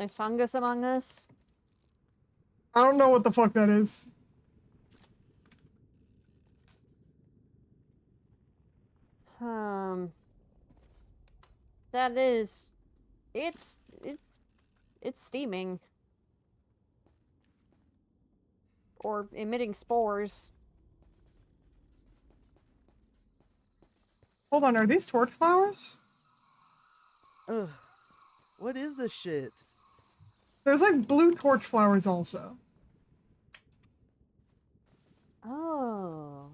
There's fungus among us. I don't know what the fuck that is. That is... It's steaming. Or emitting spores. Hold on, are these torch flowers? Ugh. What is this shit? There's like blue torch flowers also. Oh.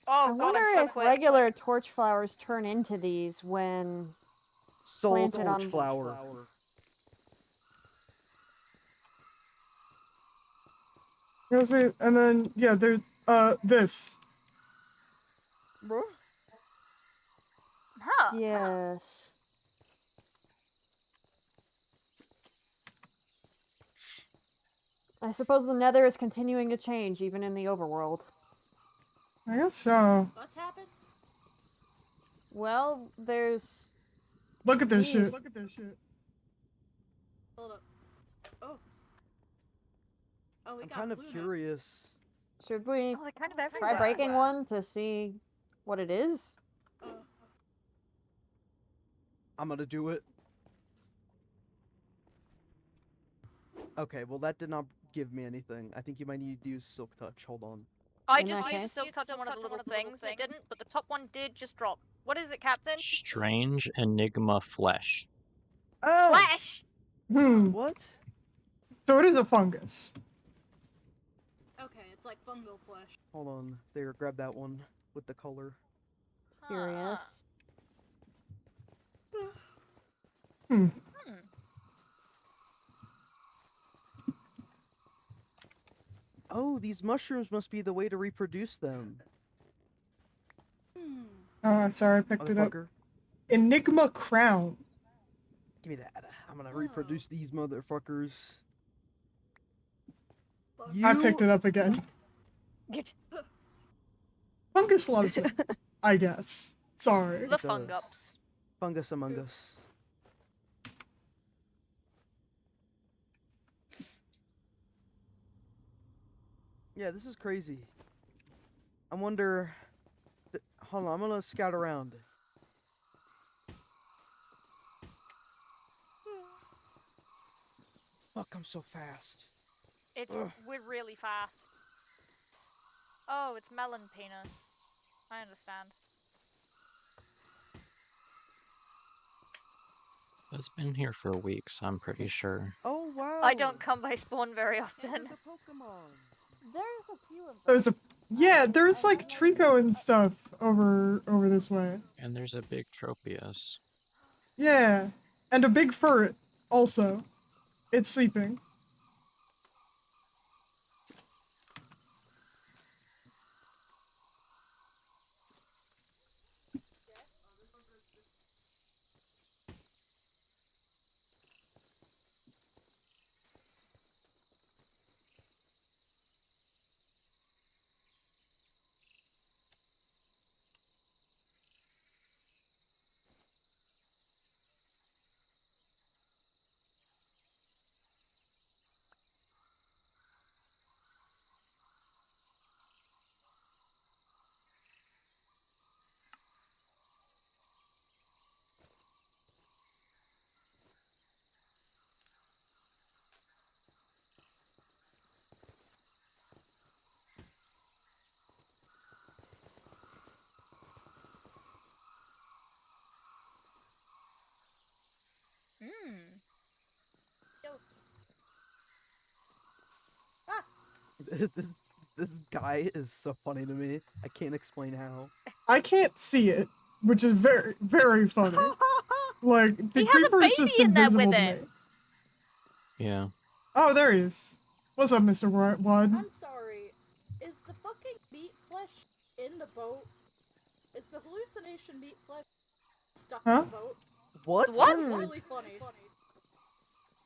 Oh I god, wonder I'm so if quick. regular torch flowers turn into these when Soul planted torch on flower. There's a, and then, yeah, there's, this. Bro? Huh. Yes. I suppose the Nether is continuing to change, even in the overworld. I guess so. What's happened? Well, there's... Look at this Jeez. shit. Look at this shit. Hold up. Oh. Oh, we I'm got kind of blue now. curious. Should we Oh, they're kind of everywhere. try breaking one to see what it is? I'm gonna do it. Okay, well that did not give me anything. I think you might need to use Silk Touch. Hold on. I In just that used case- silk touch on one of the little things. It didn't, but the top one did just drop. What is it, Captain? Strange Enigma Flesh. Oh! Flash! What? So it is a fungus. Okay, it's like fungal flesh. Hold on. There, grab that one with the color. Curious. Hmm. Oh, these mushrooms must be the way to reproduce them. Oh, sorry, I picked it up. Motherfucker. Enigma crown. Give me that. I'm gonna reproduce these motherfuckers. I picked it up again. Get Fungus loves it, I guess. Sorry. the does. fungups. Fungus among us. Yeah, this is crazy. I wonder... Hold on, I'm gonna scout around. Fuck, I'm so fast. We're really fast. Oh, it's melon penis. I understand. It's been here for weeks, I'm pretty sure. Oh, wow! I don't come by spawn very There's often. a Pokemon! There's a few of them. There's a... Yeah, there's like Trico and stuff over this way. And there's a big Tropius. Yeah. And a big furret, also. It's sleeping. This guy is so funny to me. I can't explain how. I can't see it, which is very, very funny. Like, the He has a creeper is just baby in there invisible with to it. me. Yeah. Oh, there he is. What's up, Mr. Wood? I'm sorry. Is the fucking meat flesh in the boat? Is the hallucination meat flesh stuck in Huh? the boat? What? What? It's really funny.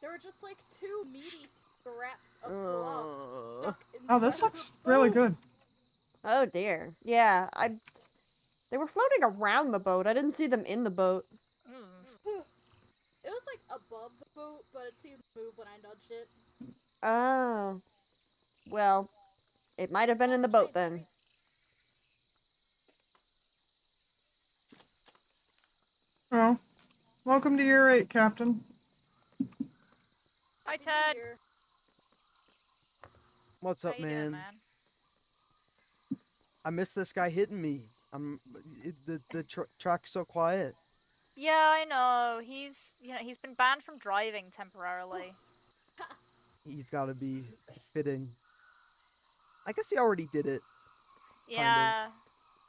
There were just like two meaty scraps of blob stuck Oh, inside this of looks the really boat. good. Oh dear. Yeah, they were floating around the boat. I didn't see them in the boat. Mm. It was like above the boat, but it seemed to move when I nudged it. Oh. Well, it might have been in the boat then. Oh, welcome to year 8, Captain. Hi, Happy New Ted. Year. What's How up, you doing, man? man? I miss this guy hitting me. The track's so quiet. Yeah, I know. He's been banned from driving temporarily. He's got to be fitting. I guess he already did it. Yeah.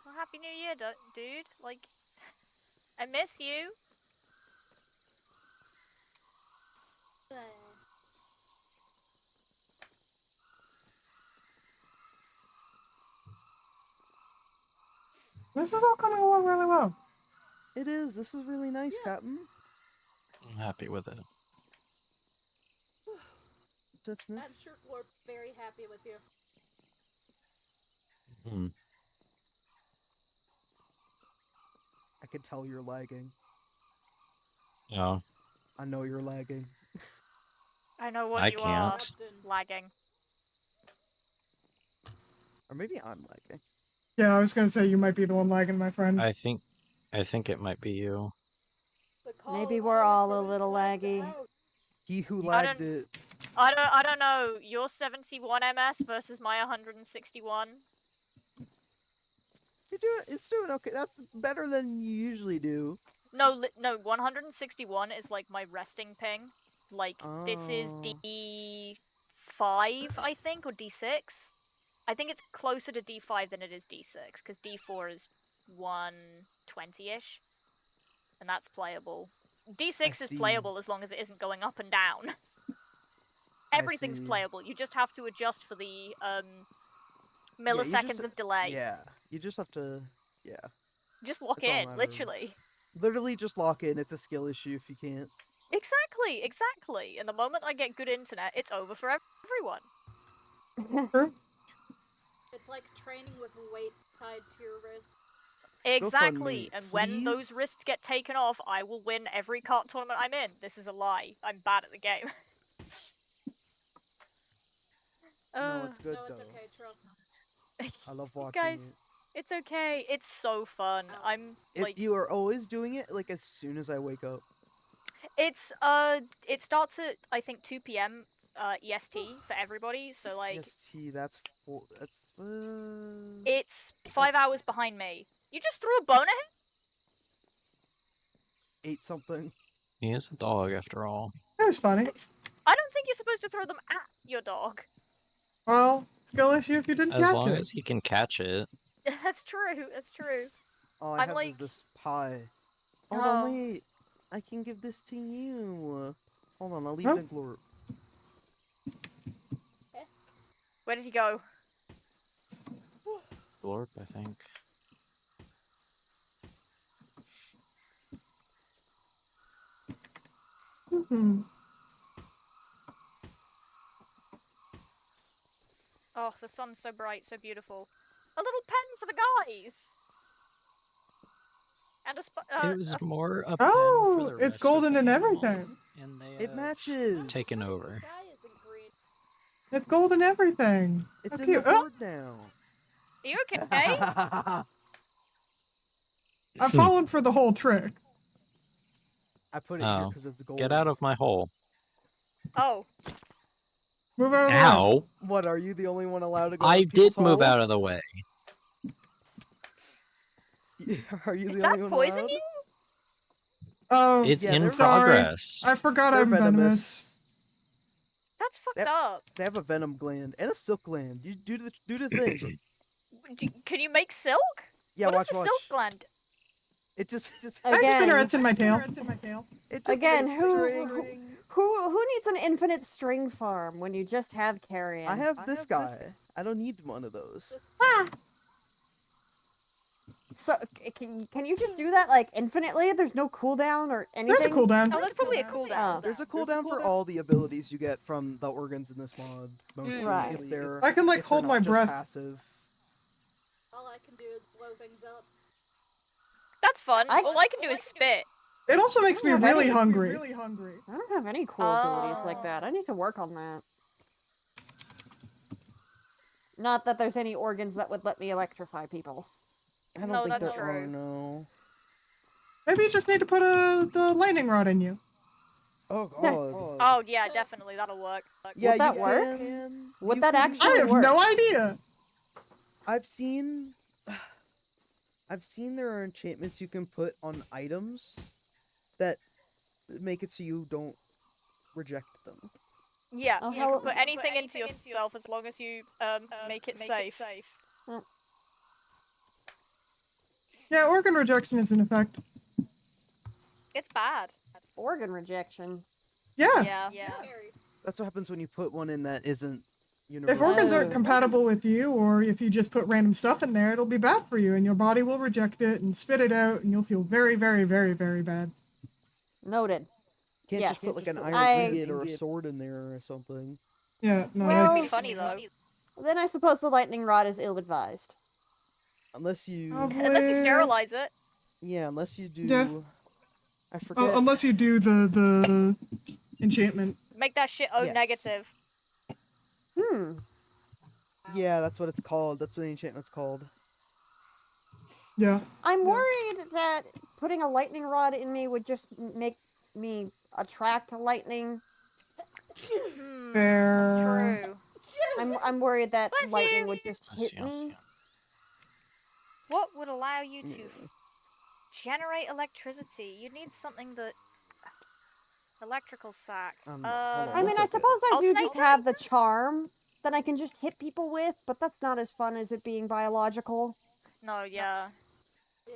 Well, Happy New Year, dude. Like, I miss you. This is all coming along really well. It is. This is really nice, Yeah. Captain. I'm happy with it. That's nice. I'm sure Glorp's very happy with you. Hmm. I can tell you're lagging. Yeah. I know you're lagging. I know what I you are. can't. Captain. Lagging. Or maybe I'm lagging. Yeah, I was gonna say you might be the one lagging, my friend. I think it might be you. The call Maybe of we're duty all a from little inside the laggy. house. He who I lagged don't- it. I don't know. Your 71 MS versus my 161. It's doing okay. That's better than you usually do. No, no. 161 is like my resting ping. Like this is Oh. D5, I think, or D6. I think it's closer to D5 than it is D6 because D4 is 120-ish, and that's playable. D6 is see. playable as long as it isn't going up and down. I Everything's see. playable. You just have to adjust for the Yeah, you milliseconds just- of delay. Yeah, you just have to. Yeah. Just lock That's all in, matters. literally. Literally just lock in. It's a skill issue if you can't. Exactly, exactly. And the moment I get good internet, it's over for everyone. True. It's like training with weights tied to your wrist. Exactly. GoFundMe, And when those please? wrists get taken off, I will win every cart tournament I'm in. This is a lie. I'm bad at the game. No, it's good No, it's though. okay, trust. I love You watching guys, it. it's okay. It's so fun. Ow. I'm If like, you are always doing it like as soon as I wake up. it's it starts at I think 2 p.m. EST for everybody. So like, EST, that's it's 5 that's- hours behind me. You just threw a bone at him? 8 something. He is a dog after all. It was funny. I don't think you're supposed to throw them at your dog. Well, skill issue if you didn't As catch long it. as he can catch it. That's true. That's true. All I I'm have like- is this pie. Hold Oh. on, wait. I can give this to you. Hold on, I'll leave Huh? it in Glorp. Where did he go? Glorp, I think. Mhm. Oh, the sun's so bright, so beautiful. A little pen for the guys. And It was more a pen Oh, for the it's rest of golden the and animals, everything. And they It have matches. taken Why is over. The sky isn't green. It's gold and everything. It's How in the cute. Oh, board now. Are you okay? I'm falling for the whole trick. I put it here Oh, because it's gold. get out of my hole. Oh, Move out of the way. Ow! What, are you the only one allowed to go I in people's did move out of the holes? way. Are you is the that only one poison allowed? you? Oh, It's Yeah, in they're sorry. progress. I forgot They're I'm venomous. venomous. That's fucked That- up. They have a venom gland and a silk gland. You do the thing. Can you make silk? Yeah, What watch, is a watch. silk gland? It just Nice Again. spinnerets in my tail. it just Again, makes who string. needs an infinite string farm when you just have carrion? I have this guy. I don't need one of those. This So can you just do that like infinitely? There's no cooldown or anything. There's a cooldown. Oh, there's probably a cooldown. Oh. There's a cooldown for all the abilities you get from the organs in this mod. Mostly, Right. if they're I can like if they're hold not my just breath. Passive. all I can do is blow things up. That's fun. I- All I can do is spit. It also makes me don't have really any- hungry. I don't have any cool abilities like that. I need to work on that. Not that there's any organs that would let me electrify people. I don't No, think that's there are, true. no. Maybe you just need to put the lightning rod in you. Oh god. Oh yeah, definitely that'll work. Yeah, that you work? can. Would You that can- actually I have work? no idea. I've seen there are enchantments you can put on items that make it so you don't reject them. Yeah, Oh, you hell- can put anything into yourself as long as you make it safe. Yeah, organ rejection is in effect. It's bad. Organ rejection. Yeah. Scary. That's what happens when you put one in that isn't If universal. organs aren't Oh. compatible with you, or if you just put random stuff in there, it'll be bad for you, and your body will reject it and spit it out, and you'll feel very, very, very, very bad. Noted. Can't Yes. just put like an iron I- ingot or a sword in there or something. Yeah, no, Well- It'd be it's... funny though. Then I suppose the lightning rod is ill-advised. Unless you Probably- Unless you sterilize it. Yeah, unless you do Yeah. I forget. unless you do the enchantment. Make that shit O Yes. negative. Hmm. Yeah, that's what it's called. That's what the enchantment's called. Yeah. I'm Yeah. worried that putting a lightning rod in me would just make me attract lightning. Hmm, Fair. that's true. I'm worried that Bless lightning you. would just hit me. What would allow you to Yeah. generate electricity? You'd need something that electrical sack. Hold on, I mean, one I second. suppose I do just Alternator? have the charm that I can just hit people with, but that's not as fun as it being biological. No, yeah. Yeah.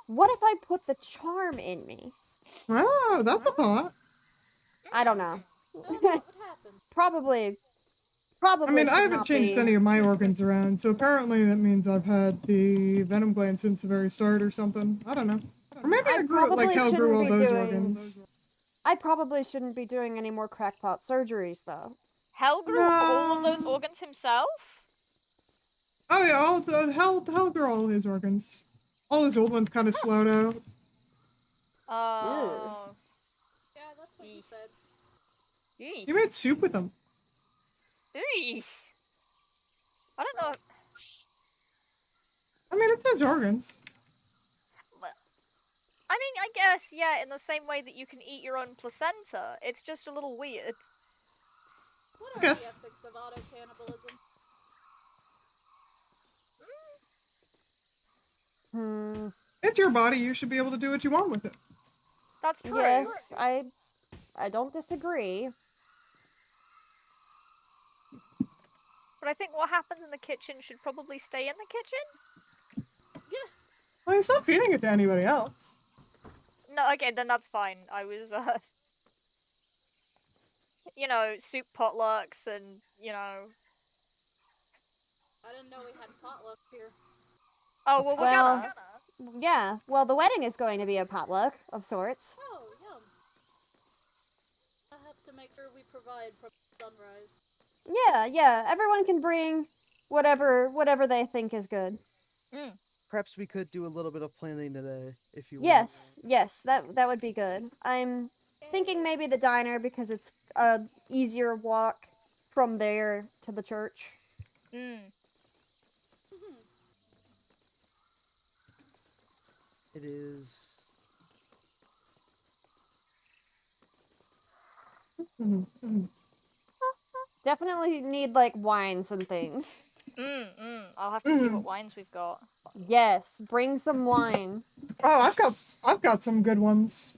What if I put the charm in me? Oh, that's a thought. I don't know. What would happen? Probably I mean, I should haven't not changed be. any of my organs around, so apparently that means I've had the venom gland since the very start or something. I don't know. Or maybe I grew like probably hell grew all shouldn't be those doing- organs. I probably shouldn't be doing any more crackpot surgeries, though. Hell grew all of those No. organs himself? Oh yeah, all the hell grew all his organs. All his old ones kind of slowed out. Oh. Yeah, that's what you said. You made soup with them. Eesh. I don't know. I mean, it's his organs. I mean, I guess, yeah, in the same way that you can eat your own placenta. It's just a little weird. What are Guess. the ethics of auto-cannibalism? Hmm. It's your body. You should be able to do what you want with it. That's true. Yes, I don't disagree. But I think what happens in the kitchen should probably stay in the kitchen? Well, he's not feeding it to anybody else. No, okay, then that's fine. I was, you know, soup potlucks and, you know... I didn't know we had potluck here. Oh, well, we're Well- gonna. Yeah, well, the wedding is going to be a potluck of sorts. Oh, yum. I have to make sure we provide from sunrise. Yeah, everyone can bring whatever they think is good. Perhaps we could do a little bit of planning today, if you want. Yes, that would be good. I'm thinking maybe the diner because it's a easier walk from there to the church. Mm. Mhm. It is. Definitely need like wines and things. I'll have to see what wines we've got. Yes, bring some wine. Oh, I've got some good ones.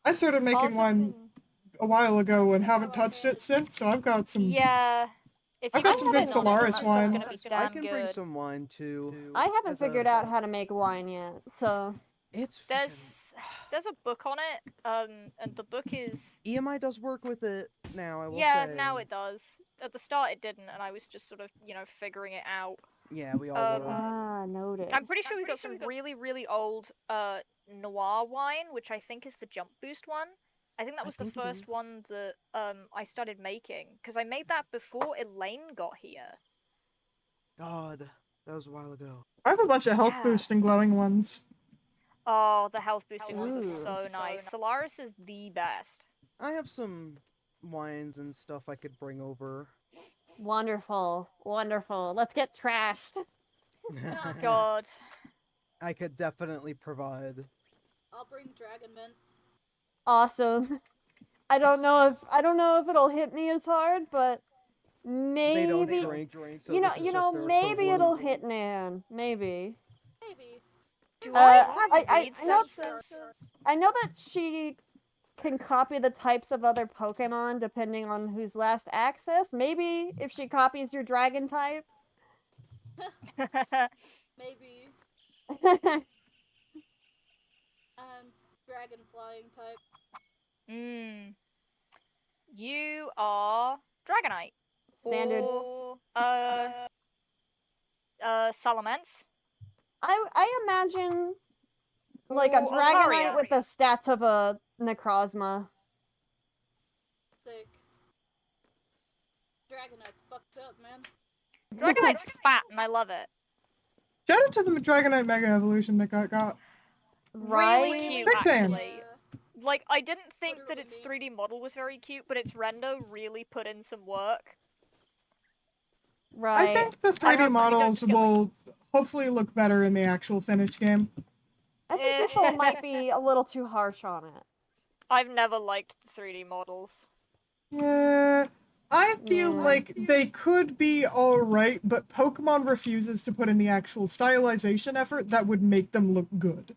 I started making one a while ago and haven't touched it since, so I've got some. Yeah. If I've you got get some good wine on it, Solaris that stuff's wine. gonna be I damn can bring good. some wine too. I haven't as a- figured out how to make wine yet, so It's There's a book on it, and the book is... EMI does work with it now. I will Yeah, say. now it does. At the start it didn't, and I was just sort of, you know, figuring it out. Yeah, we all were. noted. I'm pretty sure we've got some really, really old noir wine, which I think is the Jump Boost one. I think that I was the think it first is. one that I started making because I made that before Elaine got here. God, that was a while ago. I have a bunch of health Yeah. boosting glowing ones. Oh, the health boosting ones are Ooh. so nice. Solaris is the best. I have some wines and stuff I could bring over. Wonderful. Wonderful. Let's get trashed. God. I could definitely provide. I'll bring dragon mint. Awesome. I don't know if it'll hit me as hard, but They don't maybe drink, so you know, this is just their maybe it'll equivalent. hit Nan. Maybe. Maybe. Do Uh, I have I reed know sensors? I know that she can copy the types of other Pokemon depending on who's last access. Maybe if she copies your dragon type. Maybe. Dragon flying type. You are Dragonite. Standard. Or Salamence. I imagine like a Or Dragonite Altaria. with the stats of a Necrozma. Sick. Dragonite's fucked up, man. Dragonite's fat and I love it. Shout out to the Dragonite Mega Evolution that got. Really Right? cute, Big fan. actually. Like, I didn't think that its Literally 3D model was very cute, but its render really put in some work. Right. I think the I 3D don't models feel like- will hopefully look better in the actual finished game. I think people might be a little too harsh on it. I've never liked the 3D models. Yeah, I feel Yeah. like they could be alright, but Pokemon refuses to put in the actual stylization effort that would make them look good.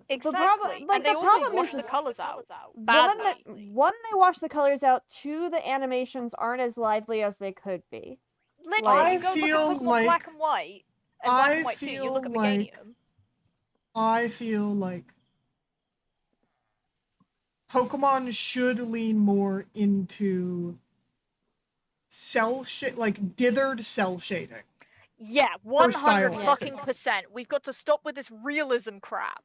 Exactly. like, And they the also problem wash is the just- colors out. One, Badly. they wash the colors out. Two, the animations aren't as lively as they could be. Literally, I you go look feel at Pokemon like- Black and White, and Black I and White 2, you look at feel like- Meganium. I feel like Pokemon should lean more into dithered cell shading. Yeah, stylistic. 100%. We've got to stop with this realism crap.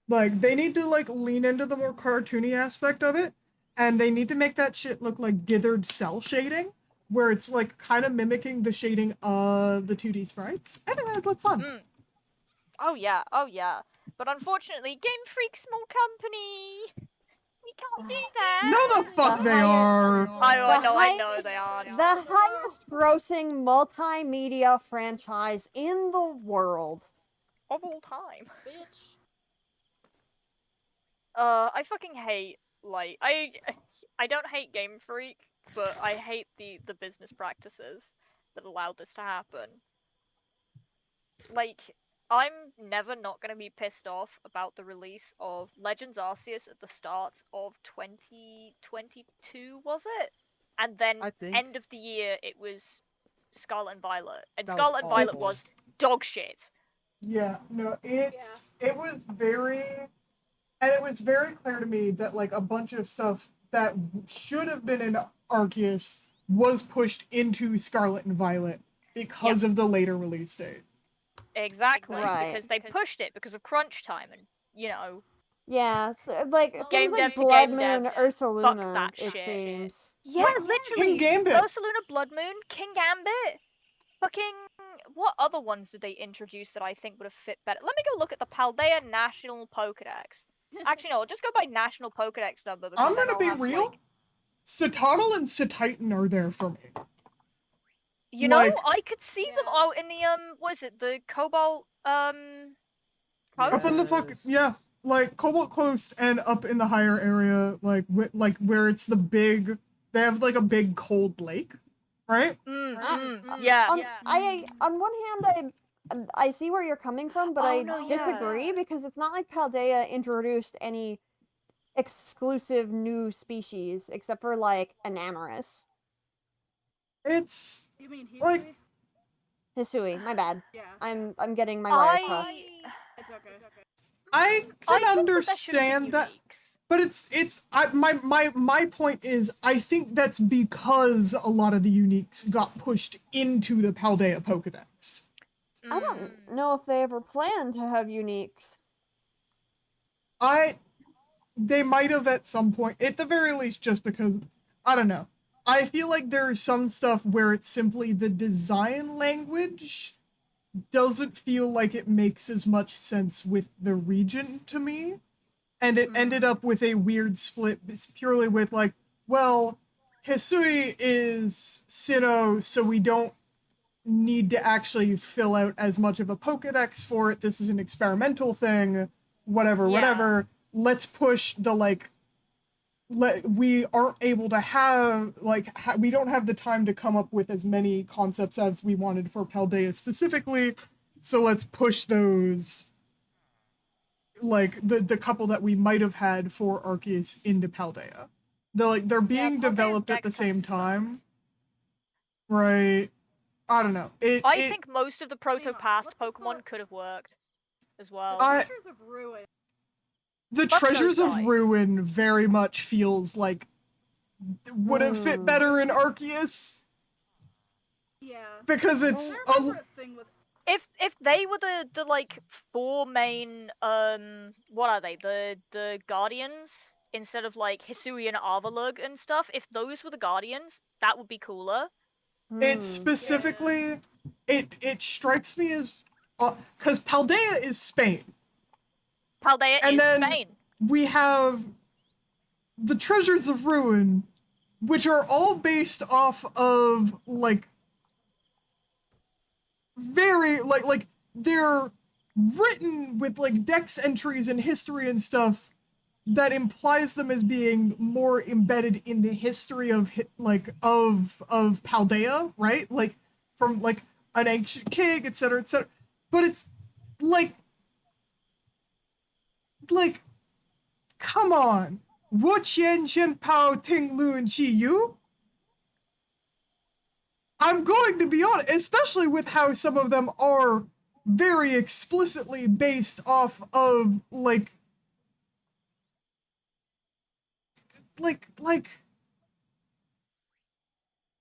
Like, they need to, lean into the more cartoony aspect of it, and they need to make that shit look like dithered cell shading, where it's, kind of mimicking the shading of the 2D sprites. I think that'd look fun. Oh yeah. But unfortunately, Game Freak small company. We can't do that. No, the fuck they higher- are! I know highest- they are. The highest grossing multimedia franchise in the world. Of all time. bitch. I fucking hate, I don't hate Game Freak, but I hate the business practices that allowed this to happen. Like, I'm never not gonna be pissed off about the release of Legends Arceus at the start of 2022, was it? And then I think. end of the year it was Scarlet and Violet. And That was Scarlet and Violet awful. was dog shit. Yeah, no, it was very, and it was very clear to me that, a bunch of stuff that should have been in Arceus was pushed into Scarlet and Violet because of the later release date. Exactly. Right. Because they pushed it because of crunch time and, you know, Yeah, so, Game things dev like to Blood game Moon, dev. Ursaluna, that it shit. seems. yeah, literally. King Gambit. Ursaluna, Blood Moon, King Gambit. Fucking, what other ones did they introduce that I think would have fit better? Let me go look at the Paldea National Pokedex. Actually, no, I'll just go by National Pokedex number. Because I'm then gonna I'll be have, real. like- Citadel and Cititan are there for me. You know, like- I could see them Yeah. out in the, what is it, the Cobalt, Up Coast? in the Cobalt Coast and up in the higher area, where it's the big. They have a big cold lake, right? Yeah. On one hand, I see where you're coming from, but Oh, I no, yeah. disagree because it's not like Paldea introduced any exclusive new species except for Enamorous. It's You mean Hisui? Like- Hisui, my bad. Yeah. I'm getting my wires crossed. It's okay. I I can think that there should have been understand that. uniques. But my point is, I think that's because a lot of the uniques got pushed into the Paldea Pokedex. I don't know if they ever planned to have uniques. they might have at some point, at the very least, just because, I don't know. I feel like there is some stuff where it's simply the design language doesn't feel like it makes as much sense with the region to me. And it ended up with a weird split purely with like, well, Hisui is Sinnoh, so we don't need to actually fill out as much of a Pokedex for it. This is an experimental thing, whatever. Let's push the like, we aren't able to have like we don't have the time to come up with as many concepts as we wanted for Paldea specifically, so let's push those like the couple that we might have had for Arceus into Paldea. They're being Paldea's developed at deck the same kinda time, sucks. right? I don't know. I think most of the Hang on, proto-past what the Pokemon fuck? could have worked as well. Treasures of Ruin. The Fuck those Treasures of guys. Ruin very much feels like would have fit better in Arceus Yeah. because it's My favorite thing with If they were the like 4 main what are they, the Guardians instead of like Hisui and Avalugg and stuff, if those were the Guardians, that would be cooler. it specifically it strikes me as because Paldea is Spain, Paldea and is then Spain. we have the Treasures of Ruin, which are all based off of like very like they're written with like dex entries and history and stuff that implies them as being more embedded in the history of of Paldea, right? Like from like an ancient king, etc., etc. But it's like come on, Wu Qian, Zhen Pao, Ting Lu, and Qi Yu. I'm going to be honest, especially with how some of them are very explicitly based off of like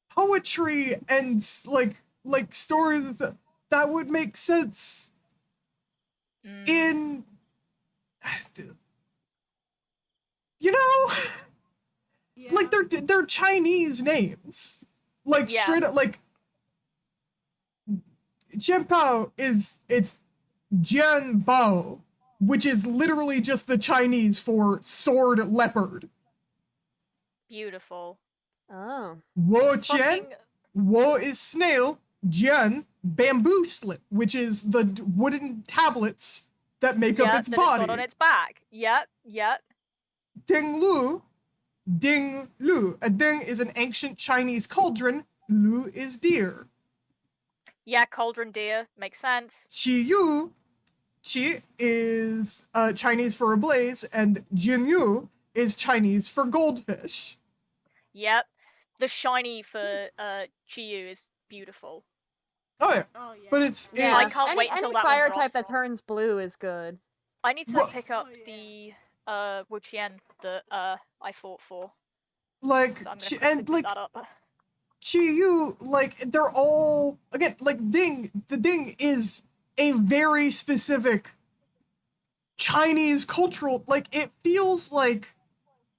poetry and like stories and stuff, that would make sense in you know yeah. like they're Chinese names, like Yeah. straight up like Jianpao it's Jian Bao, which is literally just the Chinese for sword leopard. Beautiful. Oh. Wo Qian, Fucking Wo is snail, Jian bamboo slip, which is the wooden tablets that make up its that body. it's got on its back. Yep. Ding Lu, Ding Lu. A ding is an ancient Chinese cauldron. Lu is deer. Yeah, cauldron deer. Makes sense. Qi Yu, Qi is Chinese for a blaze, and Jin Yu is Chinese for goldfish. Yep. The shiny for Chiyu is beautiful. Oh yeah, Oh yeah. but it's Yeah. I can't any, wait until any that one fire drops type that off. turns blue is good. I need to Well- pick up Oh, yeah. the Wuchien that I fought for. like So I'm gonna Qi- quickly and pick like that up. Qi Yu, like they're all again like Ding. The Ding is a very specific Chinese cultural. Like it feels like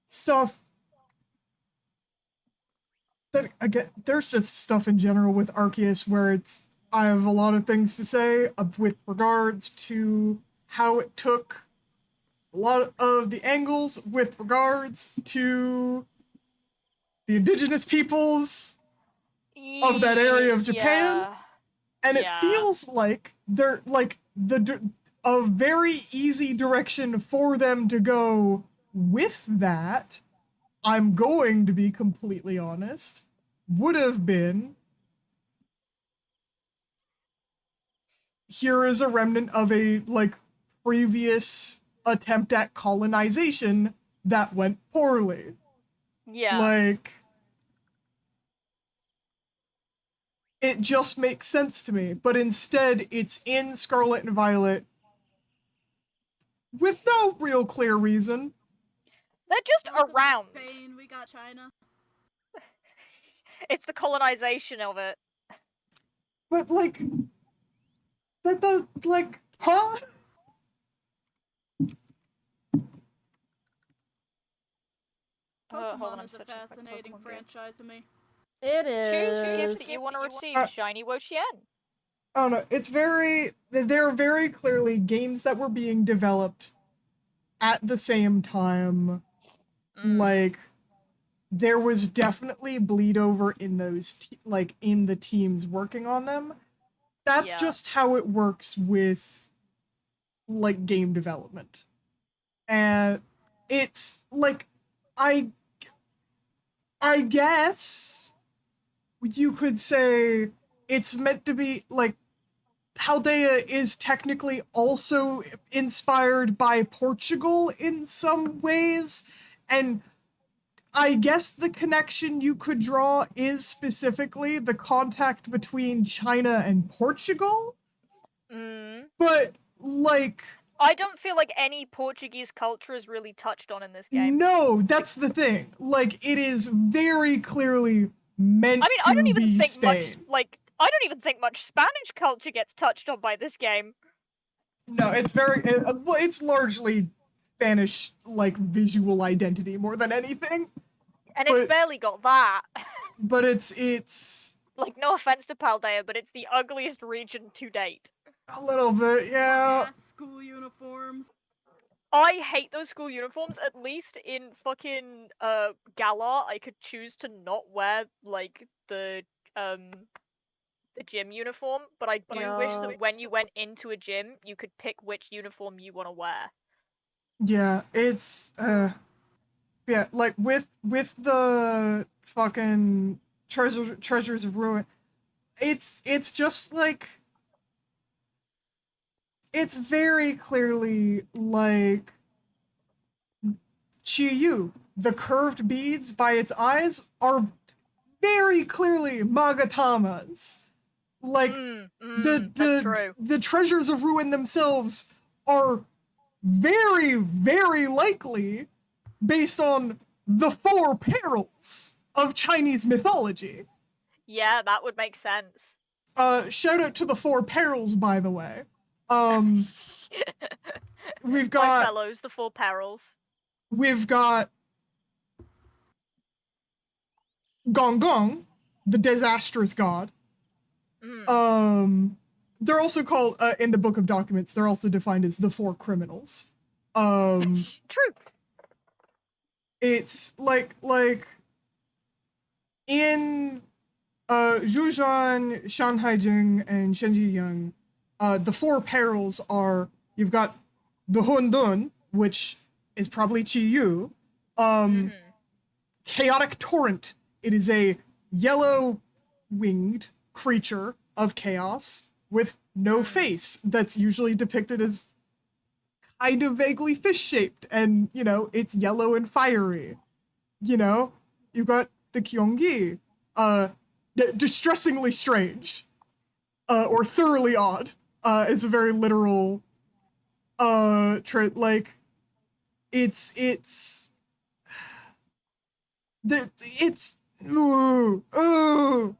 stuff that again. There's just stuff in general with Arceus where it's. I have a lot of things to say with regards to how it took a lot of the angles with regards to the indigenous peoples of that area of Japan. Yeah. And Yeah. it feels like they're like a very easy direction for them to go with that. I'm going to be completely honest. Would have been here is a remnant of a like previous attempt at colonization that went poorly. Yeah. Like it just makes sense to me, but instead it's in Scarlet and Violet with no real clear reason. They're just Look at around. Spain, we got China. It's the colonization of it. But like that does like huh? Hold on, Pokemon I'm is a searching for fascinating Pokemon games. franchise to me. It Choose the gift is. that you want to receive, Uh, Shiny Wo-Chien. I don't know. There are very clearly games that were being developed at the same time. Like, there was definitely bleed over in those, in the teams working on them. That's Yeah. just how it works with, like, game development. And it's, like, I guess you could say it's meant to be, like, Haldea is technically also inspired by Portugal in some ways, and I guess the connection you could draw is specifically the contact between China and Portugal, but, like, I don't feel like any Portuguese culture is really touched on in this game. no, that's the thing. Like, it is very clearly meant I mean, I don't to even be think Spain. I don't even think much Spanish culture gets touched on by this game. No, it's well, it's largely Spanish, like, visual identity more than anything. And But- it's barely got that. But it's Like, no offense to Paldea, but it's the ugliest region to date. a little bit, yeah. Ass school uniforms. I hate those school uniforms. At least in fucking Galar, I could choose to not wear like the gym uniform, but I do wish Yeah. that when you went into a gym, you could pick which uniform you want to wear. Yeah, it's yeah, like with the fucking treasures of ruin, it's just like it's very clearly like Chiyu. The curved beads by its eyes are very clearly Magatama's. Like That's true. the treasures of ruin themselves are very, very likely based on the four perils of Chinese mythology. Yeah, that would make sense. Shout out to the four perils, by the way. We've My got fellows, the Four Perils. Gong Gong, the disastrous god. They're also called in the Book of Documents. They're also defined as the four criminals. True. It's like in Zhujian, Shanhaijing, and Shenjiyang, the four perils are you've got the Hundun, which is probably Chiyu, Chaotic Torrent. It is a yellow-winged creature of chaos with no face that's usually depicted as kind of vaguely fish-shaped, and, you know, it's yellow and fiery. You know, you've got the Kyonggi, distressingly strange, or thoroughly odd, is a very literal, like, it's, ooh,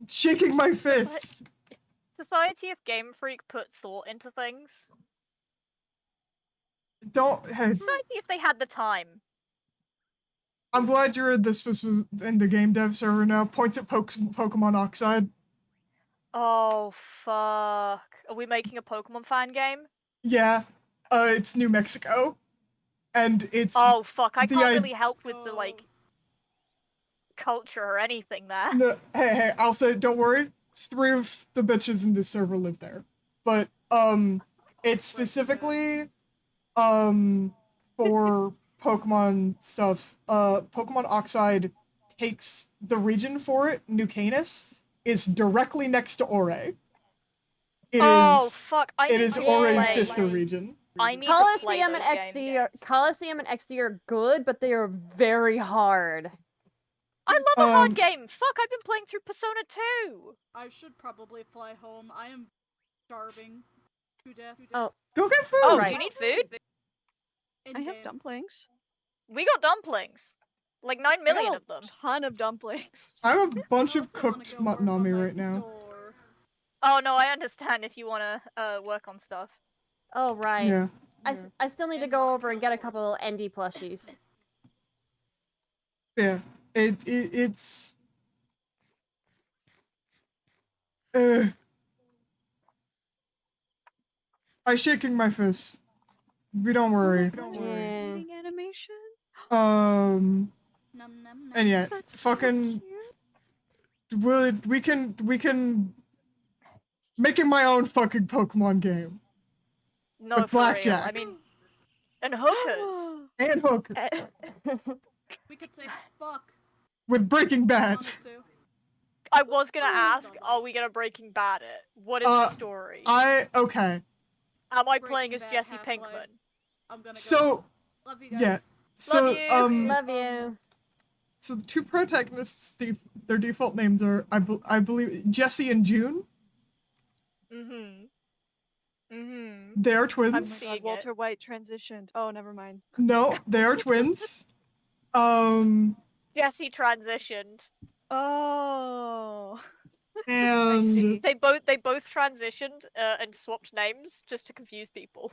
shaking my fist. Society of Game Freak put thought into things. Hey, Society if they had the time. I'm glad you're in the game dev server now. Points at Pokemon Oxide. Oh, fuck. Are we making a Pokemon fan game? Yeah, it's New Mexico, and it's Oh, fuck. I the can't i- really help with the, like, culture or anything there. No, hey, I'll say, don't worry. 3 of the bitches in this server live there, but it's specifically for Pokemon stuff. Pokemon Oxide takes the region for it. New Canis is directly next to Ore. Oh, fuck. I It need is to Ore's play. sister region. I need to play Coliseum those and games. Coliseum and XD are good, but they are very hard. I love a hard game. Fuck, I've been playing through Persona 2. I should probably fly home. I am starving to death. Oh. Go get food. Oh, Right. do you need food? I have dumplings. We got dumplings. Like 9 million of them. Ton of dumplings. I have a bunch I of also wanna cooked go mutton work on me my right now. door. Oh no, I understand if you wanna work on stuff. Oh, right. Yeah. I still need to go over and get a couple ND plushies. Yeah. It's I shaking my fist. We don't worry. Yeah. Eating animation? Um Num num num. and yet That's so fucking cute. we can making my own fucking Pokemon game No, with for real. I blackjack mean, and hookers. and Hook We could say fuck with Breaking if we Bad. wanted to. I was gonna ask, Don't are like- we gonna Breaking Bad it? What is the story? Okay. Am I playing Breaking as Bad Jesse Half-Life. Pinkman? I'm gonna go. So Love you guys. yeah. So Love you. Love you. so the two protagonists, their default names are I believe Jesse and June. Mm-hmm. Mm-hmm. They are I'm twins. seeing Walter White transitioned. Oh, never mind. No, they are twins. Jesse transitioned. Oh. I And see. They both transitioned and swapped names just to confuse people.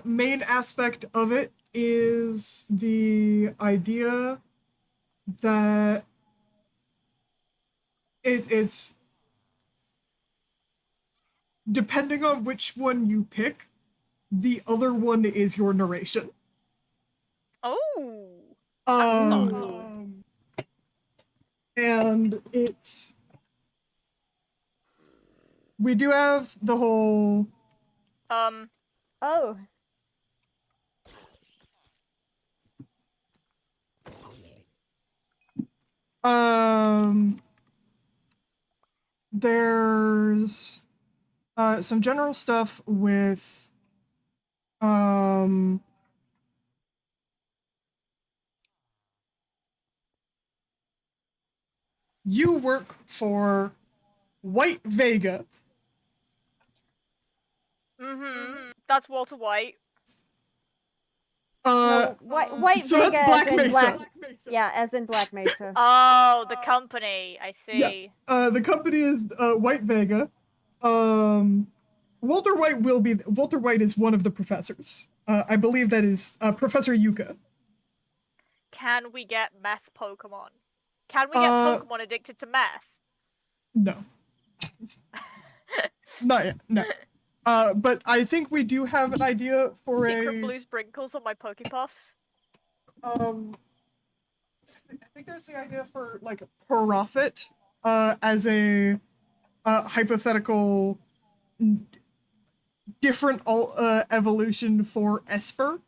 main aspect of it is the idea that it's depending on which one you pick, the other one is your narration. Oh. Um, thoughtful. and we do have the whole Oh. there's some general stuff with you work for White Vega. Mm-hmm. That's Walter White. No, White so Vega that's Black as in Mesa. Black. Yeah, as in Black Mesa. Oh, the company. I see. Yeah. The company is White Vega. Walter White is one of the professors. I believe that is Professor Yuka. Can we get meth Pokemon? Can we get Pokemon addicted to meth? No. Not yet. No. But I think we do have an idea for Secret blue sprinkles on my Pokepuffs. I think there's the idea for like Profit as a hypothetical different evolution for Esper.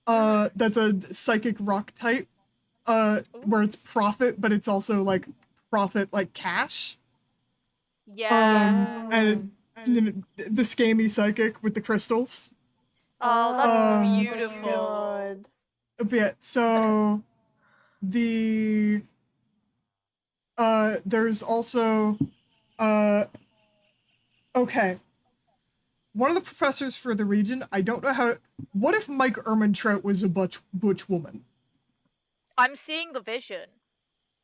That's a psychic rock type. Where it's profit, but it's also like profit like cash. Yeah. And the scammy psychic with the crystals. Oh, that's beautiful. God. Yeah, so the there's also okay. One of the professors for the region, I don't know how. What if Mike Ehrmantraut was a butch woman? I'm seeing the vision.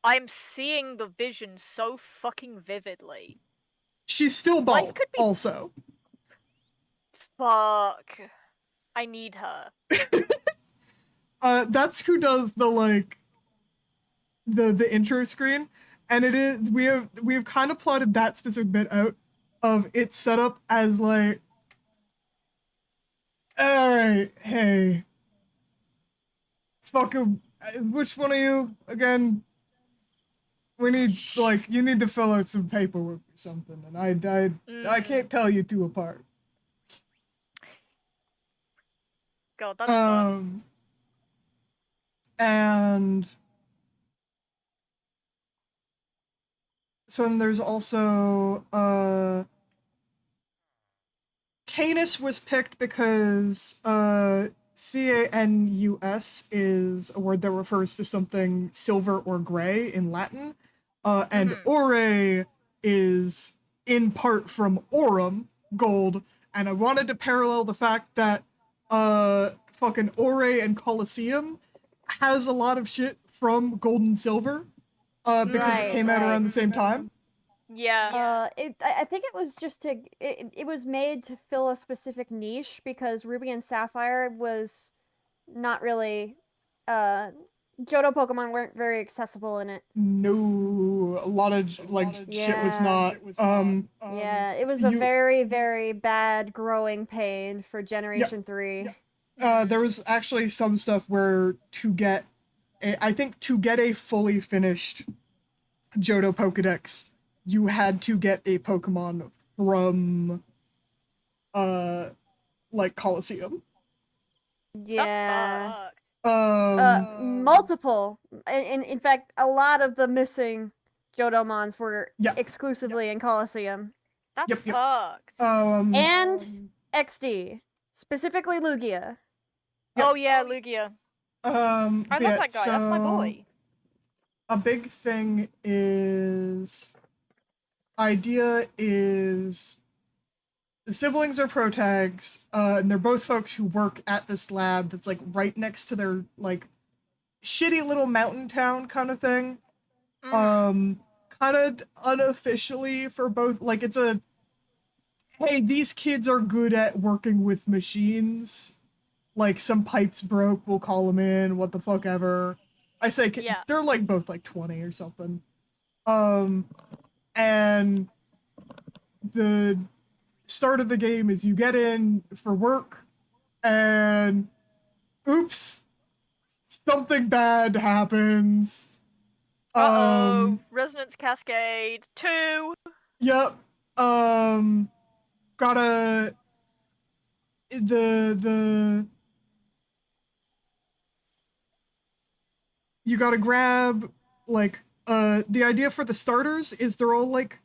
I'm seeing the vision so fucking vividly. She's still bald, Life could be- also. Fuck. I need her. That's who does the like the intro screen, and it is we have kind of plotted that specific bit out of its setup as like, all right, hey, fucking, which one of you again? We need like you need to fill out some paperwork or something, and I can't tell you two apart. God, that's fun. And so then there's also Canis was picked because Canus is a word that refers to something silver or gray in Latin, and ore is in part from aurum, gold, and I wanted to parallel the fact that fucking ore and Colosseum has a lot of shit from gold and silver, because it came out around the same time. Yeah. I think it was just to it was made to fill a specific niche because Ruby and Sapphire was not really Johto Pokemon weren't very accessible in it. No, a lot of shit was Yeah. not. Yeah, it was a you- very, very bad growing pain for Generation 3. There was actually some stuff where I think to get a fully finished Johto Pokedex, you had to get a Pokemon from like Colosseum. Yeah. That's fucked. Multiple. In fact, a lot of the missing Johtomons were Yeah. exclusively in Colosseum. That's Yep. fucked. And XD. Specifically Lugia. Yep. Oh yeah, Lugia. I I love that guy. That's my boy. A big thing is idea is the siblings are protags, and they're both folks who work at this lab that's like right next to their like shitty little mountain town kind of thing. Kind of unofficially for both, like it's a hey, these kids are good at working with machines. Like some pipes broke, we'll call them in, what the fuck ever. I say Yeah. they're like both like 20 or something. And the start of the game is you get in for work and oops, something bad happens. Resonance Cascade 2. Yep. Gotta the you gotta grab like the idea for the starters is they're all like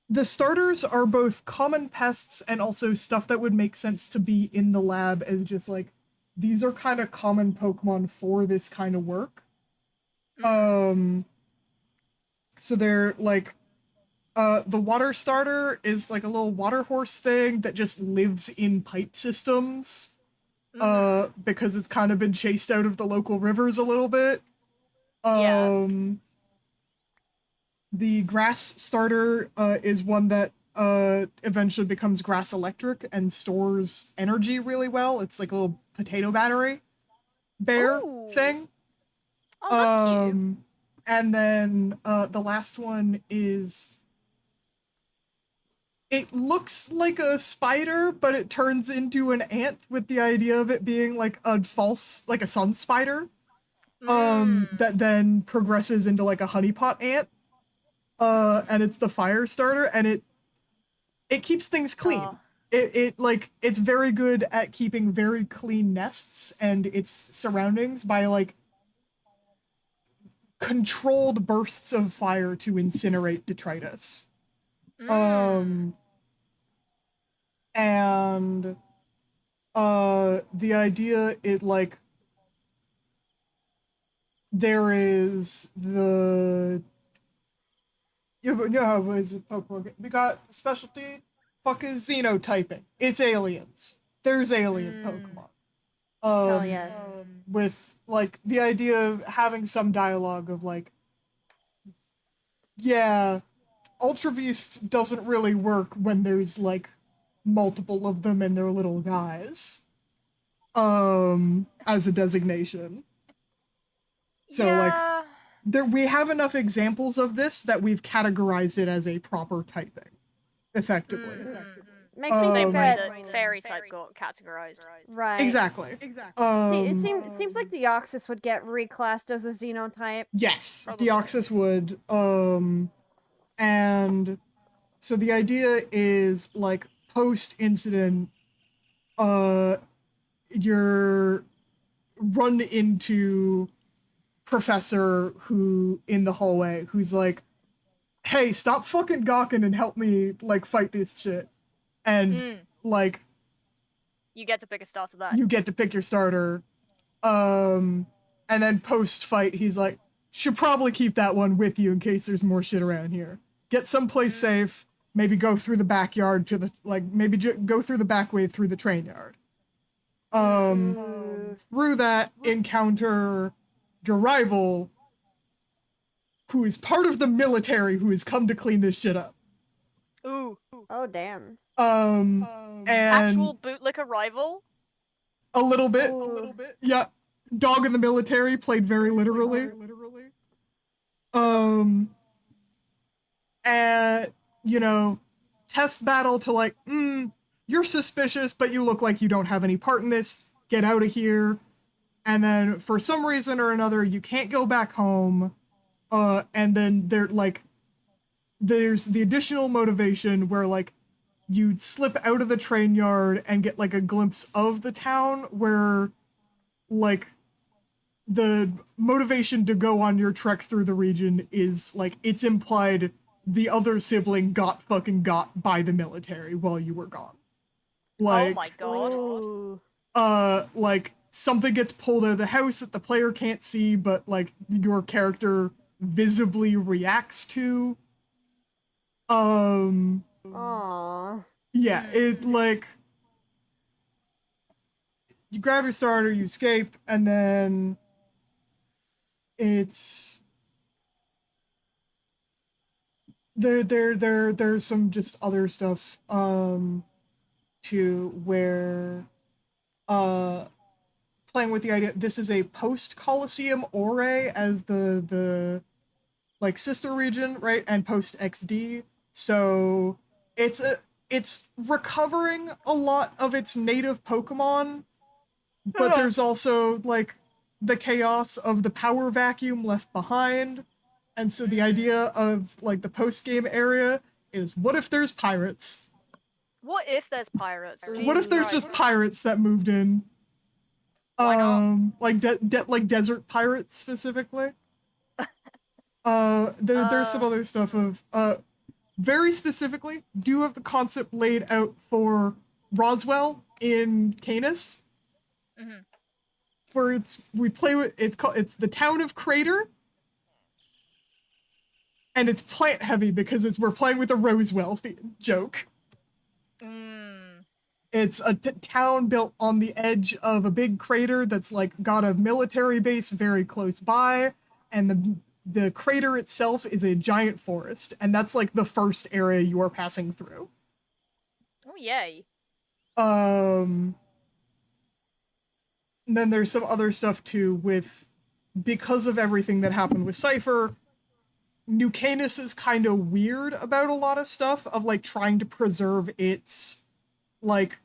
the starters are both common pests and also stuff that would make sense to be in the lab as just like these are kind of common Pokemon for this kind of work. So they're like the water starter is like a little water horse thing that just lives in pipe systems. Because it's kind of been chased out of the local rivers a little bit. The grass starter is one that eventually becomes grass electric and stores energy really well. It's like a little potato battery bear Ooh. thing. Oh, that's cute. And then the last one is it looks like a spider, but it turns into an ant with the idea of it being like a sun spider. That then progresses into like a honeypot ant. And it's the fire starter, and it keeps things clean. Oh. It's very good at keeping very clean nests and its surroundings by like controlled bursts of fire to incinerate detritus. And the idea it like there is the Pokemon. We got the specialty fucking xenotyping. It's aliens. There's alien Pokemon. Hell yeah. With like the idea of having some dialogue of like, yeah, Ultra Beast doesn't really work when there's like multiple of them and they're little guys. As a designation. So yeah. we have enough examples of this that we've categorized it as a proper typing, effectively. Makes me Same think way that that fairy type got categorized. right. Exactly. It seems like Deoxys would get reclassed as a xenotype. Yes, Probably. Deoxys would. And so the idea is like post-incident, you're run into professor who in the hallway who's like, hey, stop fucking gawking and help me like fight this shit. And like you get to pick a starter that. you get to pick your starter. And then post fight he's like, should probably keep that one with you in case there's more shit around here. Get someplace safe, maybe go through the backyard to the maybe go through the back way through the train yard. Through that encounter your rival, who is part of the military, who has come to clean this shit up. Ooh. Oh damn. And Actual bootlicker rival? a little bit. Ooh. Yeah. dog in the military, played very literally. And, you know, test battle to like, you're suspicious, but you look like you don't have any part in this. Get out of here. And then for some reason or another, you can't go back home. And then there's the additional motivation where like you'd slip out of the train yard and get like a glimpse of the town where like the motivation to go on your trek through the region is like it's implied the other sibling got by the military while you were gone. Like, oh my god. Ooh. like something gets pulled out of the house that the player can't see, but like your character visibly reacts to. Aww. Yeah, it like you grab your starter, you escape, and then it's there's some just other stuff to where playing with the idea this is a post Coliseum Ore as the like sister region, right? And post XD. So it's recovering a lot of its native Pokemon, but there's also like the chaos of the power vacuum left behind. And so the idea of like the post game area is what if there's pirates? What if there's pirates? What if there's just pirates that moved in? Why not? Like like desert pirates specifically. There's some other stuff of very specifically do have the concept laid out for Roswell in Canis. Mhm. Where it's the town of Crater. And it's plant heavy because we're playing with a Roswell joke. It's a town built on the edge of a big crater that's like got a military base very close by, and the crater itself is a giant forest, and that's like the first area you are passing through. Oh yay. And then there's some other stuff too with because of everything that happened with Cypher. New Canis is kind of weird about a lot of stuff of like trying to preserve its like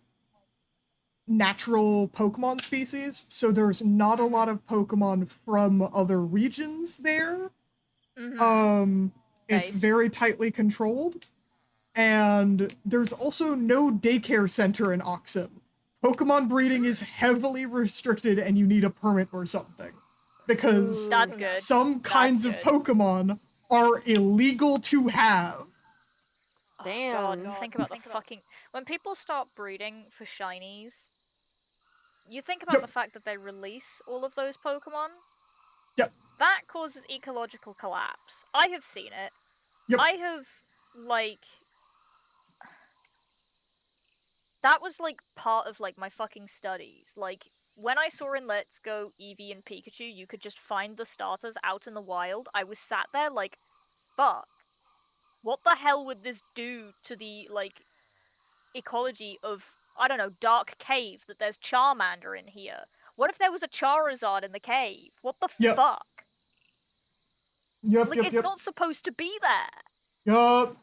natural Pokemon species, so there's not a lot of Pokemon from other regions there. It's very tightly controlled, and there's also no daycare center in Oxum. Pokemon breeding is heavily restricted, and you need a permit or something because That's good. some kinds That's of good. Pokemon are illegal to have. Damn. God, think about the fucking... When people start breeding for shinies, you think about Yep. the fact that they release all of those Pokemon? Yep. That causes ecological collapse. I have seen it. Yep. I have, like... That was, like, part of, like, my fucking studies. Like, when I saw in Let's Go Eevee and Pikachu, you could just find the starters out in the wild, I was sat there like, fuck. What the hell would this do to the, like, ecology of, I don't know, Dark Cave, that there's Charmander in here? What if there was a Charizard in the cave? What the Yep. fuck? Yep, Like, yep, it's yep. not supposed to be there. Yup.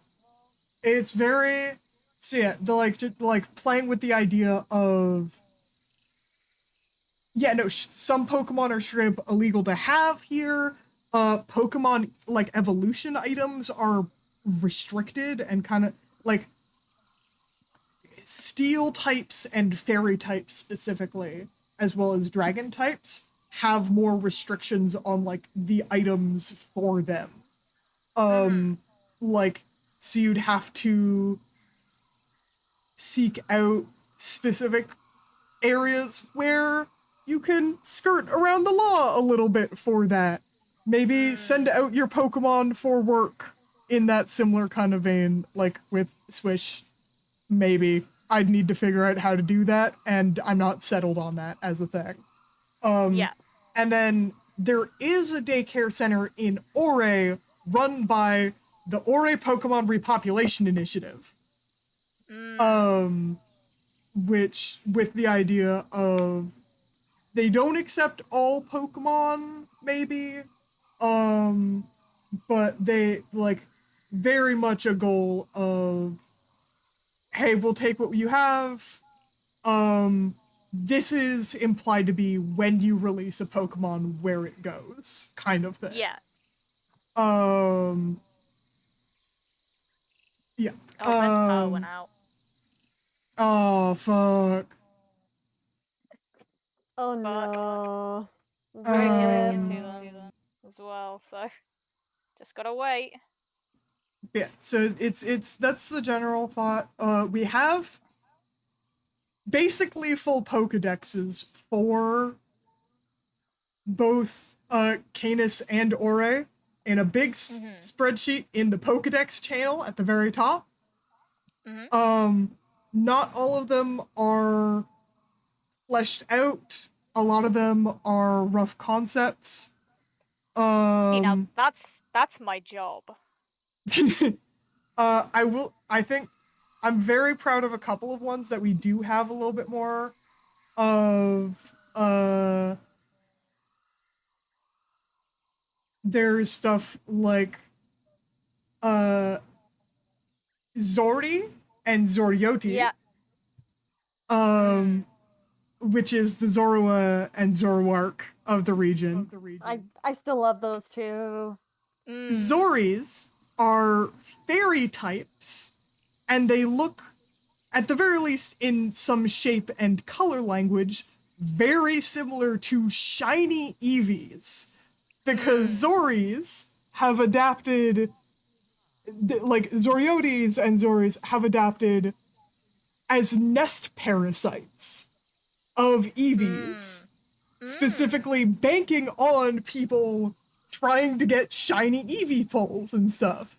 It's very... So yeah, like playing with the idea of... Yeah, no, some Pokemon are straight up illegal to have here. Pokemon, like, evolution items are restricted and kind of, like... Steel types and fairy types specifically, as well as dragon types, have more restrictions on, like, the items for them. Like, so you'd have to seek out specific areas where you can skirt around the law a little bit for that. Maybe send out your Pokemon for work in that similar kind of vein, like with Swish. Maybe. I'd need to figure out how to do that, and I'm not settled on that as a thing. Yeah. And then there is a daycare center in Ore run by the Ore Pokemon Repopulation Initiative. Which, with the idea of they don't accept all Pokemon, maybe, but they like very much a goal of, hey, we'll take what you have. This is implied to be when you release a Pokemon where it goes, kind of thing. Yeah. Yeah. Oh, Ben's power went out. Oh, fuck. Oh Fuck. no. Very Rip. guilty to them as well, so just gotta wait. Yeah, so it's that's the general thought. We have basically full Pokedexes for both Canis and Ore in a big spreadsheet in the Pokedex channel at the very top. Not all of them are fleshed out. A lot of them are rough concepts. See, now that's my job. I think I'm very proud of a couple of ones that we do have a little bit more of. There's stuff like Zordi and Zorioti. Yeah. Which is the Zorua and Zoroark of the region. I still love those two. Zoris are fairy types, and they look, at the very least in some shape and color language, very similar to shiny Eevees. Because Zoris have adapted, like Zoriotes and Zoris have adapted as nest parasites of Eevees, specifically banking on people trying to get shiny Eevee poles and stuff.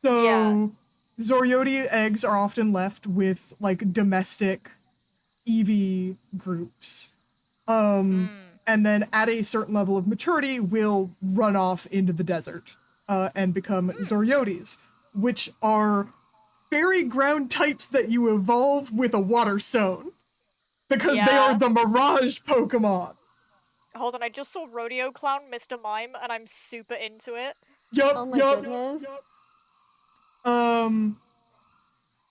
So Zoriote eggs are often left with like domestic Eevee groups. And then at a certain level of maturity will run off into the desert and become Zoriotes, which are fairy ground types that you evolve with a water stone. Because they are the Mirage Pokemon. Hold on, I just saw Rodeo Clown Mr. Mime, and I'm super into it. Oh my goodness.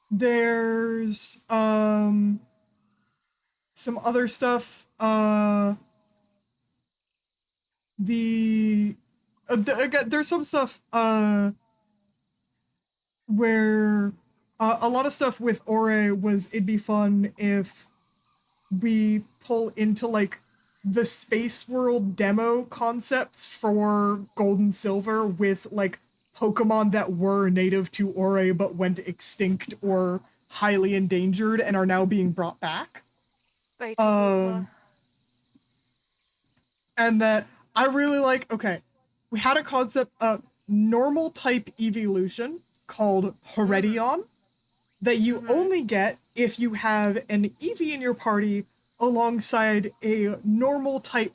There's some other stuff. Again, there's some stuff where a lot of stuff with Ore was it'd be fun if we pull into like the Space World demo concepts for Gold and Silver with like Pokemon that were native to Ore but went extinct or highly endangered and are now being brought back. And that I really like, okay, we had a concept of normal type evolution called Heredion that you only get if you have an Eevee in your party alongside a normal type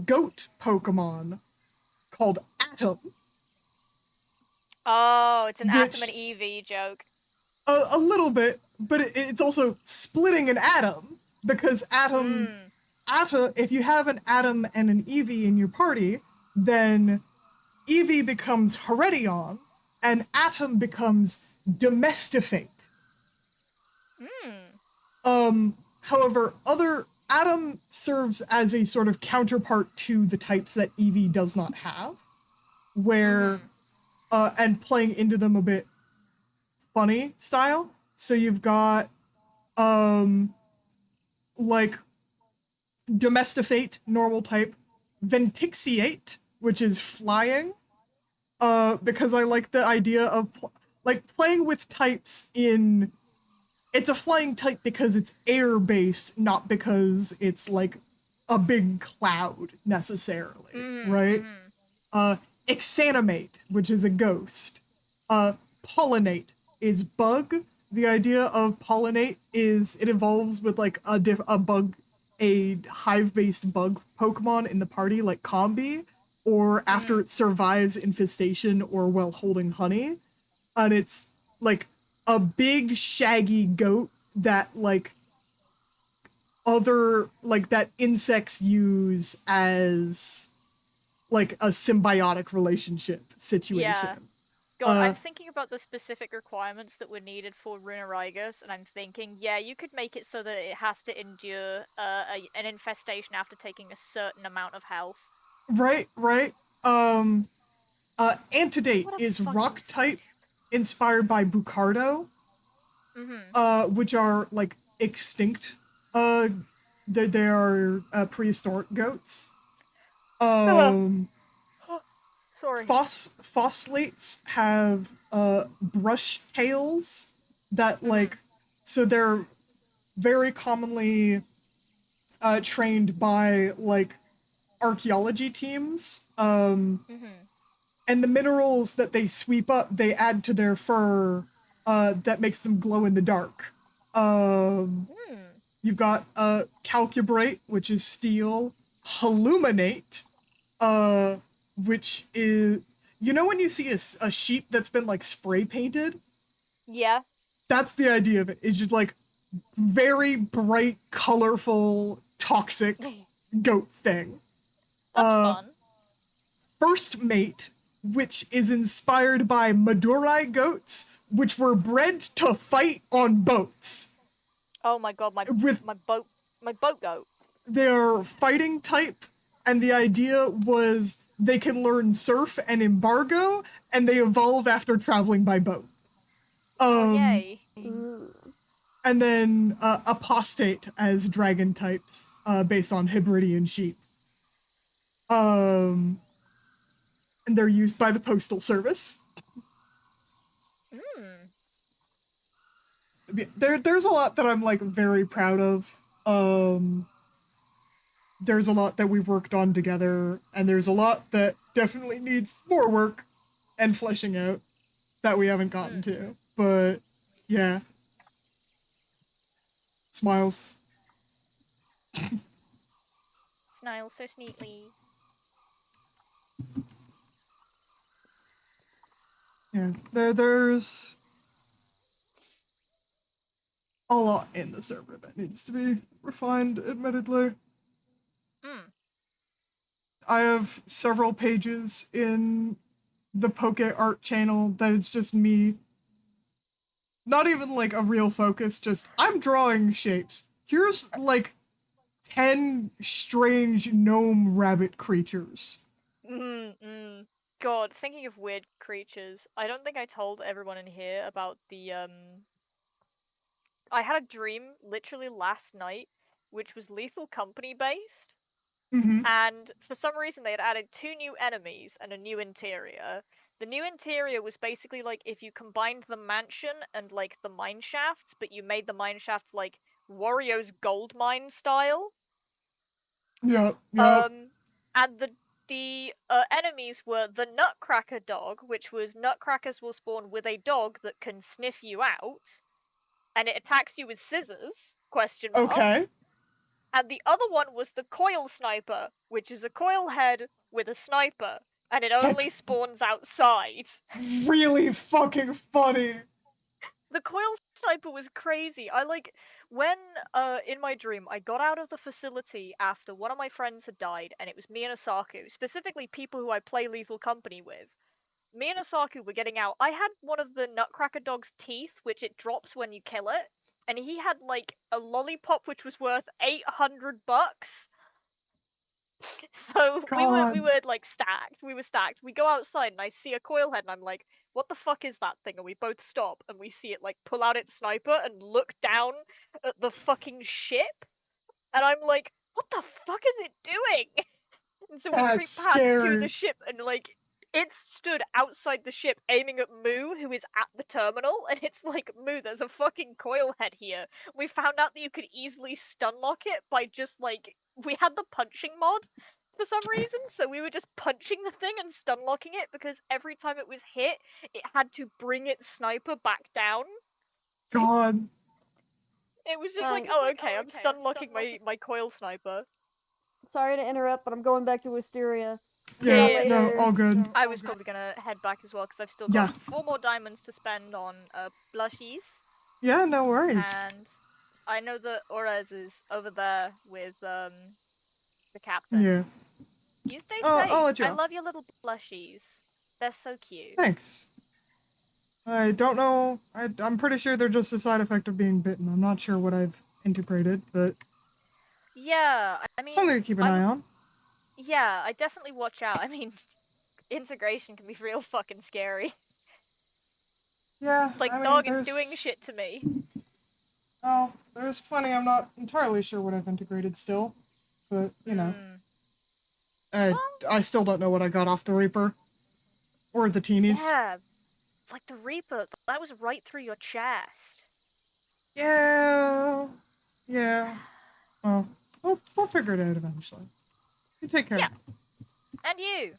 goat Pokemon called Atom. Oh, it's an Atom and Eevee joke. A little bit, but it's also splitting an atom because if you have an Atom and an Eevee in your party, then Eevee becomes Heredion and Atom becomes Domestifate. However, Atom serves as a sort of counterpart to the types that Eevee does not have, where, and playing into them a bit funny style. So you've got, like, Domestifate, normal type, Ventixiate, which is flying, because I like the idea of, playing with types in... It's a flying type because it's air-based, not because it's, like, a big cloud, necessarily, right? Exanimate, which is a ghost. Pollinate is bug. The idea of pollinate is it evolves with, like, a hive-based bug Pokemon in the party, like Combi, or after it survives infestation or while holding honey. And it's, like, a big shaggy goat that, like, other, like, that insects use as, like, a symbiotic relationship situation. God, Uh, I'm thinking about the specific requirements that were needed for Runerigus, and I'm thinking, yeah, you could make it so that it has to endure an infestation after taking a certain amount of health. right. Antidate What a is fucking rock type inspired by Bucardo, which are, like, extinct. They are prehistoric goats. Sorry. Phosphlates have brush tails that, like, so they're very commonly trained by, like, archaeology teams. And the minerals that they sweep up, they add to their fur that makes them glow in the dark. You've got calcubrate, which is steel, halluminate, which is, you know, when you see a sheep that's been, like, spray painted? Yeah. That's the idea of it. It's just, like, very bright, colorful, toxic goat thing. That's fun. First mate, which is inspired by Madurai goats, which were bred to fight on boats. Oh my god, my boat goat. They're fighting type, and the idea was they can learn surf and embargo, and they evolve after traveling by boat. Yay. And then apostate as dragon types, based on Hebridean sheep. And they're used by the postal service. There's a lot that I'm, like, very proud of. There's a lot that we've worked on together, and there's a lot that definitely needs more work and fleshing out that we haven't gotten to. But yeah. Smiles. Smile so sneakily. Yeah. There's a lot in the server that needs to be refined, admittedly. I have several pages in the Poke Art channel that it's just me. Not even, like, a real focus, just I'm drawing shapes. Here's, like, 10 strange gnome rabbit creatures. God, thinking of weird creatures, I don't think I told everyone in here about the I had a dream literally last night, which was Lethal Company based. And for some reason they had added 2 new enemies and a new interior. The new interior was basically like if you combined the mansion and, like, the mine shafts, but you made the mine shafts like Wario's gold mine style. Yep. And the enemies were the Nutcracker dog, which was Nutcrackers will spawn with a dog that can sniff you out, and it attacks you with scissors, question mark. Okay. And the other one was the Coil Sniper, which is a coil head with a sniper, and it only spawns outside. Really fucking funny. The Coil Sniper was crazy. When in my dream I got out of the facility after one of my friends had died, and it was me and Asaku, specifically people who I play Lethal Company with. Me and Asaku were getting out. I had one of the Nutcracker dog's teeth, which it drops when you kill it, and he had, like, a lollipop which was worth $800. So we were like stacked. We were stacked. We go outside and I see a coil head and I'm like, what the fuck is that thing? And we both stop and we see it, like, pull out its sniper and look down at the fucking ship. And I'm like, what the fuck is it doing? And so we creep past to the ship and, like, it stood outside the ship aiming at Moo, who is at the terminal, and it's like, Moo, there's a fucking coil head here. We found out that you could easily stunlock it by just, like, we had the punching mod for some reason, so we were just punching the thing and stunlocking it, because every time it was hit, it had to bring its sniper back down. God. It was just like, oh, okay, I'm stunlocking my coil sniper. Sorry to interrupt, but I'm going back to Wisteria. Yeah, no, all good. I was probably gonna head back as well because I've still got 4 more diamonds to spend on blushies. Yeah, no worries. And I know that Orez is over there with the captain. Yeah. You stay I'll safe. let you I know. love your little plushies. They're so cute. Thanks. I don't know. I'm pretty sure they're just a side effect of being bitten. I'm not sure what I've integrated, but Yeah, I mean, something to keep an eye on. Yeah, I definitely watch out. I mean, integration can be real fucking scary. Yeah, Like, I mean, dog is doing shit to me. Oh, there's plenty I'm not entirely sure what I've integrated still, but you know, Well, I still don't know what I got off the Reaper or the teenies. yeah, it's like the Reaper. That was right through your chest. Yeah, yeah. Well, we'll figure it out eventually. You take care. Yeah. And you.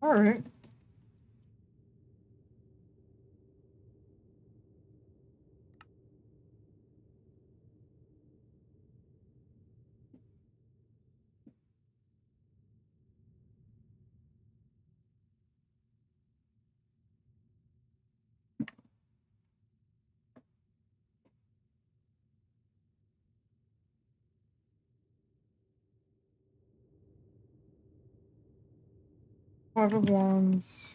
All right. Five of Wands.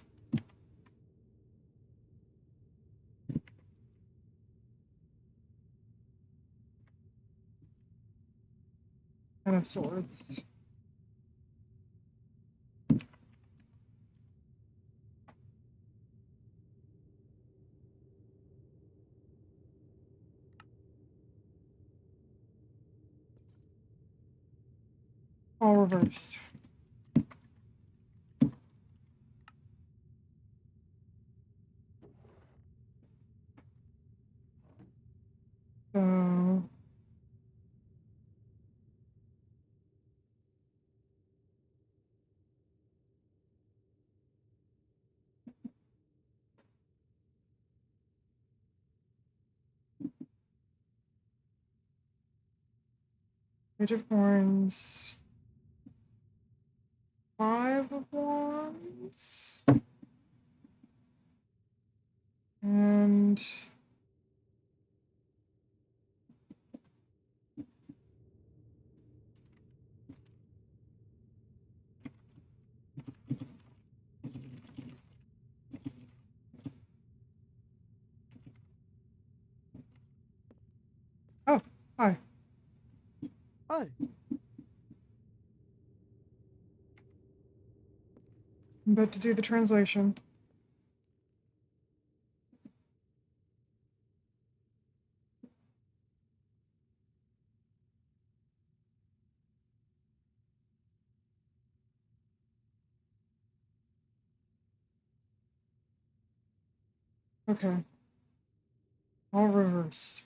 Ten of Swords. All reversed. So Page of Coins. Five of Wands. And oh, hi. Hi. I'm about to do the translation. Okay. All reversed.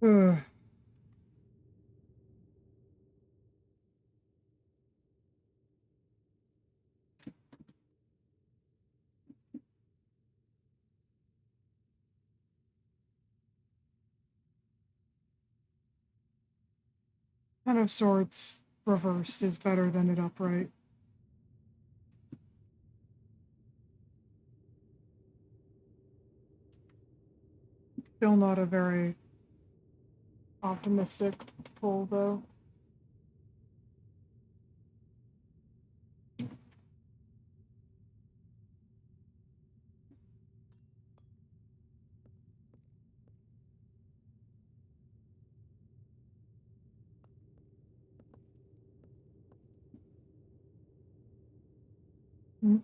Ugh. Ten of Swords reversed is better than it upright. Still not a very optimistic pull, though. Mm.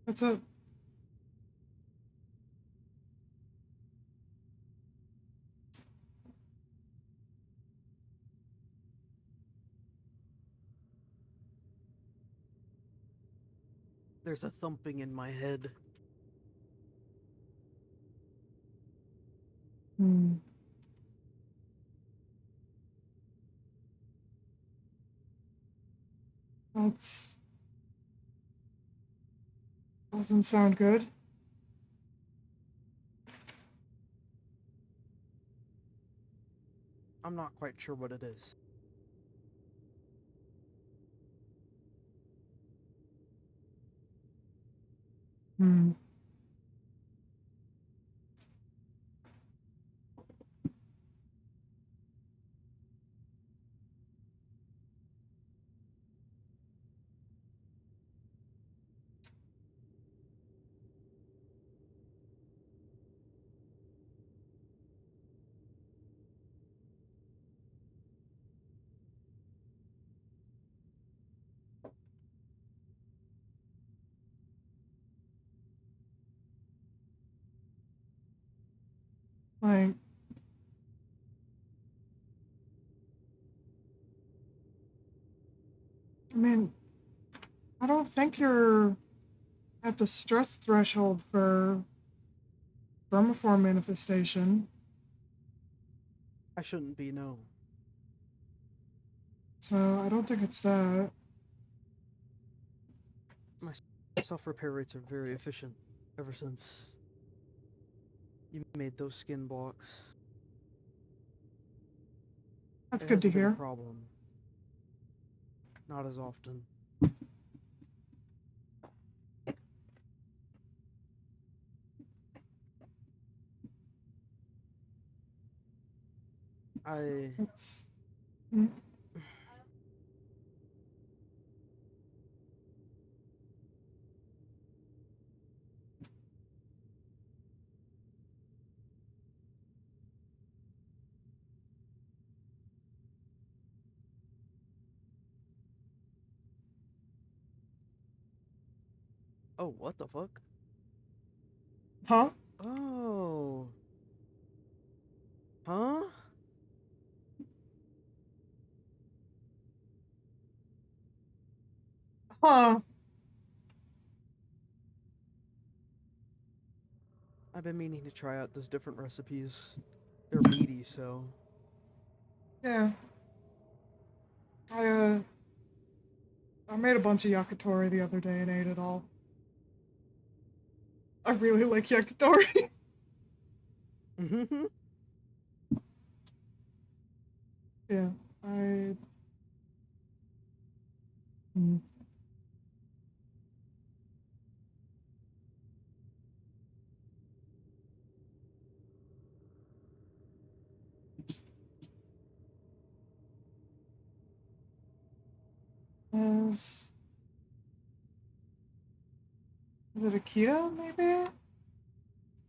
What's up? There's a thumping in my head. Hmm. That's doesn't sound good. I'm not quite sure what it is. Hmm. Like, I mean, I don't think you're at the stress threshold for vermiform manifestation, I shouldn't be, no. so I don't think it's that. My self-repair rates are very efficient ever since you made those skin blocks. That's It good to hasn't been a hear. problem. Not as often. I It's, mm, Oh, what the fuck? huh? Oh. Huh? Huh? I've been meaning to try out those different recipes. They're meaty, so Yeah. I I made a bunch of yakitori the other day and ate it all. I really like yakitori. Yeah. I. Mm. Is it a keto, maybe?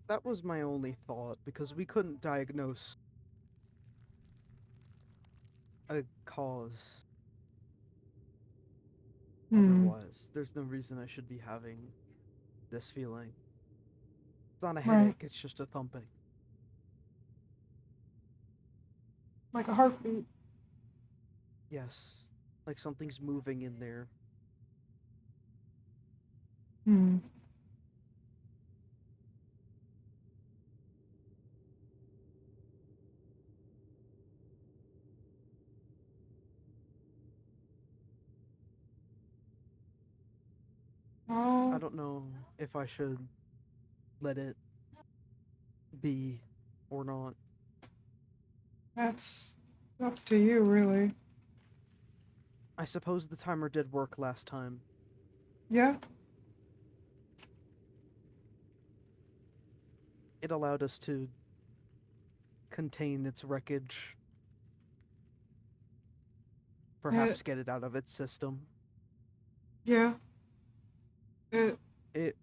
that was my only thought because we couldn't diagnose a cause. Hmm. Otherwise, there's no reason I should be having this feeling. It's not a Right. headache, it's just a thumping. Like a heartbeat. Yes, like something's moving in there. Hmm. I Oh, don't know if I should let it be or not. that's up to you, really. I suppose the timer did work last time. Yeah? It allowed us to contain its wreckage. Perhaps get it out of its system. Yeah. It It,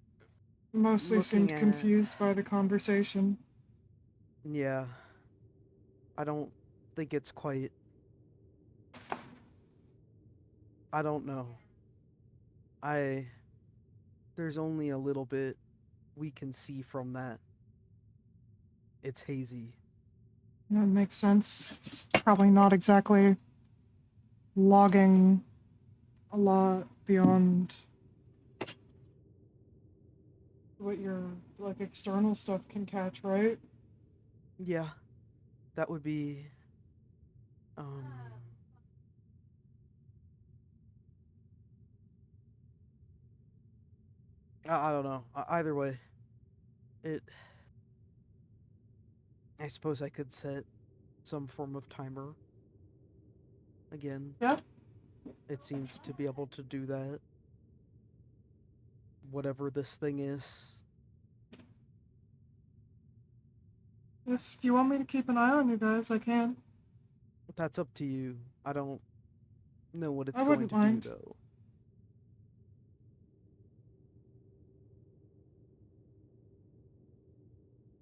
mostly looking seemed at, confused by the conversation. yeah, I don't think it's quite. I don't know. I. There's only a little bit we can see from that. It's hazy. That makes sense. It's probably not exactly logging a lot beyond what your like external stuff can catch, right? Yeah, that would be. Um. I don't know. Either way, it. I suppose I could set some form of timer. Again, Yeah. it seems to be able to do that. Whatever this thing is. If you want me to keep an eye on you guys, I can. That's up to you. I don't know what I it's going wouldn't to do, mind. though.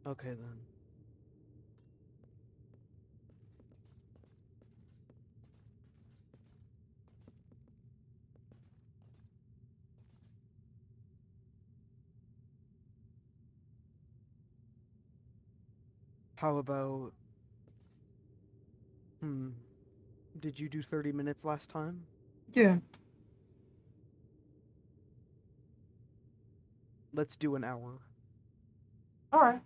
Okay, then. How about. Hmm. Did you do 30 minutes last time? Yeah. Let's do an hour. All right.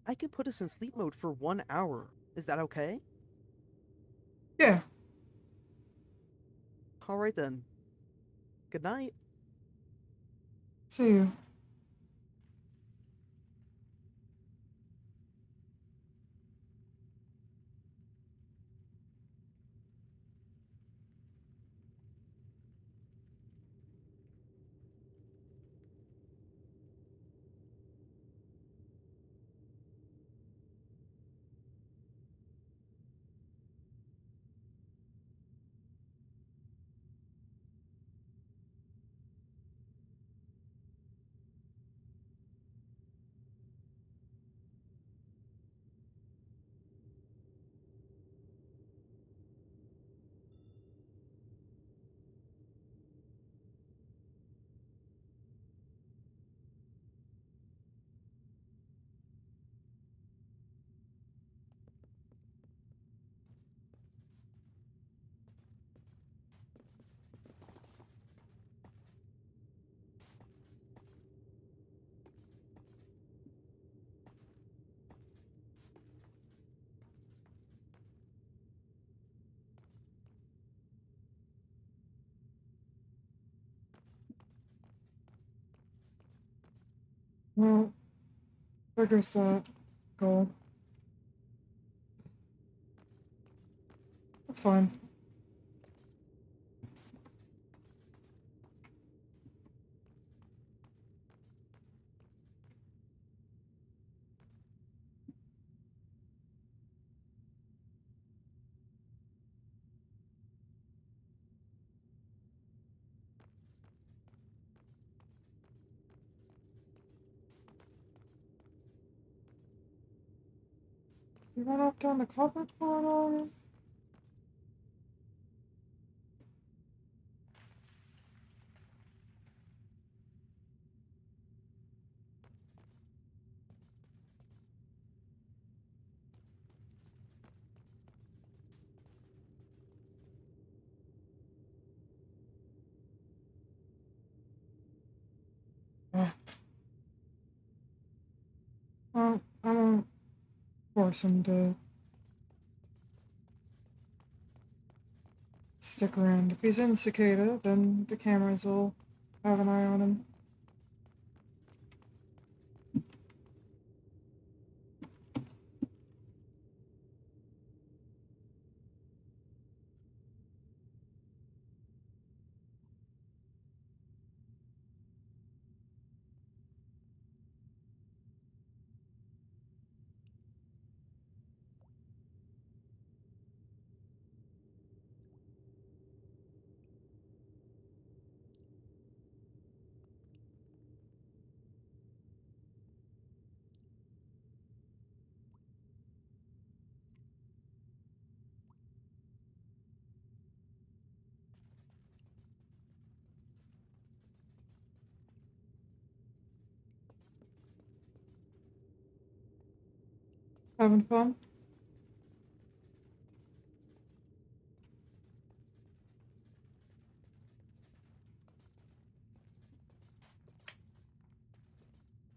I can put us in sleep mode for 1 hour. Is that okay? Yeah. Alright then. Good night. See you. Well, figures that goal. That's fine. You run off down the copper corridor. Well, I'm gonna force him to stick around. If he's in Cicada, then the cameras will have an eye on him. Having fun?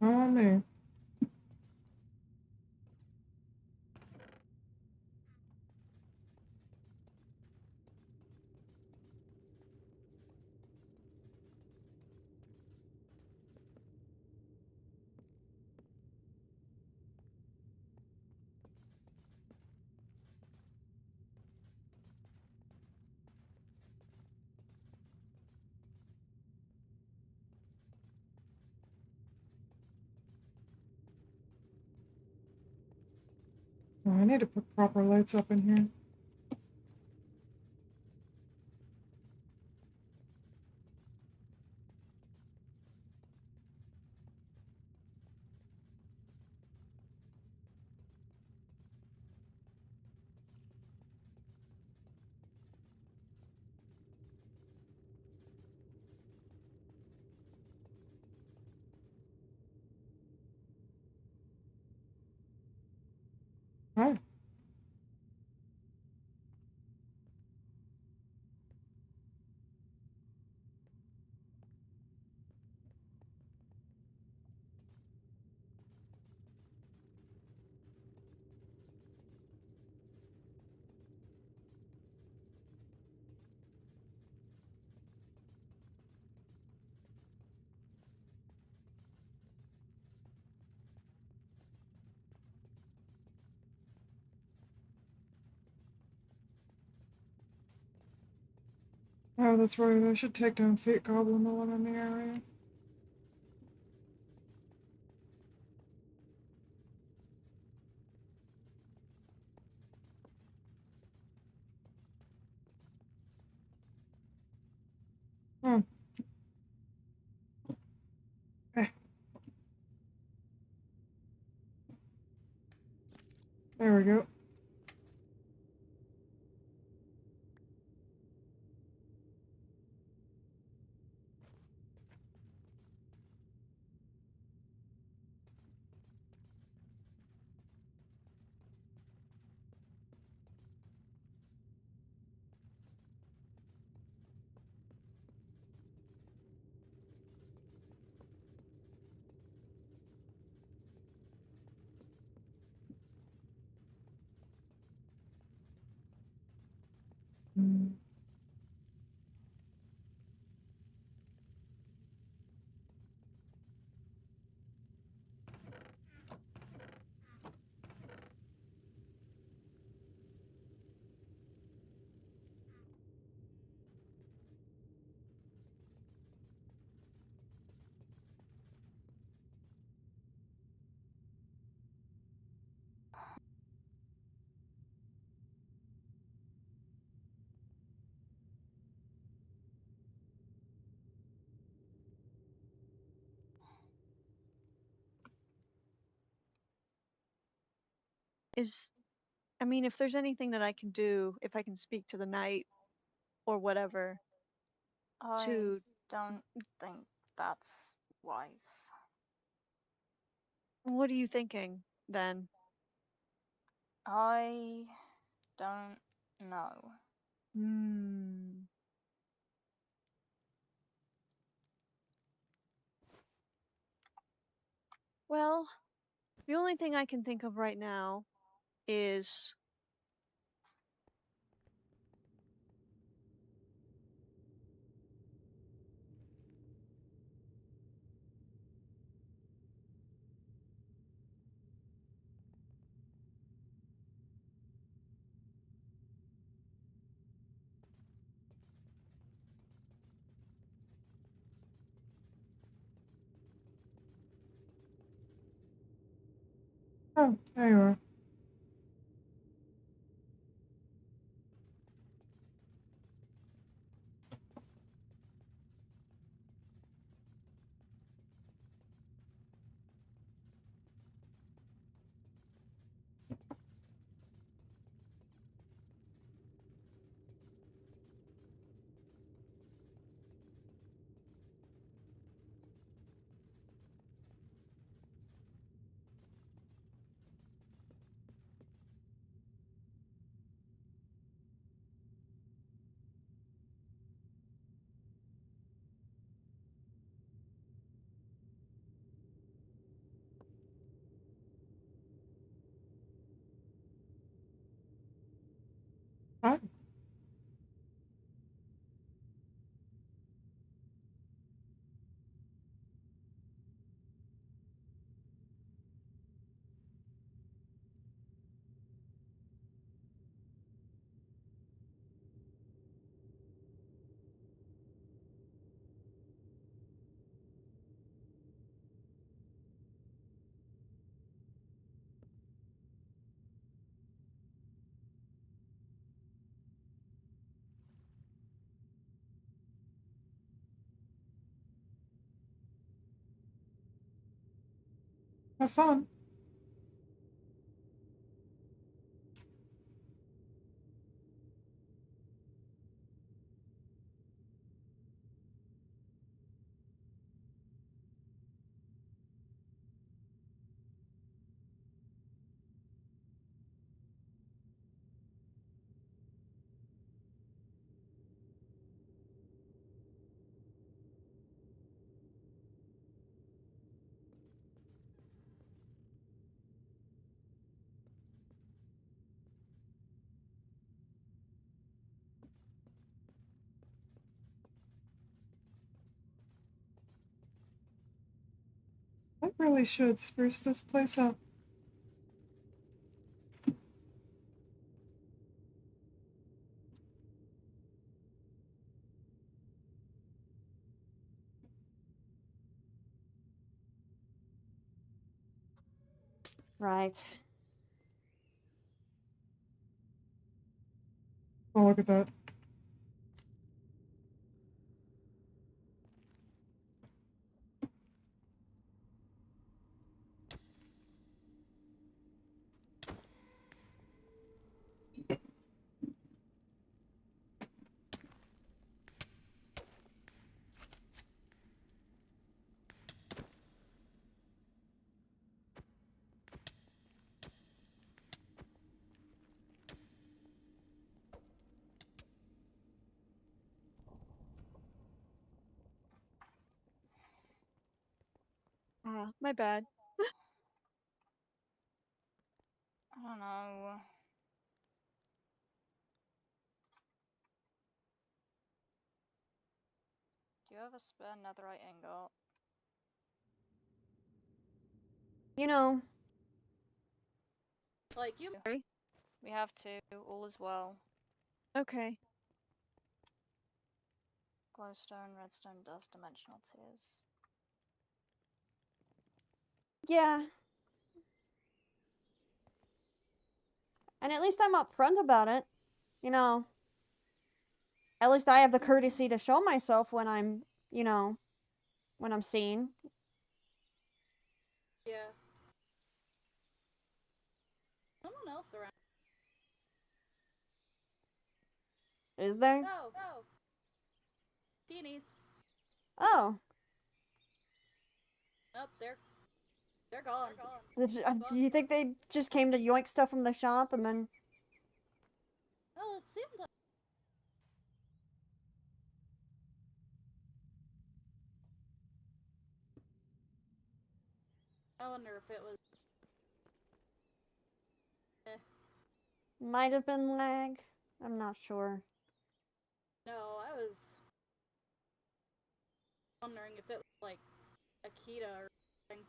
Not on me. Oh, I need to put proper lights up in here. Hi. Oh, that's right. I should take down Fate Goblin while I'm in the area. Hmm. Eh, there we go. Hmm. Is I mean, if there's anything that I can do, if I can speak to the knight or whatever I to don't think that's wise. what are you thinking then? I don't know. Hmm. Well, the only thing I can think of right now is Oh, there you are. Hi. Have fun. I really should spruce this place up. Right. Oh, look at that. my bad. I don't know. Do you have a spare netherite ingot? You know, Like, you. We have two, all as well. Okay. Glowstone, redstone, dust, dimensional tears. yeah. And at least I'm upfront about it. You know, at least I have the courtesy to show myself when I'm, when I'm seen. Yeah. Someone else around. Is there? No. Teenies. Oh. Nope, they're gone. Do you think they just came to yoink stuff from the shop and then... Well, it seemed like. I wonder if it was. Might have been lag? I'm not sure. No, I was wondering if it was like Akita or something.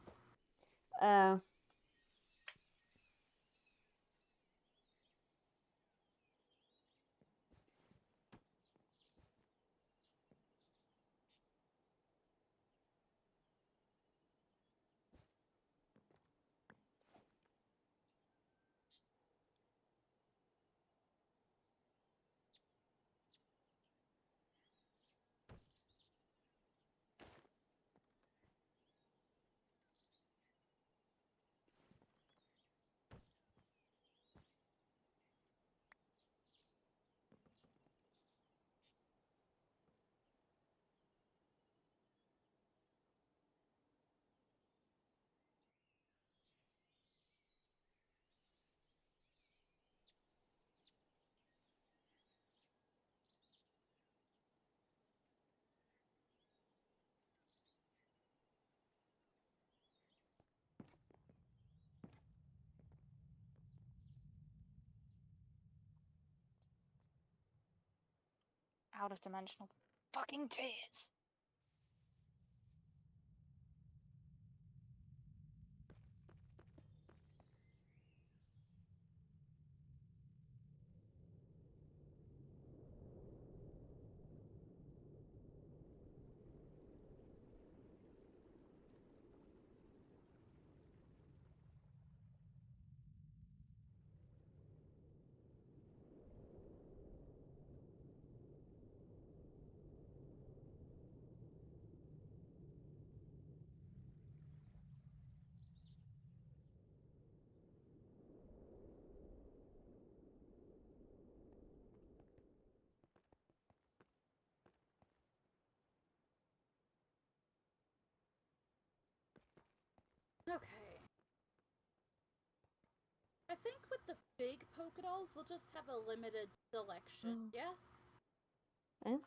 Out of dimensional fucking tears. Okay. I think with the big Pokédolls, we'll just have a limited selection. Yeah? Eh?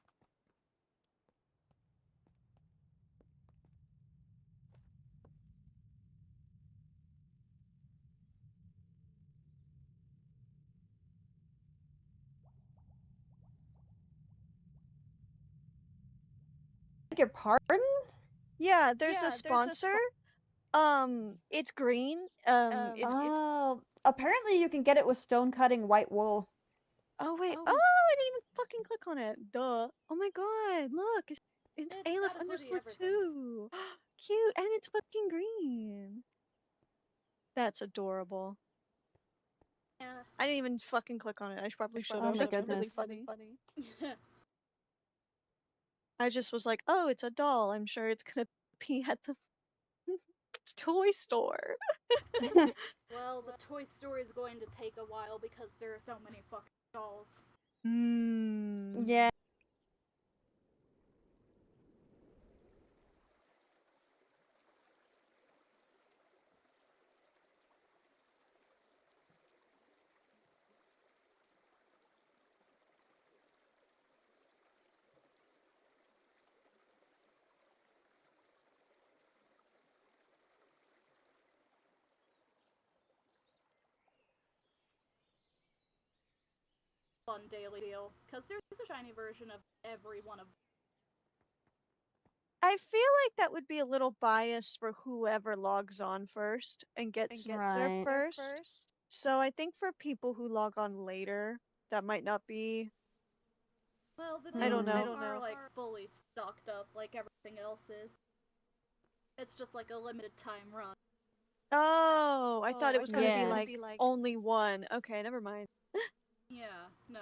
Beg your pardon? Yeah, there's a sponsor. It's green. It's Oh, apparently you can get it with stone cutting white wool. Oh wait. Oh, I didn't even fucking click on it. Duh. Oh my god, look. It's It's Aleph got a hoodie, underscore everything. 2. Cute, and it's fucking green. That's adorable. Yeah. I didn't even fucking click on it. I probably should Oh have. my That's really goodness. funny. I just was like, oh, it's a doll. I'm sure it's gonna be at the toy store. Well, the toy store is going to take a while because there are so many fucking dolls. Yeah. Fun daily deal because there's a shiny version of every one of. I feel like that would be a little biased for whoever logs on first and gets there Right. first. So I think for people who log on later, that might not be. Well, the I don't days know. are like fully stocked up like everything else is. It's just like a limited time run. Oh, I thought it was gonna Yeah. be like only one. Okay, never mind. Yeah, no.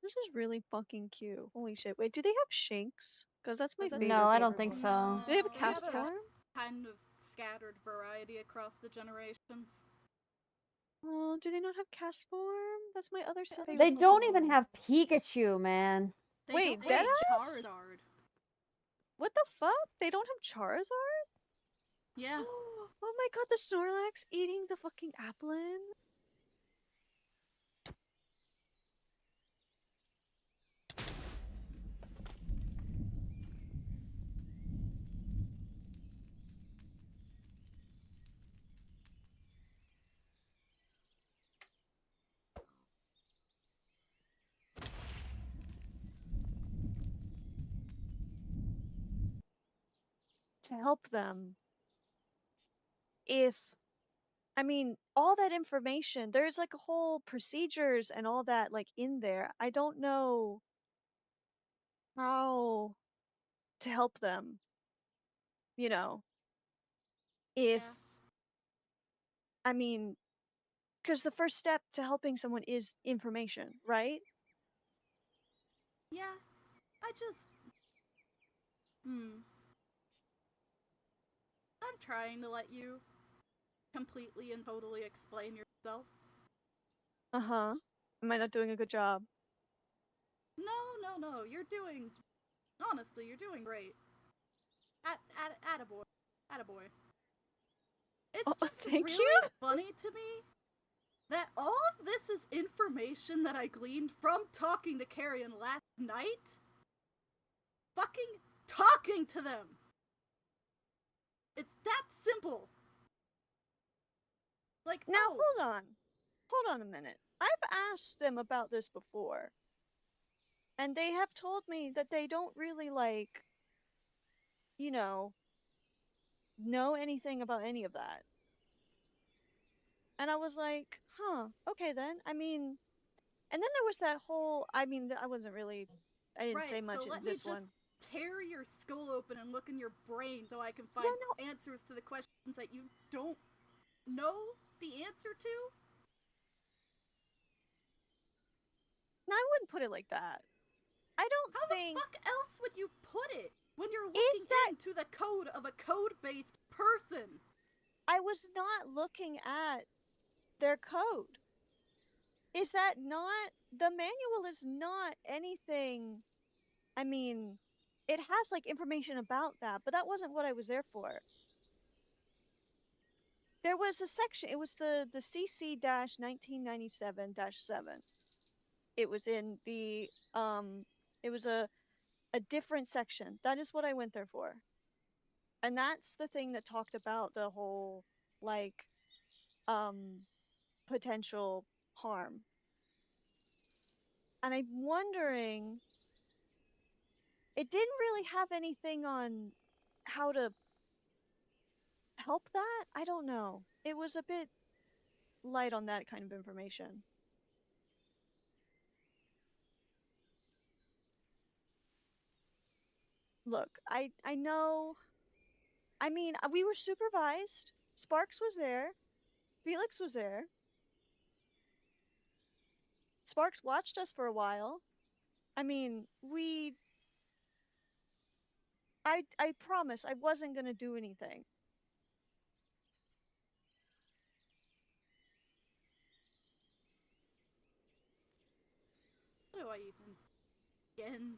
This is really fucking cute. Holy shit. Wait, do they have Shanks? Because that's my favorite. No, I don't think so. Do they have a They have Castform? kind of scattered variety across the generations. Oh, do they not have Castform? That's my other favorite They don't even Pokemon. have Pikachu, man. They Wait, don't have Deadass? Charizard. What the fuck? They don't have Charizard? Yeah. Oh my god, the Snorlax eating the fucking Applin? To help them. If, I mean, all that information, there's like a whole procedures and all that like in there. I don't know how to help them. You know, if, Yeah. I mean, because the first step to helping someone is information, right? Yeah. I just. I'm trying to let you completely and totally explain yourself. Uh-huh. Am I not doing a good job? No. You're doing. Honestly, you're doing great. Attaboy. Attaboy. It's just Thank really you? funny to me that all of this is information that I gleaned from talking to Carrion last night. Fucking talking to them! It's that simple! Like, Now, oh, hold on. Hold on a minute. I've asked them about this before. And they have told me that they don't really, like, you know anything about any of that. And I was like, huh, okay then. I mean, and then there was that whole, I mean, I wasn't really, I didn't right, say much so in let me this just one. tear your skull open and look in your brain so I can Yeah, find no, answers to the questions that you don't know the answer to? I wouldn't put it like that. I don't How think, the fuck else would you put it when you're is looking that, into the code of a code-based person? I was not looking at their code. Is that not, the manual is not anything, I mean, it has like information about that, but that wasn't what I was there for. There was a section, it was the CC-1997-7. It was in the it was a different section. That is what I went there for. And that's the thing that talked about the whole like potential harm. And I'm wondering, it didn't really have anything on how to help that. I don't know. It was a bit light on that kind of information. Look, I know, I mean, we were supervised. Sparks was there. Felix was there. Sparks watched us for a while. I mean, I promise I wasn't going to do anything. How do I even begin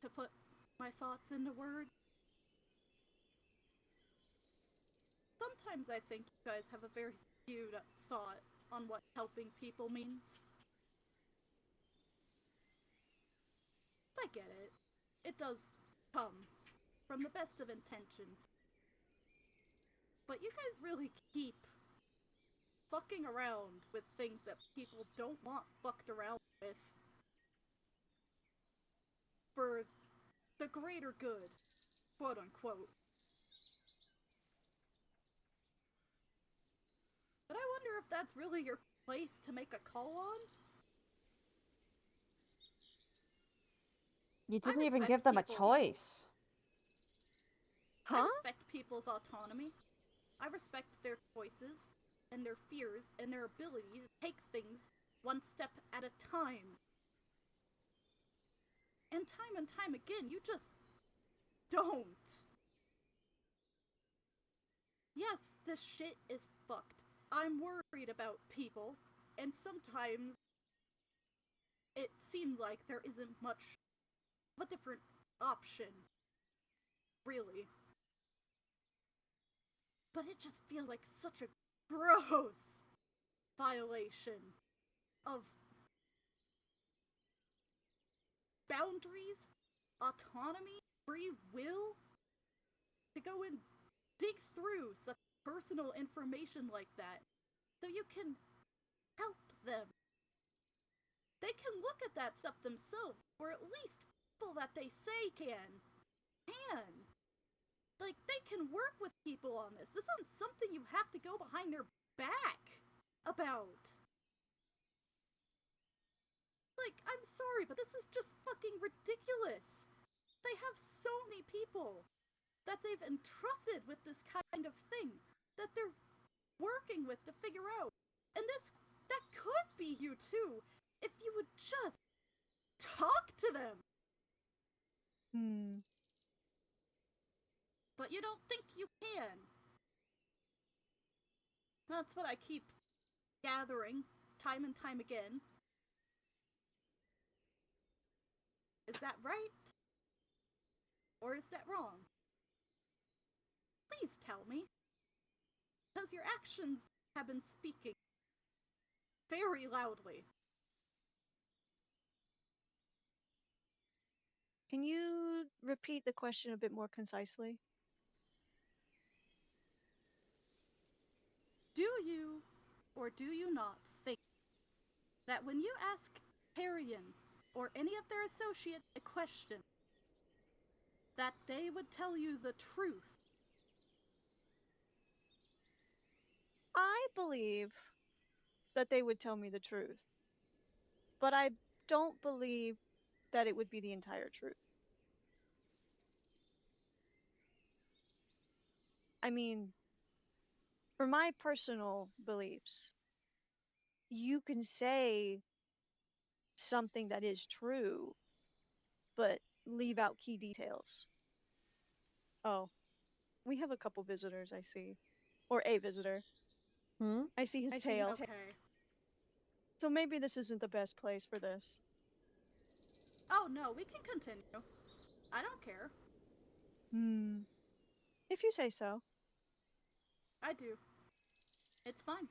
to put my thoughts into words? Sometimes I think you guys have a very skewed thought on what helping people means. I get it. It does come from the best of intentions. But you guys really keep fucking around with things that people don't want fucked around with for the greater good, quote unquote. But I wonder if that's really your place to make a call on? You I didn't even respect give them a people's- choice. I Huh? respect people's autonomy. I respect their choices and their fears and their ability to take things one step at a time. And time again, you just don't. Yes, this shit is fucked. I'm worried worried about people, and sometimes it seems like there isn't much of a different option, really. But it just feels like such a gross violation of boundaries, autonomy, free will, to go and dig through such personal information like that so you can help them. They can look at that stuff themselves, or at least people that they say can. Like, they can work with people on this. This isn't something you have to go behind their back about. Like, I'm sorry, but this is just fucking ridiculous. They have so many people that they've entrusted with this kind of thing that they're working with to figure out. And that could be you too, if you would just talk to them. But you don't think you can. That's what I keep gathering time and time again. Is that right? Or is that wrong? Please tell me. Because your actions have been speaking very loudly. Can you repeat the question a bit more concisely? Do you, or do you not, think that when you ask Carrion or any of their associates a question, that they would tell you the truth? I believe that they would tell me the truth, but I don't believe that it would be the entire truth. I mean, for my personal beliefs, you can say something that is true, but leave out key details. Oh, we have a couple visitors, I see. Or a visitor. I see his tail. Okay. So maybe this isn't the best place for this. Oh no, we can continue. I don't care. If you say so. I do. It's fine.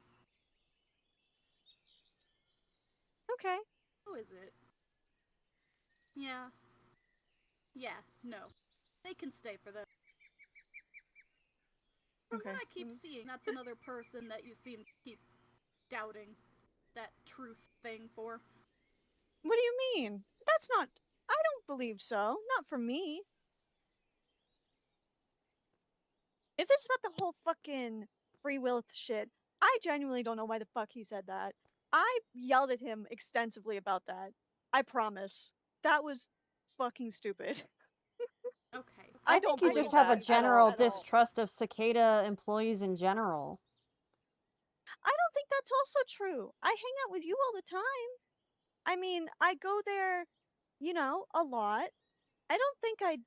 Okay. Who is it? Yeah. Yeah, no. They can stay for this. From Okay. what I keep seeing, that's another person that you seem to keep doubting that truth thing for. What do you mean? That's not... I don't believe so. Not for me. If it's about the whole fucking free will shit, I genuinely don't know why the fuck he said that. I yelled at him extensively about that. I promise. That was fucking stupid. Okay. I think you just have a general distrust of cicada employees in general. I don't think that's also true. I hang out with you all the time. I mean, I go there, you know, a lot. I don't think I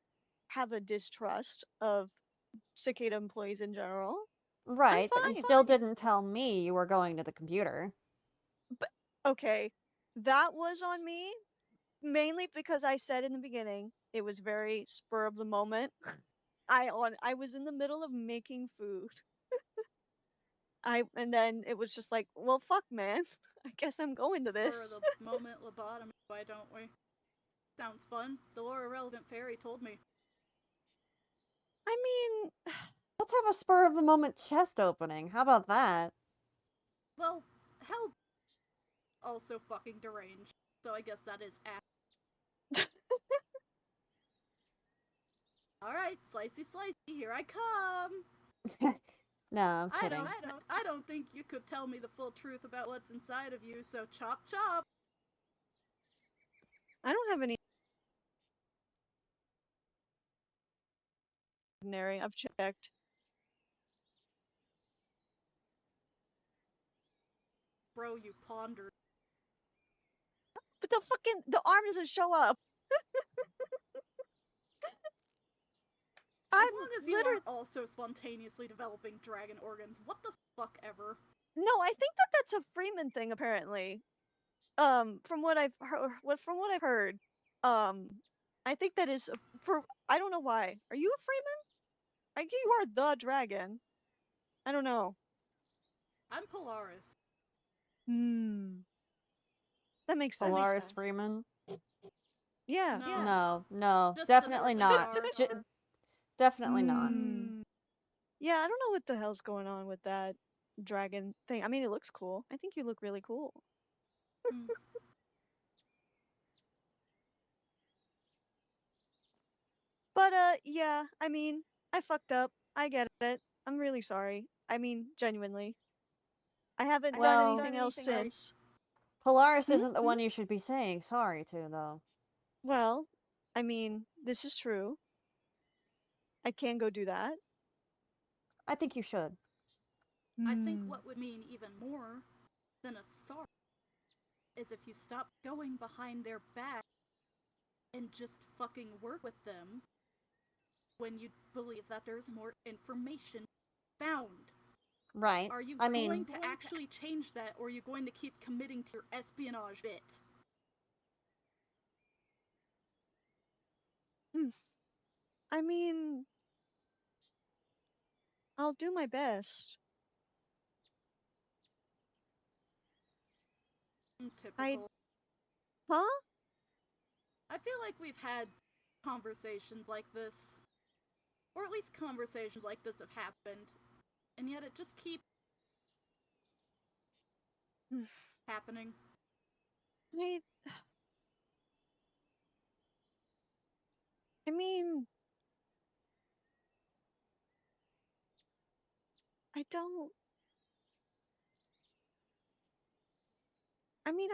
have a distrust of cicada employees in general. Right, but you fine. still didn't tell me you were going to the computer. But okay, that was on me, mainly because I said in the beginning it was very spur of the moment. I was in the middle of making food. And then it was just like, well, fuck, man. I guess I'm going to this. For the moment lobotomy, why don't we? Sounds fun. The lore irrelevant fairy told me. I mean, Let's have a spur of the moment chest opening. How about that? Well, hell, also fucking deranged. So I guess that is act. Alright, slicey slicey, here I come! No, I'm kidding. I don't think you could tell me the full truth about what's inside of you, so chop chop! I don't have any ordinary. I've checked. Bro, you pondered. But the arm doesn't show up. As long as you aren't also spontaneously developing dragon organs, what the fuck ever. No, I think that's a Freeman thing apparently. From what I've heard, I think that is for I don't know why. Are you a Freeman? I think you are the dragon. I don't know. I'm Polaris. Hmm. That makes sense. Polaris Freeman? Yeah. No. No, Just definitely the not. star. Definitely not. Yeah, I don't know what the hell's going on with that dragon thing. I mean, it looks cool. I think you look really cool. Mm. But yeah, I mean, I fucked up. I get it. I'm really sorry. I mean, genuinely. I haven't done Well- anything else since. Polaris isn't the one you should be saying sorry to, though. Well, I mean, this is true. I can go do that. I think you should. I think what would mean even more than a sorry is if you stop going behind their back and just fucking work with them when you believe that there's more information found. Right. Are you I going mean, to actually change that, or are you going to keep committing to your espionage bit? I mean, I'll do my best. Typical. Huh? I feel like we've had conversations like this, or at least conversations like this have happened, and yet it just keeps happening. I mean, I don't. I mean,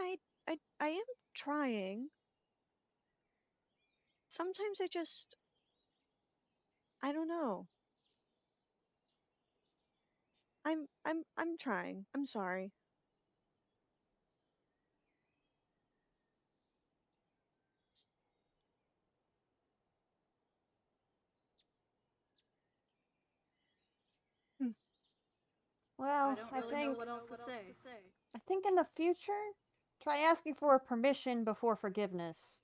I am trying. Sometimes I don't know. I'm trying. I'm sorry. well, I don't really know what else to say. I think in the future, try asking for permission before forgiveness.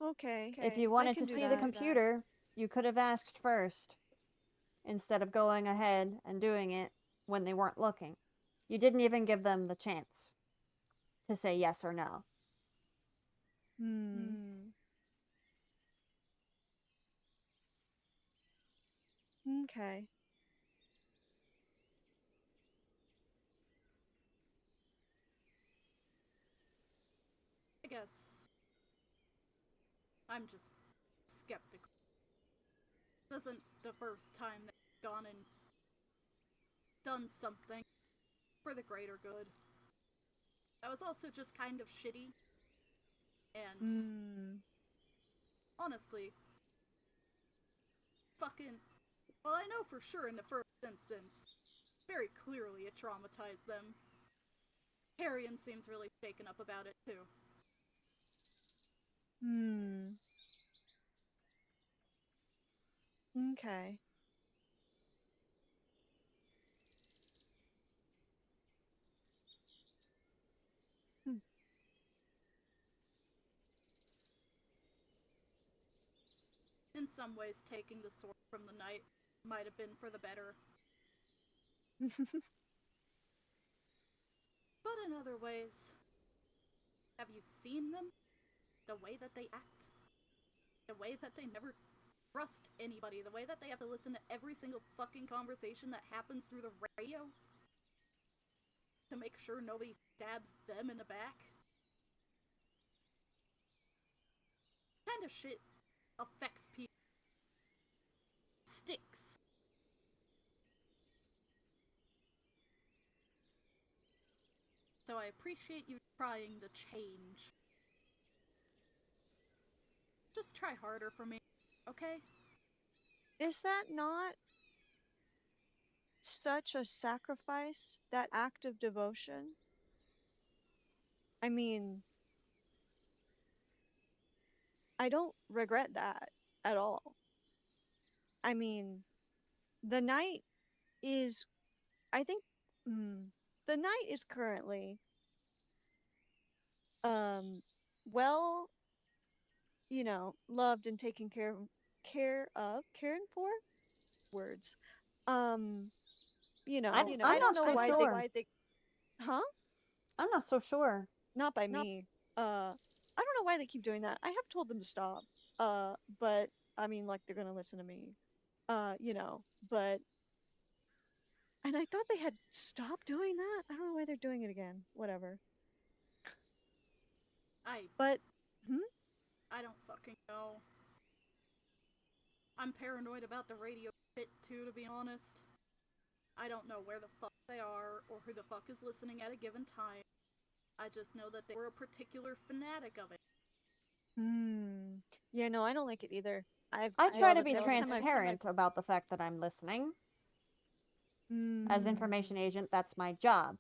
Okay. If you I wanted can to do see the that. computer, you could have asked first, instead of going ahead and doing it when they weren't looking. You didn't even give them the chance to say yes or no. Okay. I guess I'm just skeptical. This isn't the first time they've gone and done something for the greater good. That was also just kind of shitty. And honestly, fucking. Well, I know for sure in the first instance, very clearly it traumatized them. Harrion seems really shaken up about it too. Okay. In some ways, taking the sword from the knight might have been for the better. But in other ways, have you seen them? The way that they act? The way that they never trust anybody? The way that they have to listen to every single fucking conversation that happens through the radio? To make sure nobody stabs them in the back? What kind of shit affects people? Sticks. So I appreciate you trying to change. Just try harder for me, okay? Is that not such a sacrifice? That act of devotion? I mean, I don't regret that at all. I mean, the knight is, I think, the knight is currently, well, loved and taken caring for words. I'm I don't not know so sure. why they, huh? I'm not so sure. Not by me. I don't know why they keep doing that. I have told them to stop. But I mean, like they're gonna listen to me. But and I thought they had stopped doing that. I don't know why they're doing it again. Whatever. But I don't fucking know. I'm paranoid about the radio shit too, to be honest. I don't know where the fuck they are or who the fuck is listening at a given time. I just know that they were a particular fanatic of it. Yeah, no, I don't like it either. I I try to every be time I've- transparent about the fact that I'm listening. As Mm. information agent, that's my job.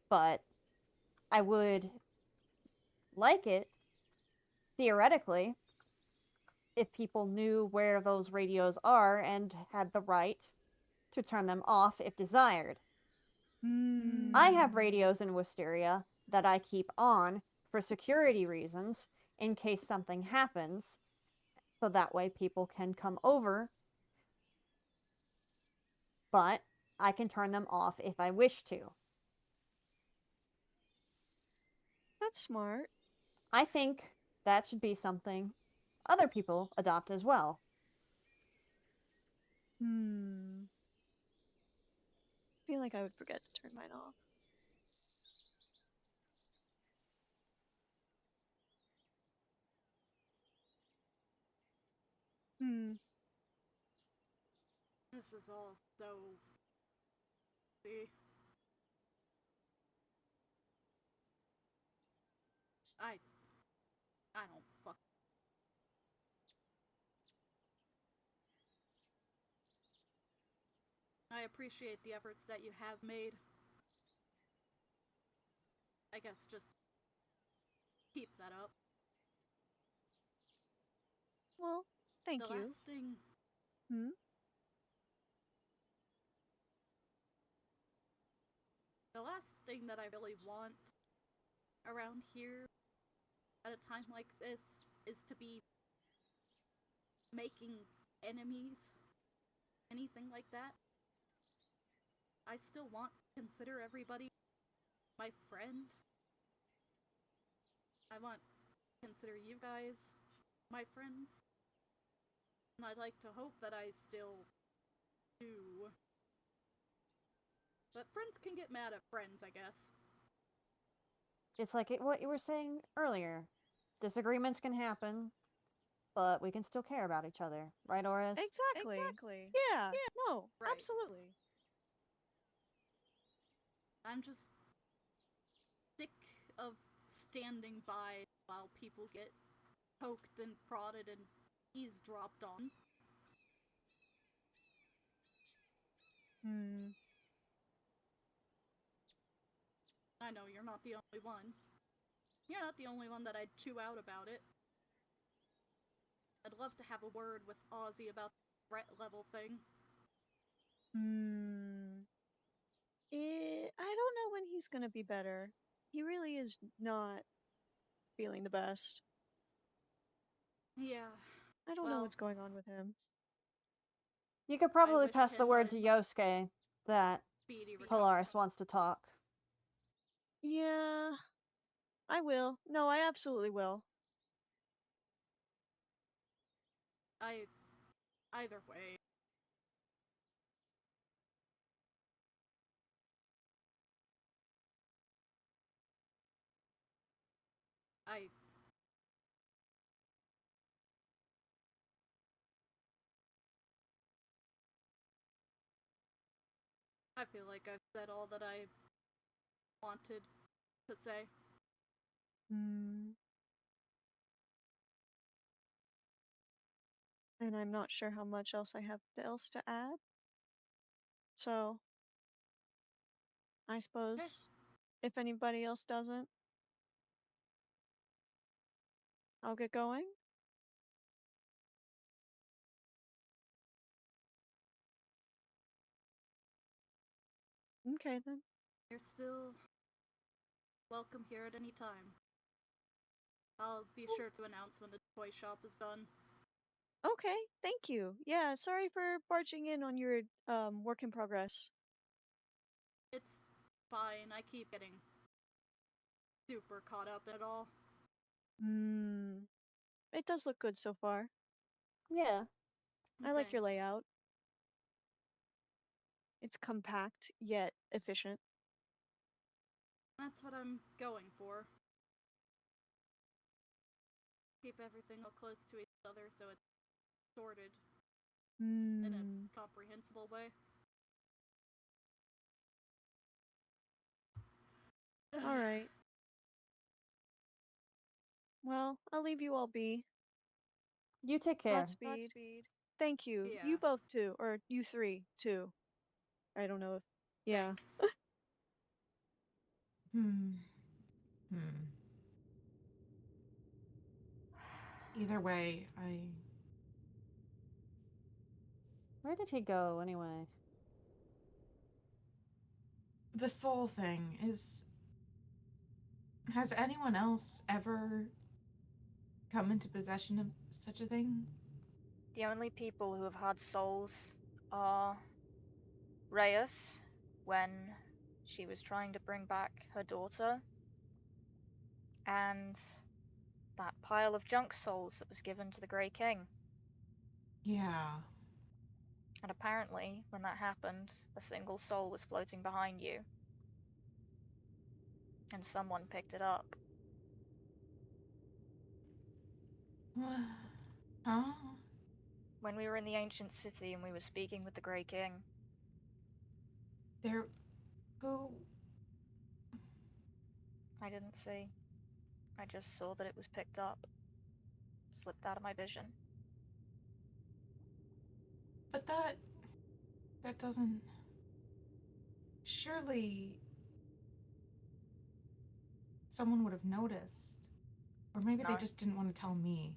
But I would like it, theoretically, if people knew where those radios are and had the right to turn them off if desired. I have radios in Wisteria that I keep on for security reasons in case something happens, so that way people can come over, but I can turn them off if I wish to. That's smart. I think that should be something other people adopt as well. I feel like I would forget to turn mine off. This is all so. See? I don't fuck. I appreciate the efforts that you have made. I guess just keep that up. Well, thank the you. last thing. The last thing that I really want around here at a time like this is to be making enemies, anything like that. I still want to consider everybody my friend. I want to consider you guys my friends. And I'd like to hope that I still do. But friends can get mad at friends, I guess. It's like what you were saying earlier. Disagreements can happen, but we can still care about each other. Right, Oris? Exactly. Yeah. No, Right. absolutely. I'm just sick of standing by while people get poked and prodded and eavesdropped on. I know you're not the only one. You're not the only one that I'd chew out about it. I'd love to have a word with Ozzy about the threat level thing. I don't know when he's gonna be better. He really is not feeling the best. Yeah. I don't know what's going on with him. You could probably wish pass the him word a to Yosuke that speedy recovery. Polaris wants to talk. Yeah, I will. No, I absolutely will. Either way. I feel like I've said all that I wanted to say. And I'm not sure how much else I have else to add. So, I suppose if anybody else doesn't, I'll get going. Okay then. You're still welcome here at any time. I'll be sure to announce when the toy shop is done. Okay, thank you. Yeah, sorry for barging in on your work in progress. It's fine. I keep getting super caught up in it all. It does look good so far. Yeah. I like your Thanks. layout. It's compact yet efficient. That's what I'm going for. Keep everything all close to each other so it's sorted in a comprehensible way. All right. Well, I'll leave you all be. You take care. Godspeed. Thank you. Yeah. You both too, or you three too. I don't know if. Yeah. Thanks. Either way, Where did he go anyway? the soul thing is. Has anyone else ever come into possession of such a thing? The only people who have had souls are Reyes, when she was trying to bring back her daughter, and that pile of junk souls that was given to the Grey King. Yeah. And apparently, when that happened, a single soul was floating behind you. And someone picked it up. Huh? When we were in the ancient city and we were speaking with the Grey King. Who? I didn't see. I just saw that it was picked up. Slipped out of my vision. But that doesn't. Surely someone would have noticed. Or maybe they No. just didn't want to tell me.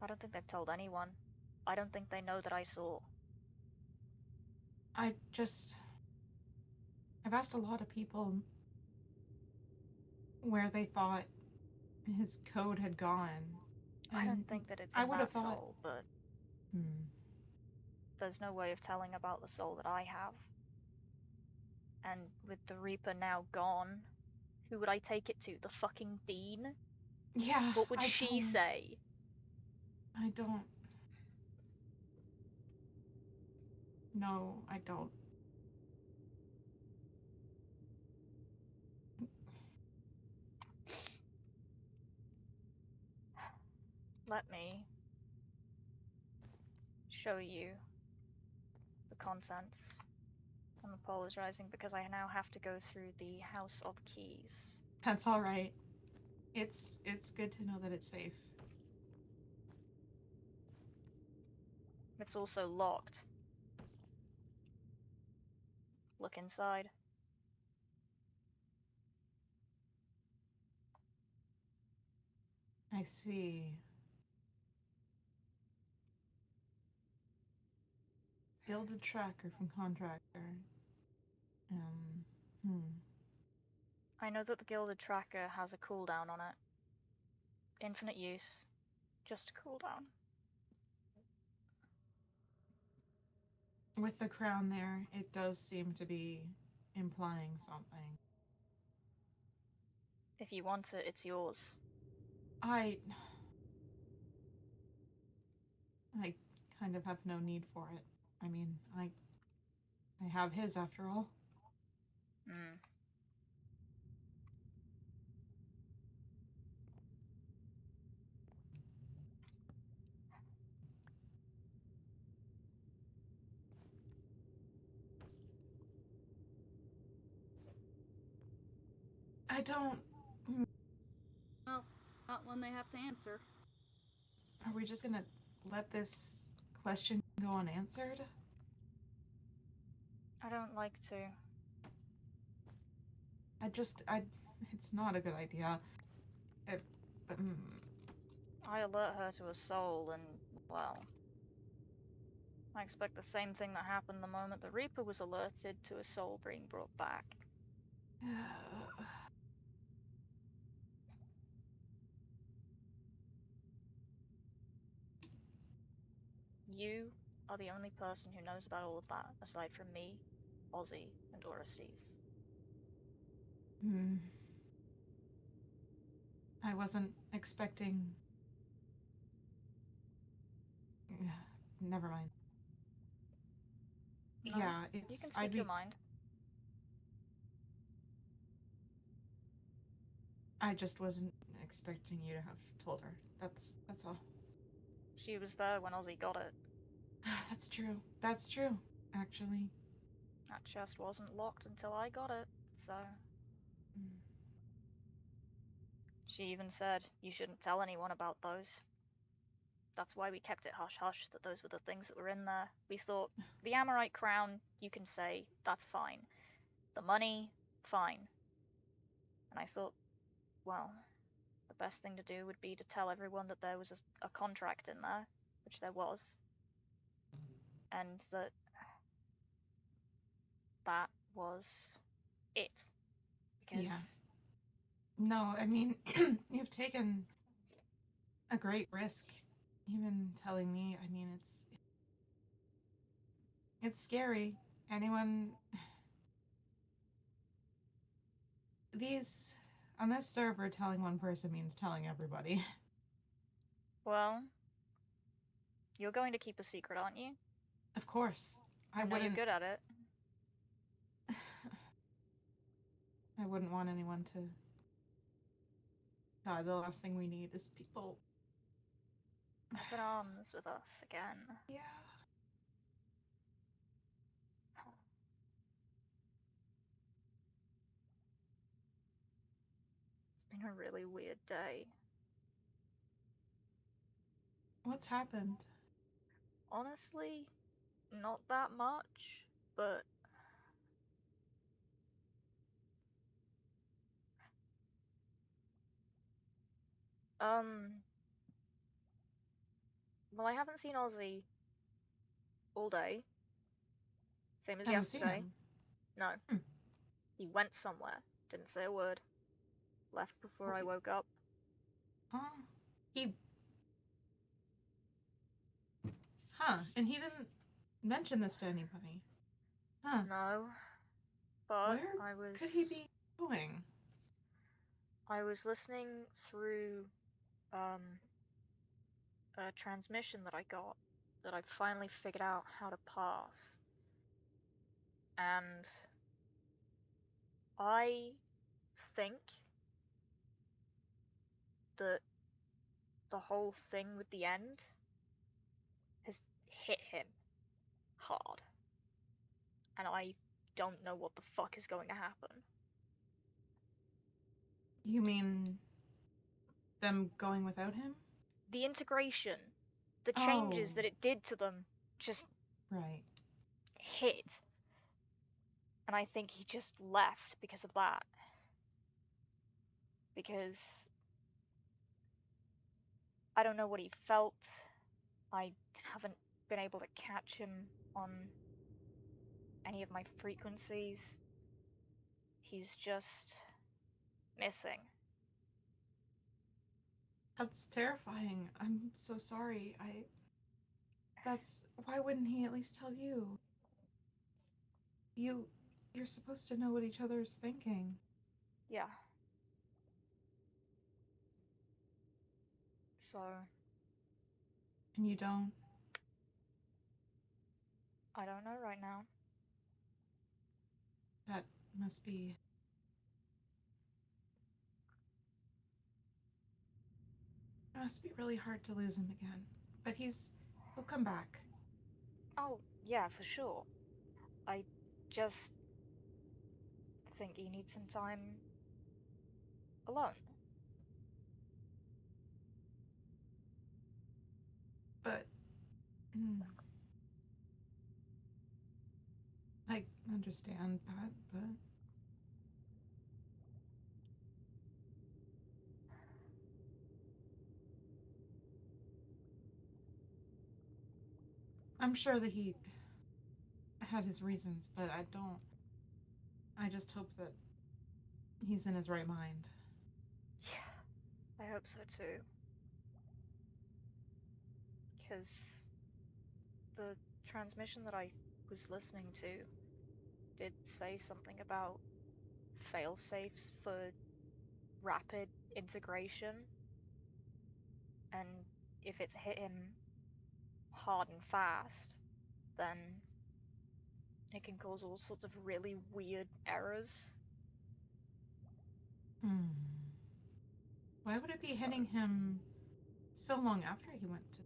I don't think they've told anyone. I don't think they know that I saw. I've asked a lot of people where they thought his code had gone. I don't think that it's I in would have that thought. soul, but there's no way of telling about the soul that I have. And with the Reaper now gone, who would I take it to? The fucking Dean? Yeah. What would she say? I don't. No, I don't. Let me show you the contents. I'm apologizing because I now have to go through the House of Keys. That's all right. It's good to know that it's safe. It's also locked. Look inside. I see. Gilded tracker from contractor. I know that the Gilded Tracker has a cooldown on it. Infinite use. Just a cooldown. With the crown there, it does seem to be implying something. If you want it, it's yours. I kind of have no need for it. I mean, I have his after all. I don't. Well, not one they have to answer. Are we just gonna let this question go unanswered? I don't like to. It's not a good idea. I alert her to a soul and, well, I expect the same thing that happened the moment the Reaper was alerted to a soul being brought back. You are the only person who knows about all of that, aside from me, Ozzy, and Orestes. I wasn't expecting. Never mind. No, Yeah, you it's. can I'd speak be. your mind. I just wasn't expecting you to have told her. That's all. She was there when Ozzy got it. That's true. That's true. Actually. That chest wasn't locked until I got it, so. She even said, you shouldn't tell anyone about those. That's why we kept it hush-hush, that those were the things that were in there. We thought, the Amorite crown, you can say, that's fine. The money, fine. And I thought, well, the best thing to do would be to tell everyone that there was a contract in there, which there was, and that was it. Because Yeah. No, I mean, you've taken a great risk, even telling me. I mean, it's scary. Anyone. These. On this server, telling one person means telling everybody. well, you're going to keep a secret, aren't you? Of course. I know wouldn't. you're good at it. I wouldn't want anyone to die. The last thing we need is people. Up in arms with us again. Yeah. It's been a really weird day. What's happened? Honestly, not that much, but well, I haven't seen Ozzy all day. Same as Have you seen yesterday. him? No. Hmm. He went somewhere, didn't say a word. Left before I woke up. He. And he didn't mention this to anybody. Huh. No. But Where I was could he be going? I was listening through a transmission that I got that I finally figured out how to pass. And I think that the whole thing with the end has hit him hard. And I don't know what the fuck is going to happen. You mean them going without him? The integration, the changes that it did to them, just Right. hit. And I think he just left because of that. Because I don't know what he felt. I haven't been able to catch him on any of my frequencies. He's just missing. That's terrifying. I'm so sorry. Why wouldn't he at least tell you? You're supposed to know what each other's thinking. Yeah. So. And you don't? I don't know right now. That must be. It must be really hard to lose him again. But he'll come back. Oh, yeah, for sure. I just think he needs some time alone. But. I understand that, but. I'm sure that he had his reasons, but I just hope that he's in his right mind. Yeah, I hope so too. Because the transmission that I was listening to did say something about fail-safes for rapid integration, and if it's hit him hard and fast, then it can cause all sorts of really weird errors. Hmm. Why would it be hitting him so long after he went to...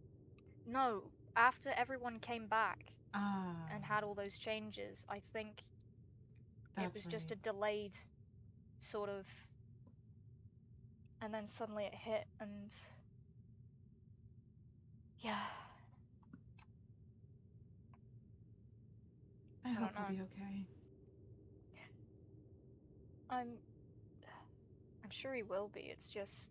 No, after everyone came back and Ah, had all those changes, I think it was that's just a right. delayed sort of, and then suddenly it hit, and yeah, I I hope don't he'll know. be okay. I'm sure he will be. It's just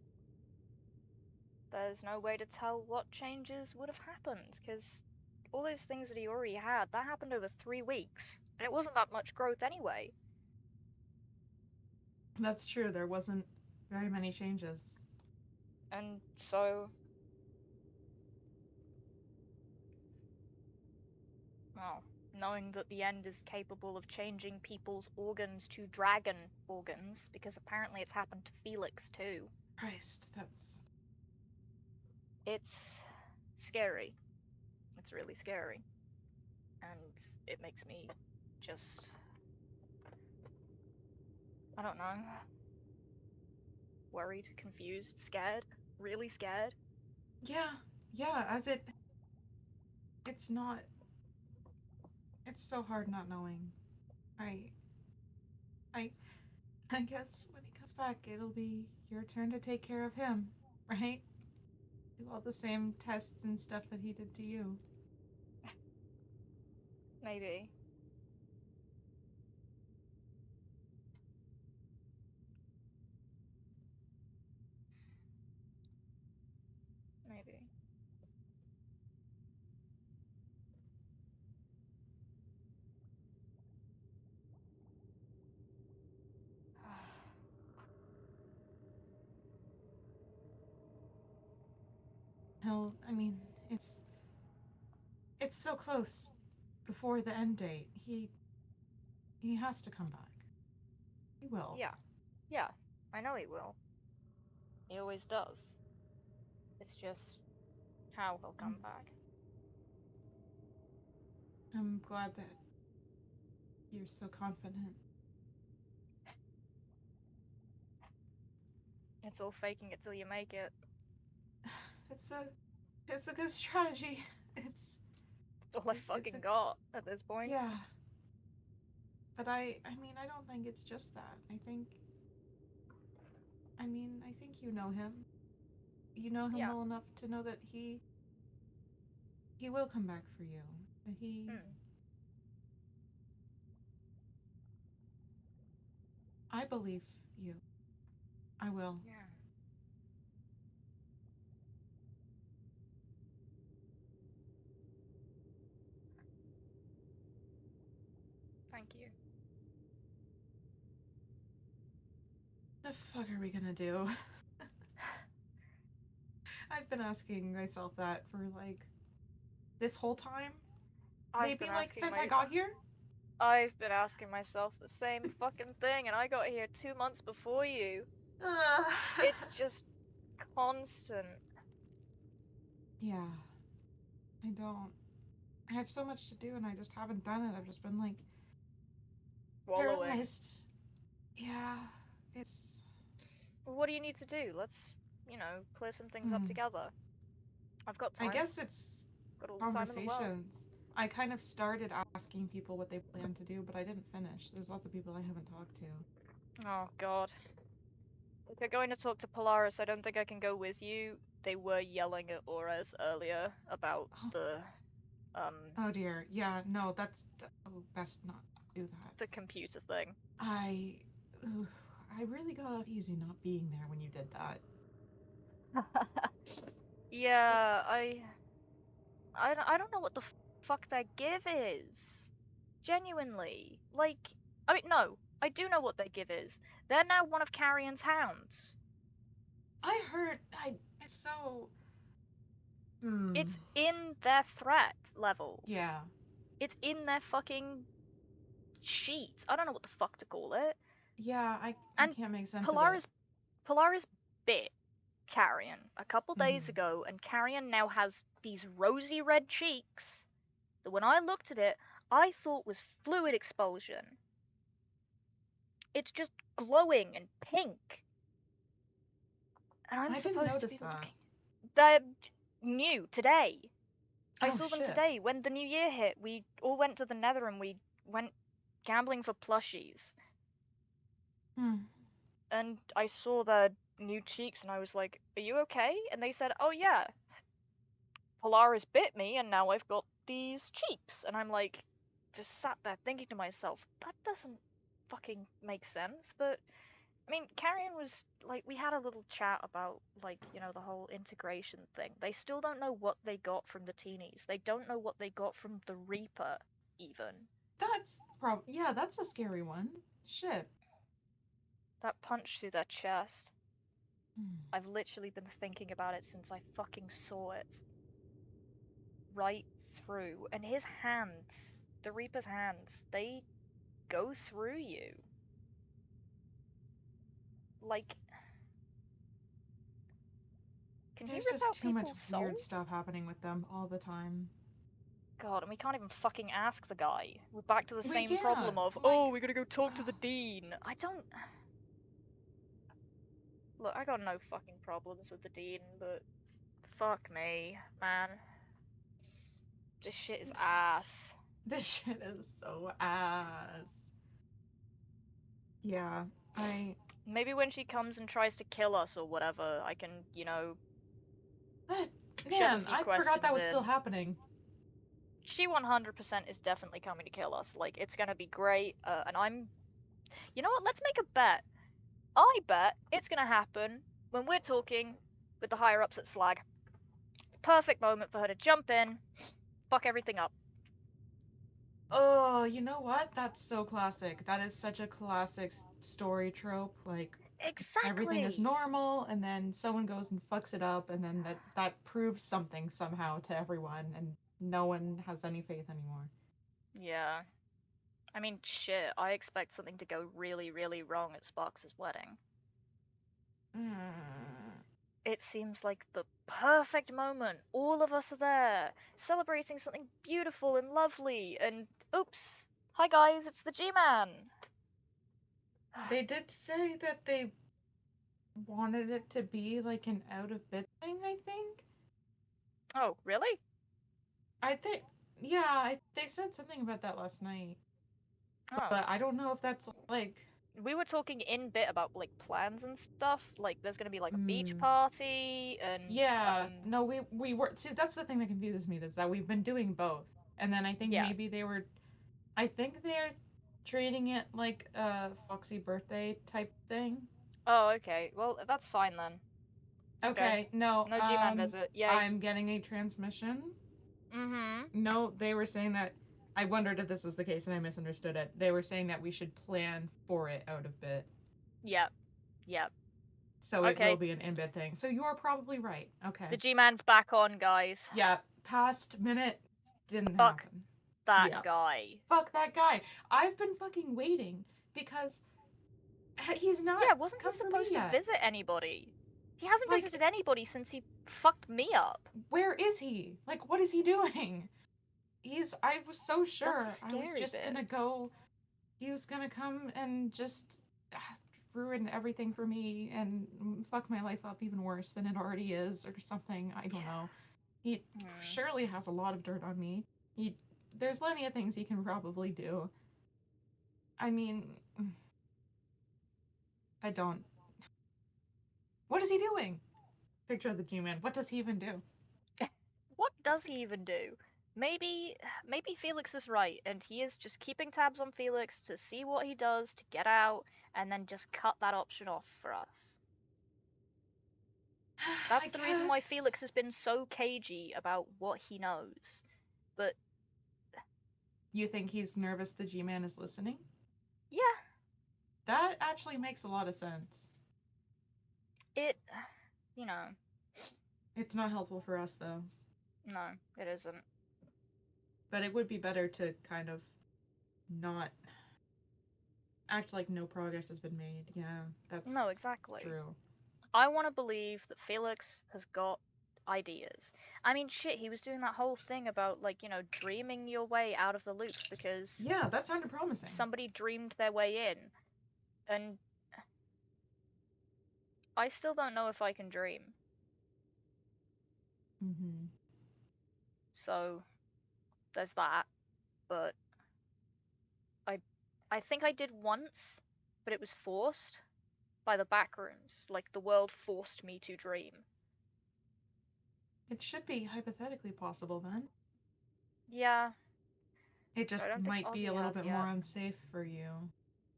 there's no way to tell what changes would have happened, because all those things that he already had, that happened over 3 weeks, and it wasn't that much growth anyway. That's true, there wasn't very many changes. And so, well, knowing that the end is capable of changing people's organs to dragon organs, because apparently it's happened to Felix too, Christ, that's... it's scary. It's really scary. And it makes me just, I don't know, worried, confused, scared, really scared. Yeah, as it's not... It's so hard not knowing. I... I... I guess when he comes back, it'll be your turn to take care of him, right? Do all the same tests and stuff that he did to you. Maybe. Maybe. I mean, it's so close before the end date. He has to come back. He will. Yeah. Yeah. I know he will. He always does. It's just how he'll come back. I'm glad that you're so confident. It's all faking it till you make it. It's a good strategy. It's It's all I fucking got at this point. Yeah. But I mean, I don't think it's just that. I think you know him. You know him Yeah. well enough to know that he will come back for you. That he I believe you. I will. Yeah. Thank you. The fuck are we gonna do? I've been asking myself that for like this whole time. Maybe like since I got here? I've been asking myself the same fucking thing, and I got here 2 months before you. It's just constant. Yeah. I have so much to do and I just haven't done it. I've just been like Wallowing. paralyzed. Yeah. It's Well, what do you need to do? Let's, clear some things up together. I've got time. I guess it's got all the time in the world. conversations. I kind of started asking people what they plan to do, but I didn't finish. There's lots of people I haven't talked to. Oh god. If you're going to talk to Polaris, I don't think I can go with you. They were yelling at Ores earlier about the Oh dear. Yeah, no, best not do that. The computer thing. I really got off easy not being there when you did that. Yeah, I don't know what the fuck their give is. Genuinely. Like, I mean, no, I do know what their give is. They're now one of Carrion's hounds. I heard. It's so. It's in their threat levels. Yeah. It's in their fucking sheet. I don't know what the fuck to call it. Yeah, I And can't make sense Polaris of Polaris bit Carrion a couple days Mhm. ago, and Carrion now has these rosy red cheeks that when I looked at it, I thought was fluid expulsion. It's just glowing and pink. And I'm I didn't supposed to notice be that. looking. They're new today. I Oh, saw them shit. today. When the new year hit, we all went to the Nether and we went gambling for plushies. Hmm. And I saw their new cheeks and I was like, "Are you okay?" And they said, "Oh yeah, Polaris bit me and now I've got these cheeks." And I'm like, just sat there thinking to myself, that doesn't fucking make sense. But I mean, Carrion was like, we had a little chat about, like, you know, the whole integration thing. They still don't know what they got from the teenies. They don't know what they got from the Reaper, even. That's yeah, that's a scary one. Shit. That punch through their chest. Hmm. I've literally been thinking about it since I fucking saw it. Right through. And his hands, the Reaper's hands, they go through you. Like, can he There's rip just out too much people's weird souls? stuff happening with them all the time. God, and we can't even fucking ask the guy. We're back to the We same can't. problem of, Like, oh, we gotta go talk to the dean. I don't. Look, I got no fucking problems with the dean, but fuck me, man. This shit is ass. This shit is so ass. Yeah, Maybe when she comes and tries to kill us or whatever, I can, you know, shove a Man, few I questions forgot that was in. still happening. She 100% is definitely coming to kill us. Like, it's gonna be great. And I'm. You know what? Let's make a bet. I bet it's gonna happen when we're talking with the higher ups at Slag. It's a perfect moment for her to jump in, fuck everything up. Oh, you know what? That's so classic. That is such a classic story trope. Like, everything is Exactly. normal, and then someone goes and fucks it up, and then that proves something somehow to everyone, and no one has any faith anymore. Yeah. I mean, shit, I expect something to go really, really wrong at Sparks' wedding. It seems like the perfect moment. All of us are there, celebrating something beautiful and lovely, and oops. Hi guys, it's the G-Man. They did say that they wanted it to be like an out of bit thing, I think. Oh, really? I think, yeah, they said something about that last night. Oh. But I don't know if that's like. We were talking in bit about like plans and stuff. Like there's gonna be like a beach Mm, party and yeah, no, we were. See, that's the thing that confuses me is that we've been doing both. And then I think yeah. maybe they were. I think they're treating it like a Foxy birthday type thing. Oh, okay. Well, that's fine then. Okay, no, No G-Man visit. Yay. I'm getting a transmission. Mm-hmm. No, they were saying that. I wondered if this was the case and I misunderstood it. They were saying that we should plan for it out of bit. Yep. Yep. So it will be an in-bit thing. So you are probably right. Okay. The G-Man's back on, guys. Yeah, past minute didn't Fuck happen. that guy. Fuck that guy. I've been fucking waiting because he's not. Yeah, wasn't he come for me supposed to yet. visit anybody? He hasn't Like- visited anybody since he fucked me up. Where is he? Like, what is he doing? I was so sure That's a I was scary just bit. gonna go. He was gonna come and just ruin everything for me and fuck my life up even worse than it already is, or something. I don't know. He surely has a lot of dirt on me. There's plenty of things he can probably do. I mean, I don't. What is he doing? Picture of the G-Man. What does he even do? What does he even do? Maybe Felix is right, and he is just keeping tabs on Felix to see what he does to get out, and then just cut that option off for us. That's the reason why Felix has been so cagey about what he knows. But You think he's nervous the G-Man is listening? Yeah, That actually makes a lot of sense. it, you know, It's not helpful for us, though. no, it isn't. But it would be better to kind of not act like no progress has been made. Yeah, that's No, exactly. true. I want to believe that Felix has got ideas. I mean, shit, he was doing that whole thing about, like, you know, dreaming your way out of the loop because Yeah, that sounded promising. somebody dreamed their way in. And I still don't know if I can dream. Mm-hmm. So, there's that. But I think I did once, but it was forced by the backrooms. Like, the world forced me to dream. It should be hypothetically possible then. Yeah, It but I just don't think might be a Ozzy little has bit yet. more unsafe for you.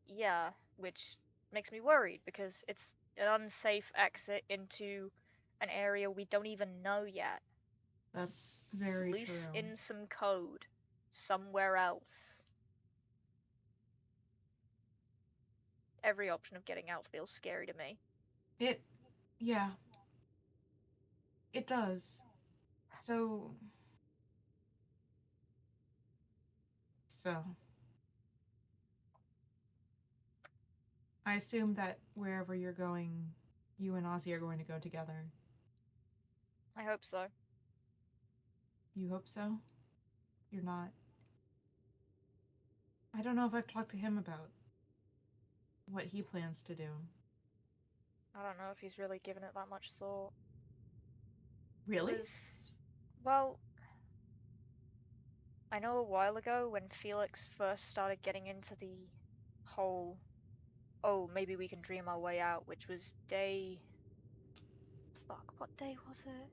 Yeah, which makes me worried because it's an unsafe exit into an area we don't even know yet. That's very Loose true. in some code somewhere else. Every option of getting out feels scary to me. Yeah. It does. So. I assume that wherever you're going, you and Ozzy are going to go together. I hope so. You hope so? You're not. I don't know if I've talked to him about what he plans to do. I don't know if he's really given it that much thought. Really? Well, I know a while ago when Felix first started getting into the whole, oh, maybe we can dream our way out, which was day. Fuck, what day was it?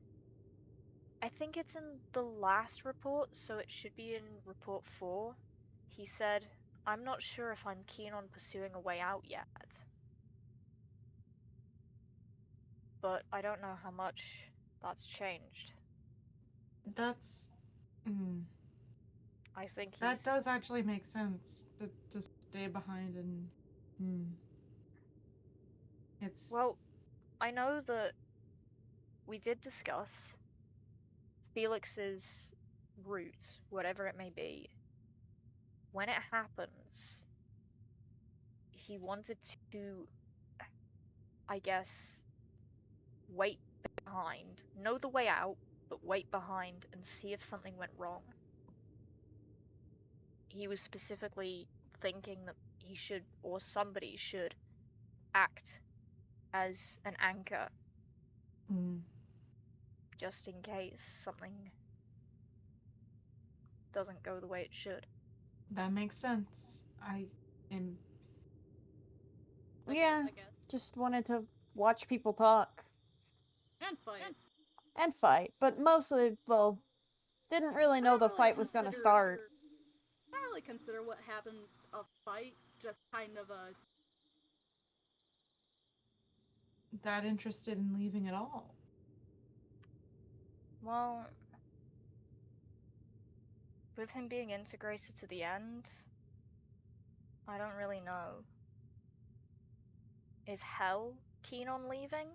I think it's in the last report, so it should be in report 4. He said, I'm not sure if I'm keen on pursuing a way out yet. But I don't know how much that's changed. That's. I think he's. That does actually make sense to stay behind and. It's. Well, I know that we did discuss Felix's route, whatever it may be. When it happens, he wanted to, I guess, wait behind, know the way out, but wait behind and see if something went wrong. He was specifically thinking that he should, or somebody should, act as an anchor just in case something doesn't go the way it should. That makes sense. I am. Yeah, I guess. just wanted to watch people talk And fight. and fight, but mostly, well, didn't really know the fight was gonna start. I don't really consider what happened a fight, just kind of a. That interested in leaving at all. Well, with him being integrated to the end, I don't really know. Is Hell keen on leaving?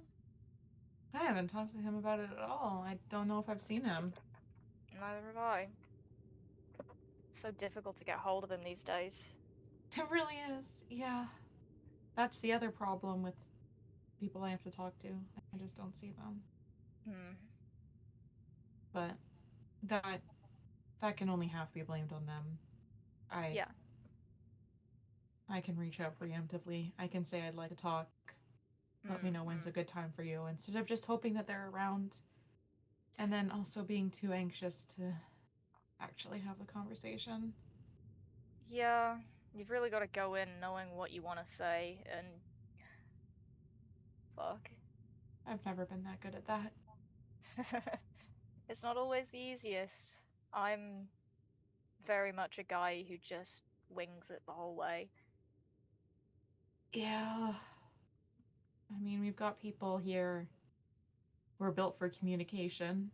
I haven't talked to him about it at all. I don't know if I've seen him. Neither have I. It's so difficult to get hold of him these days. It really is, yeah. That's the other problem with people I have to talk to. I just don't see them. But that can only half be blamed on them. Yeah. I can reach out preemptively. I can say I'd like to talk. Let me know when's a good time for you, instead of just hoping that they're around. And then also being too anxious to actually have a conversation. Yeah, you've really got to go in knowing what you want to say, and fuck. I've never been that good at that. It's not always the easiest. I'm very much a guy who just wings it the whole way. Yeah. I mean, we've got people here who are built for communication.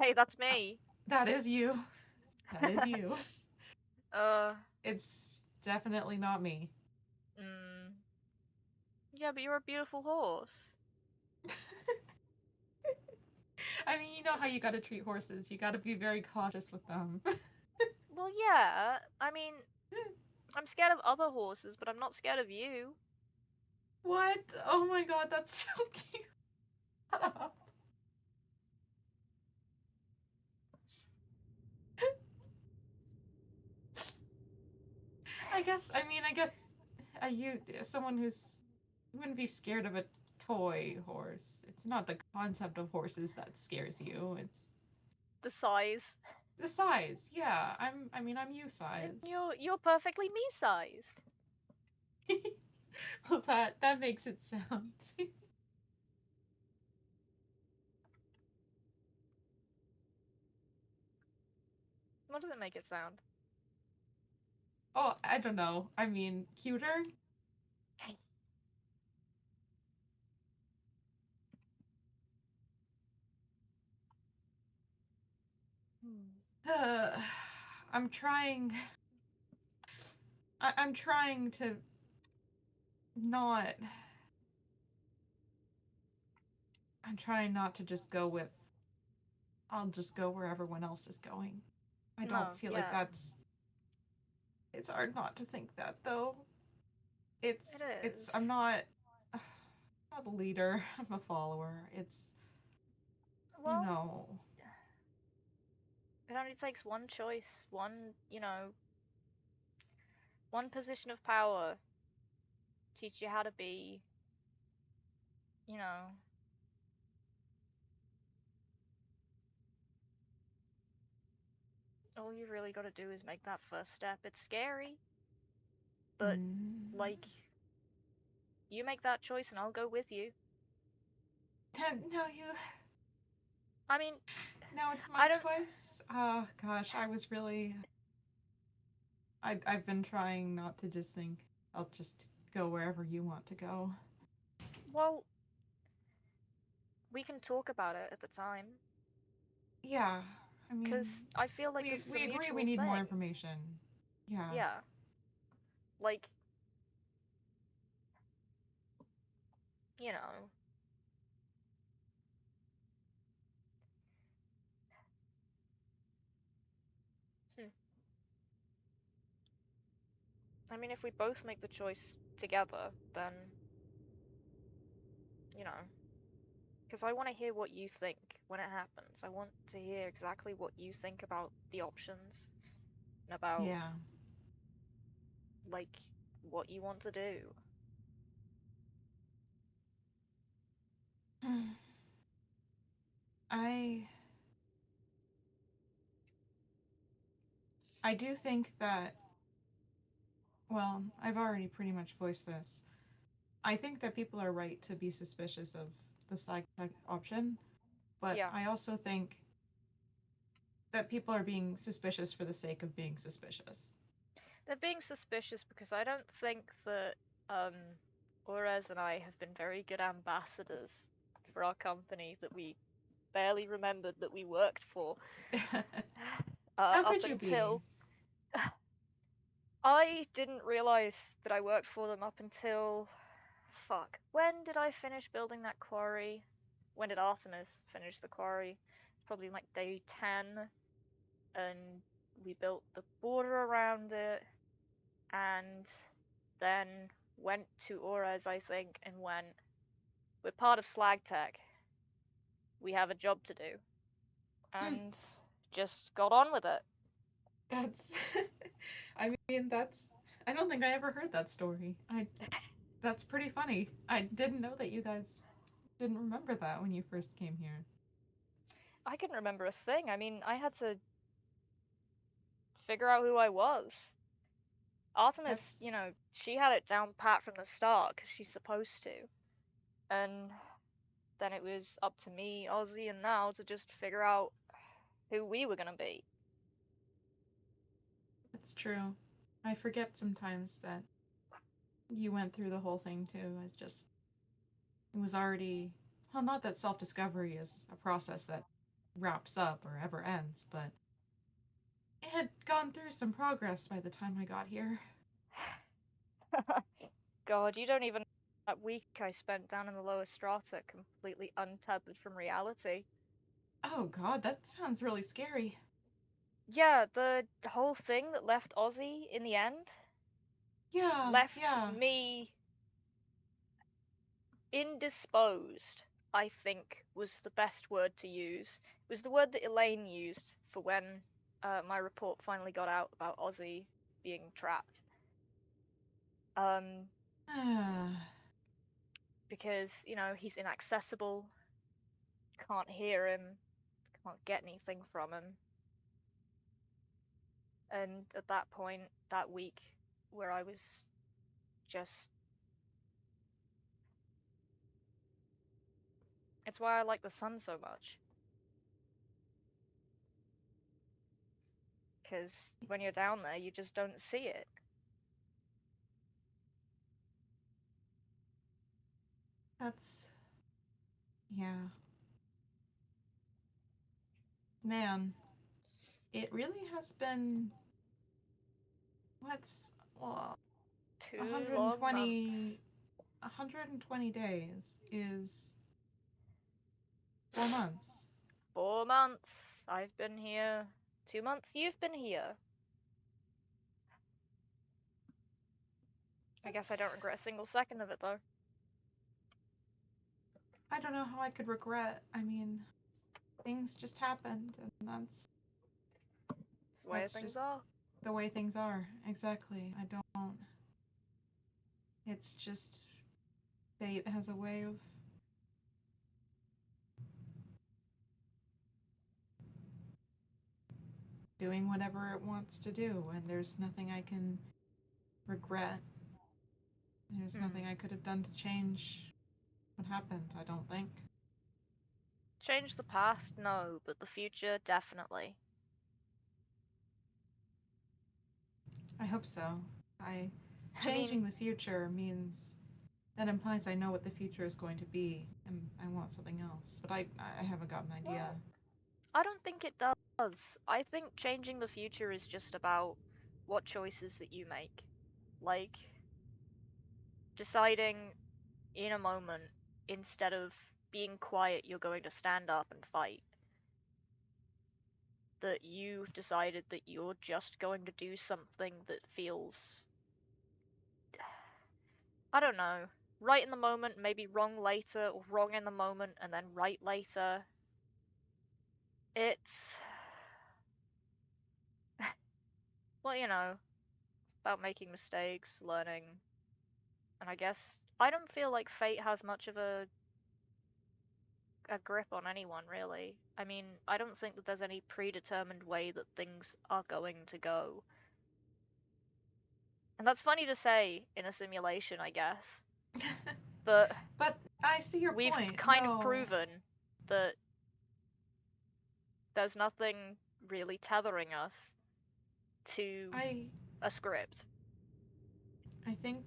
Hey, that's me. That is you. That is you. It's definitely not me. Yeah, but you're a beautiful horse. I mean, you know how you gotta treat horses. You gotta be very cautious with them. Well, yeah. I mean, I'm scared of other horses, but I'm not scared of you. What? Oh my god, that's so cute. Shut up. I guess you, someone who's, you wouldn't be scared of a toy horse. It's not the concept of horses that scares you. It's The size. the size. Yeah, I'm you size. You're perfectly me-sized. Well, that makes it sound. What does it make it sound? Oh, I don't know. I mean, cuter? I'm trying. I'm trying to not. I'm trying not to just go with. I'll just go where everyone else is going. I don't No, feel like yeah. that's. It's hard not to think that though. It is. I'm not. I'm not a leader. I'm a follower. It's. Well, You know. it only takes one choice, one position of power. Teach you how to be, you know. All you really gotta do is make that first step. It's scary, but, Mm. like, you make that choice and I'll go with you. No, you. I mean, No, it's my I don't. choice. Oh gosh, I was really. I've been trying not to just think. I'll just go wherever you want to go. Well, we can talk about it at the time. Yeah, I Because mean, I feel like this is a we agree we mutual need more thing. information. Yeah. Yeah. Like, you know. Hmm. I mean, if we both make the choice together, then, you know. Because I want to hear what you think when it happens. I want to hear exactly what you think about the options and about, Yeah. like, what you want to do. I I do think that, well, I've already pretty much voiced this. I think that people are right to be suspicious of the slag tech option, but Yeah. I also think that people are being suspicious for the sake of being suspicious. They're being suspicious because I don't think that um Orez and I have been very good ambassadors for our company that we barely remembered that we worked for. How Up could you be? until I didn't realize that I worked for them up until fuck. When did I finish building that quarry? When did Artemis finish the quarry? Probably like day 10, and we built the border around it, and then went to Orez, I think, and went, we're part of Slag Tech. We have a job to do. And just got on with it. That's I mean that's I don't think I ever heard that story. That's pretty funny. I didn't know that you guys didn't remember that when you first came here. I couldn't remember a thing. I mean, I had to figure out who I was. Artemis, That's she had it down pat from the start because she's supposed to. And then it was up to me, Ozzy, and Now to just figure out who we were gonna be. that's true. I forget sometimes that you went through the whole thing too. It was already, well, not that self-discovery is a process that wraps up or ever ends, but It had gone through some progress by the time I got here. God, you don't even. That week I spent down in the lower strata, completely untethered from reality. Oh god, that sounds really scary. Yeah, the whole thing that left Ozzy in the end left Yeah. me indisposed, I think was the best word to use. It was the word that Elaine used for when my report finally got out about Ozzy being trapped. Because, you know, he's inaccessible, can't hear him, can't get anything from him. And at that point, that week, where I was just. It's why I like the sun so much. Because when you're down there, you just don't see it. That's. Yeah. Man, it really has been. What's. Well, 2 long months. 120 days is 4 months. 4 months. I've been here. 2 months. You've been here. I guess I don't regret a single second of it, though. I don't know how I could regret. I mean, things just happened, and It's the way things just are. the way things are. Exactly. I don't. It's just fate has a way of. Doing whatever it wants to do, and there's nothing I can regret. There's nothing I could have done to change what happened, I don't think. Change the past? No, but the future, definitely. I hope so. I mean, Changing the future means that implies I know what the future is going to be, and I want something else. But I haven't got an idea. well, I don't think it does. I think changing the future is just about what choices that you make. Like, deciding in a moment, instead of being quiet, you're going to stand up and fight. That you've decided that you're just going to do something that feels. I don't know. Right in the moment, maybe wrong later, or wrong in the moment and then right later. It's. Well, you know, it's about making mistakes, learning. And I guess I don't feel like fate has much of a grip on anyone, really. I mean, I don't think that there's any predetermined way that things are going to go. And that's funny to say in a simulation, I guess. But I see your we've point. kind No. of proven that there's nothing really tethering us to a script. I think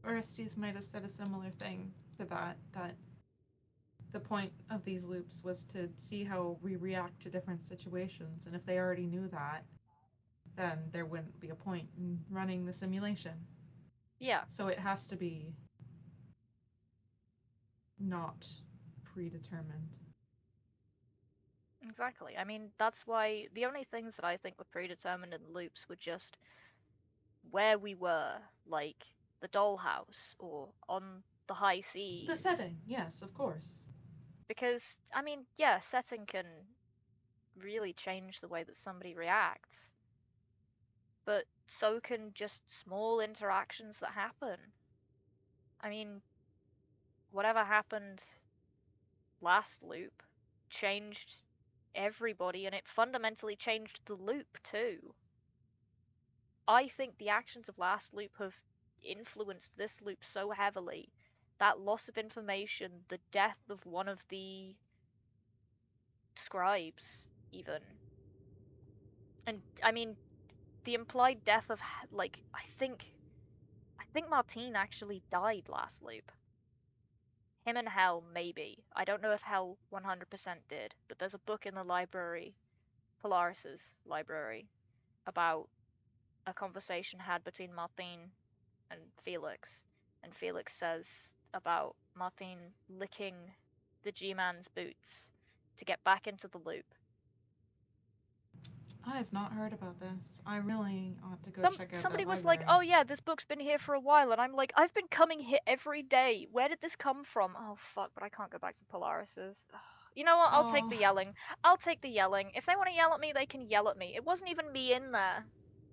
Orestes might have said a similar thing to that the point of these loops was to see how we react to different situations, and if they already knew that, then there wouldn't be a point in running the simulation. Yeah. So it has to be not predetermined. Exactly. I mean, that's why the only things that I think were predetermined in the loops were just where we were, like the dollhouse or on the high seas. The setting, yes, of course. Because, I mean, yeah, setting can really change the way that somebody reacts. But so can just small interactions that happen. I mean, whatever happened last loop changed everybody, and it fundamentally changed the loop too. I think the actions of last loop have influenced this loop so heavily. That loss of information, the death of one of the scribes, even. And I mean, the implied death of like I think Martine actually died last loop. Him and Hell maybe. I don't know if Hell 100% did, but there's a book in the library, Polaris's library, about a conversation had between Martin and Felix, and Felix says about Martin licking the G-Man's boots to get back into the loop. I have not heard about this. I really ought to go check out Somebody that was like, library. "Oh yeah, this book's been here for a while," and I'm like, "I've been coming here every day. Where did this come from?" Oh fuck, but I can't go back to Polaris's. You know what? I'll take the Oh. yelling. I'll take the yelling. If they want to yell at me, they can yell at me. It wasn't even me in there.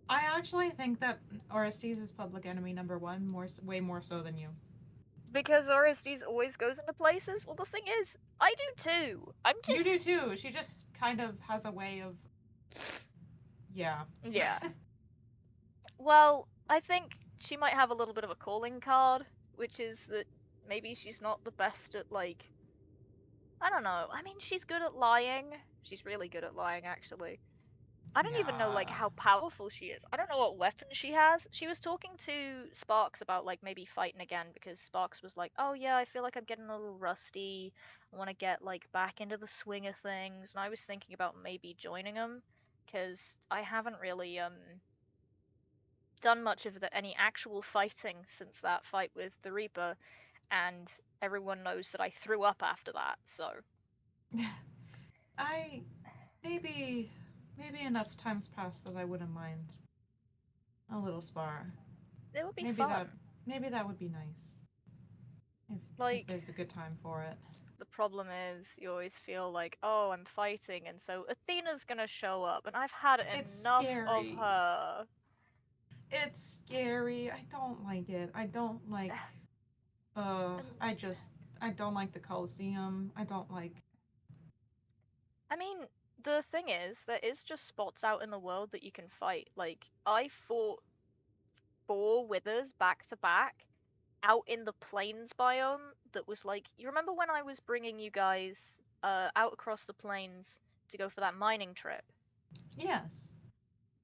I actually think that Orestes is public enemy number one, way more so than you. Because Orestes always goes into places. Well, the thing is, I do too. I'm just. You do too. She just kind of has a way of. Yeah. Yeah. Well, I think she might have a little bit of a calling card, which is that maybe she's not the best at, like. I don't know. I mean, she's good at lying. She's really good at lying, actually. I don't even know, like, Yeah. how powerful she is. I don't know what weapon she has. She was talking to Sparks about, like, maybe fighting again because Sparks was like, "Oh yeah, I feel like I'm getting a little rusty. I want to get, like, back into the swing of things." And I was thinking about maybe joining them because I haven't really done much of any actual fighting since that fight with the Reaper, and everyone knows that I threw up after that. So I maybe enough times passed that I wouldn't mind a little spar. it would be Maybe fun. that would be nice. If Like, there's a good time for it. the problem is you always feel like, oh, I'm fighting, and so Athena's gonna show up, and I've had It's enough of scary. her. It's scary. I don't like it. I don't like And, I don't like the Coliseum. I don't like I mean, the thing is, there is just spots out in the world that you can fight. Like, I fought 4 withers back to back out in the plains biome that was like, you remember when I was bringing you guys out across the plains to go for that mining trip? yes.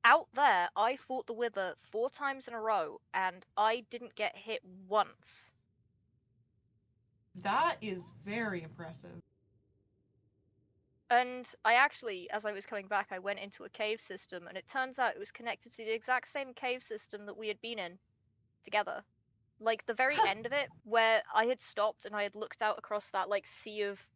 Out there, I fought the wither 4 times in a row, and I didn't get hit once. That is very impressive. And I actually, as I was coming back, I went into a cave system, and it turns out it was connected to the exact same cave system that we had been in together. Like the very end of it, where I had stopped and I had looked out across that like sea of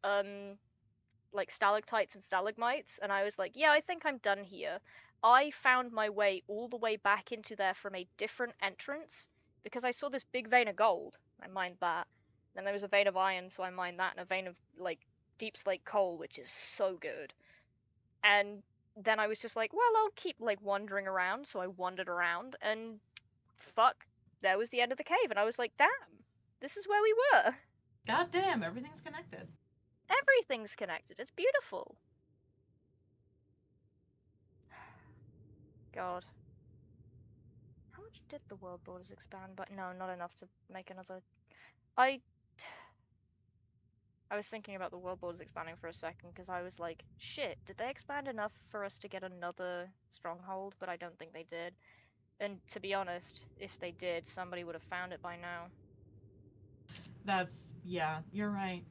like stalactites and stalagmites, and I was like, yeah, I think I'm done here. I found my way all the way back into there from a different entrance because I saw this big vein of gold. I mined that. Then there was a vein of iron, so I mined that, and a vein of like deep slate coal, which is so good. And then I was just like, well, I'll keep like wandering around. So I wandered around, and fuck, there was the end of the cave, and I was like, damn, this is where we were. God damn, everything's connected. Everything's connected. It's beautiful. God. How much did the world borders expand? But no, not enough to make another. I. I was thinking about the world borders expanding for a second because I was like, shit, did they expand enough for us to get another stronghold? But I don't think they did. And to be honest, if they did, somebody would have found it by now. Yeah, you're right.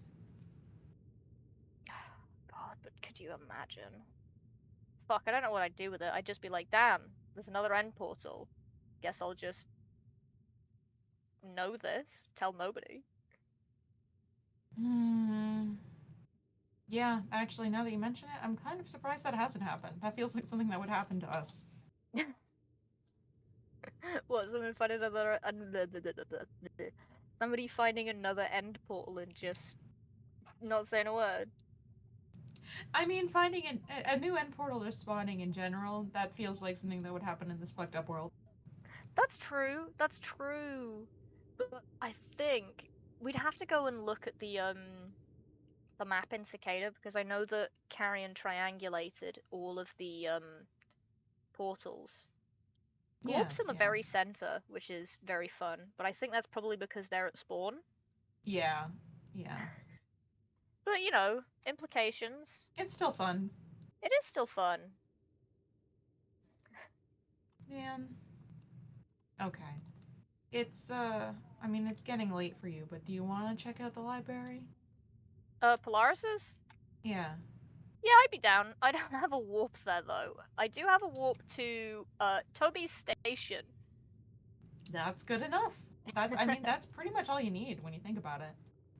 God, but could you imagine? Fuck, I don't know what I'd do with it. I'd just be like, damn, there's another end portal. Guess I'll just know this, tell nobody. Hmm. Yeah, actually, now that you mention it, I'm kind of surprised that hasn't happened. That feels like something that would happen to us. What, someone find another somebody finding another end portal and just not saying a word. I mean, finding a new end portal or spawning in general, that feels like something that would happen in this fucked up world. That's true. That's true. But I think we'd have to go and look at the map in Cicada because I know that Carrion triangulated all of the portals. Gorp's in Yes, the yeah. very center, which is very fun, but I think that's probably because they're at spawn. Yeah, yeah. But you know, implications. It's still fun. It is still fun. Man. Okay. It's, I mean, it's getting late for you, but do you want to check out the library? Polaris's? Yeah. Yeah, I'd be down. I don't have a warp there though. I do have a warp to Toby's station. That's good enough. I mean, that's pretty much all you need when you think about it.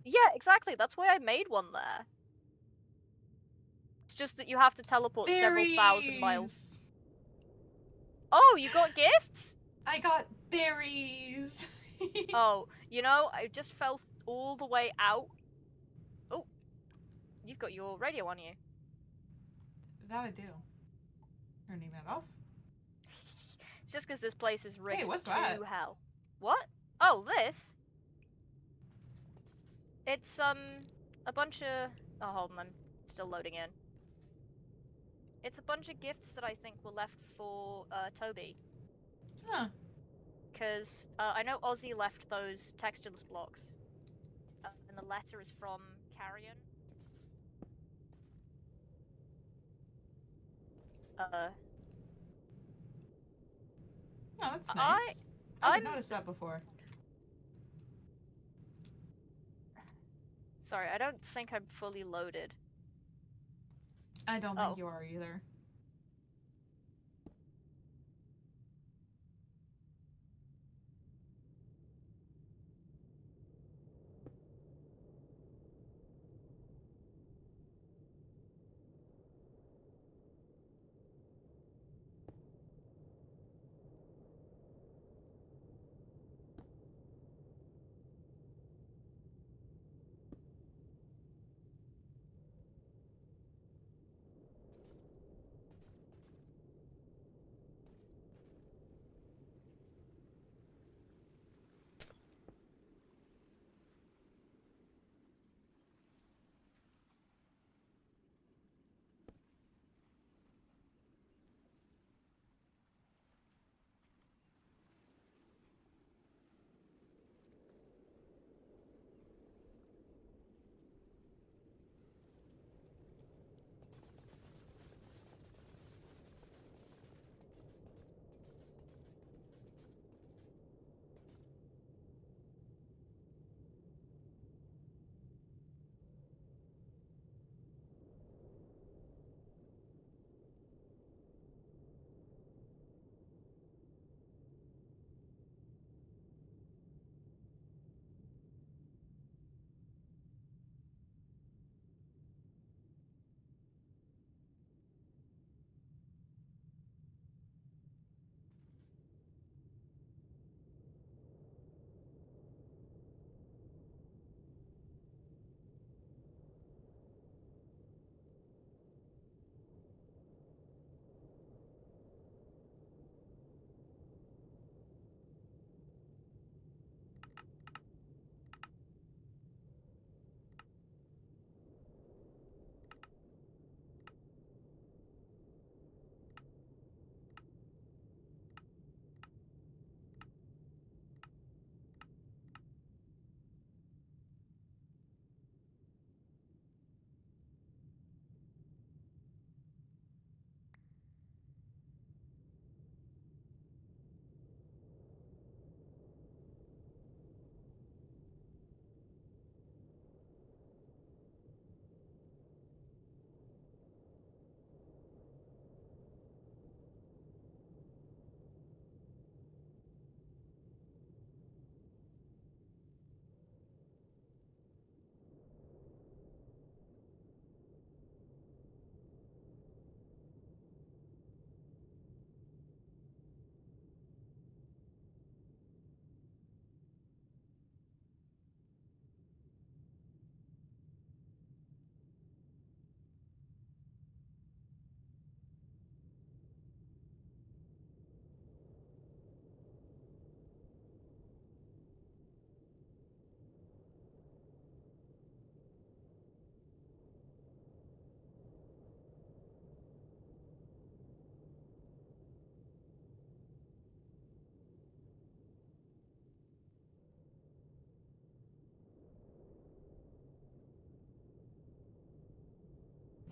Yeah, exactly. That's why I made one there. It's just that you have to teleport several thousand miles. Berries! Oh, you got gifts? I got berries! Oh, you know, I just fell all the way out. Oh, you've got your radio on you. That I do. Turning that off. It's just because this place is rigged Hey, what's to that? hell. What? Oh, this? It's, a bunch of... Oh, hold on, I'm still loading in. It's a bunch of gifts that I think were left for, Toby. Huh. Because, I know Ozzy left those textureless blocks. And the letter is from Carrion. Oh, that's nice. I didn't notice that before. Sorry, I don't think I'm fully loaded. I don't think you are either.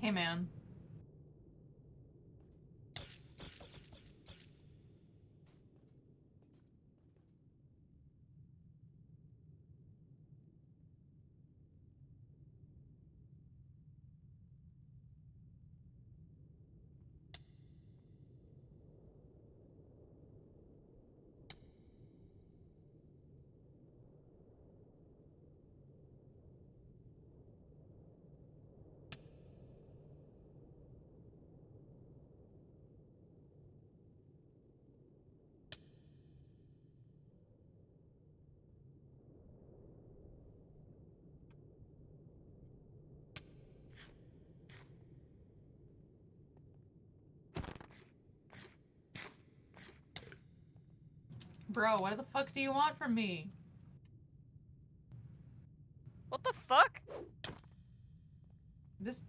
Hey, man. Bro, what the fuck do you want from me? What the fuck? This.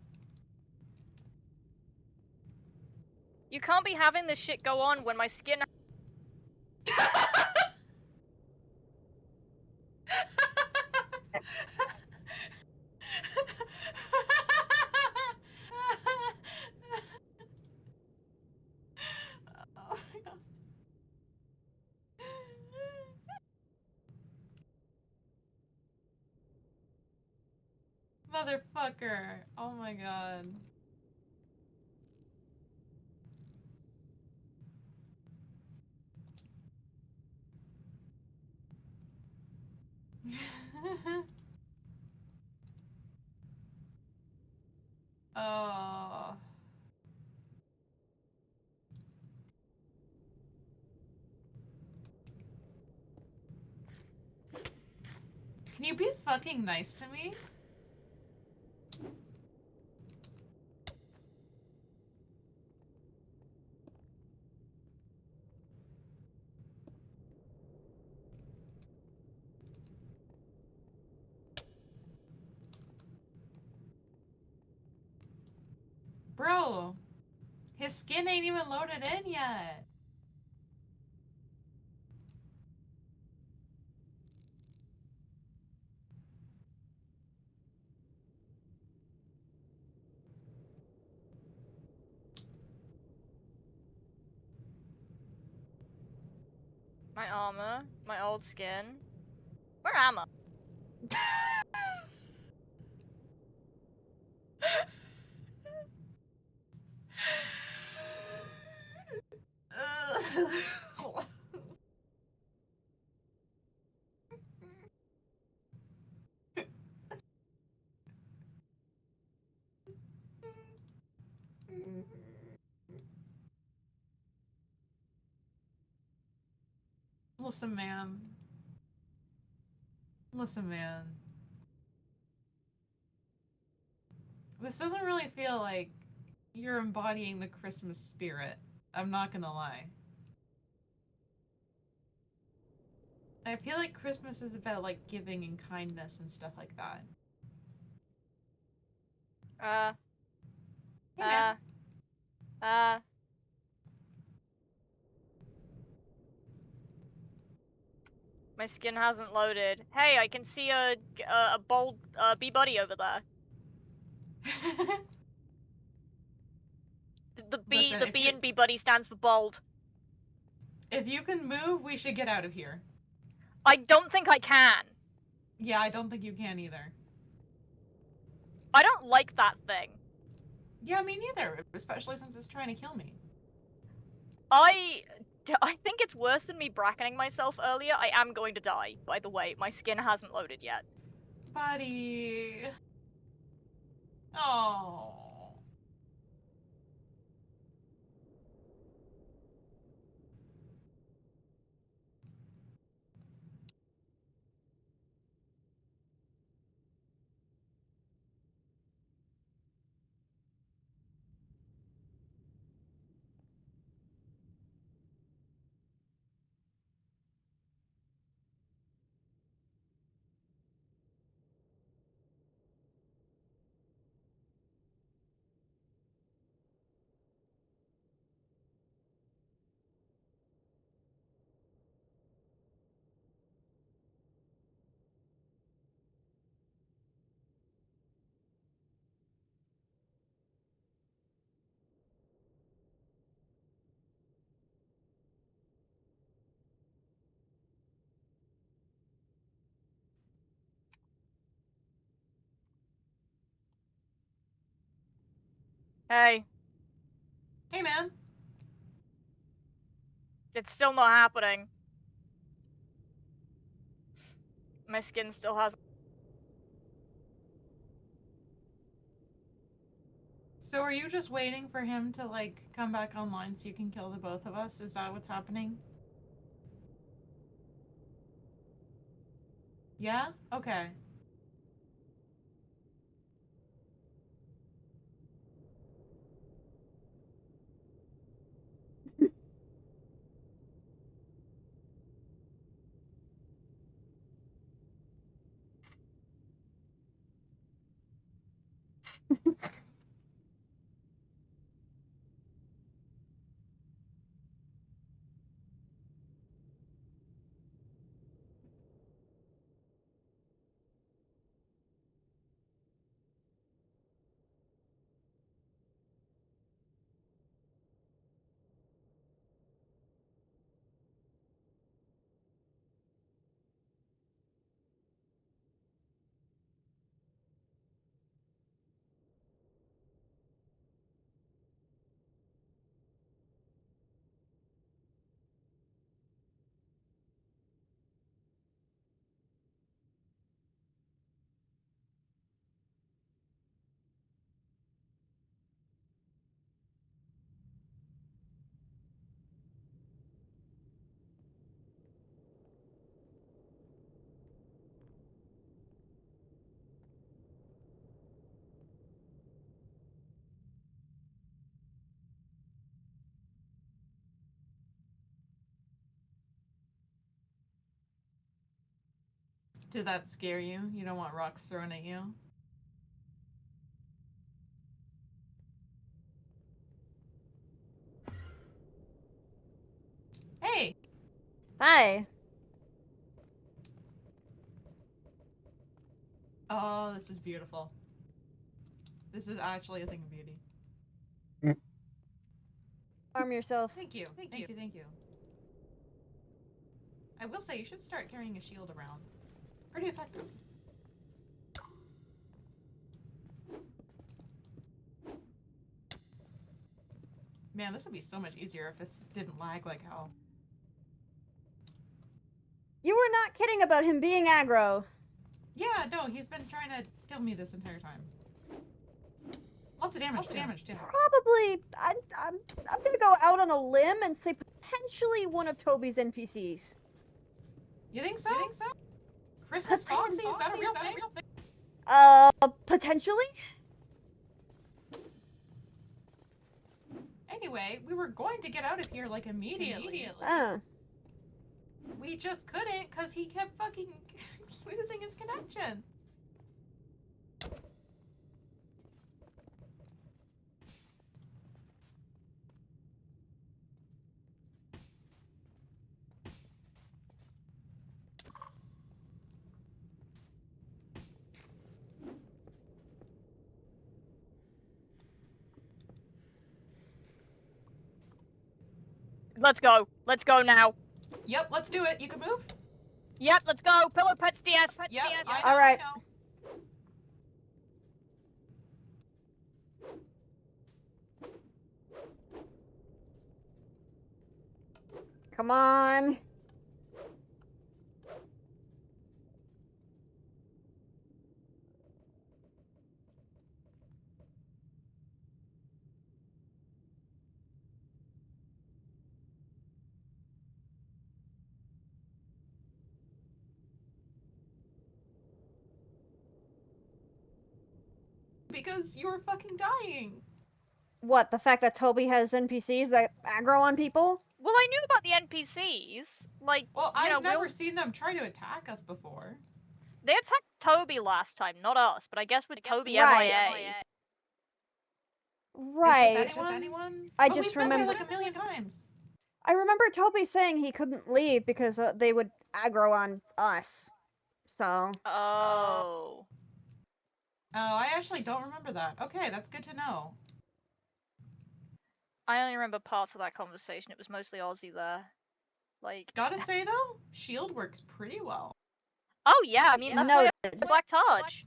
You can't be having this shit go on when my skin. Oh my god. Motherfucker. Oh my god. Oh. Can you be fucking nice to me? Bro, his skin ain't even loaded in yet. My armor, my old skin. Where am I? Listen, man. Listen, man. This doesn't really feel like you're embodying the Christmas spirit. I'm not gonna lie. I feel like Christmas is about, like, giving and kindness and stuff like that. Hey, man. My skin hasn't loaded. Hey, I can see a bold bee buddy over there. The B, Listen, the B in bee buddy stands for bold. if you can move, we should get out of here. I don't think I can. Yeah, I don't think you can either. I don't like that thing. Yeah, me neither, especially since it's trying to kill me. I think it's worse than me bracketing myself earlier. I am going to die, by the way. My skin hasn't loaded yet. Buddy. Oh. Hey, Hey, man. it's still not happening. My skin still hasn't. So are you just waiting for him to, like, come back online so you can kill the both of us? Is that what's happening? Yeah? Okay. Did that scare you? You don't want rocks thrown at you? Hey! Hi. Oh, this is beautiful. This is actually a thing of beauty. Arm yourself. Thank you. Thank you. I will say, you should start carrying a shield around. Pretty effective. Man, this would be so much easier if this didn't lag like hell. You were not kidding about him being aggro. Yeah, no, he's been trying to kill me this entire time. Lots of damage too. Probably, I'm gonna go out on a limb and say potentially one of Toby's NPCs. You think so? Christmas Foxy? Is that a real thing? Potentially? Anyway, we were going to get out of here, like, immediately. We just couldn't, because he kept fucking losing his connection. Let's go. Let's go now. Yep, let's do it. You can move? Yep, let's go. Pillow Pets DS. Yep, DS. I know, Alright. I know. Come on. Because you were fucking dying. What, the fact that Toby has NPCs that aggro on people? Well, I knew about the NPCs. Like, Well, you know, I've never seen them try to attack us before. they attacked Toby last time, not us. But I guess with Toby Right. MIA. Right. It's just anyone? I But just we've been there remember. like a million times. I remember Toby saying he couldn't leave because they would aggro on us. So. Oh. Oh, I actually don't remember that. Okay, that's good to know. I only remember parts of that conversation. It was mostly Aussie there. Like. Gotta say though, shield works pretty well. Oh yeah, I mean that's why I Noted. have Black Touch.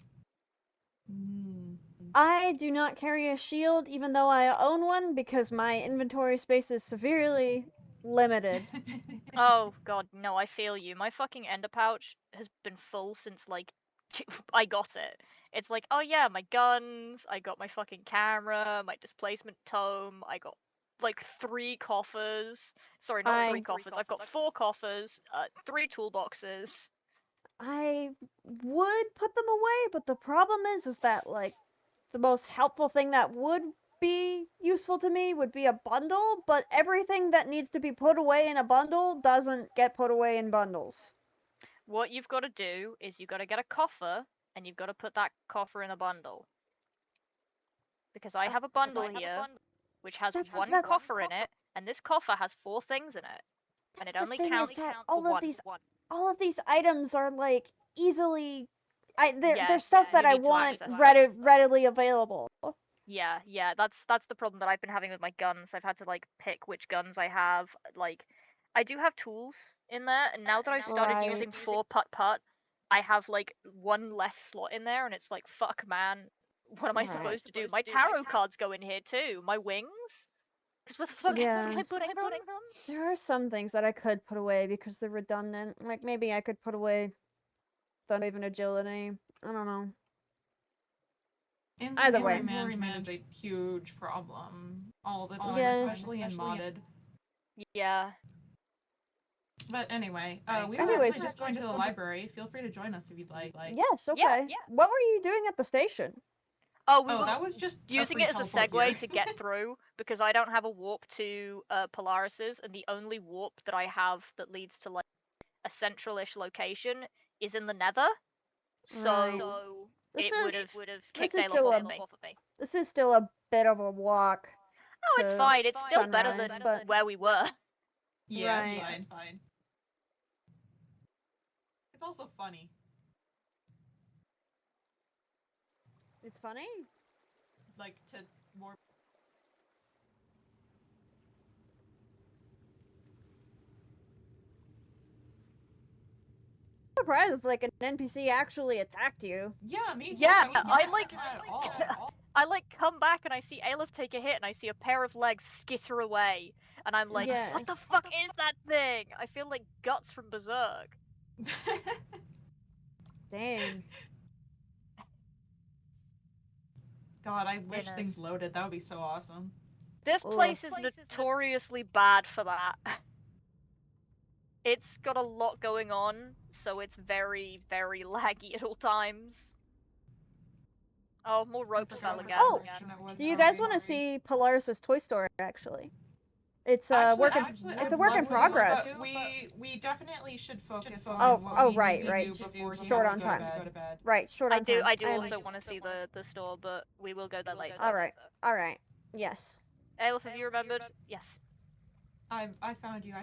I do not carry a shield even though I own one because my inventory space is severely limited. Oh god, no, I feel you. My fucking ender pouch has been full since like I got it. It's like, oh yeah, my guns, I got my fucking camera, my displacement tome, I got like 3 coffers. Sorry, not 3 coffers. I've got 4 coffers, 3 toolboxes. I would put them away, but the problem is that like the most helpful thing that would be useful to me would be a bundle, but everything that needs to be put away in a bundle doesn't get put away in bundles. What you've got to do is you've got to get a coffer and you've got to put that coffer in a bundle. because I have a bundle here, which has That's- one that's- coffer in it, and this coffer has 4 things in it, and it the only thing is counts that for one. all of these items are like easily. Yeah, There's stuff that you I need to want access them. readily available. Yeah, that's the problem that I've been having with my guns. I've had to like pick which guns I have. Like, I do have tools in there, and now that I've started Right. using 4 putt, I have like 1 less slot in there, and it's like, fuck, man, what am I Right. supposed to do? My tarot cards go in here too. My wings. Because where the fuck Yeah. else am I putting them? There are some things that I could put away because they're redundant. Like maybe I could put away Thunderwave and Agility. I don't know. Either way. Inventory management is a huge problem all the time, Yeah. especially in modded. Yeah. But anyway, we were Anyways, actually just going to the library. Feel free to join us if you'd like. Yes. Okay. Yeah. What were you doing at the station? Oh, we Oh, were that was just using a it as a free teleport segue here. to get through because I don't have a warp to Polaris's, and the only warp that I have that leads to like a central-ish location is in the Nether. So Right. it would have kicked is Aelith still off a- of me. This is still a bit of a walk. Oh, it's to fine. It's still better Sunrise, than but- where we were. Yeah, Right. it's fine. It's also funny. It's funny. Like, to more... I'm surprised like an NPC actually attacked you. Yeah, me too. Yeah, was I not like- expecting that at all. I like come back and I see Aelith take a hit and I see a pair of legs skitter away, and I'm like, Yeah. what the fuck is that thing? I feel like Guts from Berserk. Dang. God, I wish Goodness. things loaded. That would be so awesome. This Ugh. place is notoriously bad for that. It's got a lot going on, so it's very, very laggy at all times. Oh, more ropes fell again. Oh, Do you guys want to see Polaris's toy store? Actually, it's a work in progress. But we definitely should focus on Oh, what oh, we right, need to right. do before he Short has on to time. go to bed. Right, short I on do time. also want to see the store, but we will go there later. All right. Yes. Aelith, have you remembered? Yes. I found you.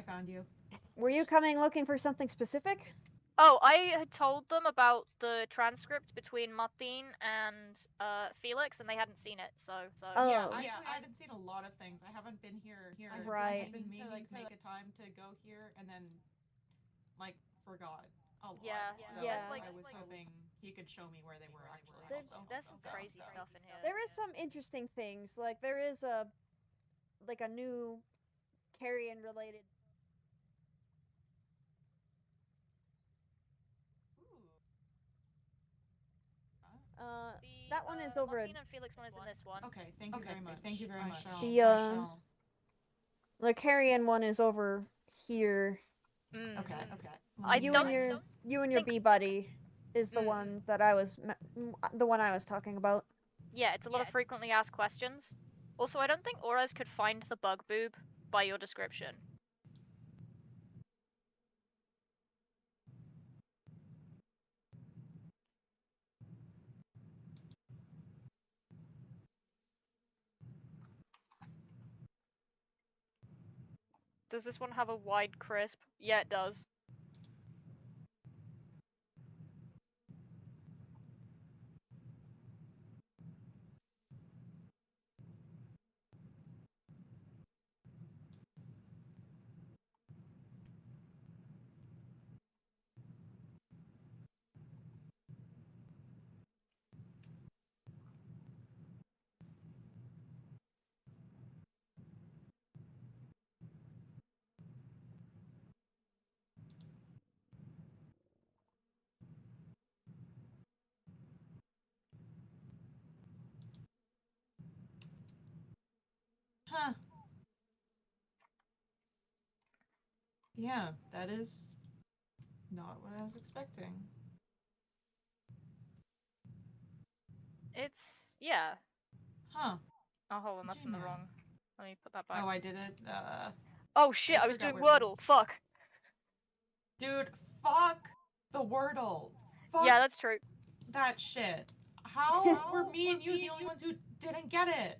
Were you coming looking for something specific? Oh, I had told them about the transcript between Martin and Felix, and they hadn't seen it. So. Oh. Yeah, actually, I haven't seen a lot of things. I haven't been here. Right. I've been meaning to make a time to go here, and then like forgot a lot. Yeah, So yeah. I was hoping he could show me where they were actually. There's some crazy stuff in here. There is some interesting things. Like there is a new carrion related. That one is over. Martin and Felix one is in this one. Okay, thank you very much. Thank you very much. The carrion one is over here. Okay. I You don't and your think- bee buddy is the one that I was talking about. Yeah, it's a lot of frequently asked questions. Also, I don't think Auras could find the bug boob by your description. Does this one have a wide crisp? Yeah, it does. Huh. Yeah, that is not what I was expecting. Yeah. Huh. Oh, hold on, that's in the Genius. wrong. Let me put that back. Oh, I did it. Oh shit, I I was forgot doing where it was. Wordle. Fuck. Dude, fuck the Wordle. Fuck Yeah, that's true. that shit. How were me and you the only ones who didn't get it.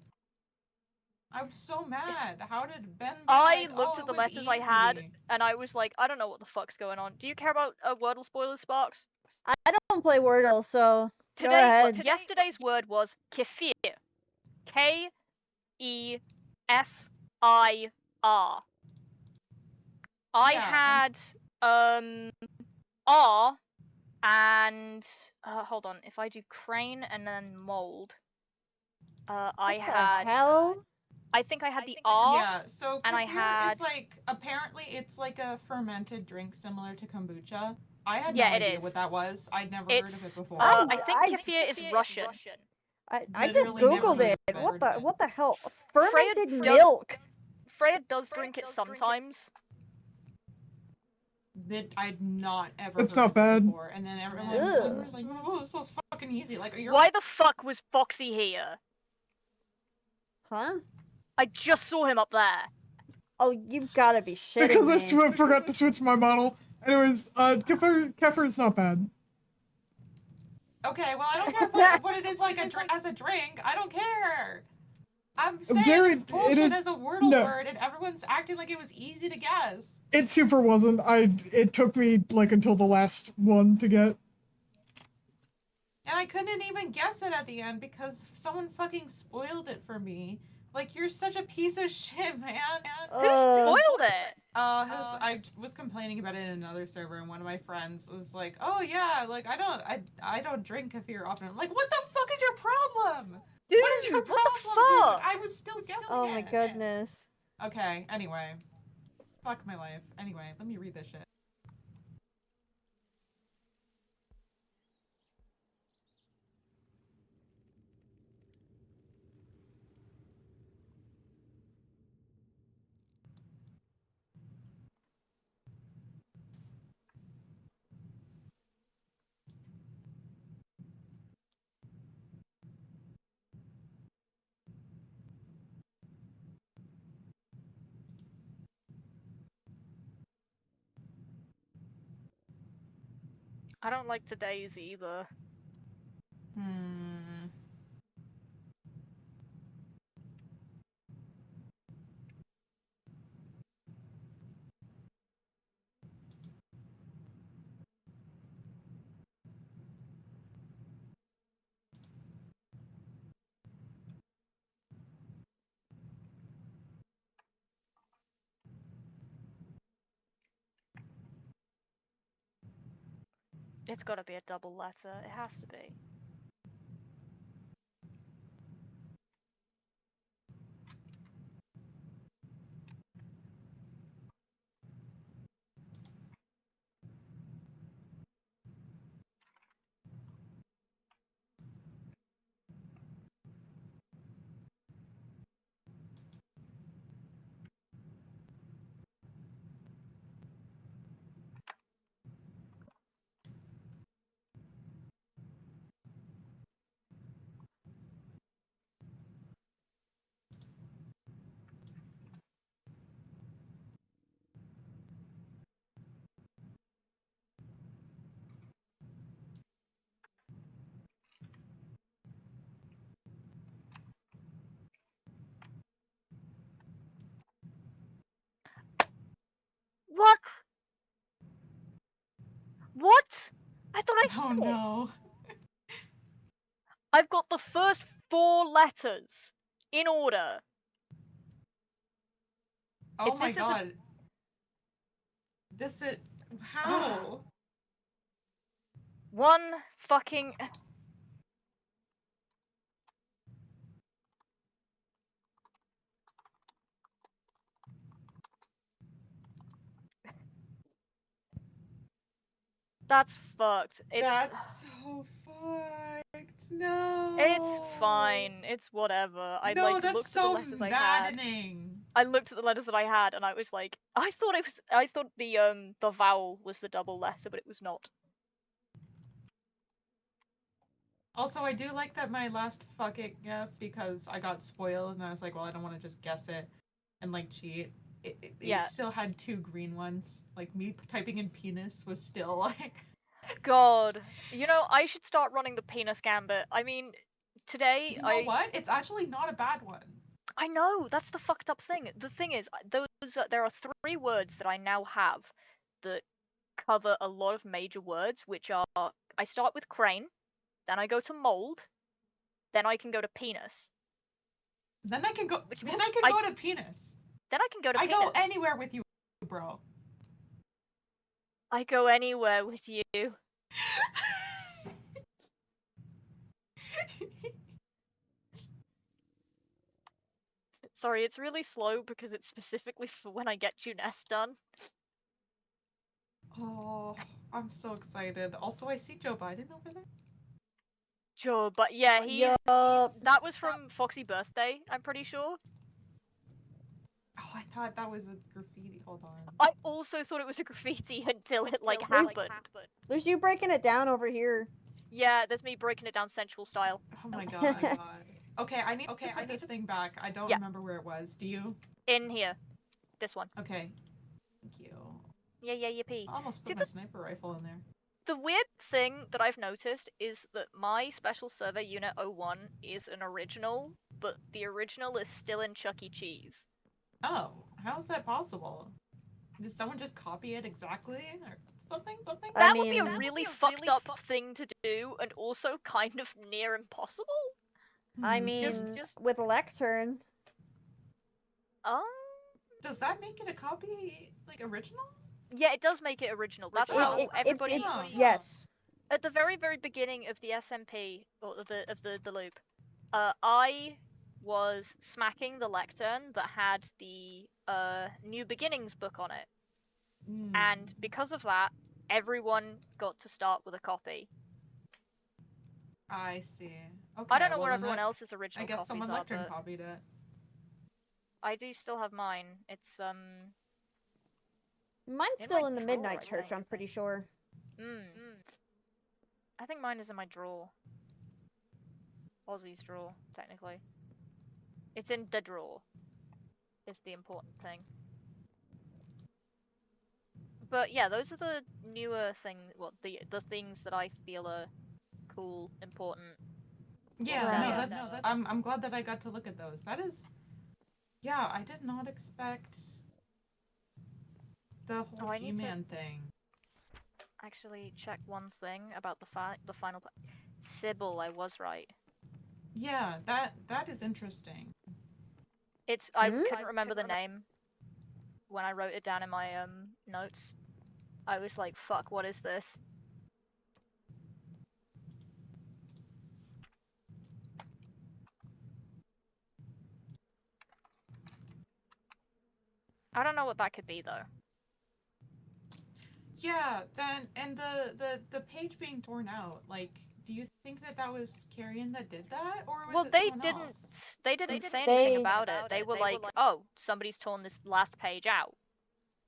I'm so mad. How did Ben be I like, looked oh, at the it was letters I had, easy? and I was like, I don't know what the fuck's going on. Do you care about Wordle spoilers, Sparks? I don't play Wordle, so go ahead. Yesterday's word was kefir. K-E-F-I-R. I Yeah, had R and hold on. If I do crane and then mold, I What the had. hell? I think I had the R. Yeah, so and I kefir is had- like, apparently it's like a fermented drink similar to kombucha. I had Yeah, no it idea is. what that was. I'd never heard of it It's before. I think kefir is Russian. I just Literally never googled heard it. of What the hell? Freya Fermented does- milk. Freya does drink it sometimes. That I'd not ever It's heard not of bad. before. And then everyone was like, oh, this was fucking easy. Like, you're Why the fuck was Foxy here? Huh? I just saw him up there. Oh, you've gotta be shitting Because me. I forgot to switch my model. Anyways, kefir is not bad. Okay, well, I don't care what it is like as a drink. I don't care. I'm saying it's bullshit as a Wordle word, and everyone's acting like it was easy to guess. It super wasn't. It took me like until the last one to get. And I couldn't even guess it at the end because someone fucking spoiled it for me. Like, you're such a piece of shit, man. Who spoiled it? I was complaining about it in another server, and one of my friends was like, "Oh yeah, like I don't drink kefir often." I'm like, what the fuck is your problem? Dude, what is your problem, what the fuck? dude? I was still guessing Oh it. my goodness. Okay. Anyway, fuck my life. Anyway, let me read this shit. I don't like today's either. It's gotta be a double letter. It has to be. What? What? I thought I said Oh no. I've got the first 4 letters in order. Oh my god. This is how? One fucking. That's fucked. That's so fucked. No. It's fine. It's whatever. I No, like that's looked so at the letters I had. maddening. I looked at the letters that I had and I was like, I thought the vowel was the double letter, but it was not. Also, I do like that my last fuck it guess, because I got spoiled and I was like, well, I don't want to just guess it and like cheat. It still had 2 green ones. Like, me typing in penis was still like. God, you know, I should start running the penis gambit. I mean, today You know what? It's actually not a bad one. I know, that's the fucked up thing. The thing is, there are 3 words that I now have that cover a lot of major words, which are, I start with crane, then I go to mold, then I can go to penis. Then I can go. Which Then means I can go to penis. Then I can go to I penis. go anywhere with you, bro. I go anywhere with you. Sorry, it's really slow because it's specifically for when I get Juness done. Oh, I'm so excited. Also, I see Joe Biden over there. Joe, but yeah, that was from Foxy Birthday, I'm pretty sure. Oh, I thought that was a graffiti. Hold on. I also thought it was a graffiti until it happened. There's you breaking it down over here. Yeah, there's me breaking it down sensual style. Oh my god. Okay, I need to put this thing back. I don't remember where it was. Do you? In here. This one. Okay. Thank you. Yeah, yippee. I almost put my sniper rifle in there. The weird thing that I've noticed is that my Special Survey Unit 01 is an original, but the original is still in Chuck E. Cheese. Oh, how is that possible? Did someone just copy it exactly? Or something? That would be a really fucked up thing to do, and also kind of near impossible. I mean, with Lectern. Does that make it a copy, like, original? Yeah, it does make it original. That's how everybody. Yes. At the very, very beginning of the SMP, or of the loop, I was smacking the lectern that had the New Beginnings book on it, and because of that, everyone got to start with a copy. I see. Okay. I don't know where everyone else's original I guess copies someone are, lectern but copied it. I do still have mine. It's Mine's in still my in the drawer, Midnight I Church, think. I'm pretty sure. I think mine is in my drawer. Ozzy's drawer, technically. It's in the drawer. Is the important thing. But yeah, those are the newer things. Well, the things that I feel are cool, important. Yeah, that's. I'm glad that I got to look at those. That is. Yeah, I did not expect the whole G-Man thing. Actually, check one thing about the final. Sybil, I was right. Yeah, that is interesting. I couldn't remember the name when I wrote it down in my notes. I was like, "Fuck, what is this?" I don't know what that could be though. Yeah, then and the page being torn out, like, do you think that was Carrion that did that, or was it someone else? They didn't say anything about it. They were like, "Oh, somebody's torn this last page out."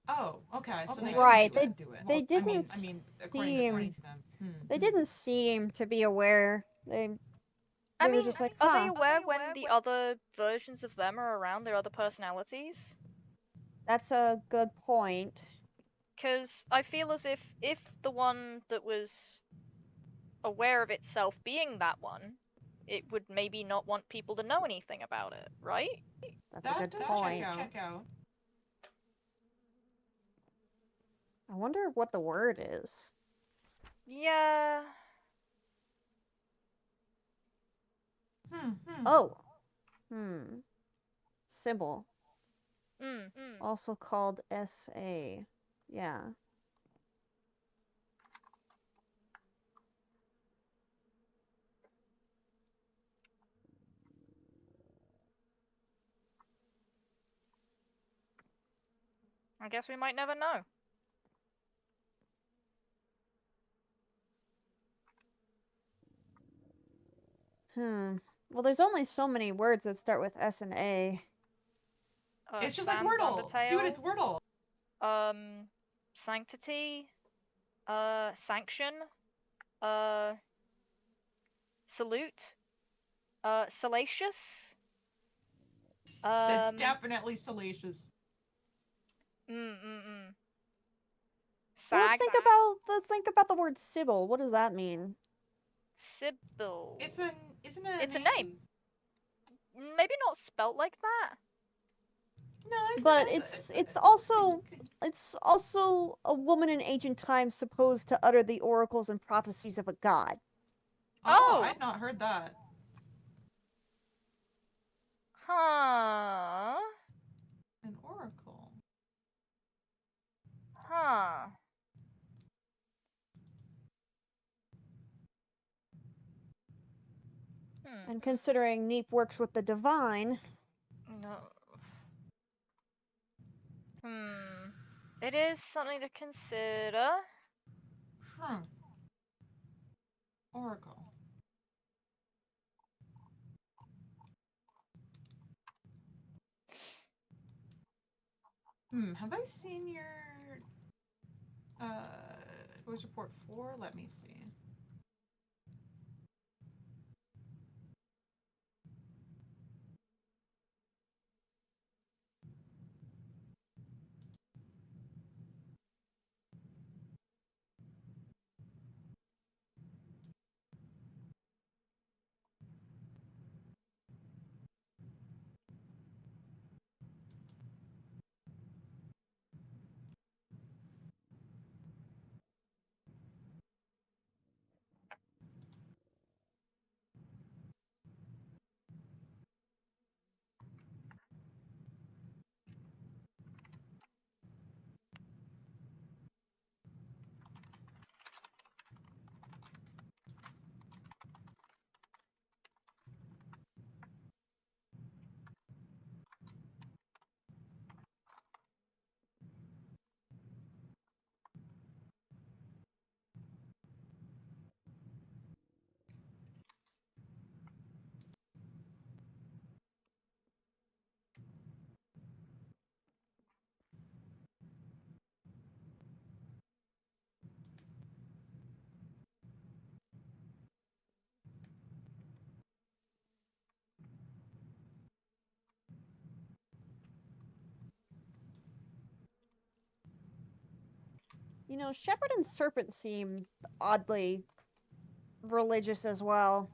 Oh, okay. So they didn't do it. They didn't. I mean, according to them. They didn't seem to be aware. They were just like, huh. Are they aware when the other versions of them are around, their other personalities? That's a good point. Because I feel as if the one that was aware of itself being that one, it would maybe not want people to know anything about it, right? That's a good point. Check out. I wonder what the word is. Yeah. Oh. Sybil. Mm. Also called SA. Yeah. I guess we might never know. Well, there's only so many words that start with S and A. It's just like Wordle. Dude, it's Wordle. Sanctity. Sanction. Salute. Salacious. It's definitely salacious. Well, let's think about the word Sybil. What does that mean? Sybil. It's a isn't it It's a name. Maybe not spelt like that. No, But it's also a woman in ancient times supposed to utter the oracles and prophecies of a god. Oh, Oh. I'd not heard that. Huh. An oracle. Huh. And considering Neep works with the divine, No. It is something to consider. Oracle. Have I seen your voice report 4? Let me see. you know, Shepherd and Serpent seem oddly religious as well.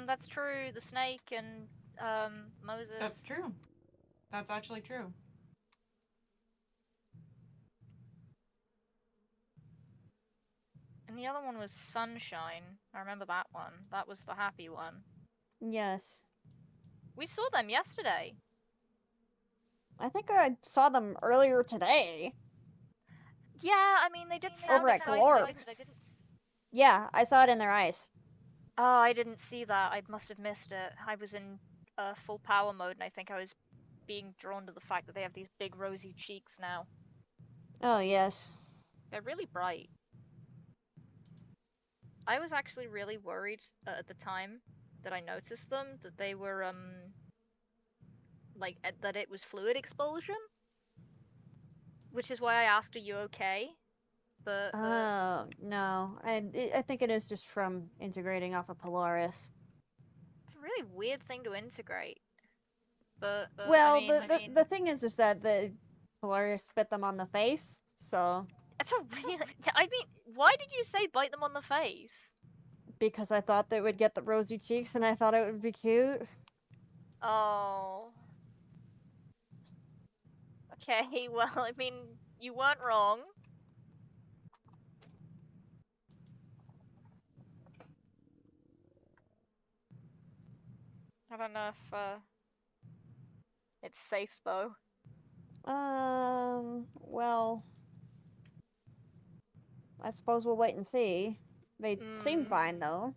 That's true. The snake and Moses. That's true. That's actually true. And the other one was Sunshine. I remember that one. That was the happy one. Yes. We saw them yesterday. I think I saw them earlier today. Yeah, I mean they did sound Over at excited. Glorp. Yeah, I saw it in their eyes. Oh, I didn't see that. I must have missed it. I was in full power mode, and I think I was being drawn to the fact that they have these big rosy cheeks now. Oh, yes. They're really bright. I was actually really worried at the time that I noticed them that they were that it was fluid expulsion, which is why I asked, "Are you okay?" But Oh, no. I think it is just from integrating off of Polaris. it's a really weird thing to integrate. But Well, I mean, the thing is that the Polaris bit them on the face, so it's a really. I mean, why did you say bite them on the face? because I thought they would get the rosy cheeks and I thought it would be cute. Oh. Okay, well, I mean, you weren't wrong. I don't know if it's safe though. Well, I suppose we'll wait and see. They seem fine though.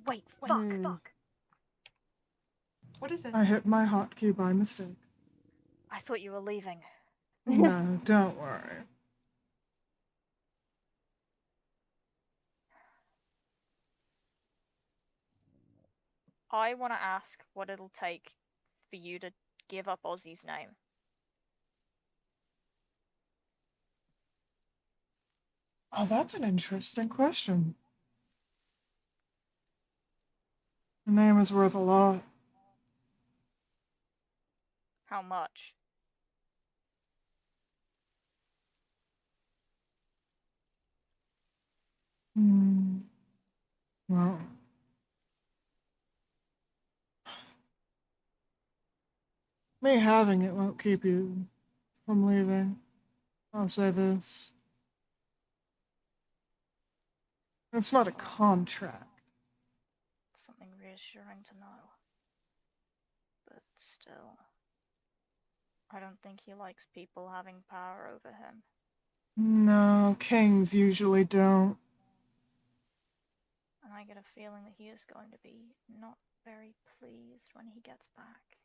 Wait, fuck, Hmm. fuck. What is it? I hit my hotkey by mistake. I thought you were leaving. No, don't worry. I want to ask what it'll take for you to give up Ozzy's name. Oh, that's an interesting question. The name is worth a lot. How much? Hmm. Well, me having it won't keep you from leaving. I'll say this. It's not a contract. Something reassuring to know. But still. I don't think he likes people having power over him. No, kings usually don't. And I get a feeling that he is going to be not very pleased when he gets back.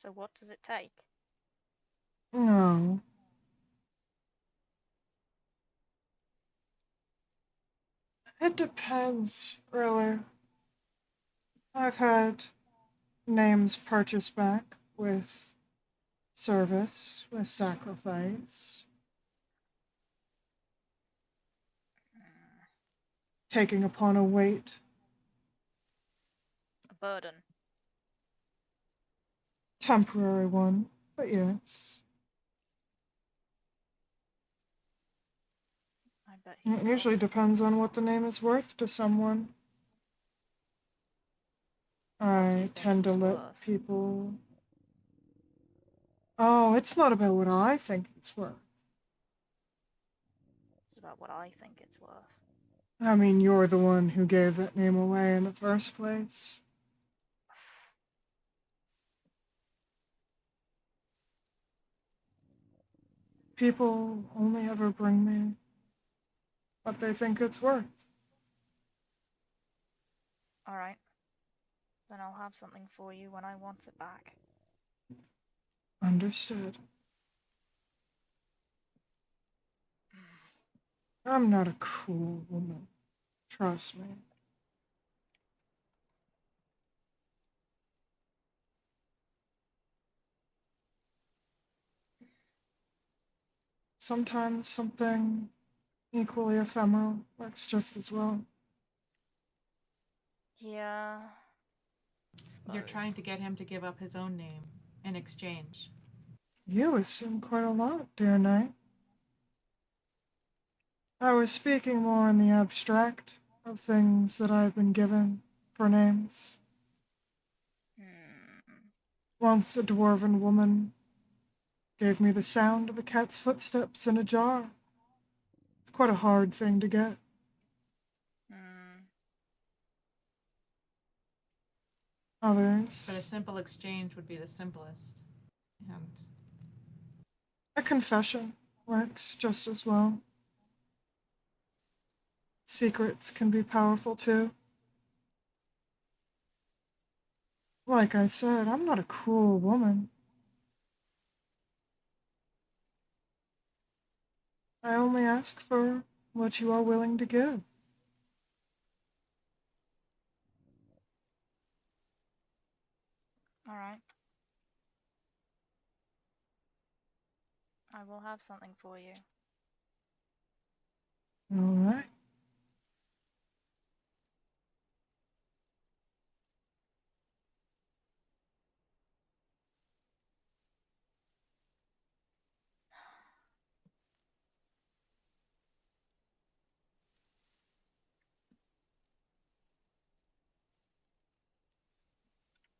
So what does it take? No. It depends, really. I've had names purchased back with service, with sacrifice, taking upon a weight, A burden. temporary one, but yes. I bet he's It usually depends on what the name is worth to someone. I tend to let people. Oh, it's not about what I think it's worth. It's about what I think it's worth. I mean, you're the one who gave that name away in the first place. People only ever bring me what they think it's worth. Alright. Then I'll have something for you when I want it back. Understood. I'm not a cruel woman. Trust me. Sometimes something equally ephemeral works just as well. Yeah. You're trying to get him to give up his own name in exchange. You assume quite a lot, dear knight. I was speaking more in the abstract of things that I've been given for names. Once a dwarven woman gave me the sound of a cat's footsteps in a jar. It's quite a hard thing to get. Others. But a simple exchange would be the simplest. And a confession works just as well. Secrets can be powerful too. Like I said, I'm not a cruel woman. I only ask for what you are willing to give. Alright. I will have something for you. All right.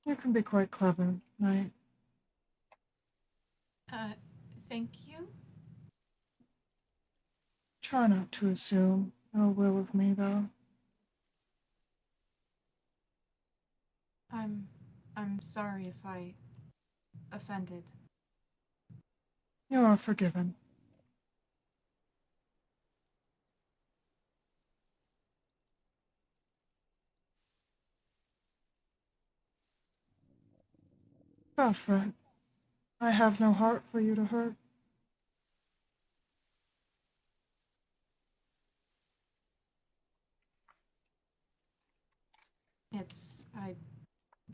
You can be quite clever, knight. thank you? Try not to assume ill will of me, though. I'm sorry if I offended. You are forgiven. Don't fret. I have no heart for you to hurt.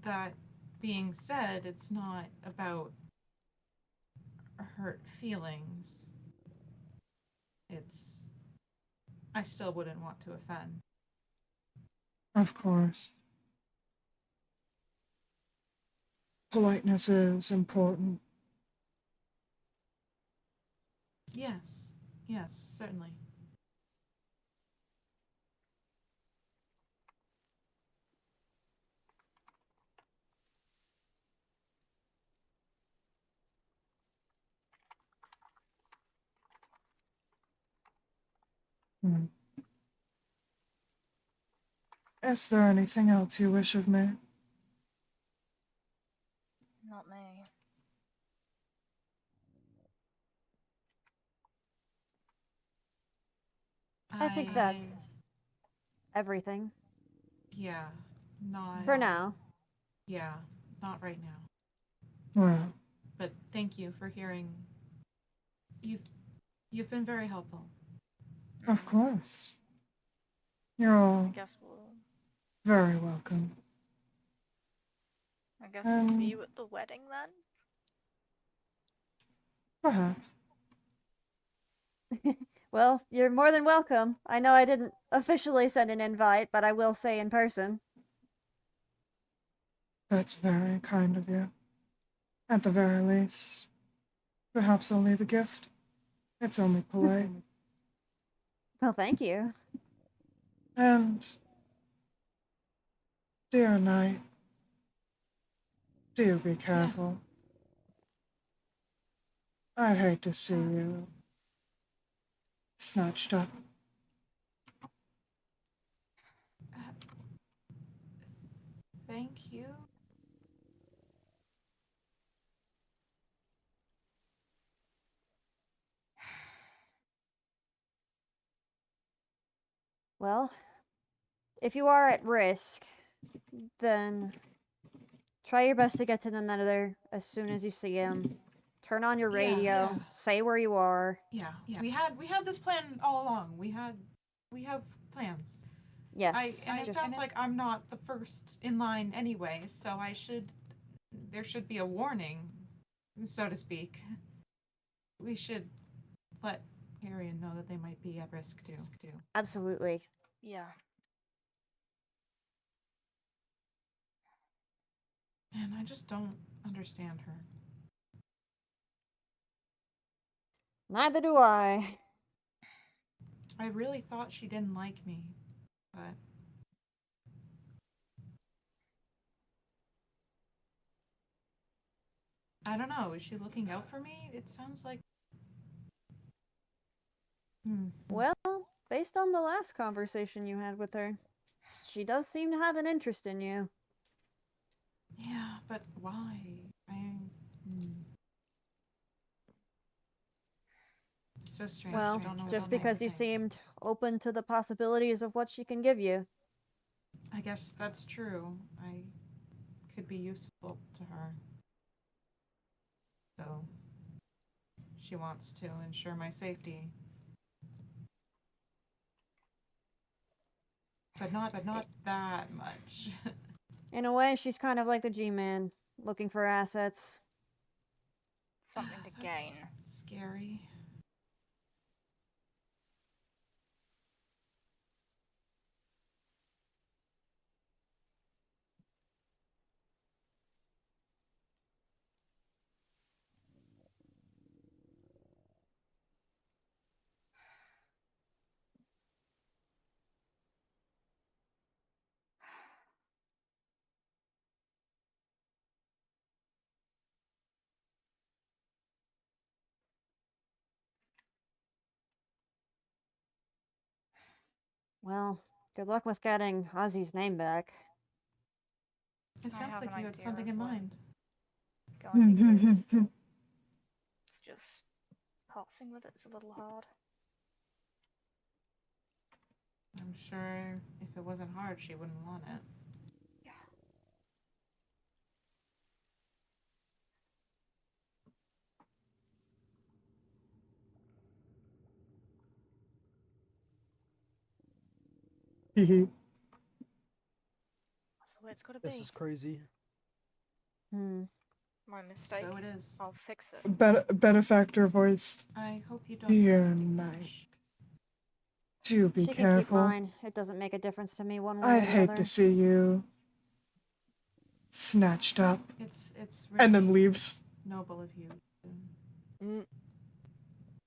That being said, it's not about hurt feelings. I still wouldn't want to offend. Of course. Politeness is important. Yes, certainly. Hmm. Is there anything else you wish of me? Not me. I think that's everything. Yeah, not. For now. Yeah, not right now. Well, But thank you for hearing. You've been very helpful. of course. You're all Guess we'll very welcome. we'll see you at the wedding then. Perhaps. Well, you're more than welcome. I know I didn't officially send an invite, but I will say in person. That's very kind of you. At the very least, perhaps I'll leave a gift. It's only polite. Well, thank you. And, dear knight, do be careful. I'd hate to see you snatched up. Thank you. Well, if you are at risk, then try your best to get to the Nether as soon as you see him. Turn on your radio. Yeah. Say where you are. Yeah. We had this plan all along. We have plans. Yes. It sounds like I'm not the first in line anyway, so there should be a warning, so to speak. We should let Arian know that they might be at risk too. Absolutely. Yeah. And I just don't understand her. Neither do I. I really thought she didn't like me, but I don't know. Is she looking out for me? It sounds like. Well, based on the last conversation you had with her, she does seem to have an interest in you. Yeah, but why? It's so strange. Well, just because you seemed open to the possibilities of what she can give you. I guess that's true. I could be useful to her. So she wants to ensure my safety. But not that much. In a way, she's kind of like the G-Man, looking for assets. Something to gain. That's scary. Well, good luck with getting Ozzy's name back. It sounds like you had something in mind. Going to do. It's just passing with it's a little hard. I'm sure if it wasn't hard, she wouldn't want it. Yeah. Yeah. Hee That's the way it's gotta This be. is crazy. My mistake. So it is. I'll fix it. Benefactor voiced. I hope you don't Dear do anything knight. rash. Do be She can keep careful. mine. It doesn't make a difference to me one way I'd or the hate other. to see you snatched up It's and really then leaves. noble of you to Mm,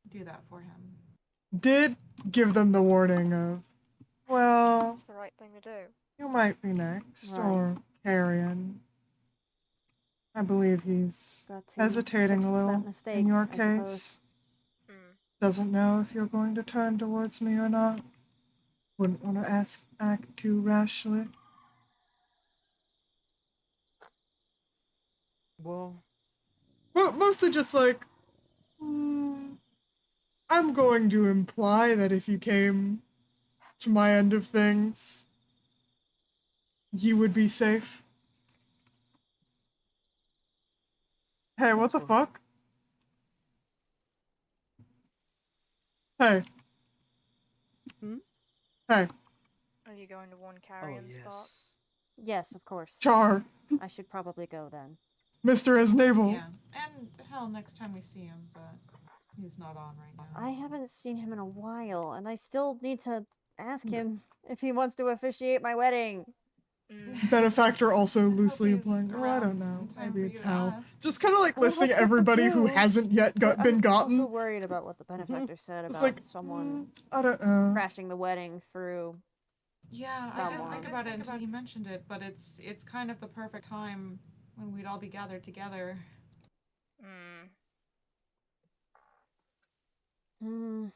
do that for him. Did give them the warning of, well, That's the right thing to do. you might be next, Right. or Carrion. I believe he's Got to hesitating fix a that little mistake, in your I suppose. case. Mm. Doesn't know if you're going to turn towards me or not. Wouldn't want to act too rashly. well, Well, mostly just like, I'm going to imply that if you came to my end of things, you would be safe. Hey, what the That's fine. fuck? Hey. Hmm? Hey, Are you going to one Oh carrion spot? yes. Yes, of course. Char, I should probably go then. Mr. Esnable. Yeah, and hell, next time we see him, but he's not on right now. I haven't seen him in a while, and I still need to ask him if he wants to officiate my wedding. Benefactor also loosely he's implying, oh, I don't around know, in time maybe for it's you to Hal. ask. Just kind of like I would listing like to everybody who propose, hasn't yet but been I'm gotten. also worried about what the benefactor said It's about like, someone I don't know. crashing the wedding through. Yeah, I didn't Someone. think about it until he mentioned it, but it's kind of the perfect time when we'd all be gathered together. Mm.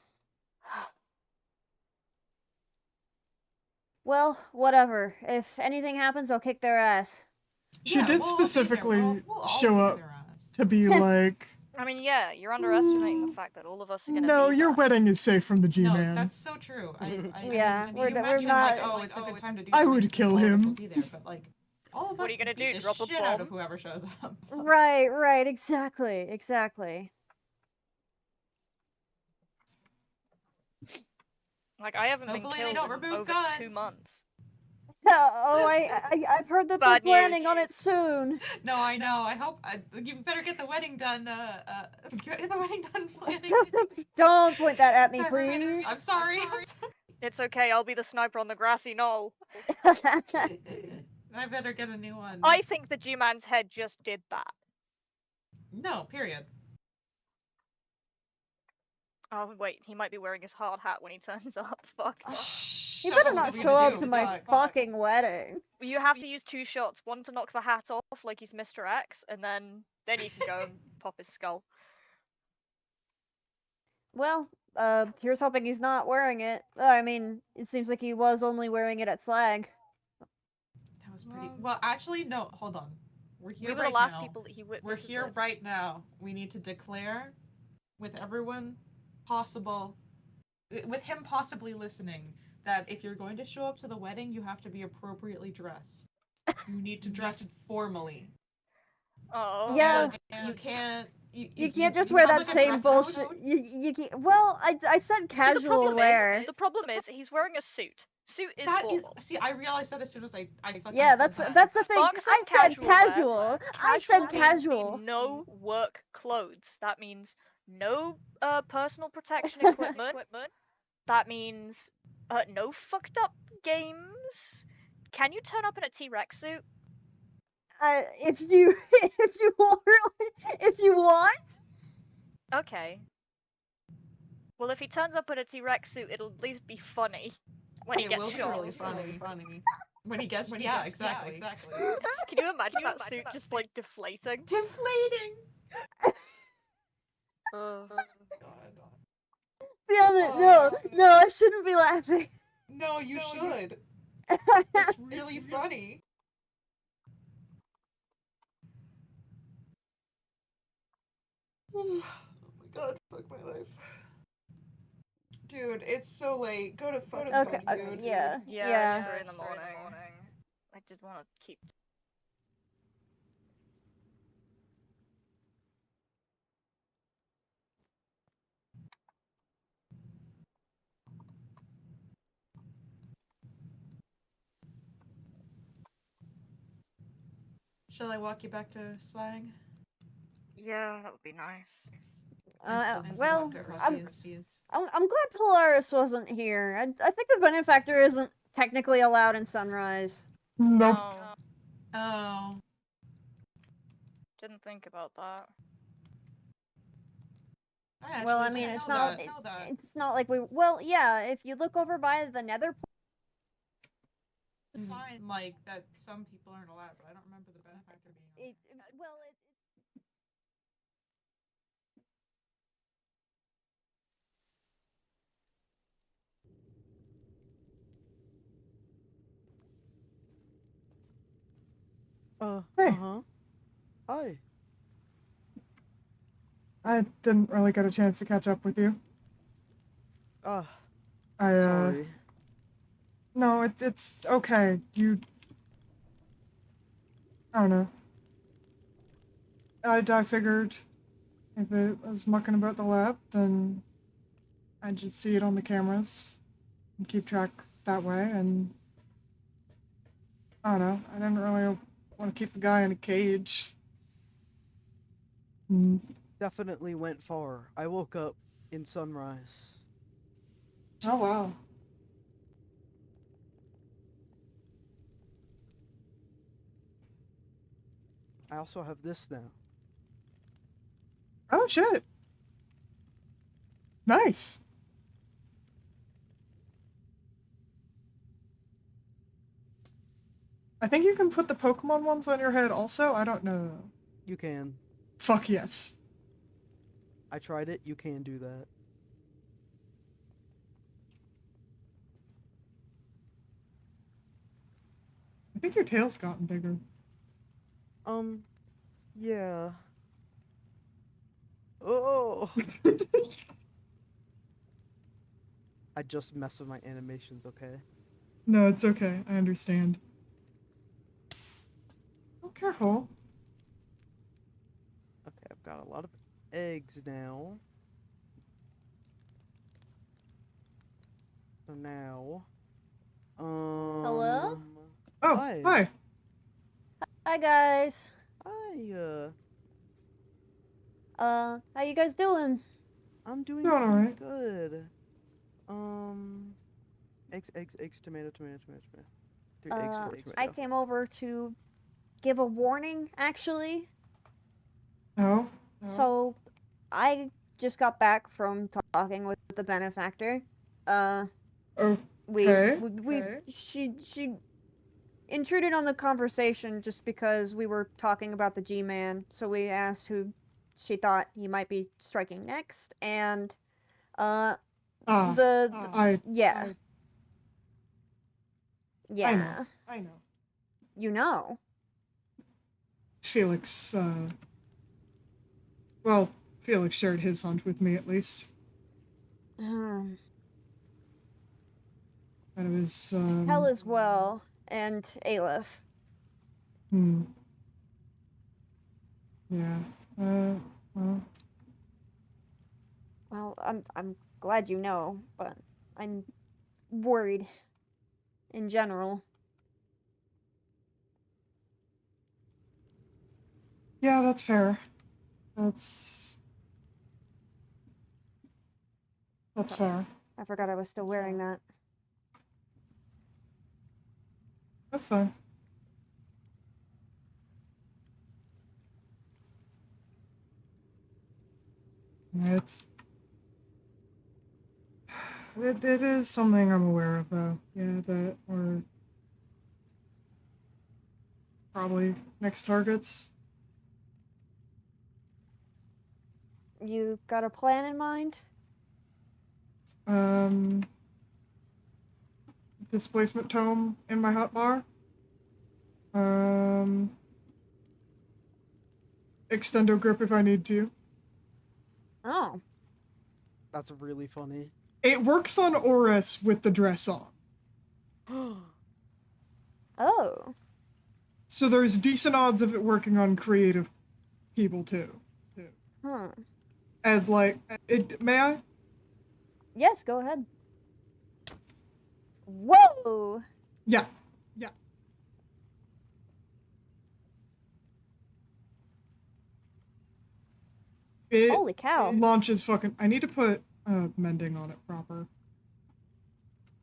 Well, whatever. If anything happens, I'll kick their ass. She Yeah, did we'll be there. specifically We'll all show kick up their ass. to be like, I mean, yeah, you're underestimating the fact that all of us are gonna no, be your there. wedding is safe from the No, G-Man. that's so true. Yeah, I mean, we're you not- mentioned like, oh, it's a good time to do I something would since kill all of us will him. be there, but like, all of What us are you gonna beat do, the drop a shit out of bomb? whoever shows up. Right, exactly. Like, I haven't Hopefully they been don't killed in remove over 2 guns. months. Oh, I've heard that they're Bad planning news. on it soon. No, I know. I hope you better get the wedding done. Get the wedding done planning. Don't point that at me, Everybody just- please. I'm sorry. I'm sorry. It's okay, I'll be the sniper on the grassy knoll. I better get a new one. I think the G-Man's head just did that. No, period. Oh, wait, he might be wearing his hard hat when he turns up. Fuck. You better not show up to my Fuck. fucking wedding. You have to use 2 shots, one to knock the hat off like he's Mr. X, and then you can go and pop his skull. Well, here's hoping he's not wearing it. I mean, it seems like he was only wearing it at Slag. That was pretty. Well, actually, no. Hold on. We're here We were right the last now. people that he We're witnesses here it. right now. We need to declare, with everyone possible, with him possibly listening, that if you're going to show up to the wedding, you have to be appropriately dressed. You need to dress formally. Oh. Yeah. And you can't. You can't just wear have, that like, a same dress bullshit. code? You can't. Well, I said casual wear. The problem is he's wearing a suit. Suit is That is. formal. See, I realized that as soon as I fucking Yeah, said that's that. the thing. Sparks I said said casual casual. wear. I said means casual. No work clothes. That means no personal protection equipment. That means no fucked up games. Can you turn up in a T-Rex suit? If you if you want. Okay. Well, if he turns up in a T-Rex suit, it'll at least be funny when he It gets will be shot. really funny. When he gets. Yeah, exactly. Can you imagine that suit just like deflating? Deflating. Ugh. Damn it! No, I shouldn't be laughing. No, you should. It's really funny. Oh my god, fuck my life. Dude, it's so late. Go to fucking Okay, bed, dude. yeah. Yeah, it's 3 in the morning. I did want to keep. Shall I walk you back to Slag? Yeah, that would be nice. And well, walk across I'm Eustis. glad Polaris wasn't here. I think the benefactor isn't technically allowed in Sunrise. Nope. No, Oh. didn't think about that. I Well, I actually mean, didn't it's know not. that. Know that. It's not like we. Well, yeah. If you look over by the Nether, It's fine, like, that some people aren't allowed, but I don't remember the benefactor being allowed. well, Hey. Uh-huh. Hi. I didn't really get a chance to catch up with you. Uh, I sorry. No, it's okay. I don't know. I figured if it was mucking about the lab, then I'd just see it on the cameras and keep track that way. And I don't know. I didn't really want to keep the guy in a cage. Hmm. Definitely went far. I woke up in Sunrise. Oh wow. I also have this now. Oh shit. Nice. I think you can put the Pokemon ones on your head also. I don't know. You can. Fuck yes. I tried it. You can do that. I think your tail's gotten bigger. Yeah. Oh! I just messed with my animations, okay? No, it's okay. I understand. Oh, careful. Okay, I've got a lot of eggs now. So now... Hello? Oh, Hi. hi. hi guys. Hi, How you guys doing? I'm doing Doing pretty alright. good. Eggs, tomato. 3 eggs, tomato. I came over to give a warning, actually. Oh. So, I just got back from talking with the benefactor. Okay. She intruded on the conversation just because we were talking about the G-Man. So we asked who she thought he might be striking next, and yeah. I know. You know. Felix, well, Felix shared his hunch with me at least. Um, But it was, Hell as well, and Aleph. Yeah. Well. Well, I'm glad you know, but I'm worried in general. Yeah, that's fair. That's fair. I forgot I was still wearing that. That's fine. It is something I'm aware of, though. Yeah, that we're probably next targets. You got a plan in mind? Displacement tome in my hotbar. Extendo grip if I need to. Oh. That's really funny. It works on Oris with the dress on. Oh. So there's decent odds of it working on creative people too. Huh. And like, may I? Yes, go ahead. Whoa! Yeah. It Holy cow. launches fucking. I need to put mending on it proper.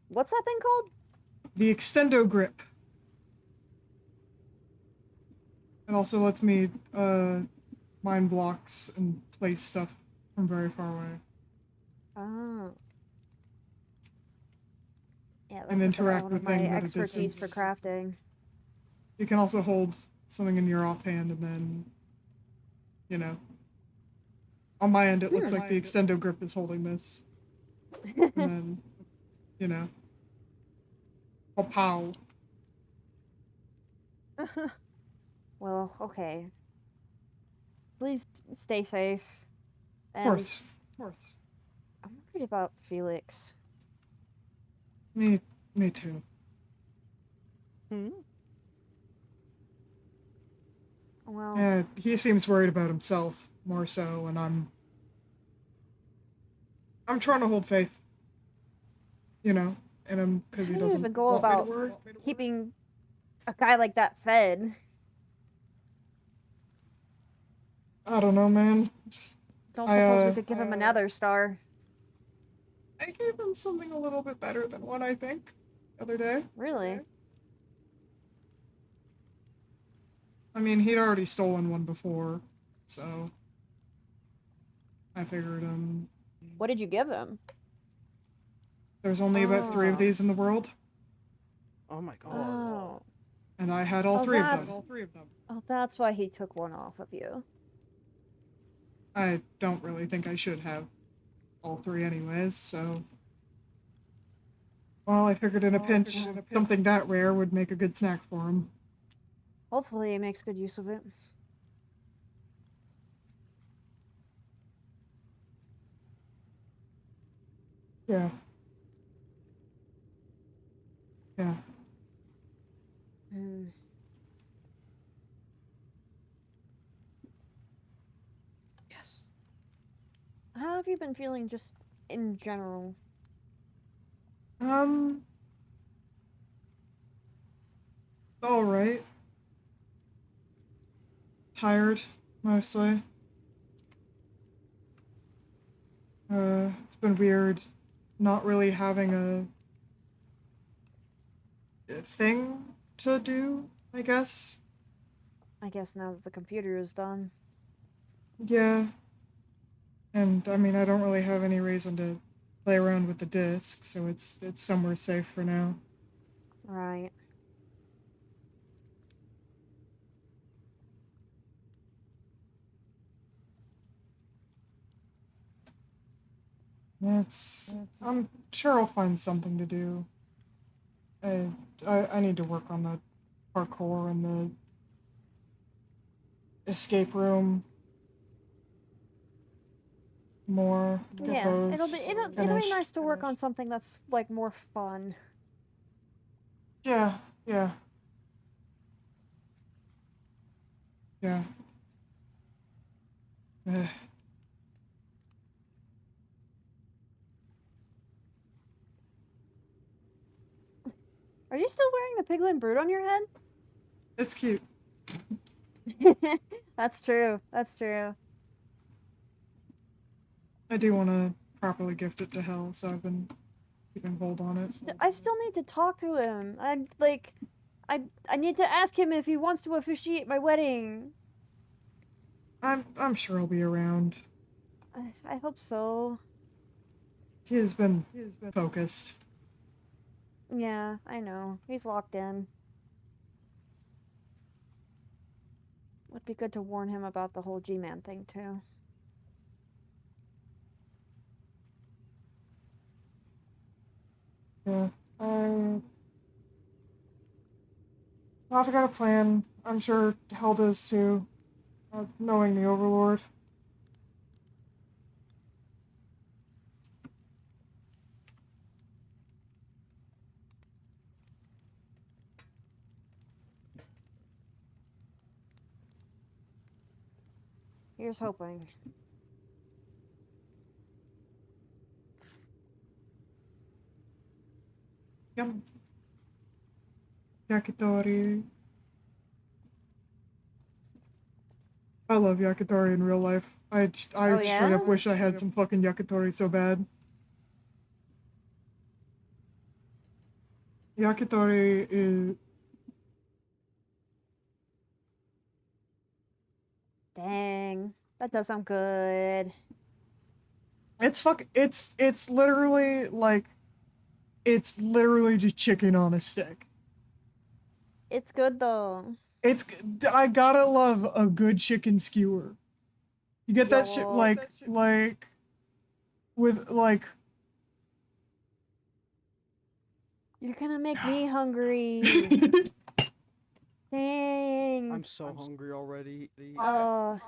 What's that thing called? The extendo grip. It also lets me mine blocks and place stuff from very far away. Oh. Yeah, And that's interact one with of my things at a expertise for distance. crafting. You can also hold something in your offhand and then, you know. On my end, it looks like the extendo grip is holding this. And then, you know. Pow. Well, okay. Please stay safe. Of And course. Of course. I'm worried about Felix. Me too. Hmm? Well, Yeah, he seems worried about himself more so, and I'm trying to hold faith, you know, in him because he how do you doesn't even go want me to about worry. keeping a guy like that fed? I don't know, man. Don't I, suppose we uh, could give him another star. I gave him something a little bit better than one, I think, the other day. Really? I mean, he'd already stolen one before, so I figured What did you give him? there's only about 3 of Oh. these in the world, Oh my god. Oh. and I had all Oh, 3 of that's- them. Oh, that's why he took one off of you. I don't really think I should have all 3 anyways, so. Well, I figured in a pinch, something that rare would make a good snack for him. Hopefully he makes good use of it. Yeah. Yeah. Hmm. Yes. How have you been feeling just in general? All right. Tired, mostly. It's been weird not really having a thing to do, I guess. I guess now that the computer is done. Yeah. And I mean, I don't really have any reason to play around with the disc, so it's somewhere safe for now. Right. I'm sure I'll find something to do. I need to work on the parkour and the escape room more. Get Yeah, those it'll be finished. nice to work on something that's like more fun. Yeah, yeah. Yeah. Ugh. Are you still wearing the piglin brood on your head? It's cute. That's true. That's true. I do want to properly gift it to Hell, so I've been keeping hold on it. I still need to talk to him. I need to ask him if he wants to officiate my wedding. I'm sure I'll be around. I hope so. He has been focused. Yeah, I know. He's locked in. Would be good to warn him about the whole G-Man thing too. Yeah. I've got a plan. I'm sure Hell does too. Knowing the Overlord. Here's hoping. Yep. Yakitori. I love Yakitori in real life. I Oh, straight up yeah? wish I had some fucking yakitori so bad. Yakitori is Dang. That does sound good. it's literally like it's literally just chicken on a stick. It's good though. It's I gotta love a good chicken skewer. You get that shit Yup. like with like You're gonna make me hungry. Dang. I'm so hungry already. Oh,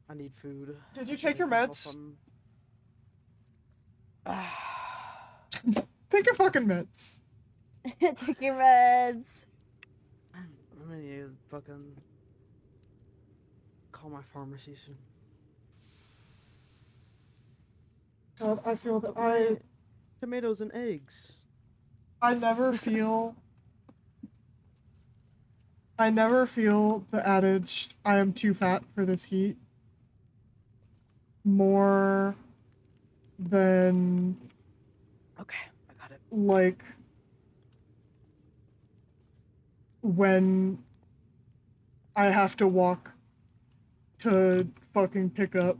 I need food. Did you I take your make myself meds? some- Take your fucking meds. take your meds. I'm gonna need to fucking call my pharmacy soon. God, I feel that Tomatoes and eggs. I never feel the adage I am too fat for this heat more than Okay, I got it. like when I have to walk to fucking pick up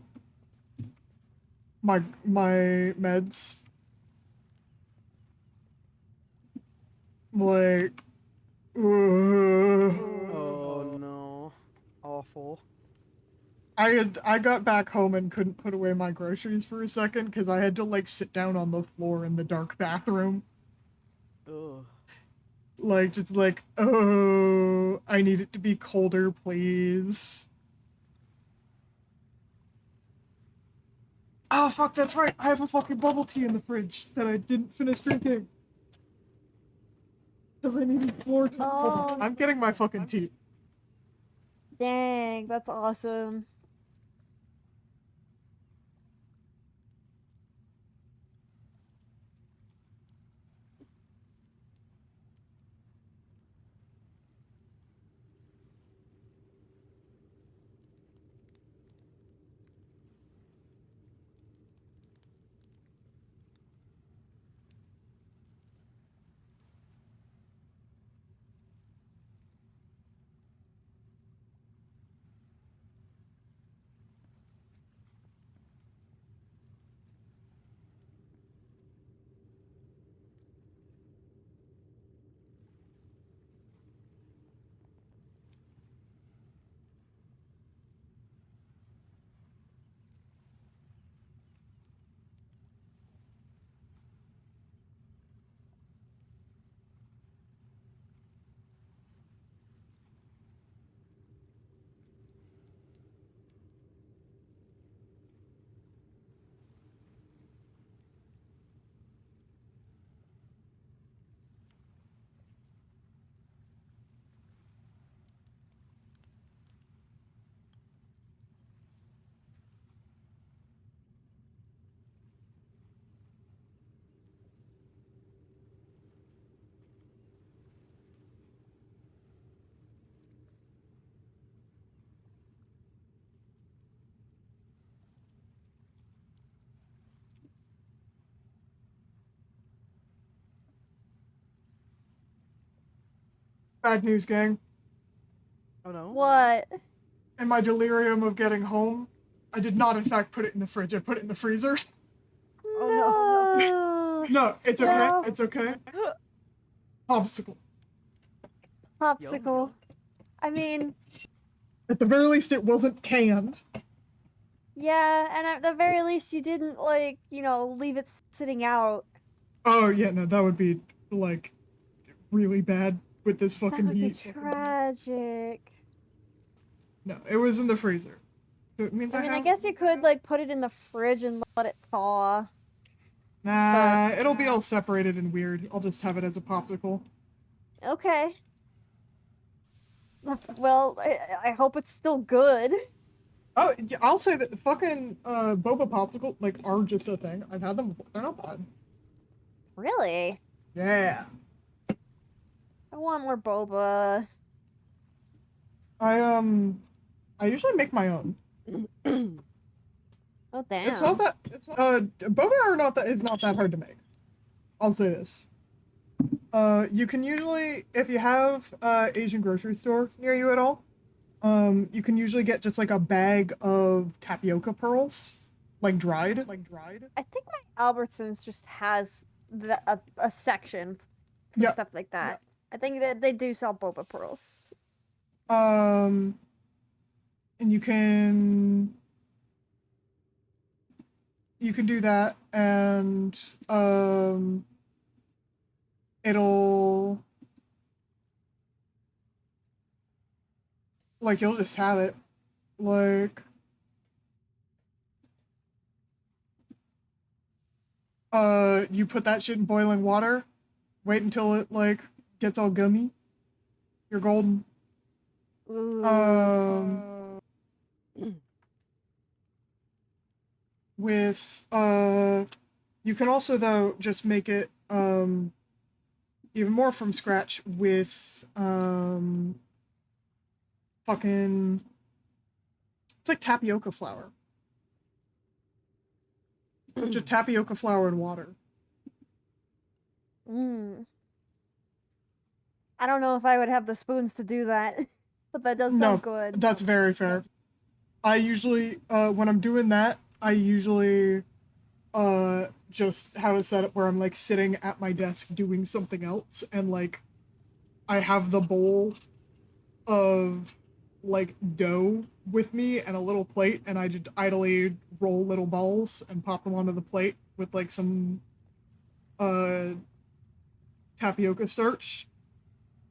my meds. Like, Oh no. Awful. I got back home and couldn't put away my groceries for a second because I had to like sit down on the floor in the dark bathroom. Ugh. Like just like, oh, I need it to be colder, please. Oh fuck, that's right. I have a fucking bubble tea in the fridge that I didn't finish drinking. Because I needed more tea. Hold on. Oh. I'm getting my fucking tea. Dang, that's awesome. Bad news, gang. Oh no. What? In my delirium of getting home, I did not in fact put it in the fridge. I put it in the freezer. Oh no. No, it's okay. Well. It's okay. Popsicle. Popsicle. I mean, At the very least, it wasn't canned. yeah, and at the very least, you didn't like, leave it sitting out. Oh yeah, no, that would be like really bad with this That fucking would be heat. tragic. No, it was in the freezer. So it means I mean, I have... guess you could like put it in the fridge and let it thaw. Nah, it'll be all separated and weird. I'll just have it as a popsicle. Okay. Well, I hope it's still good. Oh, yeah, I'll say that the fucking boba popsicle like are just a thing. I've had them before. They're not bad. Really? Yeah. I want more boba. I usually make my own. Oh damn. It's not that. Boba are not that. It's not that hard to make. I'll say this. You can usually, if you have Asian grocery store near you at all, you can usually get just like a bag of tapioca pearls, like dried. I think my Albertsons just has a section for Yep. stuff like that. I think that they do sell boba pearls. And you can do that, and it'll like you'll just have it like you put that shit in boiling water, wait until it like gets all gummy. You're golden. Ooh. With you can also though just make it even more from scratch with fucking it's like tapioca flour. Just tapioca flour and water. I don't know if I would have the spoons to do that, but that does sound good. That's very fair. I usually when I'm doing that, I usually just have it set up where I'm like sitting at my desk doing something else, and like I have the bowl of like dough with me and a little plate, and I just idly roll little balls and pop them onto the plate with like some tapioca starch.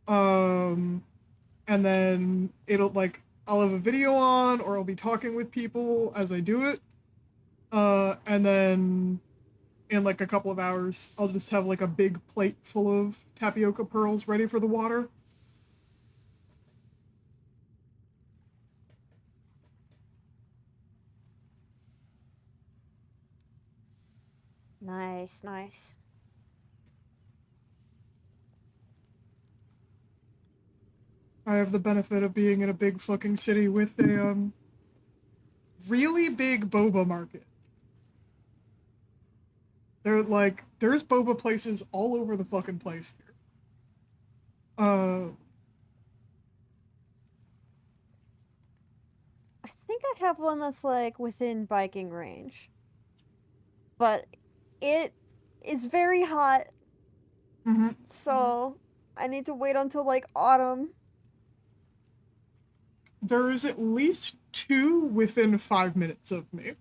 And then it'll like I'll have a video on, or I'll be talking with people as I do it. And then in like a couple of hours, I'll just have like a big plate full of tapioca pearls ready for the water. Nice, nice. I have the benefit of being in a big fucking city with a really big boba market. There's boba places all over the fucking place here. I think I have one that's like within biking range. But it is very hot. So I need to wait until like autumn. There's at least 2 within 5 minutes of me.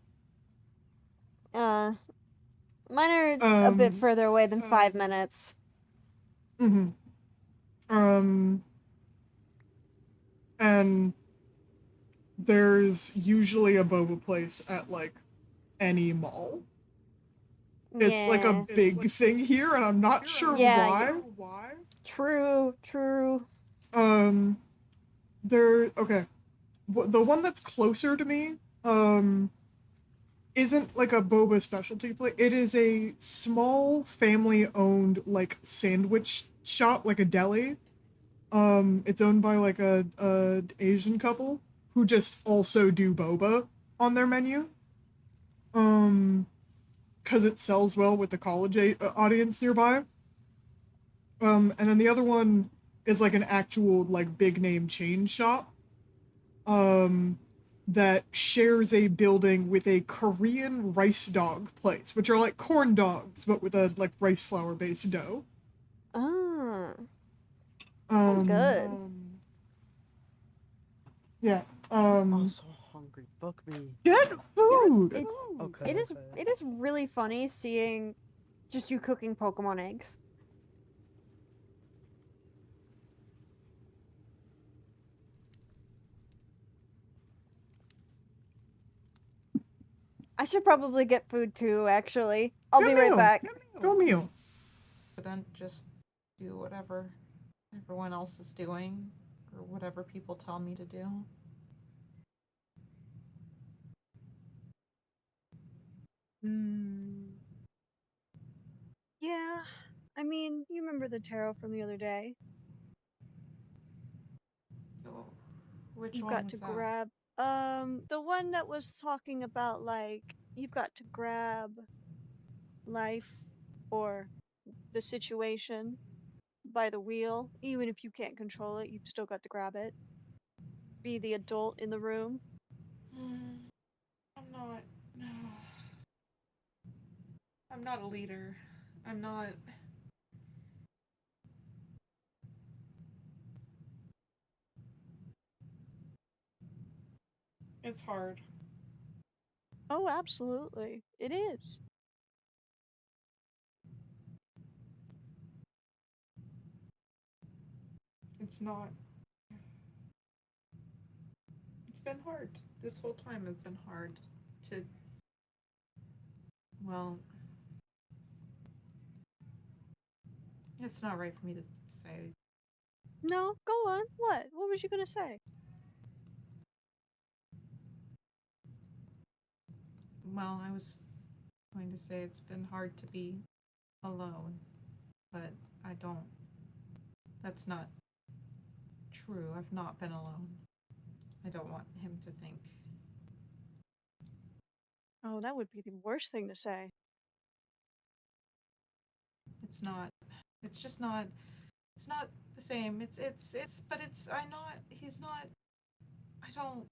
Mine are a bit further away than 5 minutes. And there's usually a boba place at like any mall. It's like a big thing here, and I'm not sure why. True. Okay. The one that's closer to me, isn't like a boba specialty place. It is a small family-owned like sandwich shop, like a deli. It's owned by like a Asian couple who just also do boba on their menu. Because it sells well with the college audience nearby. And then the other one is like an actual like big name chain shop. That shares a building with a Korean rice dog place, which are like corn dogs, but with a like rice flour based dough. Sounds good. Yeah. I'm so hungry. Book me. Get food. Okay. It is really funny seeing just you cooking Pokemon eggs. I should probably get food too, actually. I'll be right back. Go meal. But then just do whatever everyone else is doing, or whatever people tell me to do. Yeah. I mean, you remember the tarot from the other day. Which You one got was to that? grab the one that was talking about like you've got to grab life or the situation by the wheel. Even if you can't control it, you've still got to grab it. Be the adult in the room. I'm not. I'm not a leader. I'm not. It's hard. Oh, absolutely. It is. It's not. It's been hard. This whole time it's been hard to. Well, it's not right for me to say. No, go on. What? What was you gonna say? Well, I was going to say it's been hard to be alone, but I don't. That's not true. I've not been alone. I don't want him to think. Oh, that would be the worst thing to say. It's not. It's just not. It's not the same. But it's. I'm not. He's not. I don't.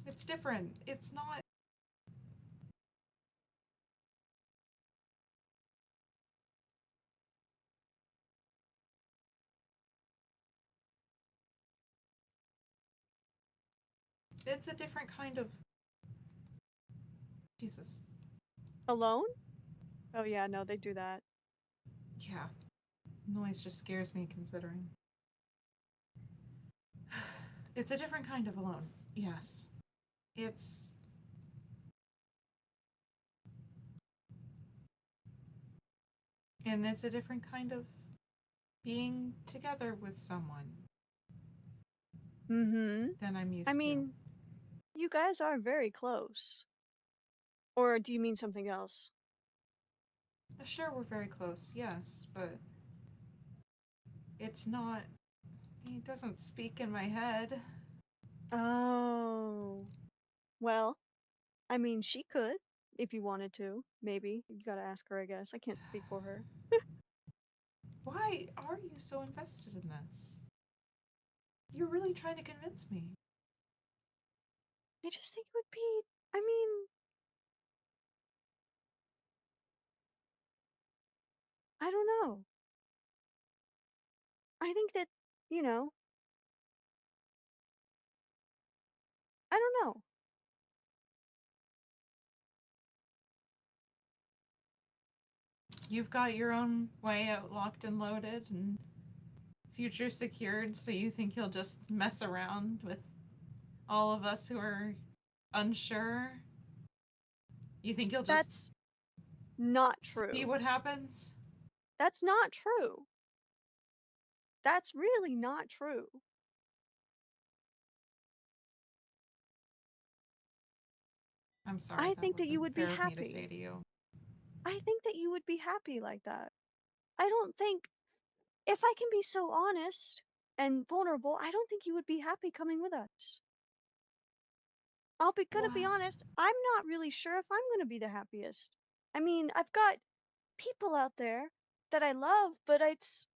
It's different. It's not. It's a different kind of. Jesus. Alone? Oh, yeah, no, they do that. Yeah. Noise just scares me considering. It's a different kind of alone. Yes. It's. And it's a different kind of being together with someone Mm hmm. than I'm used I to. mean, you guys are very close. Or do you mean something else? Sure, we're very close, yes, but it's not. He doesn't speak in my head. Oh. Well, I mean, she could, if you wanted to. Maybe. You gotta ask her, I guess. I can't speak for her. Why are you so invested in this? You're really trying to convince me. I just think it would be. I mean, I don't know. I think that, you know, I don't know. You've got your own way out locked and loaded and future secured, so you think he'll just mess around with all of us who are unsure? You think he'll just That's not see true. what happens? That's not true. That's really not true. I'm sorry, I that think that you wasn't would be fair of me to say happy. to you. I think that you would be happy like that. I don't think, if I can be so honest and vulnerable, I don't think you would be happy coming with us. I'll be gonna be Well, honest, I'm not really sure if I'm gonna be the happiest. I mean, I've got people out there that I love, but it's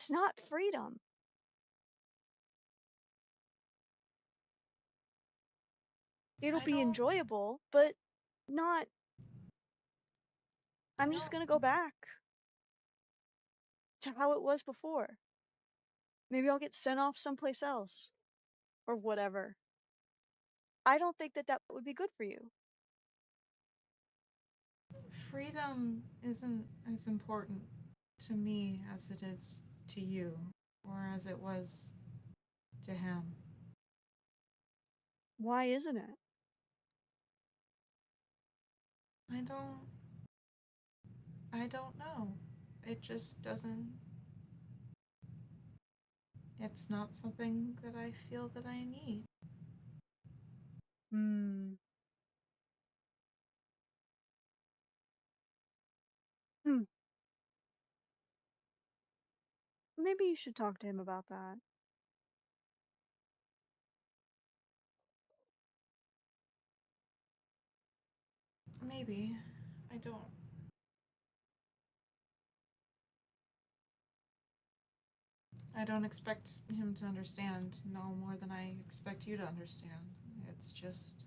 not freedom. It'll I be don't. enjoyable, but not. I I'm just don't. gonna go back to how it was before. Maybe I'll get sent off someplace else. Or whatever. I don't think that that would be good for you. Freedom isn't as important to me as it is to you, or as it was to him. Why isn't it? I don't. I don't know. It just doesn't. It's not something that I feel that I need. Hmm. Hmm. Maybe you should talk to him about that. Maybe. I don't. I don't expect him to understand no more than I expect you to understand. It's just.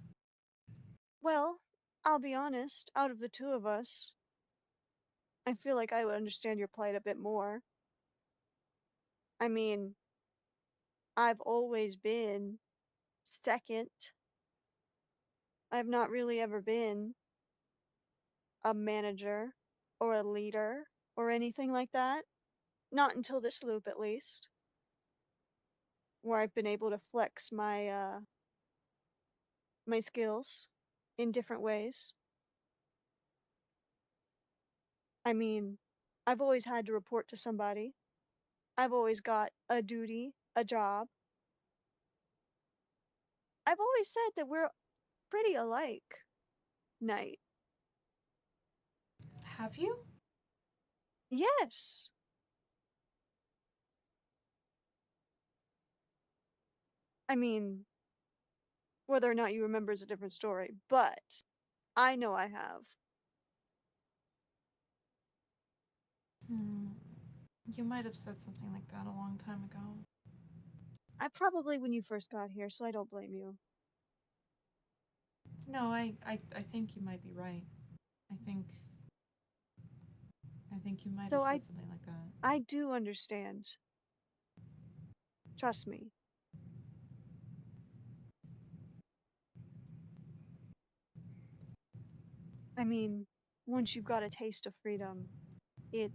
Well, I'll be honest, out of the two of us, I feel like I would understand your plight a bit more. I mean, I've always been second. I've not really ever been a manager or a leader or anything like that. Not until this loop, at least, where I've been able to flex my skills in different ways. I mean, I've always had to report to somebody. I've always got a duty, a job. I've always said that we're pretty alike, Knight. Have you? Yes. I mean, whether or not you remember is a different story, but I know I have. You might have said something like that a long time ago. I probably when you first got here, so I don't blame you. No, I think you might be right. I think. I think you might So have said something like that. I do understand. Trust me. I mean, once you've got a taste of freedom, it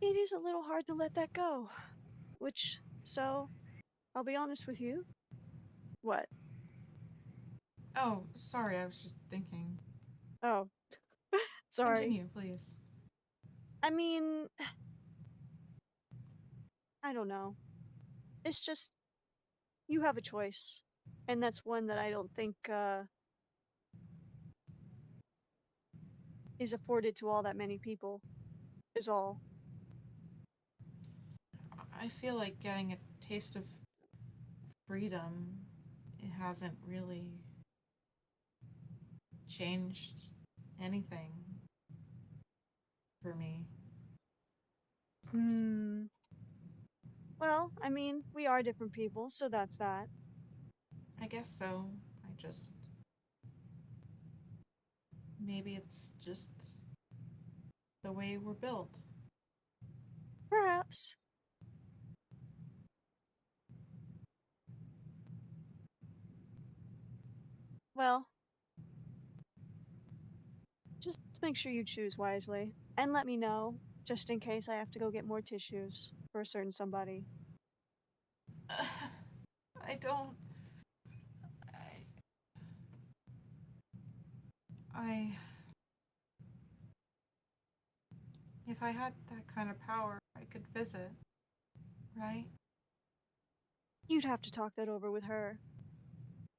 is a little hard to let that go. So, I'll be honest with you. What? Oh, sorry, I was just thinking. Oh, sorry. Continue, please. I mean, I don't know. It's just, you have a choice. And that's one that I don't think, is afforded to all that many people, is all. I feel like getting a taste of freedom, it hasn't really changed anything for me. Well, I mean, we are different people, so that's that. I guess so. I just. Maybe it's just the way we're built. Perhaps. Well, just make sure you choose wisely. And let me know, just in case I have to go get more tissues for a certain somebody. I don't. I. If I had that kind of power, I could visit, right? You'd have to talk that over with her.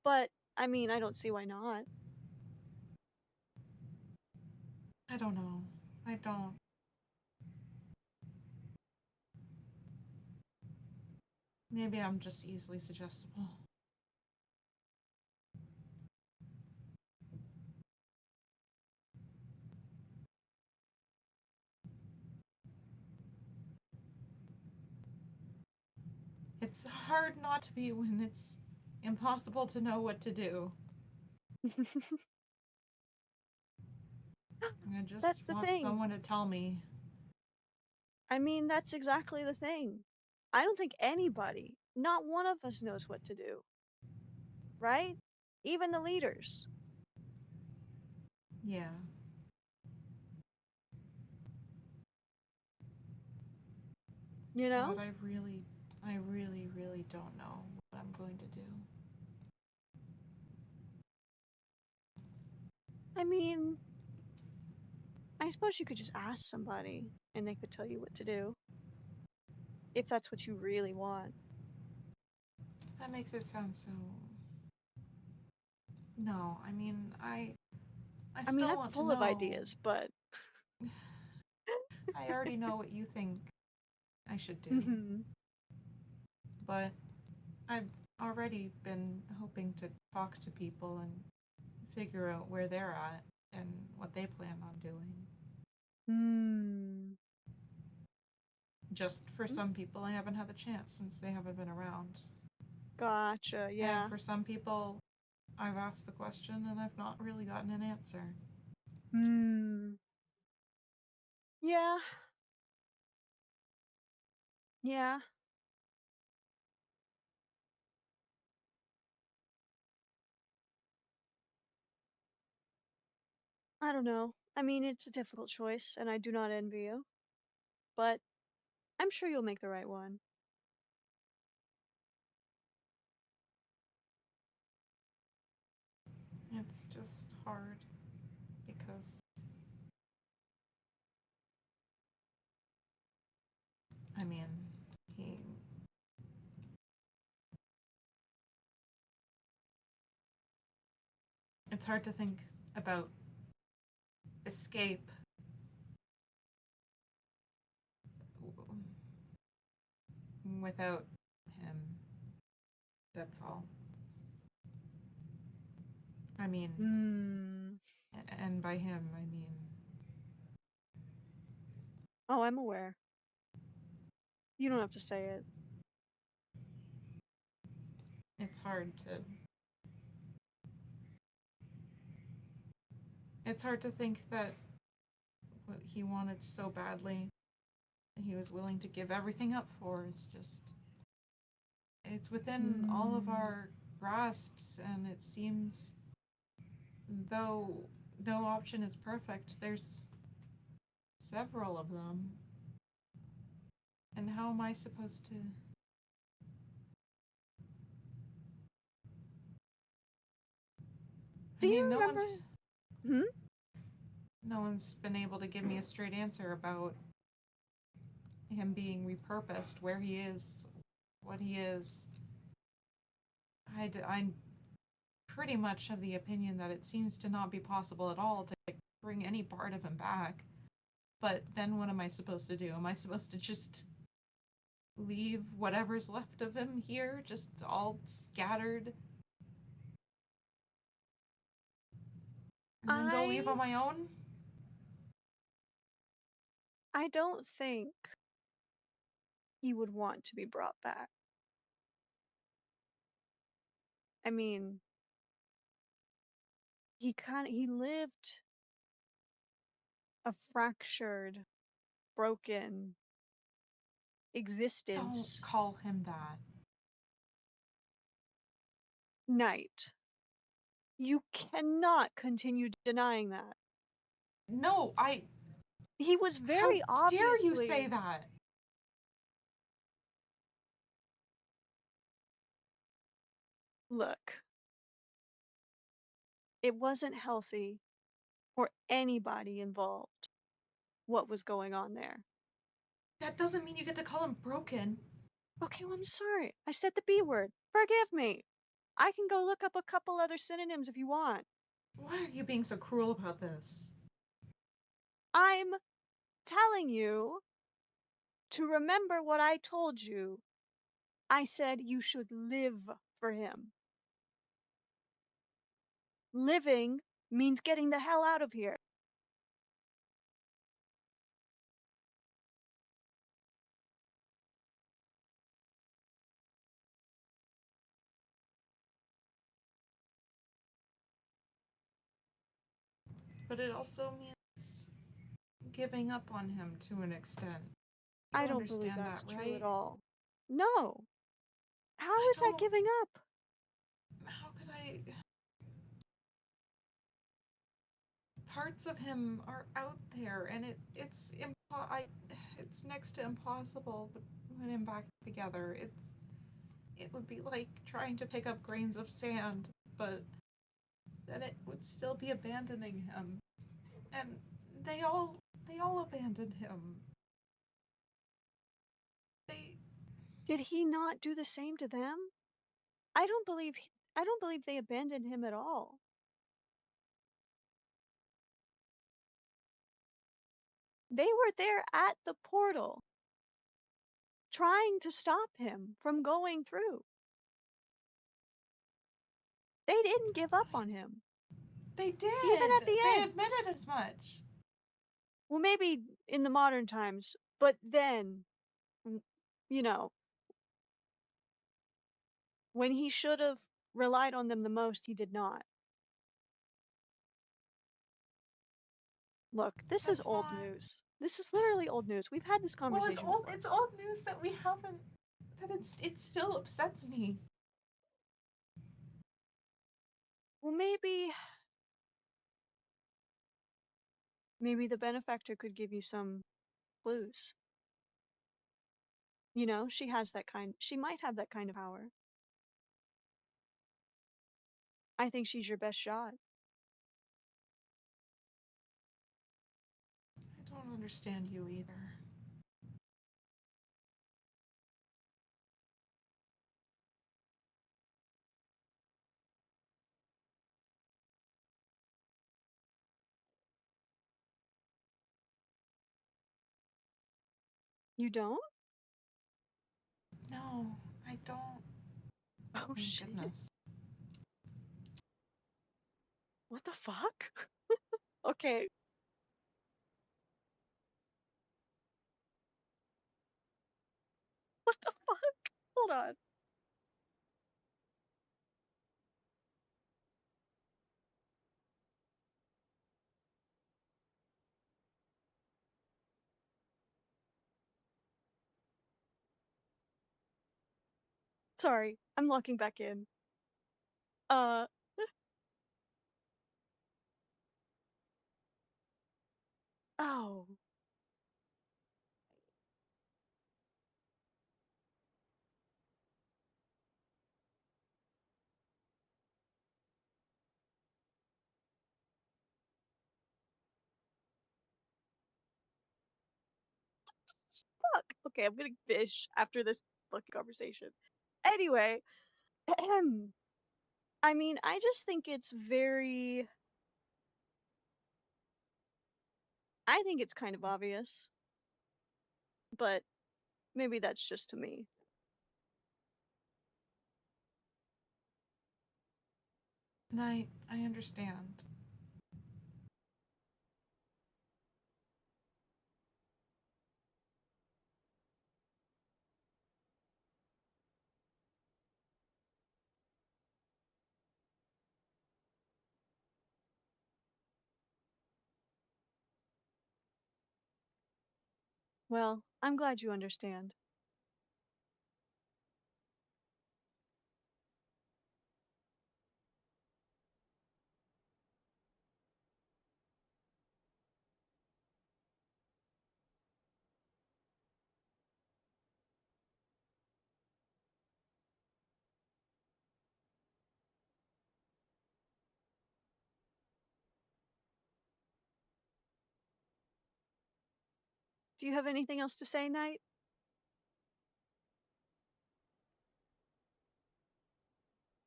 But, I mean, I don't see why not. I don't know. I don't. Maybe I'm just easily suggestible. It's hard not to be when it's impossible to know what to do. I just That's the want thing. someone to tell me. I mean, that's exactly the thing. I don't think anybody, not one of us knows what to do. Right? Even the leaders. Yeah. You know? But I really, really don't know what I'm going to do. I mean, I suppose you could just ask somebody and they could tell you what to do. If that's what you really want. That makes it sound so. No, I mean, I still I'm want full to of know. ideas, but I already know what you think I should do. Mhm. But I've already been hoping to talk to people and figure out where they're at and what they plan on doing. Just for some people, I haven't had the chance since they haven't been around. Gotcha, yeah. And for some people, I've asked the question and I've not really gotten an answer. Yeah. Yeah. I don't know. I mean, it's a difficult choice, and I do not envy you. But I'm sure you'll make the right one. It's just hard because I mean, he it's hard to think about escape without him. That's all. I mean, and by him, I mean. Oh, I'm aware. You don't have to say it. It's hard to. It's hard to think that what he wanted so badly, he was willing to give everything up for, is just. It's within all of our grasps, and it seems though no option is perfect, there's several of them. And how am I supposed to? Do you remember? No one's been able to give me a straight answer about him being repurposed, where he is, what he is. I'm pretty much of the opinion that it seems to not be possible at all to bring any part of him back. But then what am I supposed to do? Am I supposed to just leave whatever's left of him here, just all scattered? And then go leave on my own? I don't think he would want to be brought back. I mean, he lived a fractured, broken existence. Don't call him that. Knight, you cannot continue denying that. No, He was very How obviously. dare you say that? Look, it wasn't healthy for anybody involved. What was going on there? That doesn't mean you get to call him broken. Okay, well, I'm sorry. I said the B word. Forgive me. I can go look up a couple other synonyms if you want. Why are you being so cruel about this? I'm telling you to remember what I told you. I said you should live for him. Living means getting the hell out of here. But it also means giving up on him to an extent. You I don't understand believe that's that, true right? at all. No. How I is that don't- giving up? How could I? Parts of him are out there, and it's next to impossible to put him back together. It would be like trying to pick up grains of sand, but then it would still be abandoning him. And they all abandoned him. Did he not do the same to them? I don't believe they abandoned him at all. They were there at the portal, trying to stop him from going through. They didn't give up on him. They did. Even at the They end. admitted as much. Well, maybe in the modern times, but then, you know, when he should have relied on them the most, he did not. Look, this is That's old not... news. This is literally old news. We've had this Well, conversation before. it's old news that we haven't... That it still upsets me. Well, maybe the benefactor could give you some clues. You know, she might have that kind of power. I think she's your best shot. I don't understand you either. You don't? No, I don't. Oh, Thank shit. goodness. What the fuck? Okay. What the fuck? Hold on. Sorry, I'm locking back in. Uh. Oh. Fuck. Okay, I'm gonna fish after this fucking conversation. Anyway, I mean, I just think it's very. I think it's kind of obvious. But maybe that's just to me. I understand. Well, I'm glad you understand. Do you have anything else to say, Knight?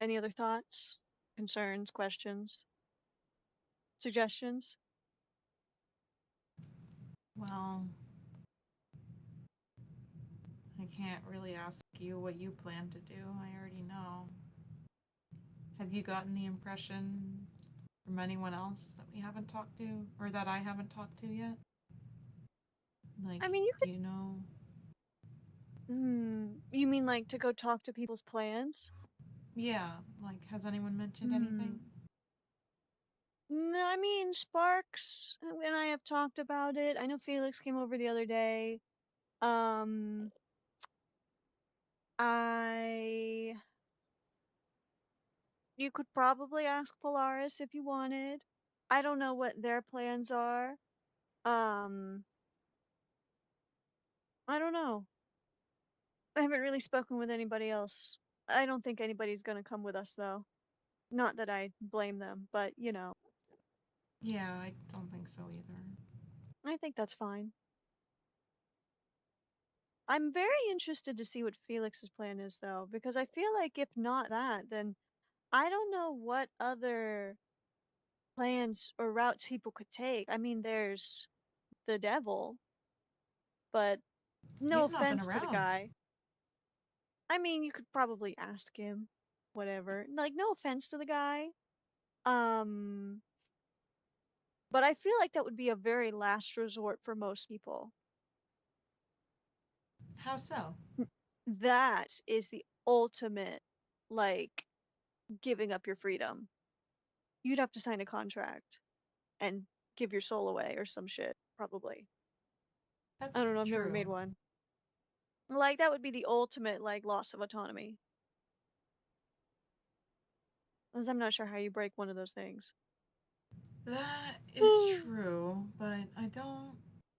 Any other thoughts, concerns, questions, suggestions? Well, I can't really ask you what you plan to do. I already know. Have you gotten the impression from anyone else that we haven't talked to, or that I haven't talked to yet? Like, I mean, you do you know? You mean like to go talk to people's plans? Yeah, like, has anyone mentioned Hmm. anything? No, I mean, Sparks and I have talked about it. I know Felix came over the other day. Um, I. You could probably ask Polaris if you wanted. I don't know what their plans are. I don't know. I haven't really spoken with anybody else. I don't think anybody's gonna come with us, though. Not that I blame them, but, you know. Yeah, I don't think so either. I think that's fine. I'm very interested to see what Felix's plan is, though, because I feel like if not that, then I don't know what other plans or routes people could take. I mean, there's the devil, but no He's not been offense to the around. guy. I mean, you could probably ask him, whatever. Like, no offense to the guy. But I feel like that would be a very last resort for most people. How so? That is the ultimate, like, giving up your freedom. You'd have to sign a contract and give your soul away or some shit, probably. That's I don't know, I've never true. made one. Like, that would be the ultimate, like, loss of autonomy. Because I'm not sure how you break one of those things. That is true, but I don't.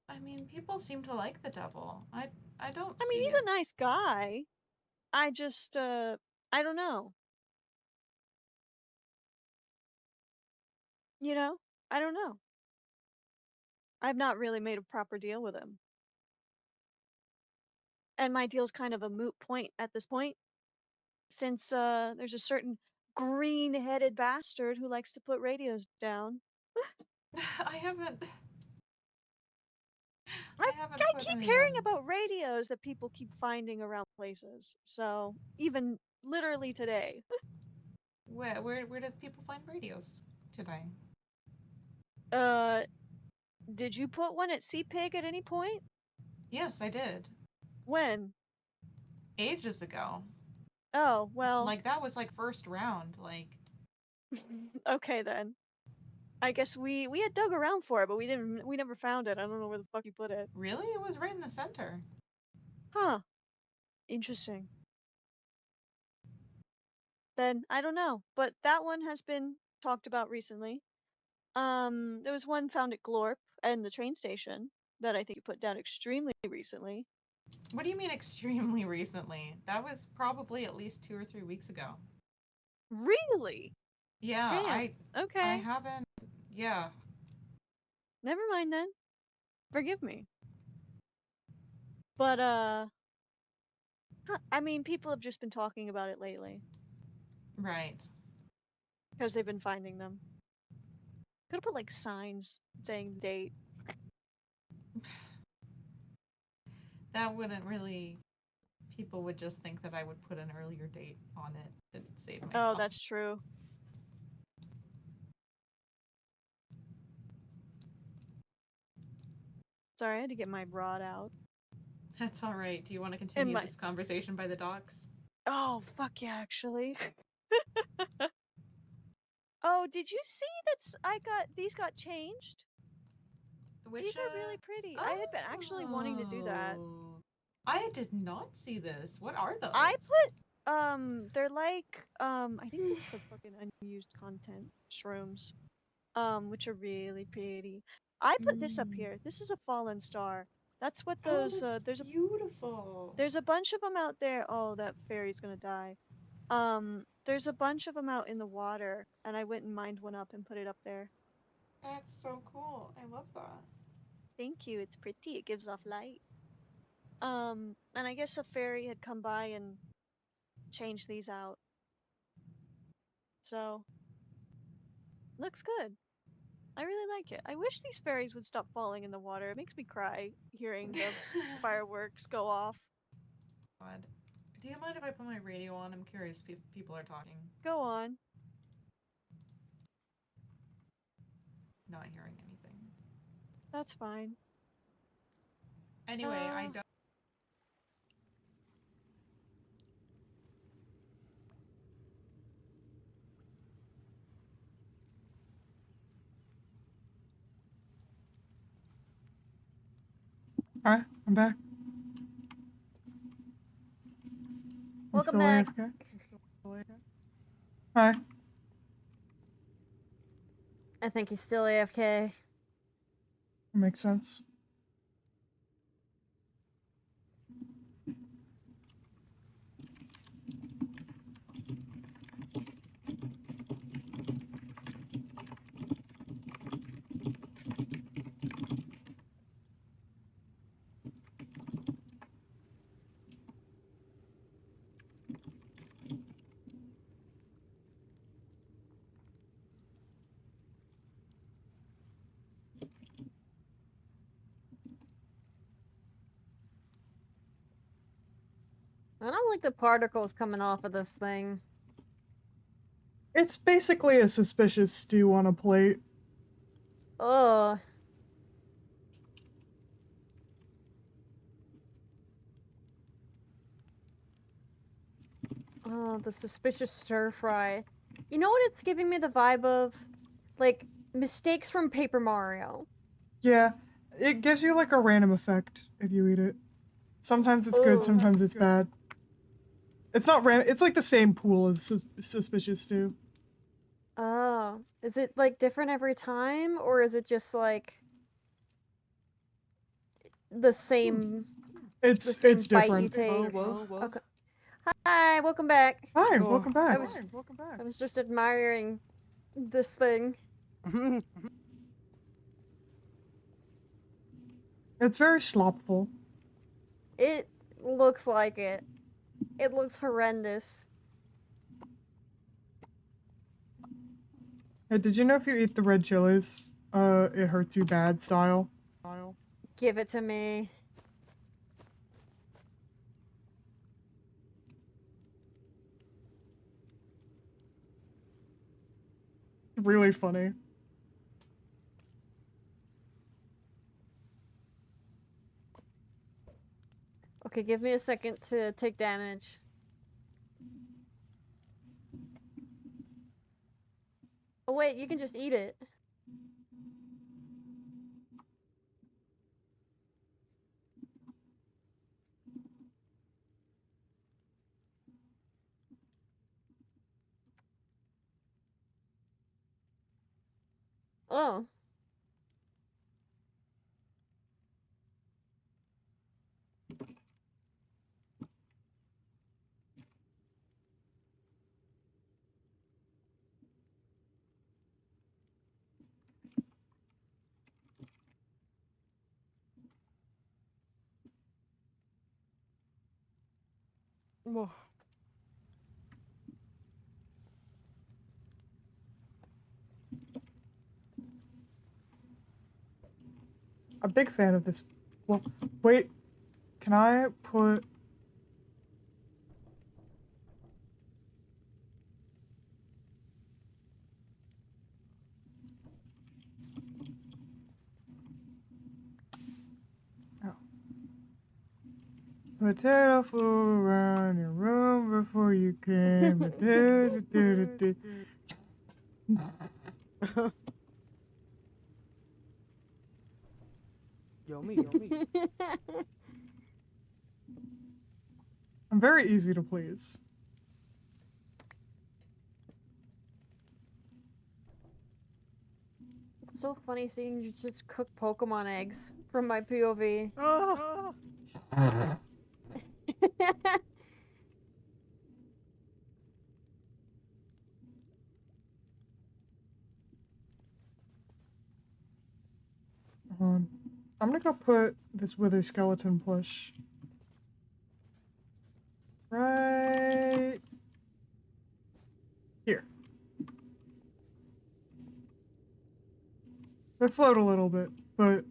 I mean, people seem to like the devil. I don't I see mean, he's it. a nice guy. I just, I don't know. You know? I don't know. I've not really made a proper deal with him. And my deal's kind of a moot point at this point, since there's a certain green-headed bastard who likes to put radios down. I haven't. I haven't I put keep any hearing ones. about radios that people keep finding around places. So even literally today. Where did people find radios today? Did you put one at CPIG at any point? Yes, I did. When? Ages ago. Oh, well. Like that was like first round. Like Okay then. I guess we had dug around for it, but we never found it. I don't know where the fuck you put it. really, it was right in the center. Huh. Interesting. Then I don't know, but that one has been talked about recently. There was one found at Glorp and the train station that I think you put down extremely recently. What do you mean extremely recently? That was probably at least 2 or 3 weeks ago. Really? Yeah, Damn. Okay. I haven't. Yeah. Never mind then. Forgive me. But I mean, people have just been talking about it lately Right. because they've been finding them. Could have put like signs saying the date. That wouldn't really. People would just think that I would put an earlier date on it to save myself. Oh, that's true. Sorry, I had to get my rod out. That's all right. Do you want to continue this conversation by the docks? Oh, fuck yeah, actually. Oh, did you see that these got changed? These are really pretty. I had been actually wanting to do that. I did not see this. What are those? I put they're like I think it's the fucking unused content shrooms. Which are really pretty. I put this up here. This is a fallen star. That's what those there's beautiful. There's a bunch of them out there. Oh, that fairy's gonna die. There's a bunch of them out in the water, and I went and mined one up and put it up there. That's so cool. I love that. Thank you. It's pretty. It gives off light. And I guess a fairy had come by and changed these out. So, looks good. I really like it. I wish these fairies would stop falling in the water. It makes me cry hearing the fireworks go off. God. Do you mind if I put my radio on? I'm curious if people are talking. Go on. Not hearing anything. That's fine. Anyway, I don't. Alright, I'm back. Welcome back. Hi. I think he's still AFK. Makes sense. I don't like the particles coming off of this thing. It's basically a suspicious stew on a plate. Oh. Oh, the suspicious stir fry. You know what it's giving me the vibe of? Like, mistakes from Paper Mario. Yeah, it gives you like a random effect if you eat it. Sometimes it's good, Ooh. sometimes it's bad. It's not random. It's like the same pool as suspicious stew. Oh. Is it, like, different every time? Or is it just, like, the same It's bite you different. take? Whoa, whoa. Okay. Hi, welcome back. Hi, Oh. welcome back. I was just admiring this thing. It's very sloppful. It looks like it. It looks horrendous. Hey, did you know if you eat the red chilies, it hurts you bad style? Give it to me. Really funny. Okay, give me a second to take damage. Oh wait, you can just eat it. Oh. Whoa. A big fan of this. Well, wait. Can I put... Oh. Potato flew around your room before you came. Yummy. I'm very easy to please. It's so funny seeing you just cook Pokemon eggs from my POV. Oh. Hold on. I'm gonna go put this Wither Skeleton plush right here. They float a little bit, but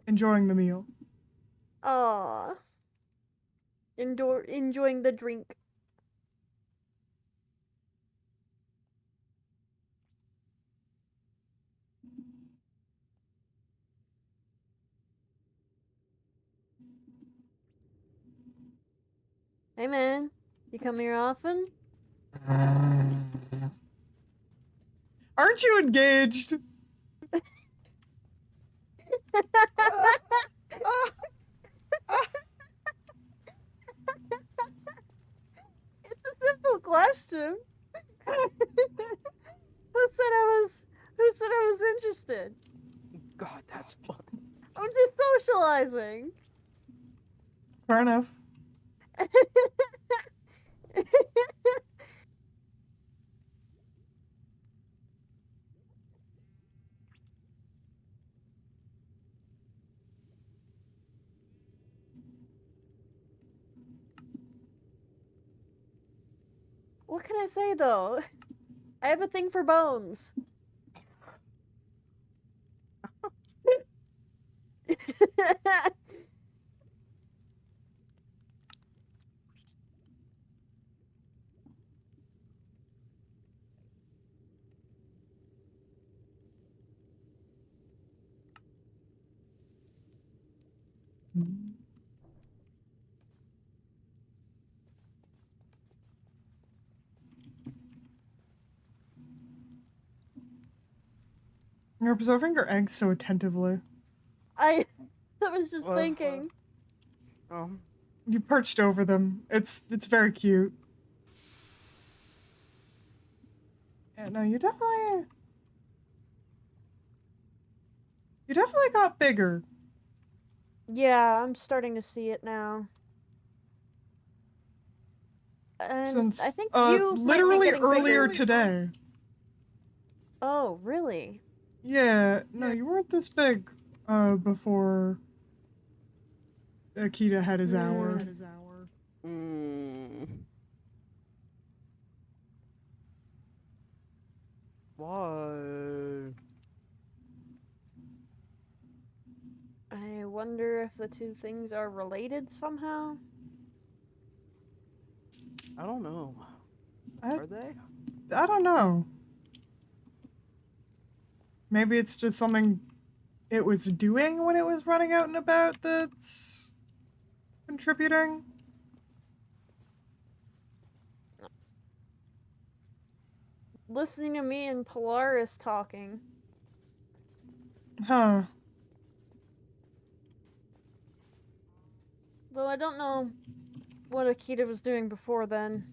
enjoying the meal. Aww. Enjoying the drink. Hey man, you come here often? Aren't you engaged? It's a simple question. Who said I was interested? God, that's fun. I'm just socializing. Fair enough. What can I say though? I have a thing for bones. You're observing your eggs so attentively. I was just Well, thinking. You perched over them. It's very cute. Yeah, no, you definitely got bigger. Yeah, I'm starting to see it now. And Since I think you might be literally getting earlier bigger. today. Oh, really? Yeah, no, you weren't this big before Akita had his hour. Why? I wonder if the two things are related somehow. I don't know. I Are they? don't know. Maybe it's just something it was doing when it was running out and about that's contributing. Listening to me and Polaris talking. Huh. Though I don't know what Akita was doing before then.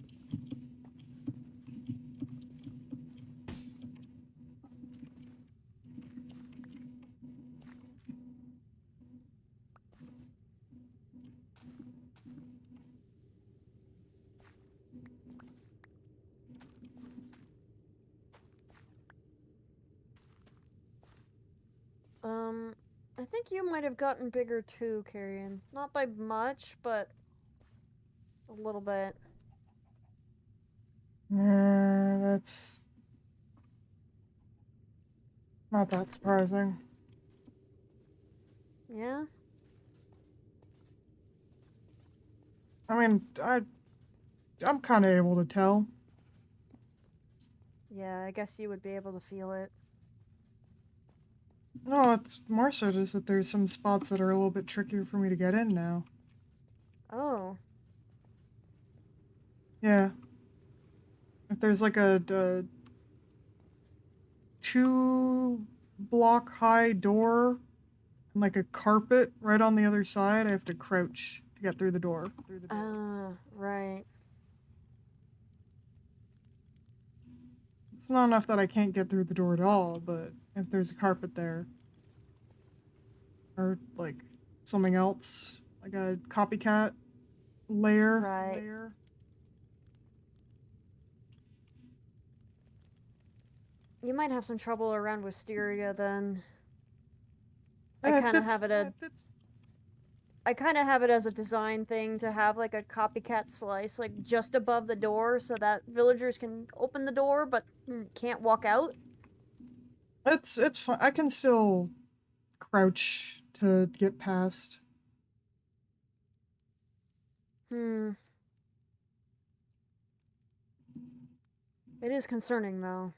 I think you might have gotten bigger too, Carrion. Not by much, but a little bit. Yeah, that's not that surprising. Yeah? I mean, I'm kind of able to tell. Yeah, I guess you would be able to feel it. No, it's more so just that there's some spots that are a little bit trickier for me to get in now. Oh. Yeah. If there's like a 2-block high door and like a carpet right on the other side, I have to crouch to get through the door. Right. It's not enough that I can't get through the door at all, but if there's a carpet there, or like something else, like a copycat layer. Right. You might have some trouble around Wisteria then. I kind of have it I kind of have it as a design thing to have like a copycat slice like just above the door so that villagers can open the door but can't walk out. It's fine. I can still crouch to get past. It is concerning though.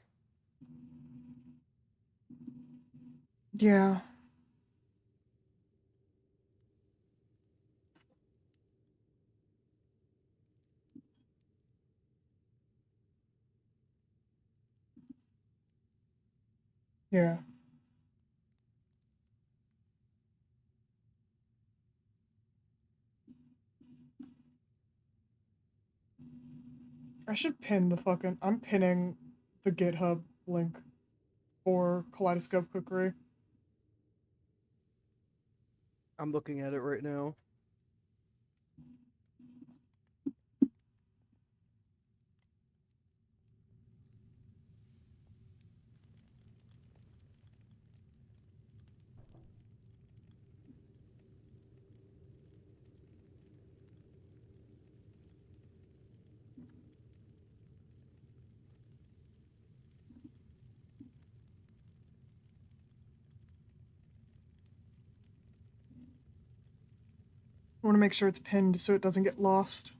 Yeah. Yeah. I should pin the fucking. I'm pinning the GitHub link for Kaleidoscope Cookery. I'm looking at it right now. I want to make sure it's pinned so it doesn't get lost.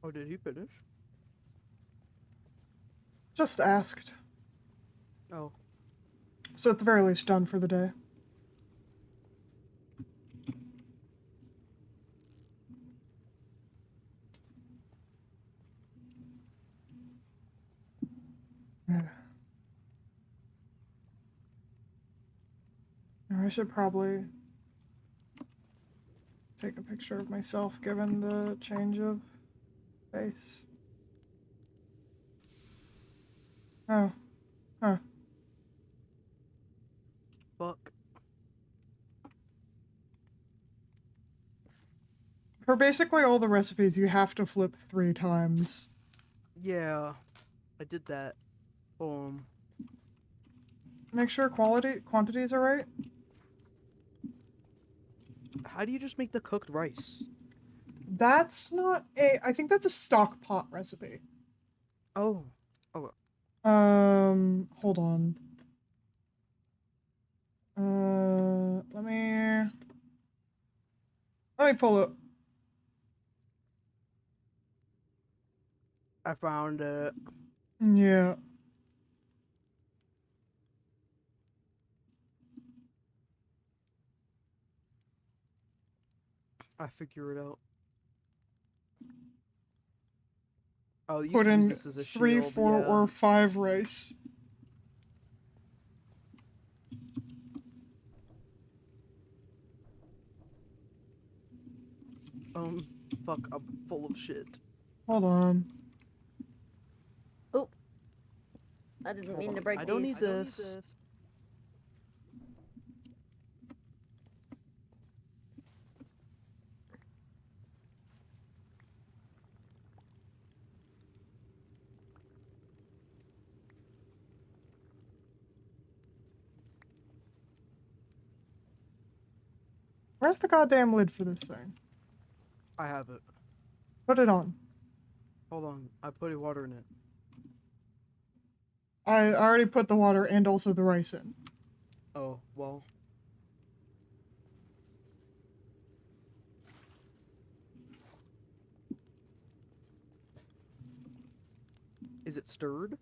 Oh, did he finish? Just asked. Oh, So at the very least, done for the day. Yeah. I should probably take a picture of myself given the change of face. Oh. Huh. fuck. For basically all the recipes, you have to flip 3 times. Yeah, I did that. Make sure quantities are right. How do you just make the cooked rice? That's not a... I think that's a stock pot recipe. Oh. Hold on. Let me pull it. I found it. Yeah. I figure it out. Oh, you Put can in use this as a 3, shield. 4, Yeah. or 5 rice. Fuck, I'm full of shit. Hold on. Oop. I didn't Hold mean to on. break I don't these. need this. Where's the goddamn lid for this thing? I have it. Put it on. Hold on, I put water in it. I already put the water and also the rice in. Oh, well. Is it stirred?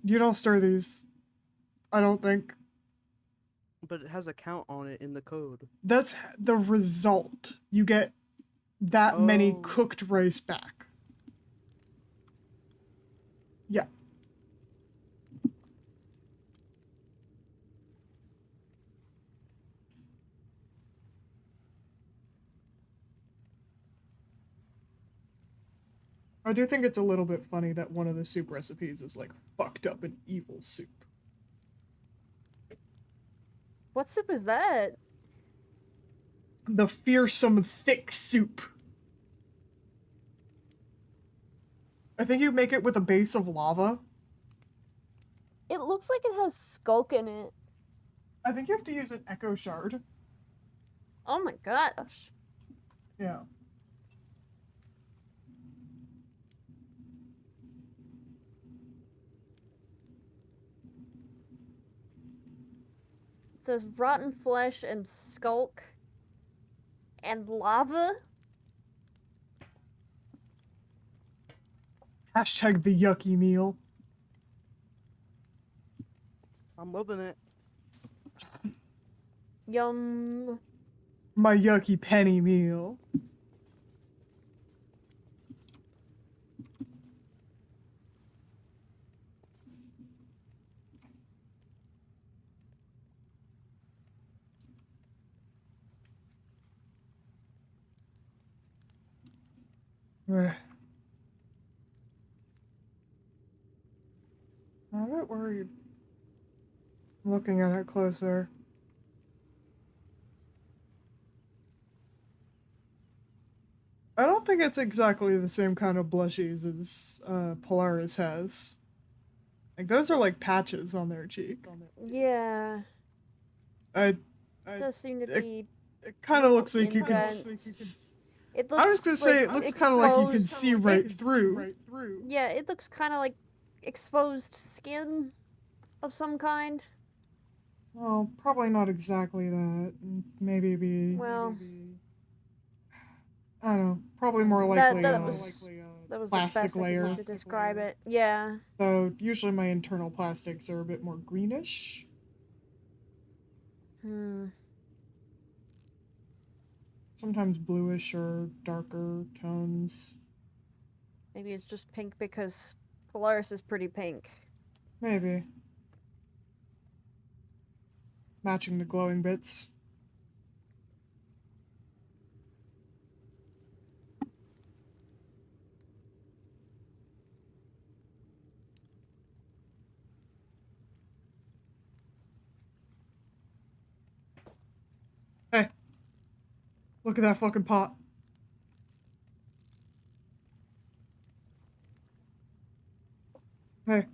You don't stir these. I don't think. But it has a count on it in the code. That's the result. You get that many Oh. cooked rice back. Yeah. I do think it's a little bit funny that one of the soup recipes is like fucked up and evil soup. What soup is that? The fearsome thick soup. I think you make it with a base of lava. It looks like it has skulk in it. I think you have to use an echo shard. Oh my gosh. Yeah. It says rotten flesh and skulk and lava. Hashtag the yucky meal. I'm loving it. Yum. My yucky penny meal. I'm a bit worried. Looking at it closer. I don't think it's exactly the same kind of blushies as Polaris has. Like those are like patches on their cheek. Yeah. I Does seem to be. it kind of looks like you can. indents. It looks I was gonna say it looks kind of like you can see right through. Yeah, it looks kind of like exposed skin of some kind. Well, probably not exactly that. Maybe be. Well, I don't know. Probably more that likely. That was the plastic best I could layer. use to describe it. Yeah. So usually my internal plastics are a bit more greenish. Sometimes bluish or darker tones. Maybe it's just pink because Polaris is pretty pink. Maybe. Matching the glowing bits. Hey. Look at that fucking pot. Hey.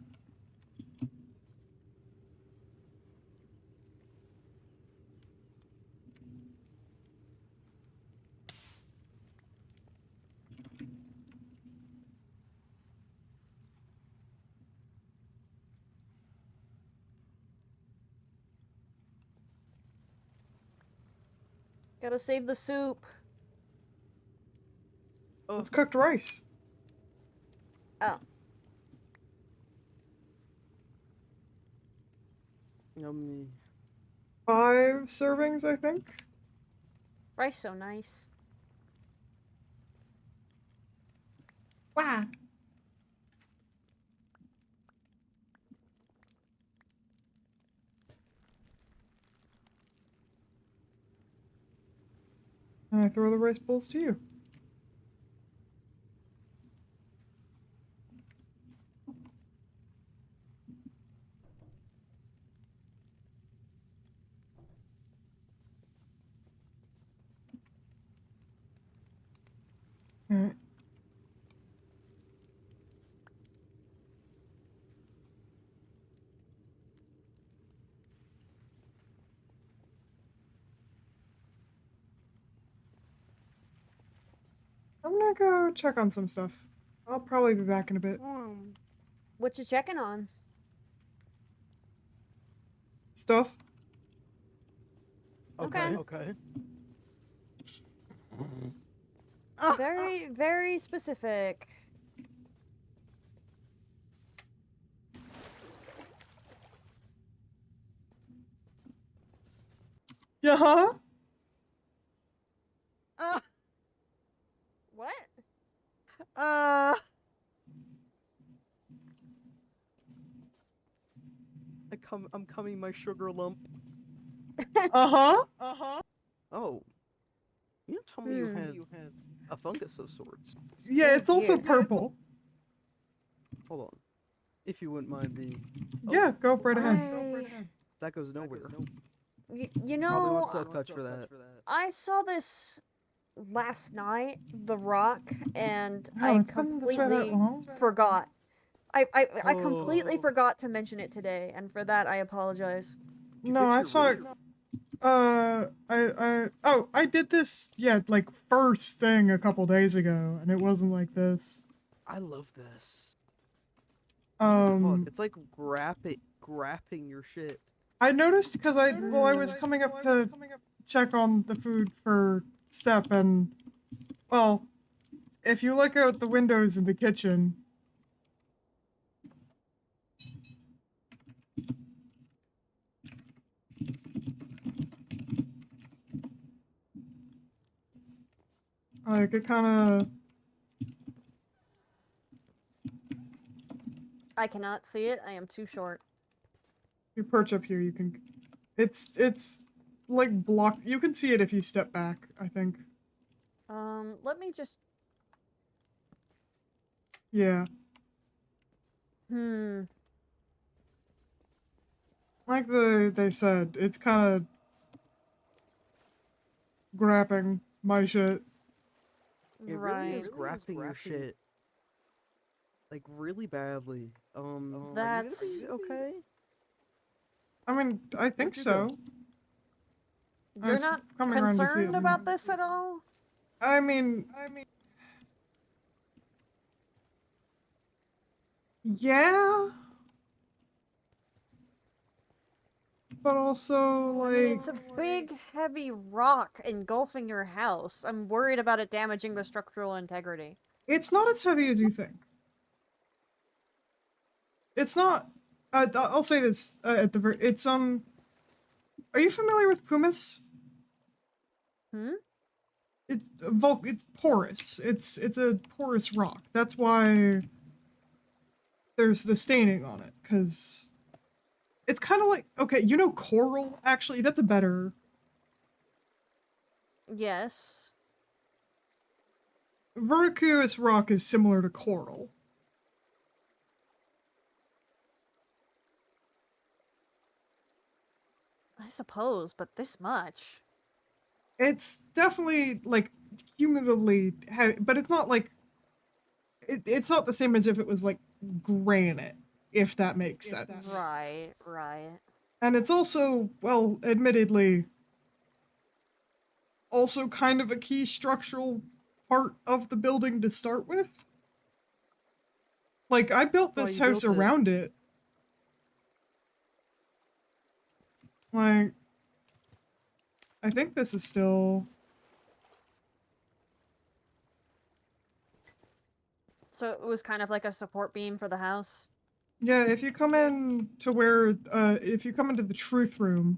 Gotta save the soup. It's cooked rice. Oh. Yummy. 5 servings, I think. Rice so nice. Wow. And I throw the rice bowls to you. Alright. I'm gonna go check on some stuff. I'll probably be back in a bit. What you checking on? Stuff? Okay. Okay. Very, very specific. Yeah, huh? What? I'm coming, my sugar lump. Uh-huh. Oh. You told me you Hmm. had a fungus of sorts. Yeah, Oh, it's also dear. purple. Hold on. If you wouldn't mind me. Yeah, go right ahead. That goes nowhere. You Probably know, wants that touch for that. I saw this last night, The Rock, and Oh, I it's been this way that completely long? forgot. I completely Oh. forgot to mention it today, and for that I apologize. You No, fix I your saw it. roof? I did this, yeah, like first thing a couple days ago, and it wasn't like this. I love this. Um, Look, it's like grapping your shit. I noticed because I was coming up to check on the food for Step, and, well, if you look out the windows in the kitchen, like, it kind of, I cannot see it. I am too short. you perch up here, you can, it's, like, blocked, you can see it if you step back, I think. Let me just. Yeah. Like they said, it's kind of grabbing my shit. It really is grapping your shit. Like really badly. That's- Are you gonna be okay? I mean, I think Where'd you so. go? I You're was not coming around to see concerned it. about this at all? I mean, yeah, but also I like mean, it's a big, heavy rock engulfing your house. I'm worried about it damaging the structural integrity. It's not as heavy as you think. It's not. I'll say this at the very. It's Are you familiar with pumice? Hmm? It's porous. It's a porous rock. That's why there's the staining on it, because it's kind of like, okay, you know coral? Actually, that's a better. Yes. Verrucous rock is similar to coral. I suppose, but this much. It's definitely like cumulatively heavy, but it's not like it's not the same as if it was like granite, if that makes sense. Right, right. And it's also, well, admittedly, also kind of a key structural part of the building to start with. Like, I built Why this you house built it. around it. Like, I think this is still. So it was kind of like a support beam for the house? Yeah, if you come in to where, if you come into the truth room,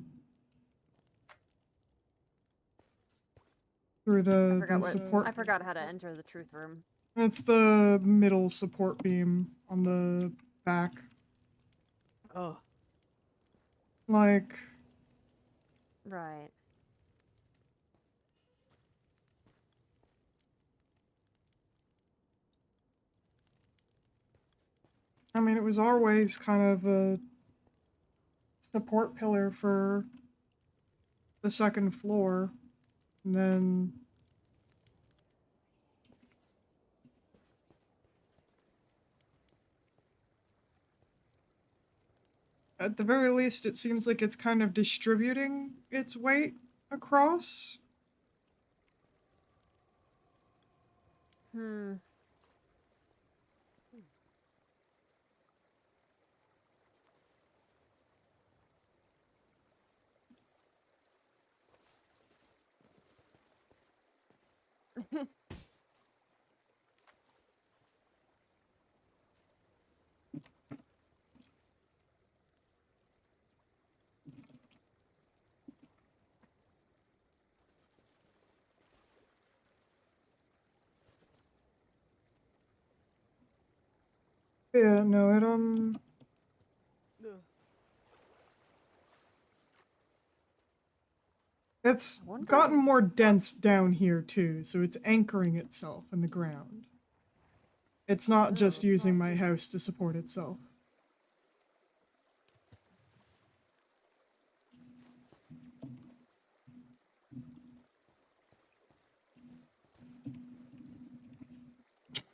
through the support. I forgot how to enter the truth room. It's the middle support beam on the back. Oh, Like, Right. I mean, it was always kind of a support pillar for the second floor. And then at the very least, it seems like it's kind of distributing its weight across. Hmm. Yeah, no, it ugh. it's I wonder gotten if- more dense down here too, so it's anchoring itself in the ground. It's not just using my house to support itself.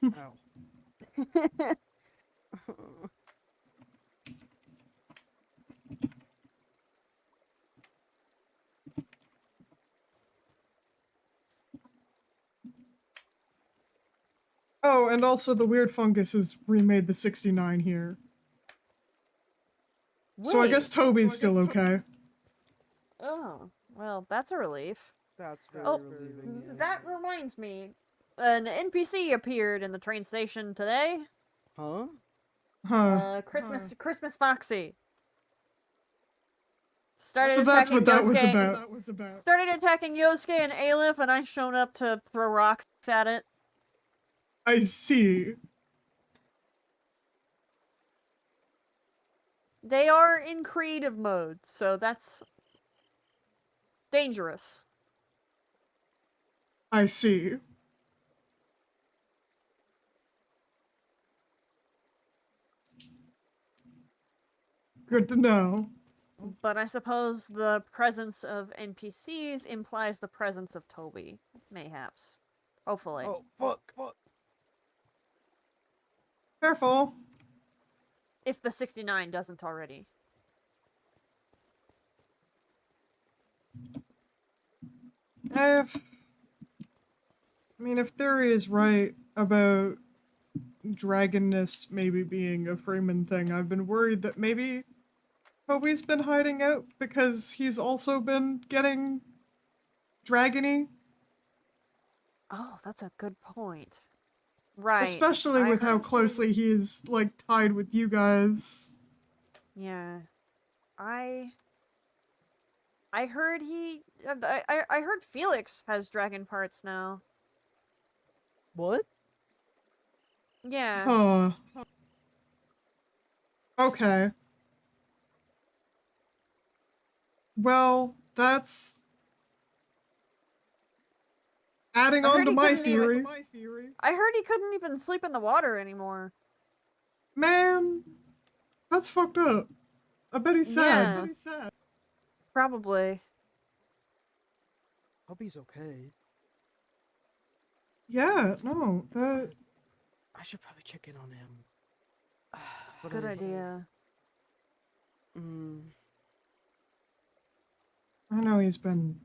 Ow. Oh, and also the weird fungus has remade the 69 here. So I guess Wait. Toby's still okay. Oh, well, that's a relief. That's very Oh, relieving. Yeah. that reminds me. An NPC appeared in the train station today. Huh? Huh. Christmas Foxy. Started So that's attacking what that was Yosuke. about. Started attacking Yosuke and Aleph, and I shown up to throw rocks at it. I see. They are in creative mode, so that's dangerous. I see. Good to know. But I suppose the presence of NPCs implies the presence of Toby. Mayhaps. Hopefully. Oh, fuck. Careful. If the 69 doesn't already. If theory is right about dragonness maybe being a Freeman thing, I've been worried that maybe Toby's been hiding out because he's also been getting dragony. Oh, that's a good point. Right. Especially I with how heard- closely he is, like, tied with you guys. Yeah. I heard I heard Felix has dragon parts now. What? Yeah. Huh. Okay. Well, that's adding I on heard to he my couldn't even- theory. I heard he couldn't even sleep in the water anymore. Man, that's fucked up. I bet he's sad. Yeah. Probably. Hope he's okay. Yeah, no, that. I should probably check in on him. But Good I- idea. I know he's been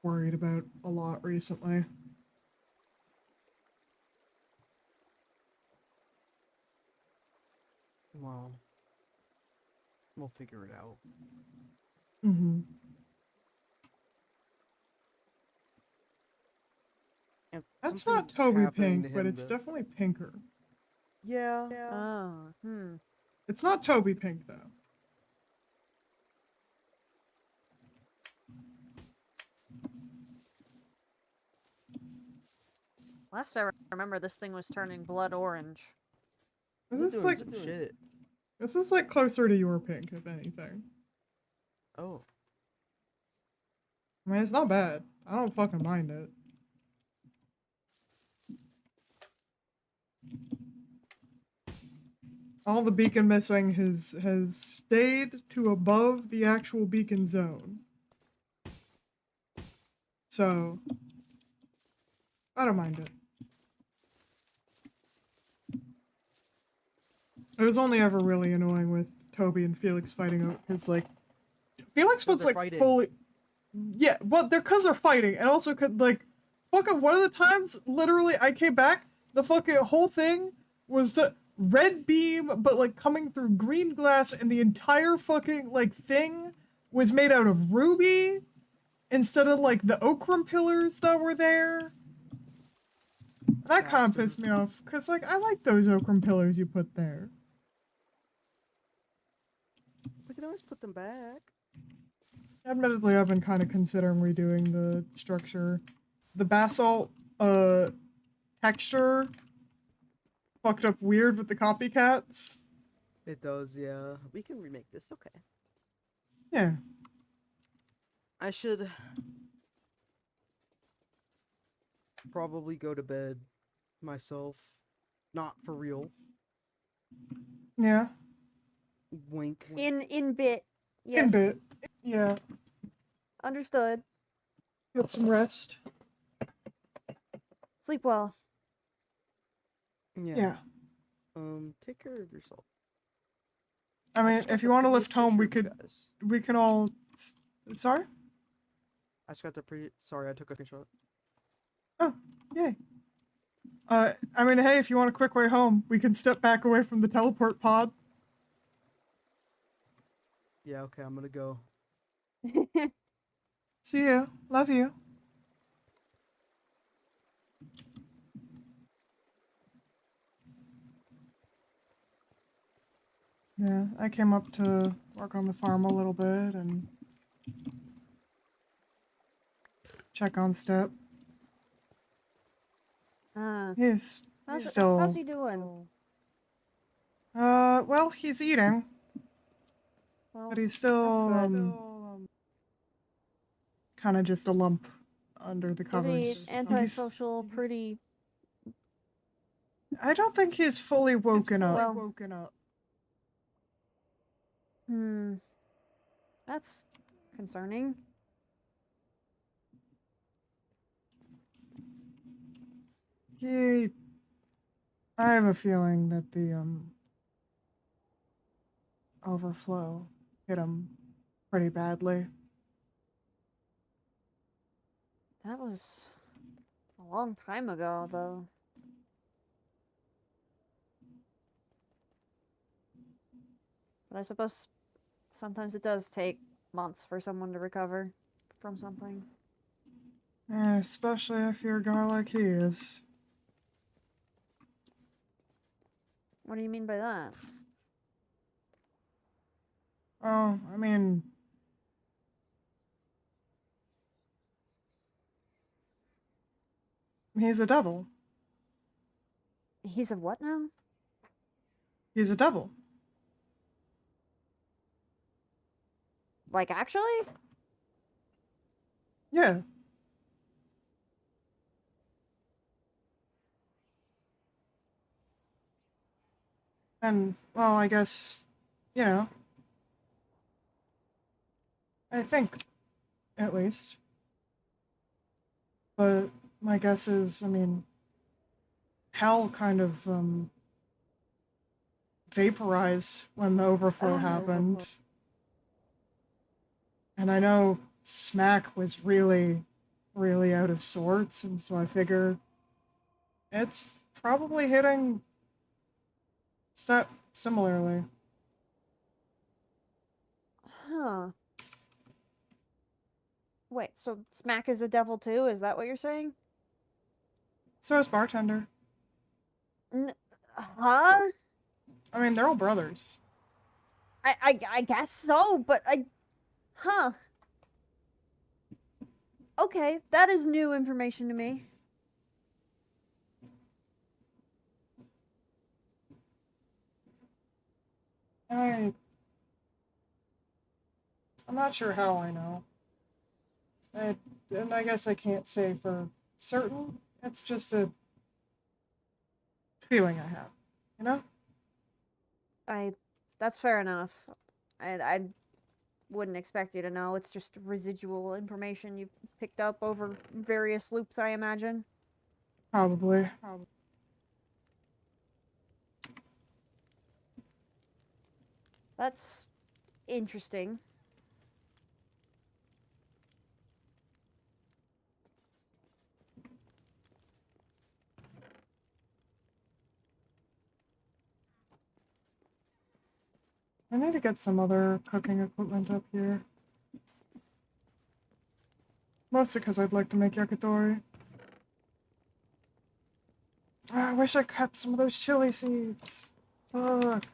worried about a lot recently. Well, we'll figure it out. Mm-hmm. If That's not something's Toby happening Pink, to but him, it's the- definitely pinker. Yeah. Oh. It's not Toby Pink, though. Last I remember, this thing was turning blood orange. They're This is doing like some shit. this is like closer to your pink, if anything. Oh. I mean, it's not bad. I don't fucking mind it. All the beacon missing has stayed to above the actual beacon zone. So I don't mind it. It was only ever really annoying with Toby and Felix fighting out because, like, Felix was they're like fighting. fully. Yeah, well, they're because they're fighting, and also could like, fucking one of the times, literally, I came back, the fucking whole thing was the red beam, but like coming through green glass, and the entire fucking like thing was made out of ruby instead of like the ochre pillars that were there. That kind of Bastard. pissed me off because like I like those ochre pillars you put there. We can always put them back. Admittedly, I've been kind of considering redoing the structure. The basalt texture fucked up weird with the copycats. It does, yeah. We can remake this. Okay. Yeah. I should probably go to bed myself. Not for real. Yeah. Wink. In bit. Yes. In bit. Yeah. Understood. Get some rest. Sleep well. Yeah. Take care of yourself. I mean, just got if you the want to prettiest lift home, we picture of could. you guys. We can all. Sorry. I just got the pretty. Sorry, I took a screenshot. Oh, yay. I mean, hey, if you want a quick way home, we can step back away from the teleport pod. Yeah, okay, I'm gonna go. See you. Love you. Yeah, I came up to work on the farm a little bit and check on Step. He's still. How's he doing? Well, he's eating, Well, but he's still that's good. kind of just a lump under the Pretty covers. He's- antisocial, pretty. I don't think he's fully woken up. Well- That's concerning. I have a feeling that the overflow hit him pretty badly. That was a long time ago, though. But I suppose sometimes it does take months for someone to recover from something. Especially if you're a guy like he is. What do you mean by that? Oh, I mean, he's a devil. He's a what now? He's a devil. Like, actually? Yeah. And, well, I guess, you know, I think, at least. But my guess is, I mean, hell kind of vaporized when the overflow happened. And I know Smack was really, really out of sorts, and so I figure it's probably hitting Step similarly. Huh. Wait, so Smack is a devil too? Is that what you're saying? So is Bartender. Huh? I mean, they're all brothers. I guess so, but huh. Okay, that is new information to me. I'm not sure how I know. And I guess I can't say for certain. It's just a feeling I have, you know? That's fair enough. I wouldn't expect you to know. It's just residual information you've picked up over various loops, I imagine. Probably. That's interesting. I need to get some other cooking equipment up here. Mostly because I'd like to make yakitori. I wish I kept some of those chili seeds. Fuck.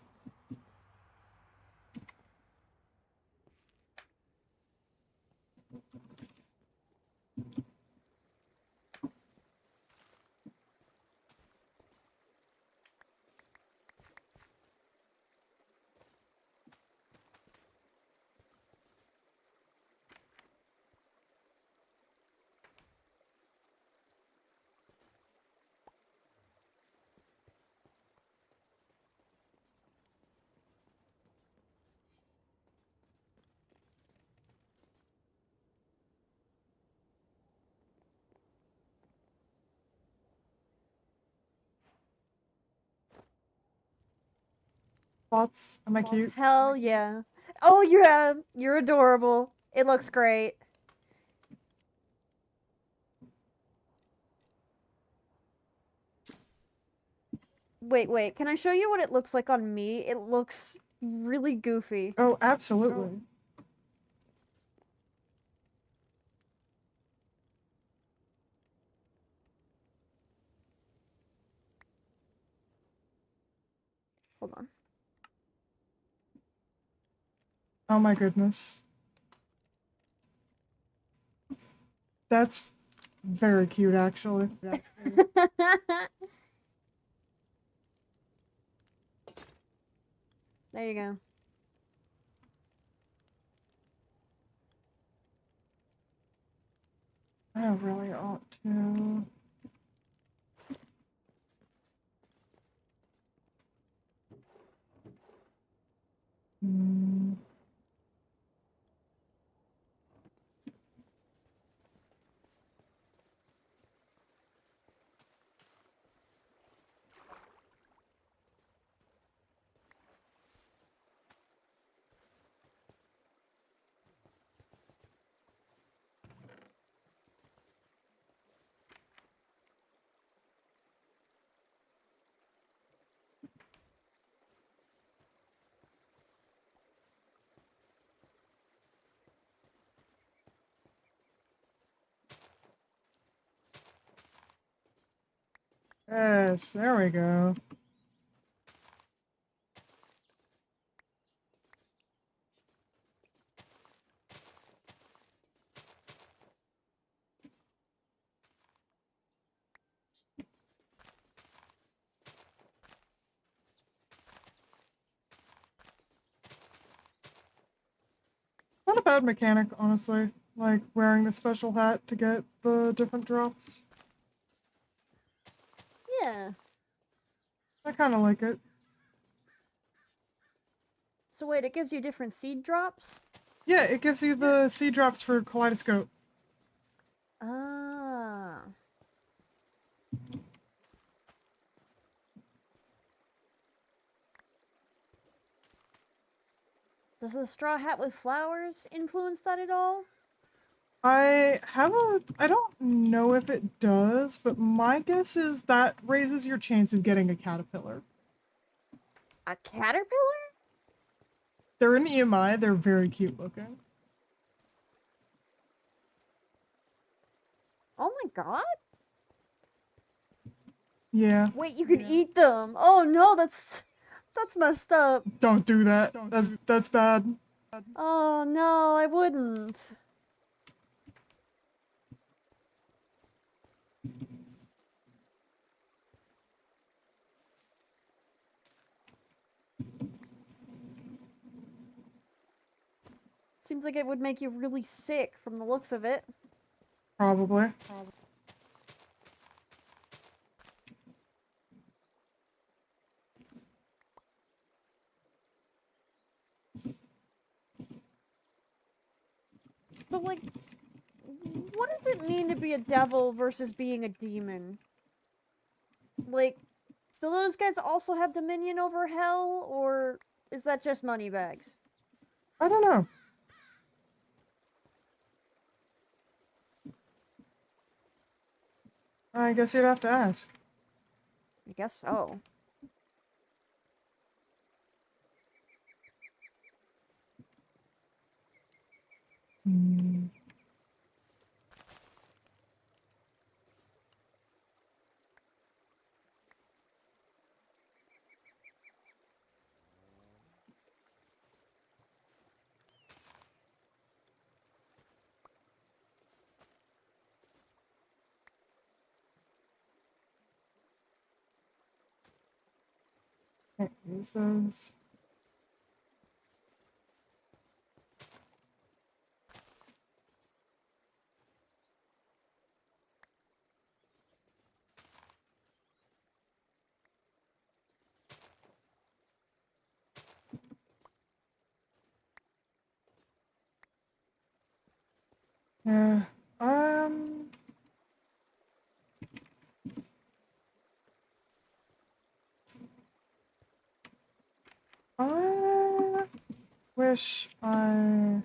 Thoughts? Am I cute? Hell yeah. Oh, you're adorable. It looks great. Wait, can I show you what it looks like on me? It looks really goofy. Oh, absolutely. Hold on. Oh my goodness. That's very cute, actually. There you go. I really ought to. Hmm. Yes, there we go. a bad mechanic, honestly. Like, wearing the special hat to get the different drops. Yeah. I kind of like it. So wait, it gives you different seed drops? Yeah, it gives you the seed drops for Kaleidoscope. Ah. Does the straw hat with flowers influence that at all? I don't know if it does, but my guess is that raises your chance of getting a caterpillar. A caterpillar? They're in EMI, they're very cute looking. Oh my god. Yeah. Wait, you can eat them. Oh no, that's messed up. Don't do that. That's bad. Oh no, I wouldn't. Seems like it would make you really sick from the looks of it. Probably. But like, what does it mean to be a devil versus being a demon? Like, do those guys also have dominion over hell, or is that just moneybags? I don't know. I guess you'd have to ask. I guess so. Hmm. Can't use those. Yeah. I wish I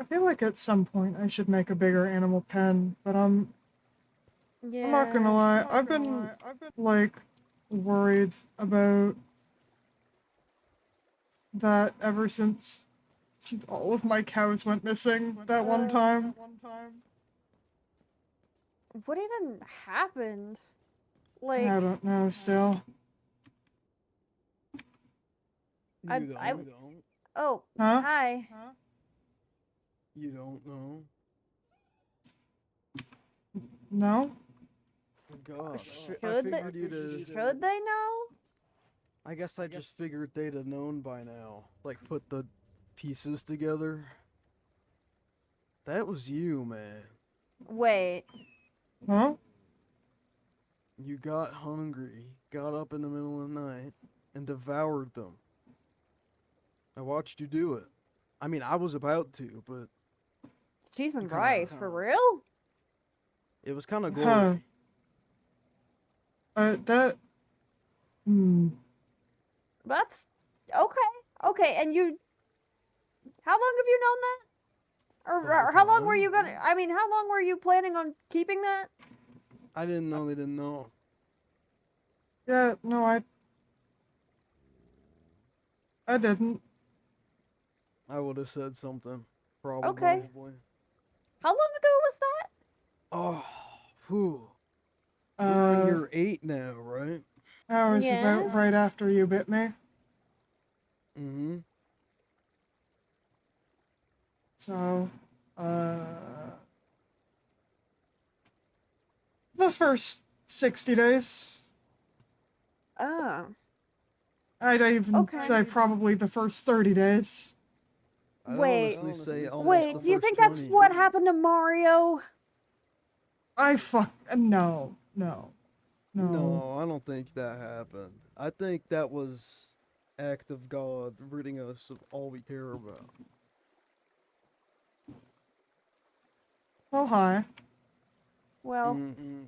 feel like at some point I should make a bigger animal pen, but I'm not gonna lie. I've been like worried about that ever since all of my cows went missing that one time. What even happened? I Like, don't know still. You I- don't. oh, Huh? hi. You don't know. No? Oh, God. I Should they? figured you'd Should they know? I guess I just figured they'd have known by now. Like, put the pieces together. That was you, man. Wait. Huh? You got hungry, got up in the middle of the night, and devoured them. I watched you do it. I mean, I was about to, but Cheese and You kinda- rice, for real? it was kind of Huh. gory. That. Hmm. That's okay. Okay, and you. How long have you known that? Or how long were you gonna? I mean, how long were you planning on keeping that? I didn't know they didn't know. Yeah, no, I didn't. I would have said something. Probably. Okay. How long ago was that? Oh, whew. You're in Uh, year 8 now, right? I was about Yes. right after you bit me. Mm-hmm. So, the first 60 days. Oh. I'd even Okay. say probably the first 30 days. I'd Wait, honestly say almost Wait, the do you first think that's 20. what happened to Mario? No. No, I don't think that happened. I think that was act of God ridding us of all we care about. Oh, hi. Well, Mm-mm.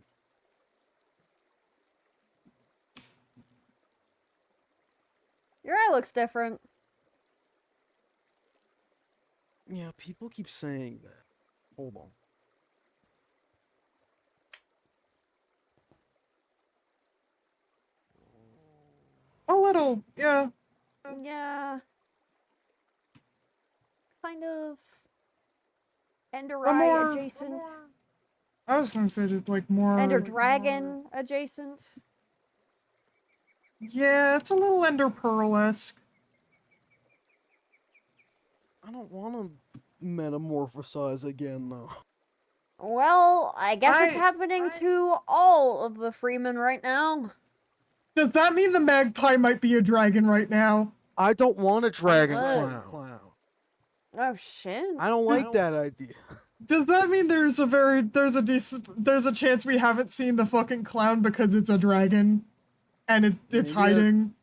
your eye looks different. Yeah, people keep saying that. Hold on. A little, yeah. Yeah. Kind of Ender But Eye more, adjacent. I was gonna say just like more. Ender Dragon adjacent. Yeah, it's a little Ender Pearl-esque. I don't want to metamorphosize again, though. Well, I guess it's I- happening to all of the Freemen right now. Does that mean the magpie might be a dragon right now? I don't want a dragon Ugh. clown. Oh shit. I don't like that idea. Does that mean there's a chance we haven't seen the fucking clown because it's a dragon, and it's Maybe hiding?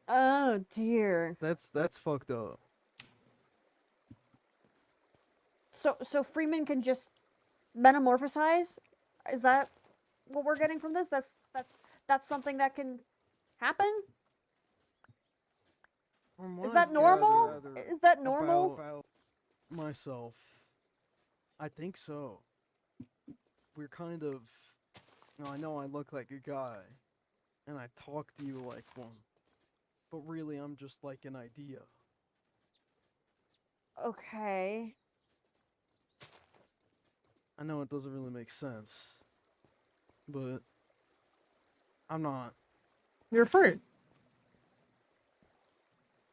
Oh dear. That's fucked up. So Freeman can just metamorphosize? Is that what we're getting from this? That's something that can happen? From Is what that I've normal? gathered Is that normal? about myself, I think so. We're kind of, I know I look like a guy, and I talk to you like one, but really I'm just like an idea. Okay. I know it doesn't really make sense, but I'm not. You're free.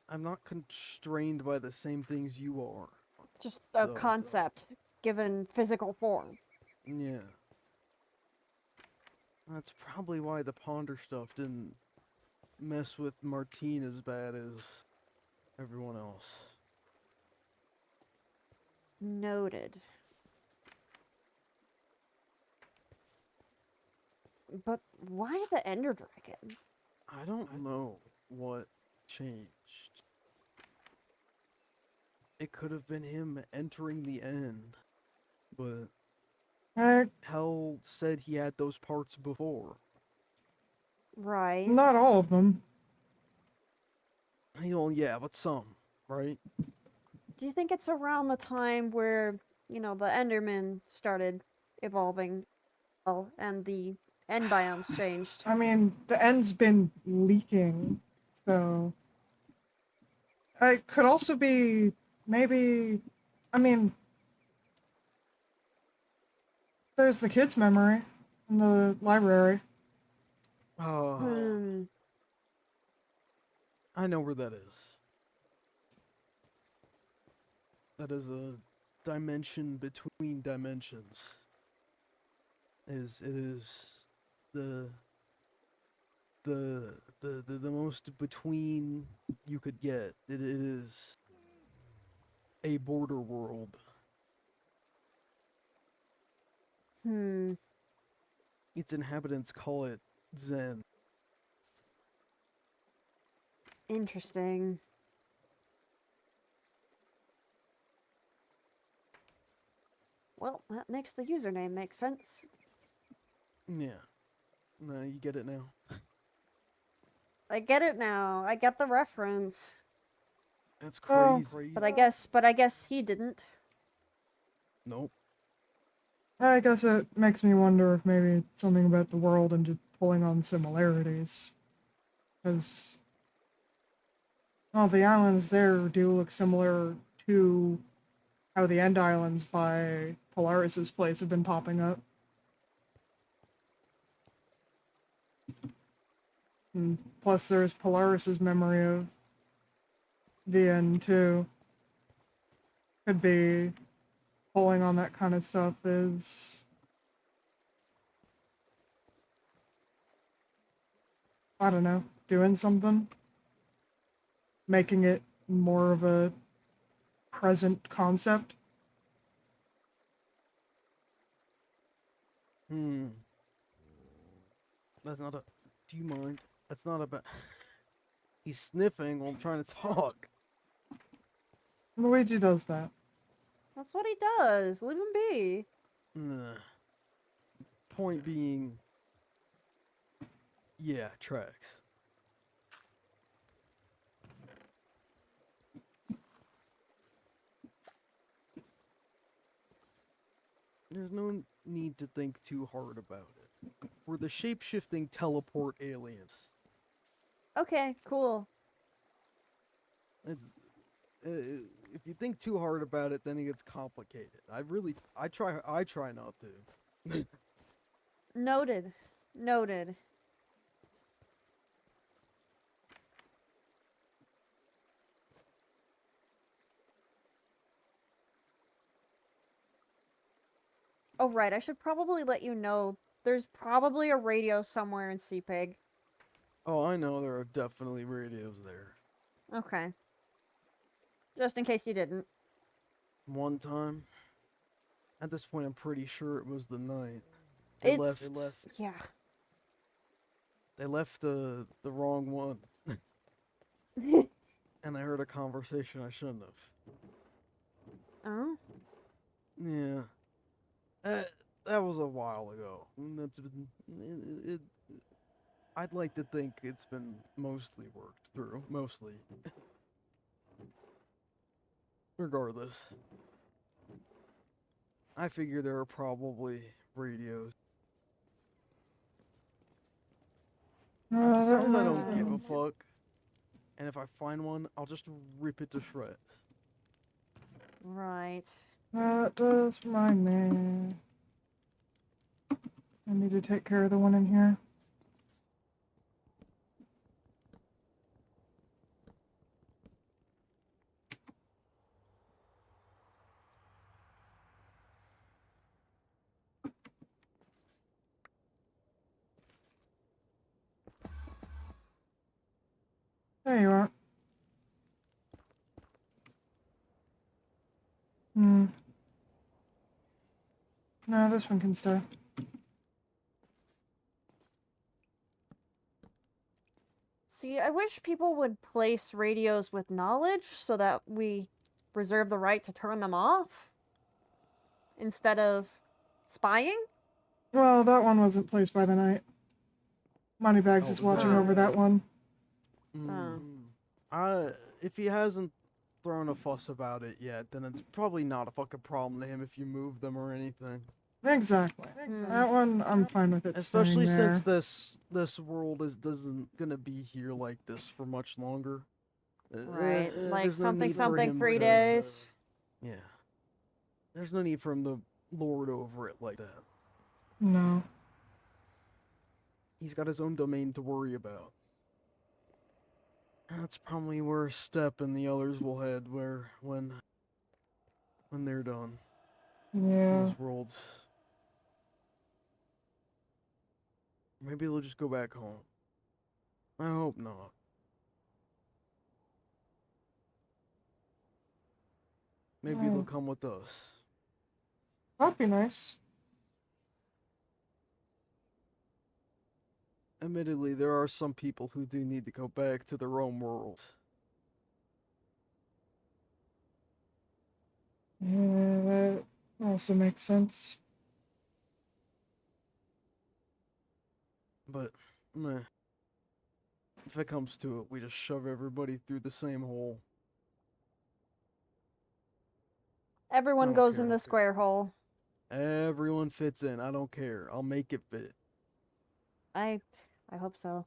I'm not constrained by the same things you are. Just a So- concept given physical form. Yeah. That's probably why the Ponder stuff didn't mess with Martine as bad as everyone else. Noted. But why the Ender Dragon? I don't know what changed. It could have been him entering the end, but Hell said he had those parts before. Right. Not all of them. Well, yeah, but some, right? Do you think it's around the time where, the Endermen started evolving, and the end biomes changed? I mean, the end's been leaking, so it could also be maybe. I mean, there's the kid's memory in the library. Oh, Hmm. I know where that is. That is a dimension between dimensions. It is the the most between you could get. It is a border world. Hmm. Its inhabitants call it Zen. Interesting. Well, that makes the username make sense. Yeah. No, you get it now. I get it now. I get the reference. That's Oh. crazy. But I guess he didn't. Nope. I guess it makes me wonder if maybe it's something about the world and just pulling on similarities. Because, well, the islands there do look similar to how the End Islands by Polaris's place have been popping up. And plus, there's Polaris's memory of the end, too. Could be pulling on that kind of stuff is, I don't know, doing something. making it more of a present concept. That's not a. Do you mind? That's not a bad. He's sniffing while I'm trying to talk. Luigi does that. That's what he does. Leave him be. Nah. Point being. Yeah, tracks. There's no need to think too hard about it. We're the shape-shifting teleport aliens. Okay, cool. It's, if you think too hard about it, then it gets complicated. I try not to. Noted. Noted. Oh, right. I should probably let you know there's probably a radio somewhere in CPIG. Oh, I know there are definitely radios there. Okay. Just in case you didn't. One time, at this point, I'm pretty sure it was the night. They left. Yeah. They left the wrong one, and I heard a conversation I shouldn't have. Oh? Yeah, that was a while ago. That's been it. I'd like to think it's been mostly worked through. Mostly. Regardless, I figure there are probably radios. That Some I reminds don't give me. a fuck. And if I find one, I'll just rip it to shreds. Right. That does remind me. I need to take care of the one in here. There you are. No, this one can stay. See, I wish people would place radios with knowledge so that we reserve the right to turn them off instead of spying. Well, that one wasn't placed by the night. Moneybags is watching that over that one. If he hasn't thrown a fuss about it yet, then it's probably not a fucking problem to him if you move them or anything. Exactly. That one, I'm fine with it Especially staying there. since this world doesn't gonna be here like this for much longer. Right. Like There's no something need for something him 3 to- days. Yeah. There's no need for him to lord over it like that. No. He's got his own domain to worry about. That's probably where Step and the others will head when they're done. Yeah. Those worlds. Maybe they'll just go back home. I hope not. Maybe they'll come with us. That'd be nice. Admittedly, there are some people who do need to go back to their own world. Yeah, that also makes sense. But, meh. If it comes to it, we just shove everybody through the same hole. Everyone don't goes care. in the square hole. Everyone fits in. I don't care. I'll make it fit. I hope so.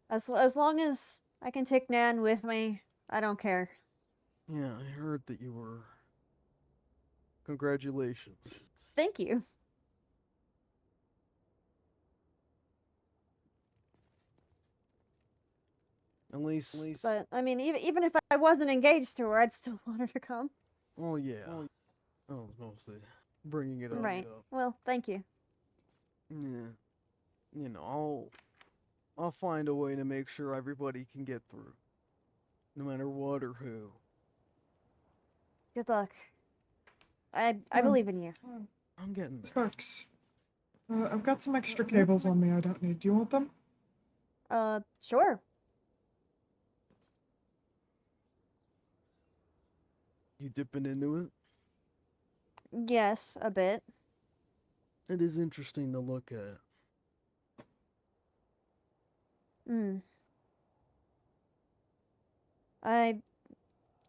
As long as I can take Nan with me, I don't care. Yeah, I heard that you were. Congratulations. Thank you. At least. But I mean, even if I wasn't engaged to her, I'd still want her to come. Oh yeah. Oh, mostly bringing it up. Right. Well, thank you. Yeah. You know, I'll find a way to make sure everybody can get through. no matter what or who. Good luck. I Hmm. believe in you. I'm getting there. Sparks. I've got some extra cables on me I don't need. Do you want them? Sure. You dipping into it? Yes, a bit. It is interesting to look at. Hmm.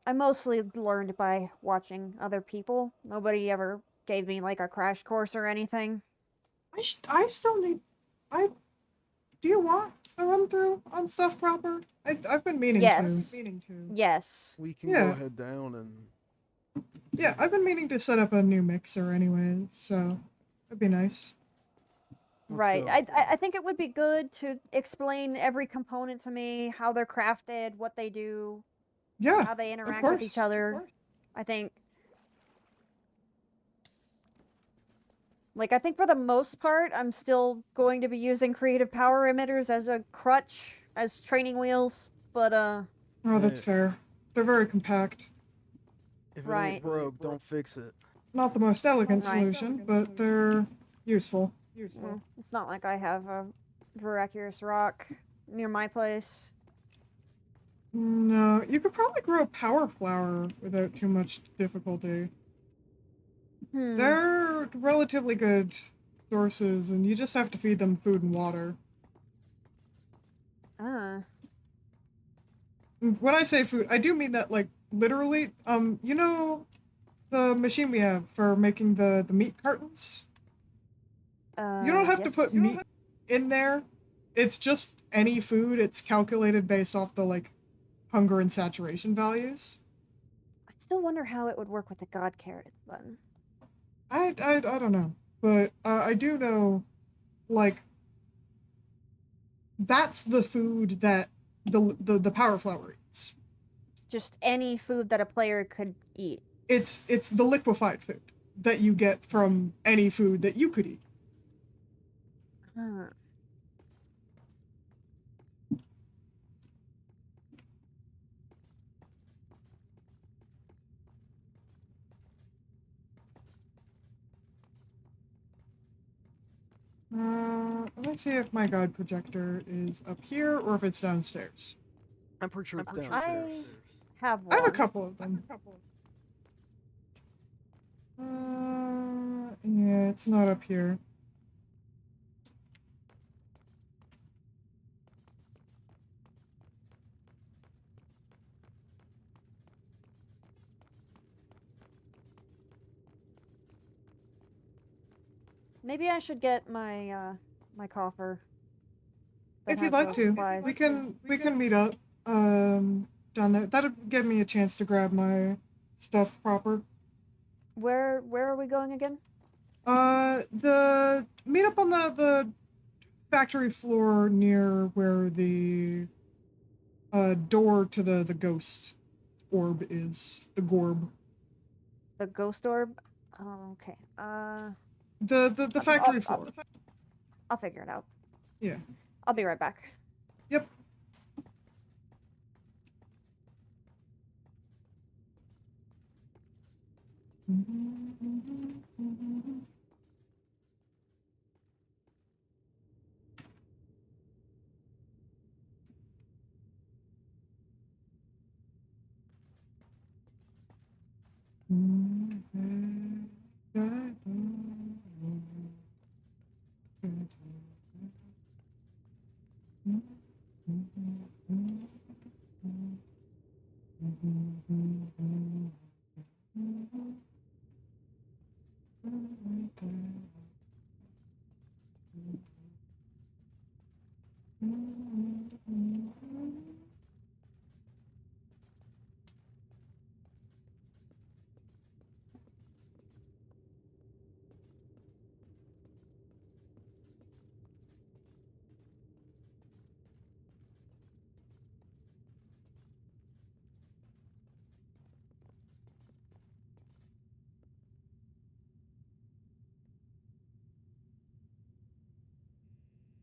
I mostly learned by watching other people. Nobody ever gave me like a crash course or anything. I still need. I. Do you want a run through on stuff proper? I've been meaning Yes. to. Yes. We can Yeah. go head down and Yeah, I've been meaning to set up a new mixer anyway, so that'd be nice. let's Right. go. I think it would be good to explain every component to me, how they're crafted, what they do, Yeah, how they of interact course. with each other. I think I think for the most part I'm still going to be using creative power emitters as a crutch, as training wheels, but Oh, that's Hey. fair. They're very compact. If it Right. ain't broke, don't fix it. Not the most elegant Right. solution, but they're useful. it's not like I have a Veraculous rock near my place. No, you could probably grow a power flower without too much difficulty. Hmm. They're relatively good sources, and you just have to feed them food and water. Ah. When I say food, I do mean that, like, literally. You know the machine we have for making the meat cartons? You don't have to Yes. put meat in there. It's just any food. It's calculated based off the, like, hunger and saturation values. I still wonder how it would work with the god carrots then. I don't know. But I do know, like, that's the food that the power flower eats. Just any food that a player could eat. It's the liquefied food that you get from any food that you could eat. Huh. Let's see if my guide projector is up here or if it's downstairs. I'm pretty sure it's I downstairs. have I one. have a couple of them. Yeah, it's not up here. Maybe I should get my my coffer. that If you'd has like those to, supplies. we can meet up down there. That'll give me a chance to grab my stuff proper. Where are we going again? The meet up on the factory floor near where the door to the ghost orb is. The gorb. The ghost orb? Oh, okay. The factory floor. I'll figure it out. Yeah. I'll be right back. Yep.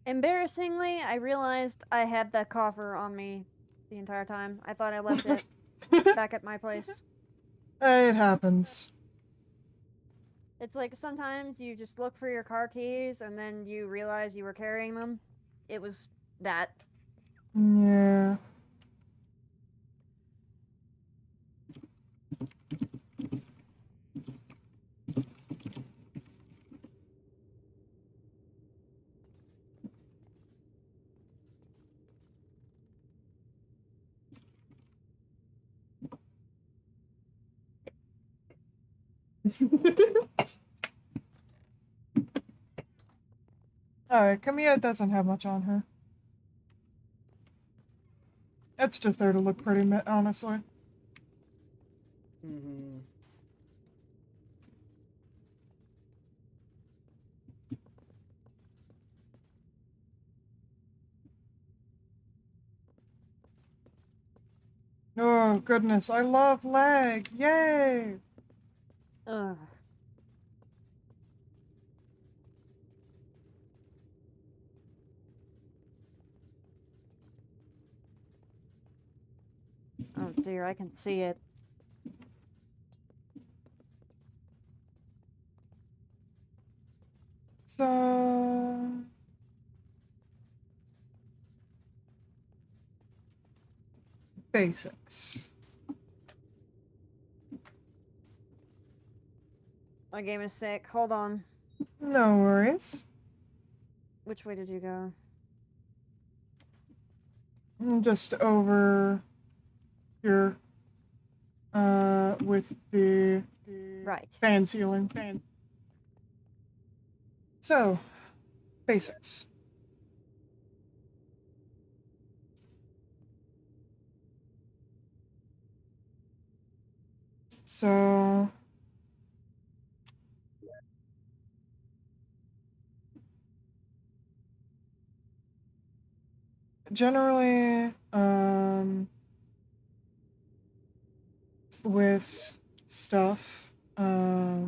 Embarrassingly, I realized I had that coffer on me the entire time. I thought I left it back at my place. It happens. It's like sometimes you just look for your car keys and then you realize you were carrying them. It was that. Yeah. Alright, Camilla doesn't have much on her. It's just there to look pretty, honestly. Mm-hmm. Oh, goodness, I love lag! Yay! Ugh. Oh dear, I can see it. So... Basics. My game is sick. Hold on. No worries. Which way did you go? Just over here, with the Right. fan ceiling. Fan. So, basics. So, generally, with stuff, there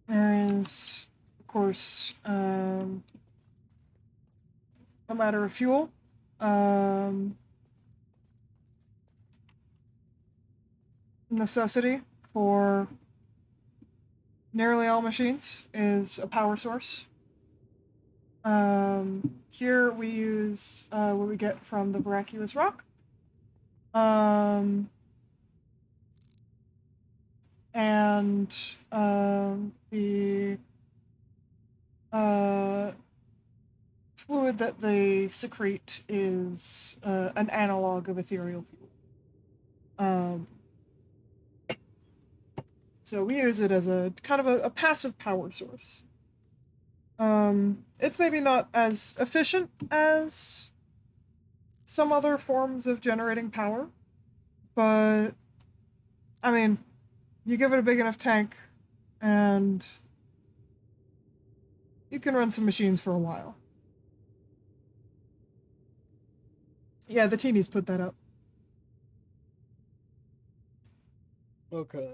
is, of course, a matter of fuel. Necessity for nearly all machines is a power source. Here we use what we get from the Veraculous Rock. And the fluid that they secrete is an analog of ethereal fuel. So we use it as a kind of a passive power source. It's maybe not as efficient as some other forms of generating power, but I mean, you give it a big enough tank, and you can run some machines for a while. Yeah, the teenies put that up. Okay.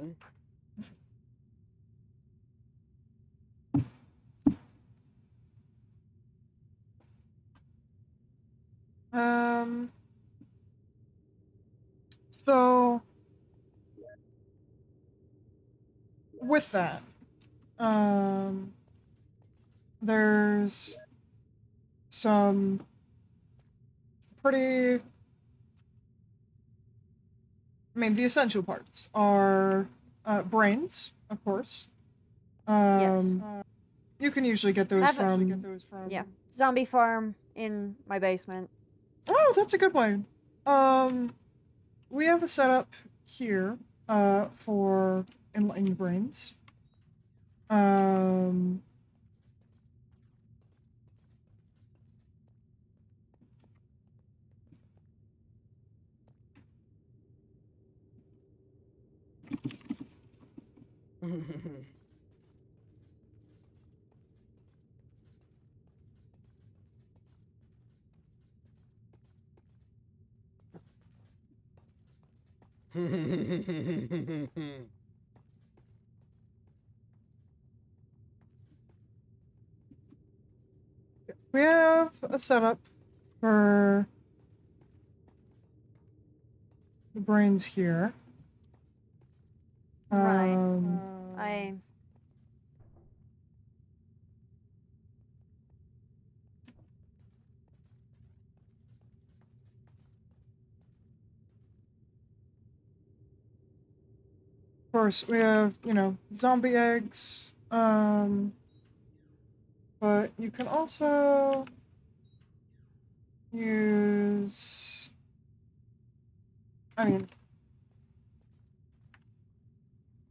So with that, there's some pretty. I mean, the essential parts are brains, of course. Yes. You can usually get those Have a- from. Yeah. Zombie farm in my basement. Oh, that's a good one. We have a setup here for enlightened brains. We have a setup for the brains here. Right. Um, I Of course, we have, zombie eggs. But you can also use. I mean,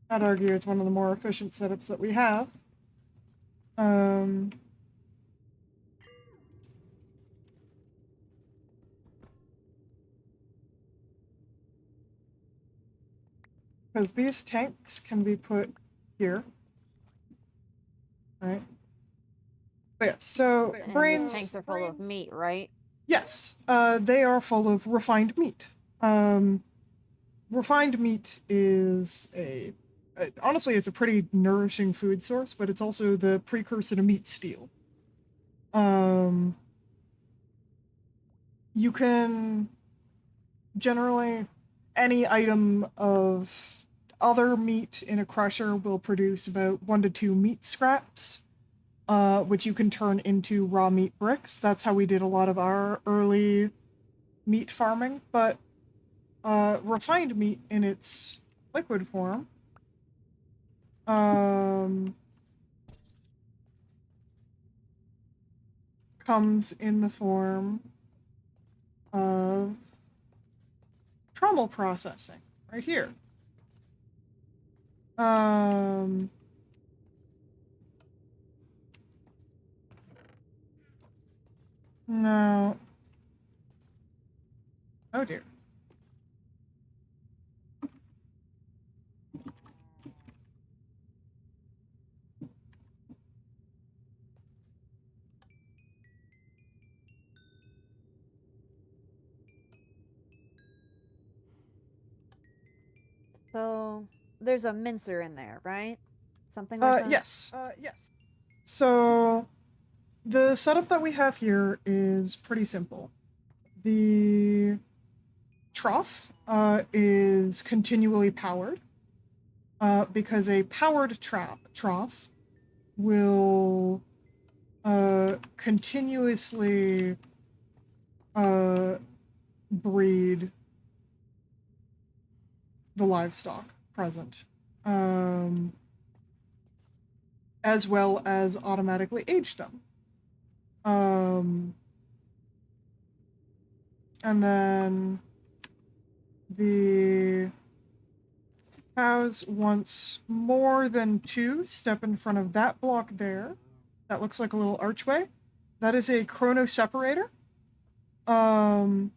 I'd argue it's one of the more efficient setups that we have. Because these tanks can be put here. Right? But yeah, so and brains. these tanks are full of meat, right? Yes, they are full of refined meat. Refined meat is honestly, it's a pretty nourishing food source, but it's also the precursor to meat steel. You can generally, any item of other meat in a crusher will produce about 1 to 2 meat scraps, which you can turn into raw meat bricks. That's how we did a lot of our early meat farming, but refined meat in its liquid form comes in the form of trommel processing right here. No. Oh dear. So there's a mincer in there, right? Something like that. Yes. So the setup that we have here is pretty simple. The trough is continually powered because a powered trough will continuously breed the livestock present, as well as automatically age them. And then the cows, once more than 2 step in front of that block there, that looks like a little archway. That is a chrono separator. And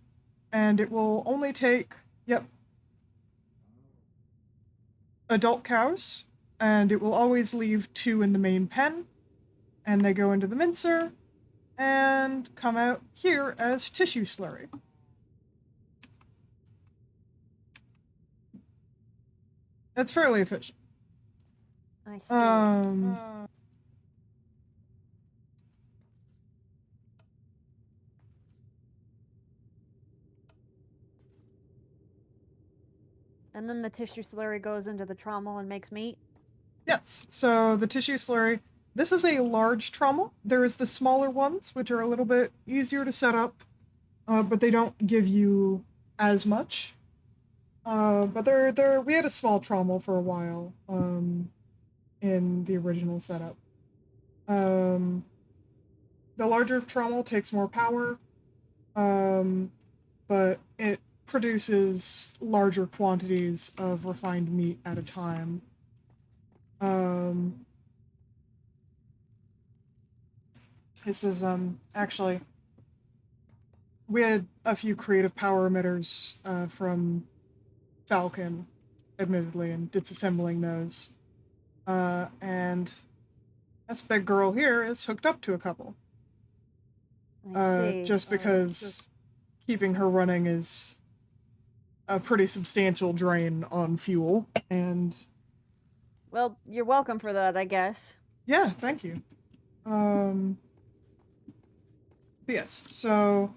it will only take, adult cows, and it will always leave 2 in the main pen, and they go into the mincer and come out here as tissue slurry. That's fairly efficient. I see. And then the tissue slurry goes into the trommel and makes meat? Yes, so the tissue slurry, this is a large trommel. There is the smaller ones, which are a little bit easier to set up, but they don't give you as much. But we had a small trommel for a while in the original setup. The larger trommel takes more power, but it produces larger quantities of refined meat at a time. This is actually, we had a few creative power emitters from Falcon, admittedly, and disassembling those. And this big girl here is hooked up to a couple. I see. Just because keeping her running is a pretty substantial drain on fuel, and Well, you're welcome for that, I guess. yeah, thank you. But yes, so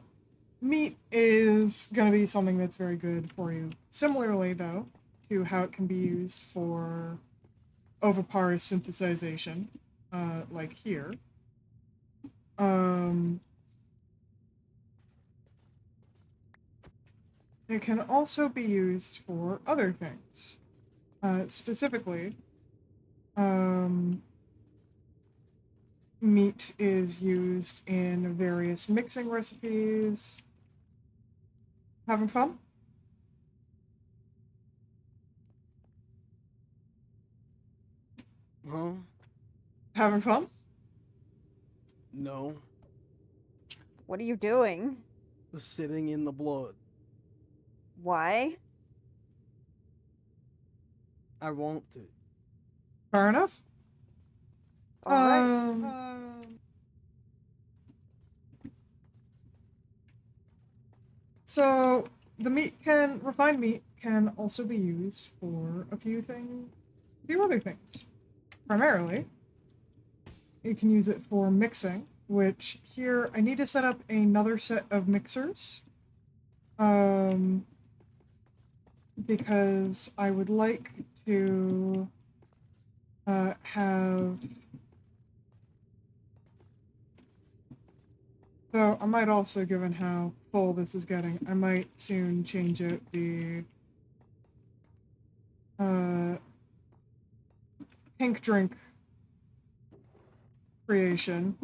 meat is going to be something that's very good for you. Similarly, though, to how it can be used for ovipar synthesization, like here. It can also be used for other things. Specifically, meat is used in various mixing recipes. Having fun? Huh? Having fun? No. What are you doing? Just sitting in the blood. Why? I want to. Fair enough. All right. So refined meat can also be used for a few other things. Primarily, you can use it for mixing, which here I need to set up another set of mixers. Because I would like to have. Though I might also, given how full this is getting, I might soon change out the pink drink creation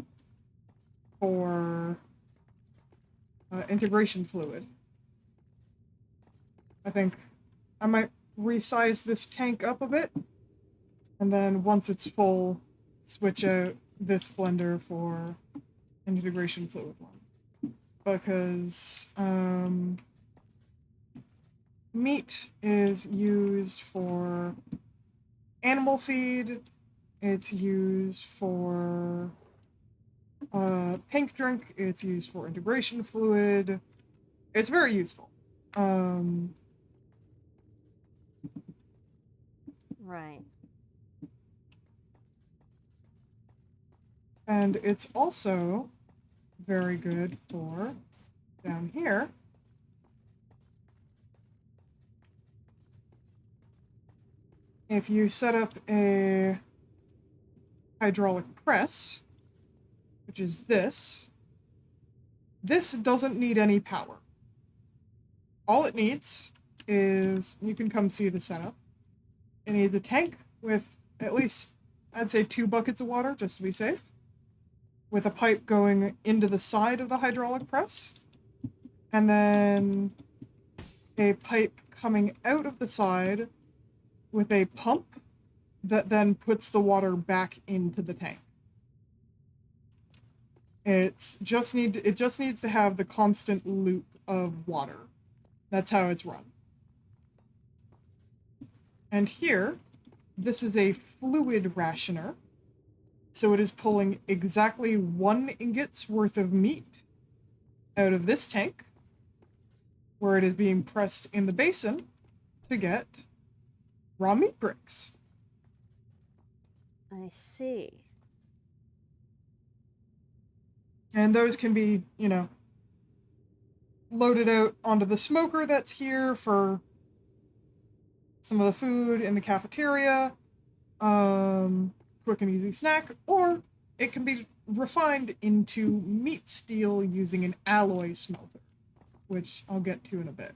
for integration fluid. I think I might resize this tank up a bit, and then once it's full, switch out this blender for an integration fluid one. Because meat is used for animal feed, it's used for pink drink, it's used for integration fluid. It's very useful. Right. And it's also very good for down here. If you set up a hydraulic press, which is this doesn't need any power. All it needs is, you can come see the setup. It needs a tank with at least, I'd say 2 buckets of water, just to be safe, with a pipe going into the side of the hydraulic press, and then a pipe coming out of the side with a pump that then puts the water back into the tank. It just needs to have the constant loop of water. That's how it's run. And here, this is a fluid rationer. So it is pulling exactly 1 ingot's worth of meat out of this tank, where it is being pressed in the basin to get raw meat bricks. I see. And those can be, loaded out onto the smoker that's here for some of the food in the cafeteria, quick and easy snack, or it can be refined into meat steel using an alloy smelter, which I'll get to in a bit.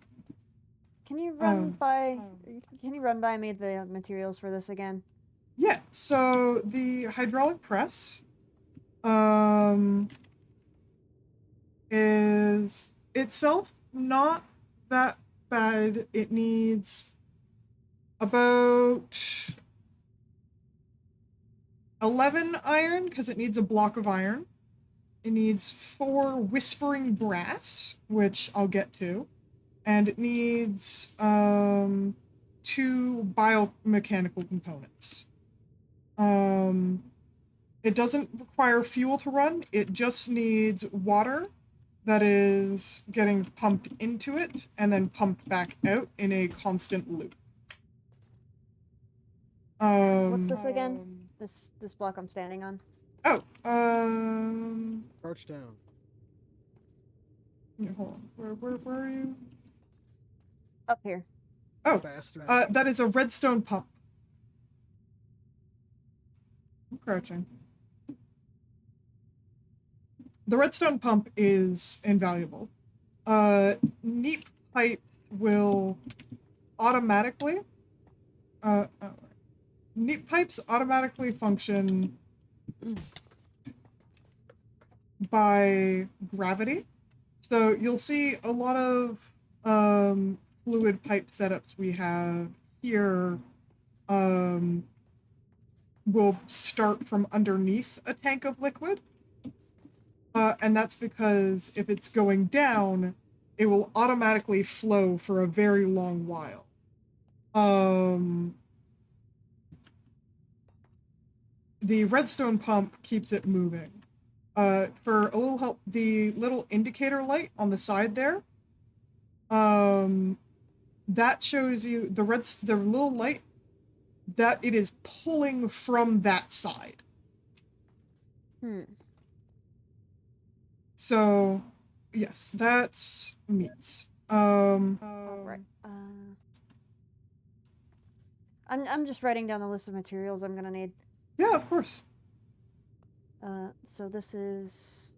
Can you run by me the materials for this again? Yeah, so the hydraulic press is itself not that bad. It needs about 11 iron, because it needs a block of iron. It needs 4 whispering brass, which I'll get to. And it needs 2 biomechanical components. It doesn't require fuel to run. It just needs water that is getting pumped into it and then pumped back out in a constant loop. What's this again? This block I'm standing on? Oh, Crouch down. Yeah, hold on. Where are you? Up here. Oh, Bastard. that is a redstone pump. I'm crouching. The redstone pump is invaluable. Neat pipes will automatically. Neat pipes automatically function by gravity. So you'll see a lot of fluid pipe setups we have here will start from underneath a tank of liquid. And that's because if it's going down, it will automatically flow for a very long while. The redstone pump keeps it moving. For a little help, the little indicator light on the side there, that shows you the little light that it is pulling from that side. So, yes, that's meats. Alright. I'm just writing down the list of materials I'm gonna need. Yeah, of course. So this is...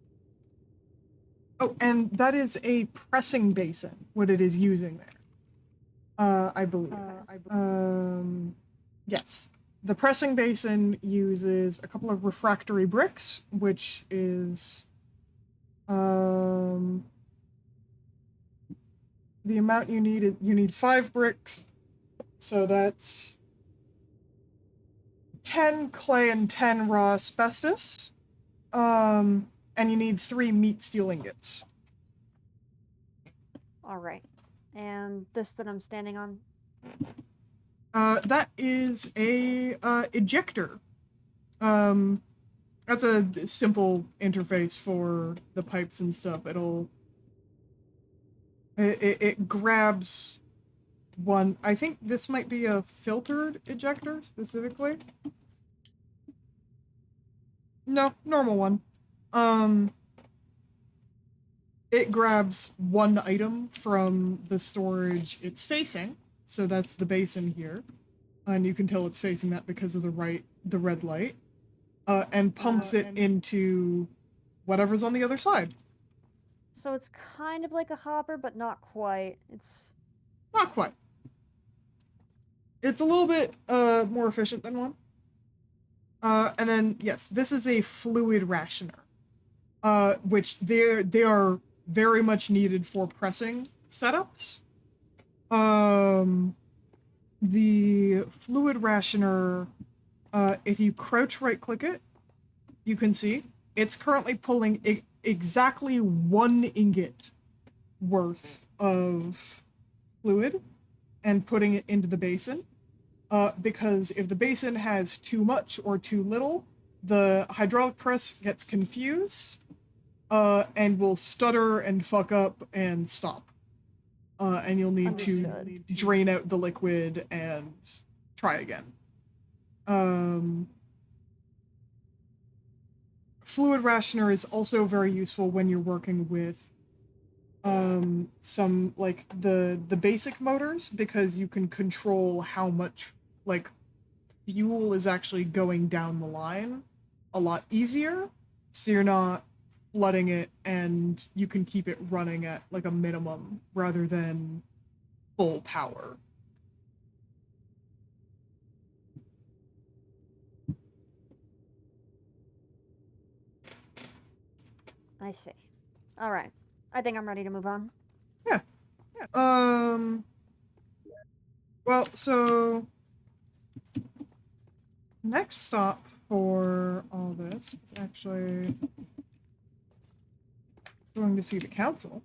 Oh, and that is a pressing basin, what it is using there. I believe. Yes. The pressing basin uses a couple of refractory bricks, which is the amount you need 5 bricks. So that's 10 clay and 10 raw asbestos. And you need 3 meat steel ingots. Alright. And this that I'm standing on? That is a ejector. That's a simple interface for the pipes and stuff. It grabs one. I think this might be a filtered ejector specifically. No, normal one. It grabs one item from the storage it's facing. So that's the basin here. And you can tell it's facing that because of the red light. And pumps it into whatever's on the other side. So it's kind of like a hopper, but not quite. It's... Not quite. It's a little bit more efficient than one. And then, yes, this is a fluid rationer. Which they are very much needed for pressing setups. The fluid rationer, if you crouch right click it, you can see it's currently pulling exactly 1 ingot worth of fluid and putting it into the basin. Because if the basin has too much or too little, the hydraulic press gets confused and will stutter and fuck up and stop. And you'll need to drain out the liquid and try again. Fluid rationer is also very useful when you're working with some like the basic motors, because you can control how much like fuel is actually going down the line a lot easier, so you're not flooding it and you can keep it running at like a minimum rather than full power. I see. Alright. I think I'm ready to move on. Yeah. Well, so next stop for all this is actually going to see the council.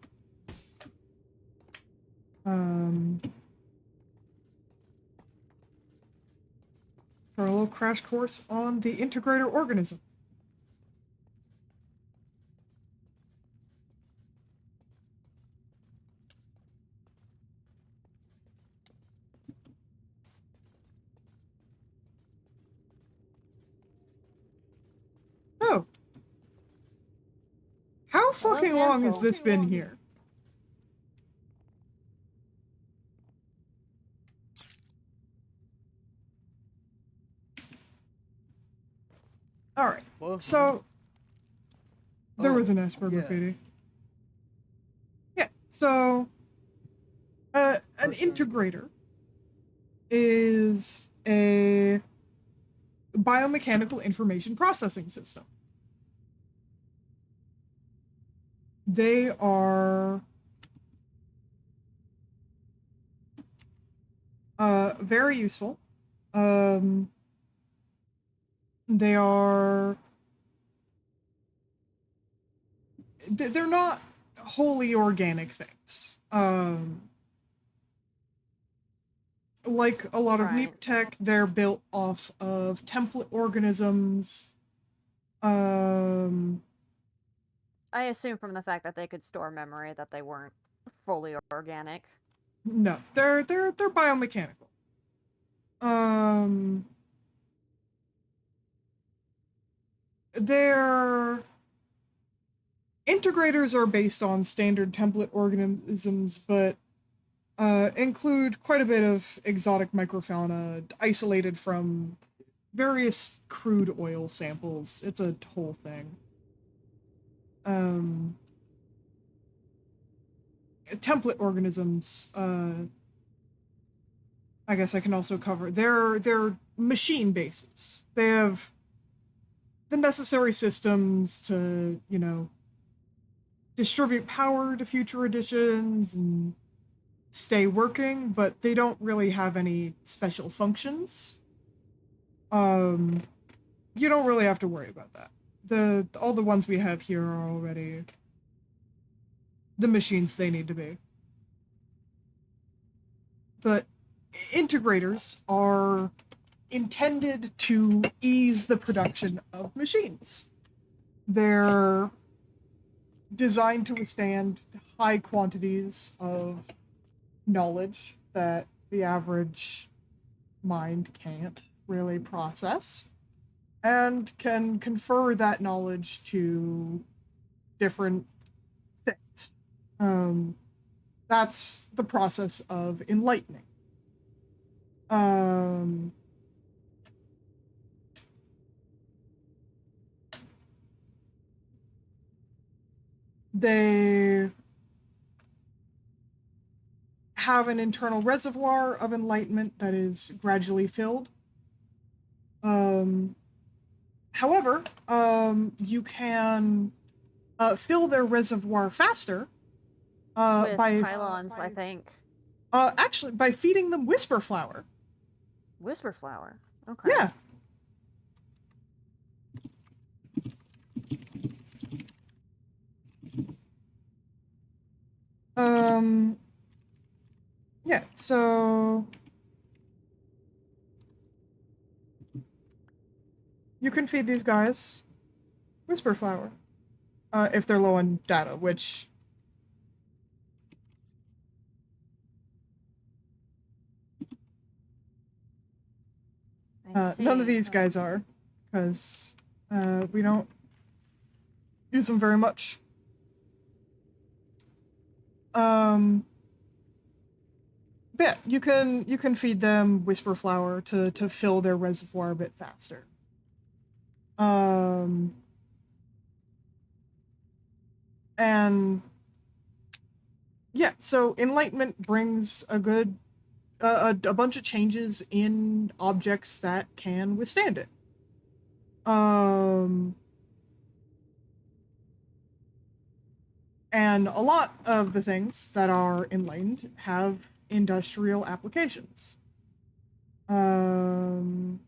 For a little crash course on the integrator organism. Oh. How fucking long has this been here? Well, So there was an S yeah. graffiti. Yeah. So an Person. integrator is a biomechanical information processing system. They are very useful. They are they're not wholly organic things. Like a lot of Right. meat tech, they're built off of template organisms. Um, I assume from the fact that they could store memory that they weren't fully organic. no, they're biomechanical. Their integrators are based on standard template organisms, but include quite a bit of exotic microfauna isolated from various crude oil samples. It's a whole thing. Template organisms, I guess I can also cover. They're machine bases. They have the necessary systems to, distribute power to future editions and stay working, but they don't really have any special functions. You don't really have to worry about that. All the ones we have here are already the machines they need to be. But integrators are intended to ease the production of machines. They're designed to withstand high quantities of knowledge that the average mind can't really process, and can confer that knowledge to different things. That's the process of enlightening. They have an internal reservoir of enlightenment that is gradually filled. However, you can fill their reservoir faster With by pylons, I think. actually by feeding them whisper flower. Whisper flower. Okay. Yeah. Yeah, so you can feed these guys whisper flower if they're low on data, which I see. none of these guys are, because we don't use them very much. But yeah, you can feed them whisper flower to fill their reservoir a bit faster. And yeah, so enlightenment brings a good a bunch of changes in objects that can withstand it. And a lot of the things that are enlightened have industrial applications. Hold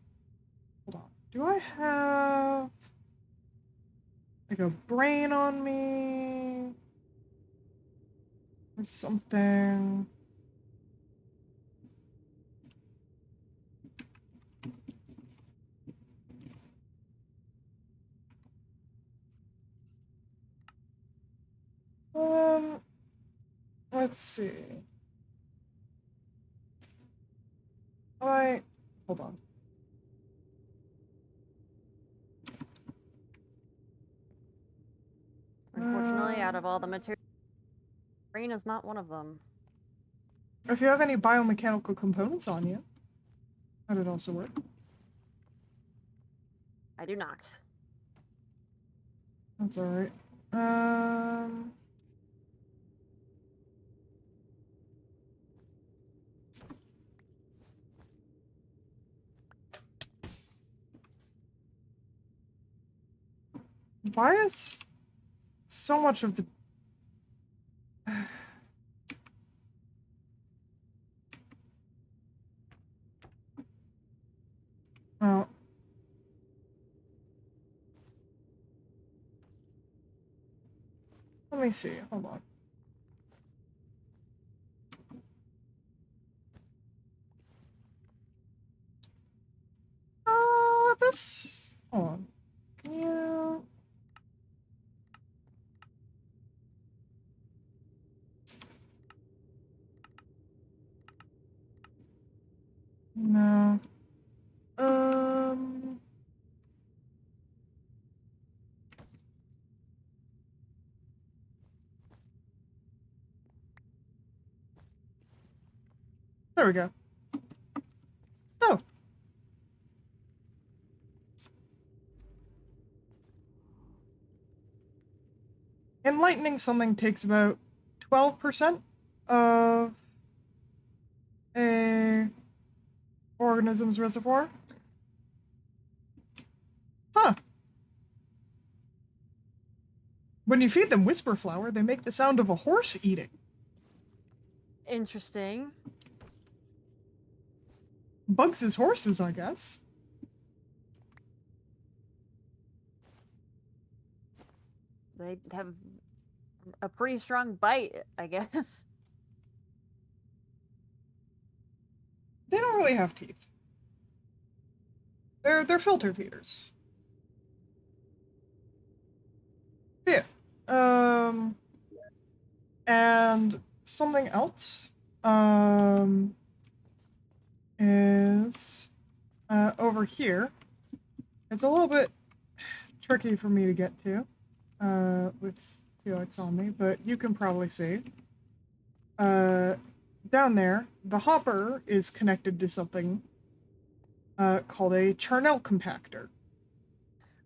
on. Do I have like a brain on me or something? Let's see. Hold on. Unfortunately, out of all the materials, brain is not one of them. If you have any biomechanical components on you, that'd also work. I do not. That's alright. Why is so much of the... Oh. Let me see. Hold on. This... Hold on. Can you... No. There we go. Oh. Enlightening something takes about 12% of a organism's reservoir. Huh. When you feed them whisper flower, they make the sound of a horse eating. Interesting. Bugs as horses, I guess. They have a pretty strong bite, I guess. They don't really have teeth. They're filter feeders. Yeah. And something else is over here. It's a little bit tricky for me to get to with Felix on me, but you can probably see. Down there, the hopper is connected to something called a Charnel compactor.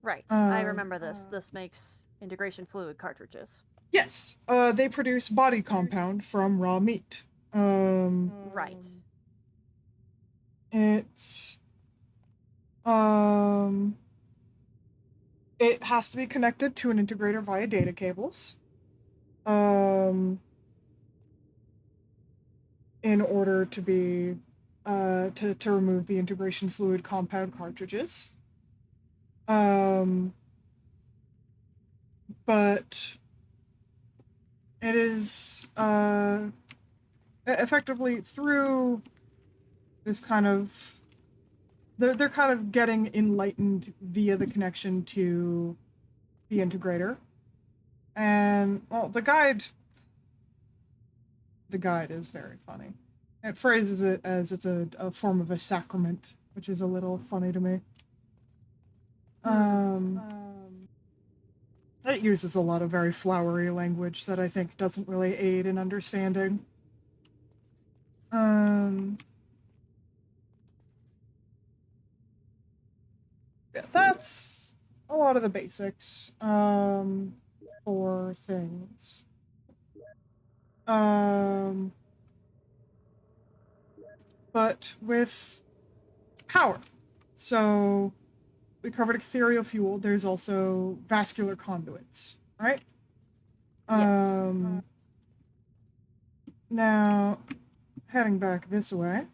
Right. I remember this. This makes integration fluid cartridges. Yes. They produce body compound from raw meat. Right. It's it has to be connected to an integrator via data cables. In order to be to remove the integration fluid compound cartridges. But it is effectively through this kind of they're kind of getting enlightened via the connection to the integrator. And well, the guide is very funny. It phrases it as it's a form of a sacrament, which is a little funny to me. It uses a lot of very flowery language that I think doesn't really aid in understanding. Yeah, that's a lot of the basics for things. But with power. So we covered ethereal fuel. There's also vascular conduits, right? Yes. Now, heading back this way.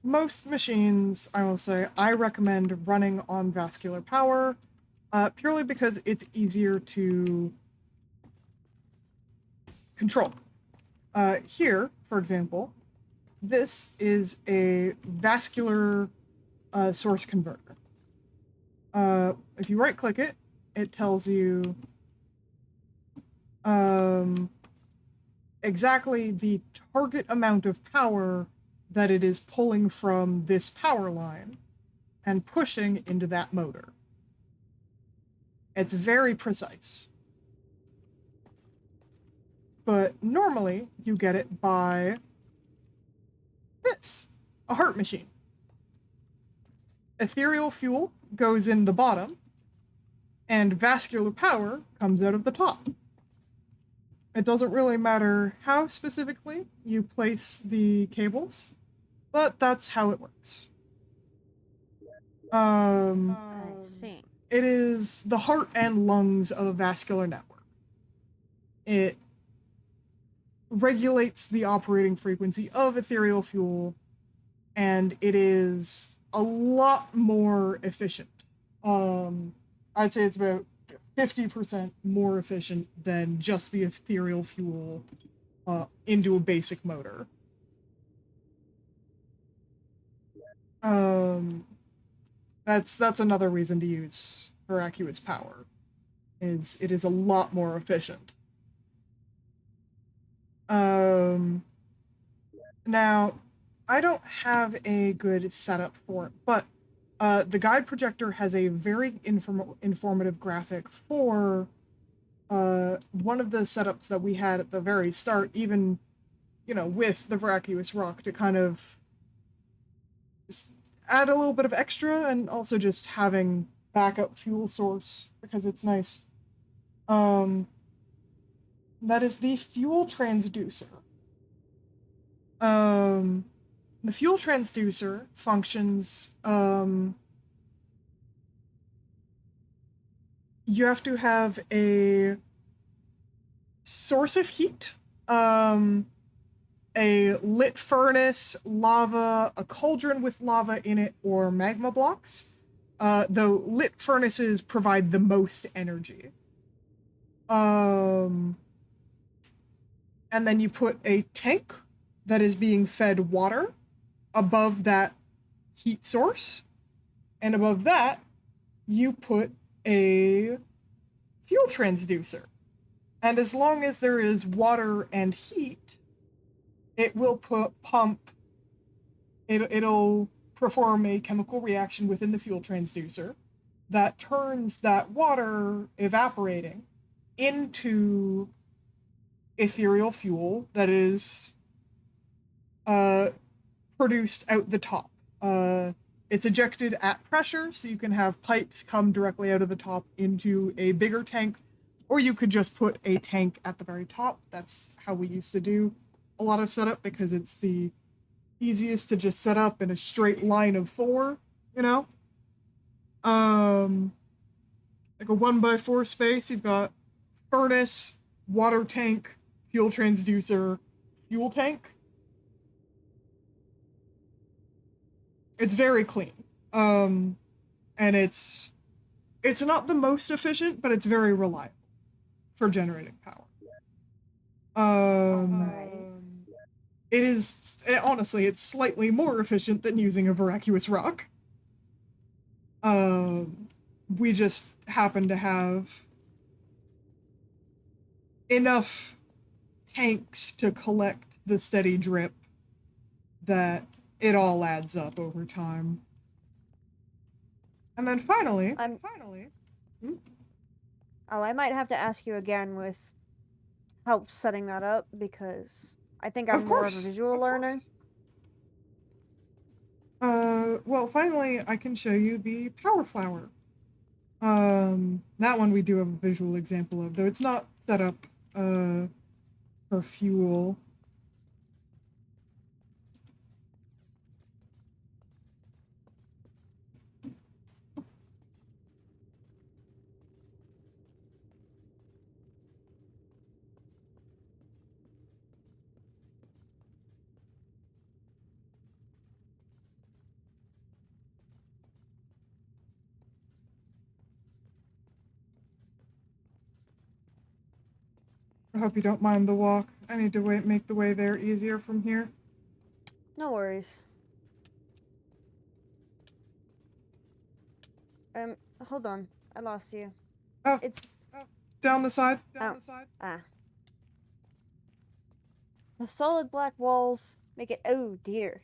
Most machines, I will say, I recommend running on vascular power, purely because it's easier to control. Here, for example, this is a vascular source converter. If you right-click it, it tells you exactly the target amount of power that it is pulling from this power line and pushing into that motor. It's very precise. But normally, you get it by this, a heart machine. Ethereal fuel goes in the bottom, and vascular power comes out of the top. It doesn't really matter how specifically you place the cables, but that's how it works. I see. It is the heart and lungs of a vascular network. It regulates the operating frequency of ethereal fuel, and it is a lot more efficient. I'd say it's about 50% more efficient than just the ethereal fuel into a basic motor. That's another reason to use Veracuous power. It is a lot more efficient. Now, I don't have a good setup for it, but the guide projector has a very informative graphic for one of the setups that we had at the very start, even, with the Veracuous rock, to kind of add a little bit of extra, and also just having backup fuel source, because it's nice. That is the fuel transducer. The fuel transducer functions, you have to have a source of heat, a lit furnace, lava, a cauldron with lava in it, or magma blocks. Though lit furnaces provide the most energy. And then you put a tank that is being fed water above that heat source. And above that, you put a fuel transducer. And as long as there is water and heat, it will it'll perform a chemical reaction within the fuel transducer that turns that water evaporating into ethereal fuel that is produced out the top. It's ejected at pressure, so you can have pipes come directly out of the top into a bigger tank, or you could just put a tank at the very top. That's how we used to do a lot of setup, because it's the easiest to just set up in a straight line of 4, like a 1x4 space. You've got furnace, water tank, fuel transducer, fuel tank. It's very clean. And it's not the most efficient, but it's very reliable for generating power. Honestly, it's slightly more efficient than using a Veracuous rock. We just happen to have enough tanks to collect the steady drip that it all adds up over time. And then finally, I might have to ask you again with help setting that up, because I think I'm more of a visual learner. Well, finally, I can show you the power flower. That one we do have a visual example of, though it's not set up, for fuel. I hope you don't mind the walk. I need to make the way there easier from here. No worries. Hold on. I lost you. Oh, It's... down the side. Ah. The solid black walls make it... Oh, dear.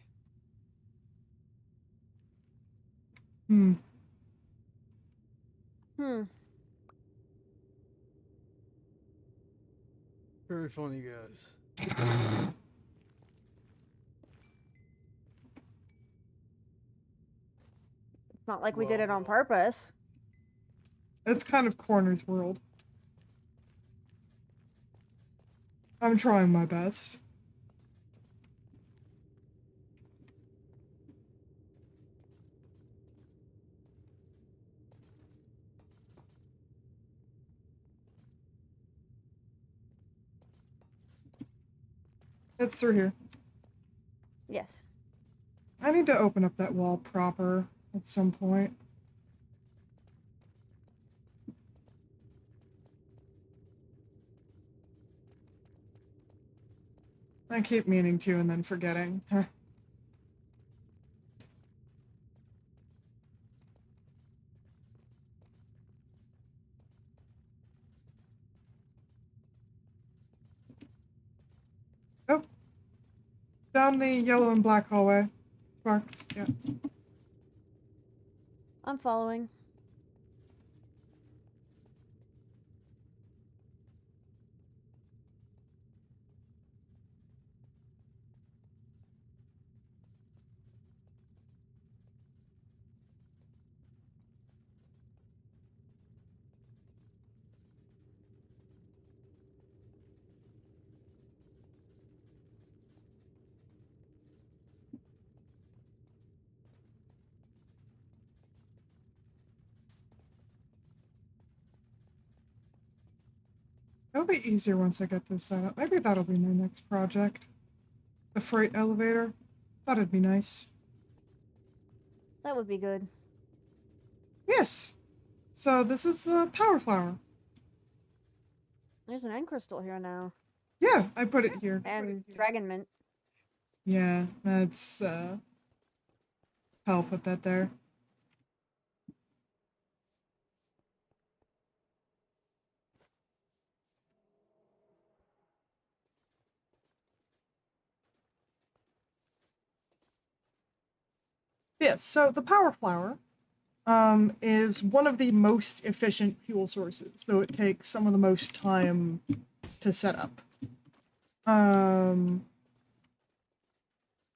Very funny, guys. It's not like we did it on Well, purpose. It's kind of Corner's world. I'm trying my best. It's through here. Yes. I need to open up that wall proper at some point. I keep meaning to and then forgetting. Huh. Oh. Down the yellow and black hallway. Sparks, yeah. I'm following. It'll be easier once I get this set up. Maybe that'll be my next project. The freight elevator. Thought it'd be nice. That would be good. Yes. So this is a power flower. There's an end crystal here now. Yeah, I put it here. And dragon mint. Yeah, that's I'll put that there. Yes, so the power flower is one of the most efficient fuel sources, though it takes some of the most time to set up.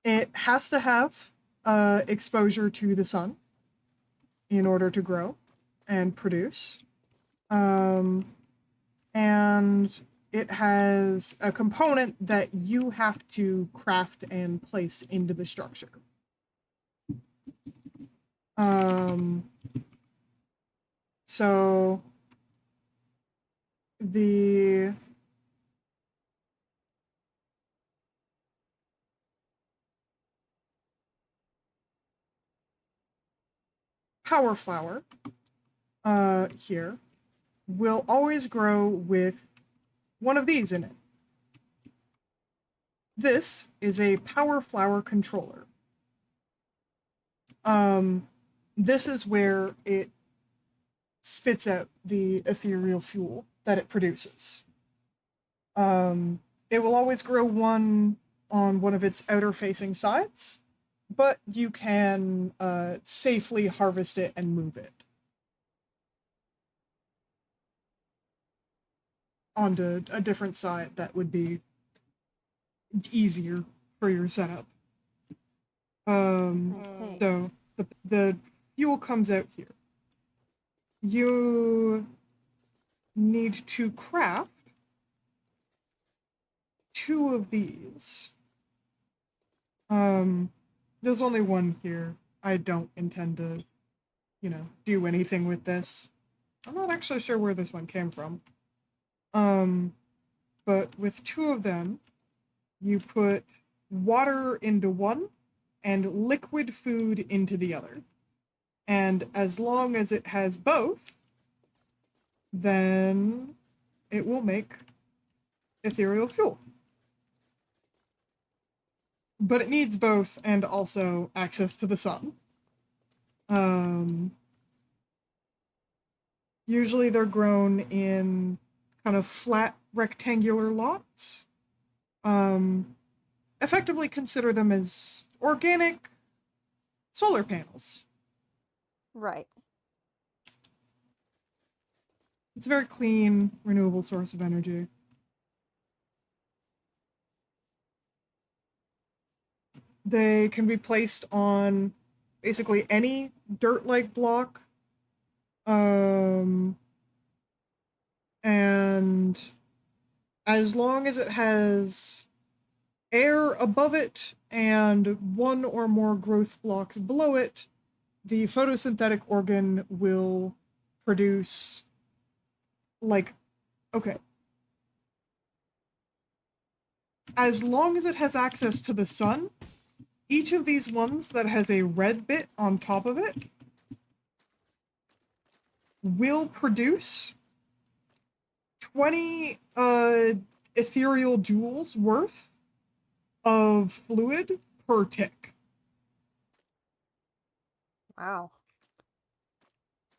It has to have exposure to the sun in order to grow and produce. And it has a component that you have to craft and place into the structure. So the power flower here will always grow with one of these in it. This is a power flower controller. This is where it spits out the ethereal fuel that it produces. It will always grow one on one of its outer facing sides, but you can safely harvest it and move it onto a different side that would be easier for your setup. Okay. So the fuel comes out here. You need to craft 2 of these. There's only one here. I don't intend to, do anything with this. I'm not actually sure where this one came from. But with 2 of them, you put water into one and liquid food into the other. And as long as it has both, then it will make ethereal fuel. But it needs both and also access to the sun. Usually they're grown in kind of flat rectangular lots. Effectively consider them as organic solar panels. Right. It's a very clean, renewable source of energy. They can be placed on basically any dirt-like block. And as long as it has air above it and one or more growth blocks below it, the photosynthetic organ will produce, like, okay. As long as it has access to the sun, each of these ones that has a red bit on top of it will produce 20 ethereal joules worth of fluid per tick. Wow.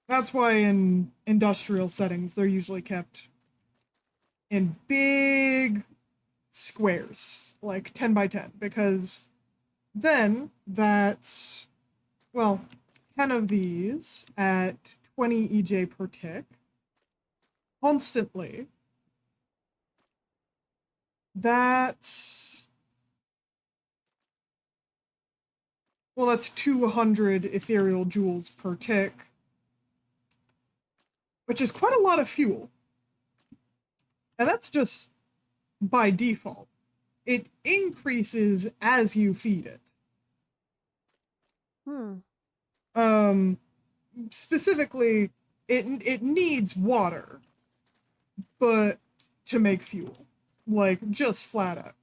That's why in industrial settings, they're usually kept in big squares, like 10 by 10, because then that's, well, 10 of these at 20 EJ per tick constantly. That's, well, that's 200 ethereal joules per tick, which is quite a lot of fuel. And that's just by default. It increases as you feed it. Specifically, it needs water, but to make fuel, like just flat out.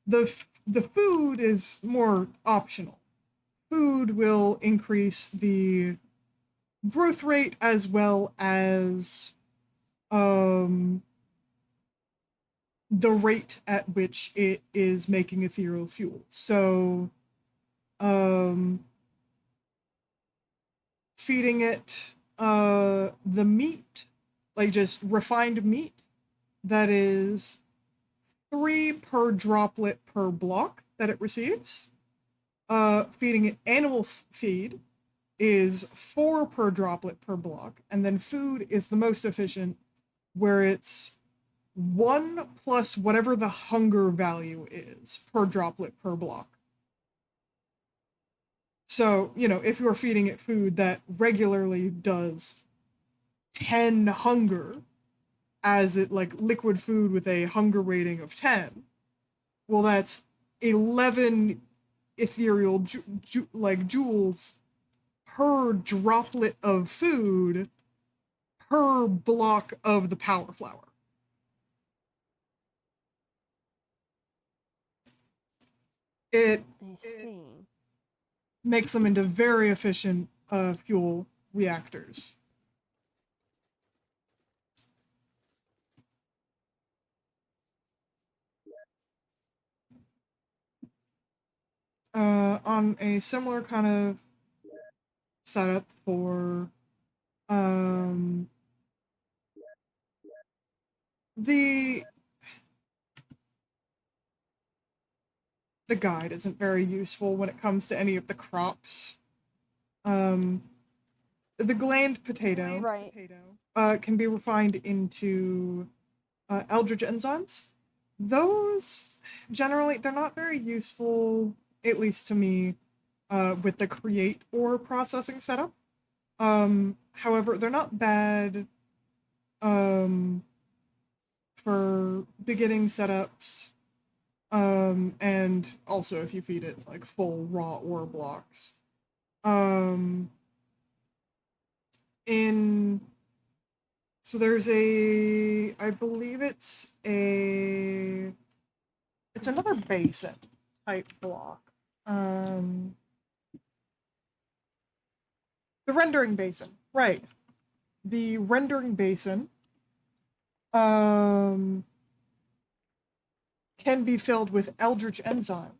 The food is more optional. Food will increase the growth rate as well as the rate at which it is making ethereal fuel. So feeding it the meat, like just refined meat, that is 3 per droplet per block that it receives. Feeding it animal feed is 4 per droplet per block, and then food is the most efficient, where it's 1 plus whatever the hunger value is per droplet per block. So, you know, if you're feeding it food that regularly does 10 hunger, as it, like, liquid food with a hunger rating of 10, well, that's 11 ethereal joules per droplet of food per block of the power flower. It I see. makes them into very efficient fuel reactors. On a similar kind of setup for the guide isn't very useful when it comes to any of the crops. The gland potato Right. can be refined into eldritch enzymes. Those, generally, they're not very useful, at least to me, with the create or processing setup. However, they're not bad for beginning setups, and also if you feed it like full raw ore blocks. So there's I believe it's another basin type block. The rendering basin, right. The rendering basin can be filled with eldritch enzyme,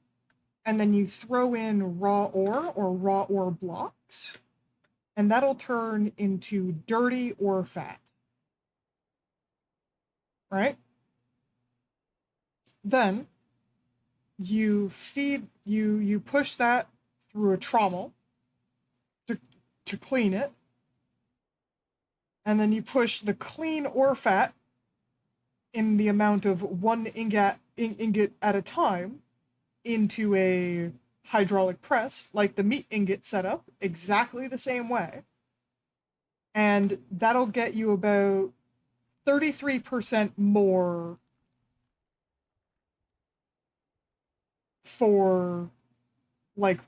and then you throw in raw ore or raw ore blocks, and that'll turn into dirty ore fat. Right? Then you push that through a trommel to clean it, and then you push the clean ore fat in the amount of 1 ingot at a time into a hydraulic press, like the meat ingot setup, exactly the same way. And that'll get you about 33% more for like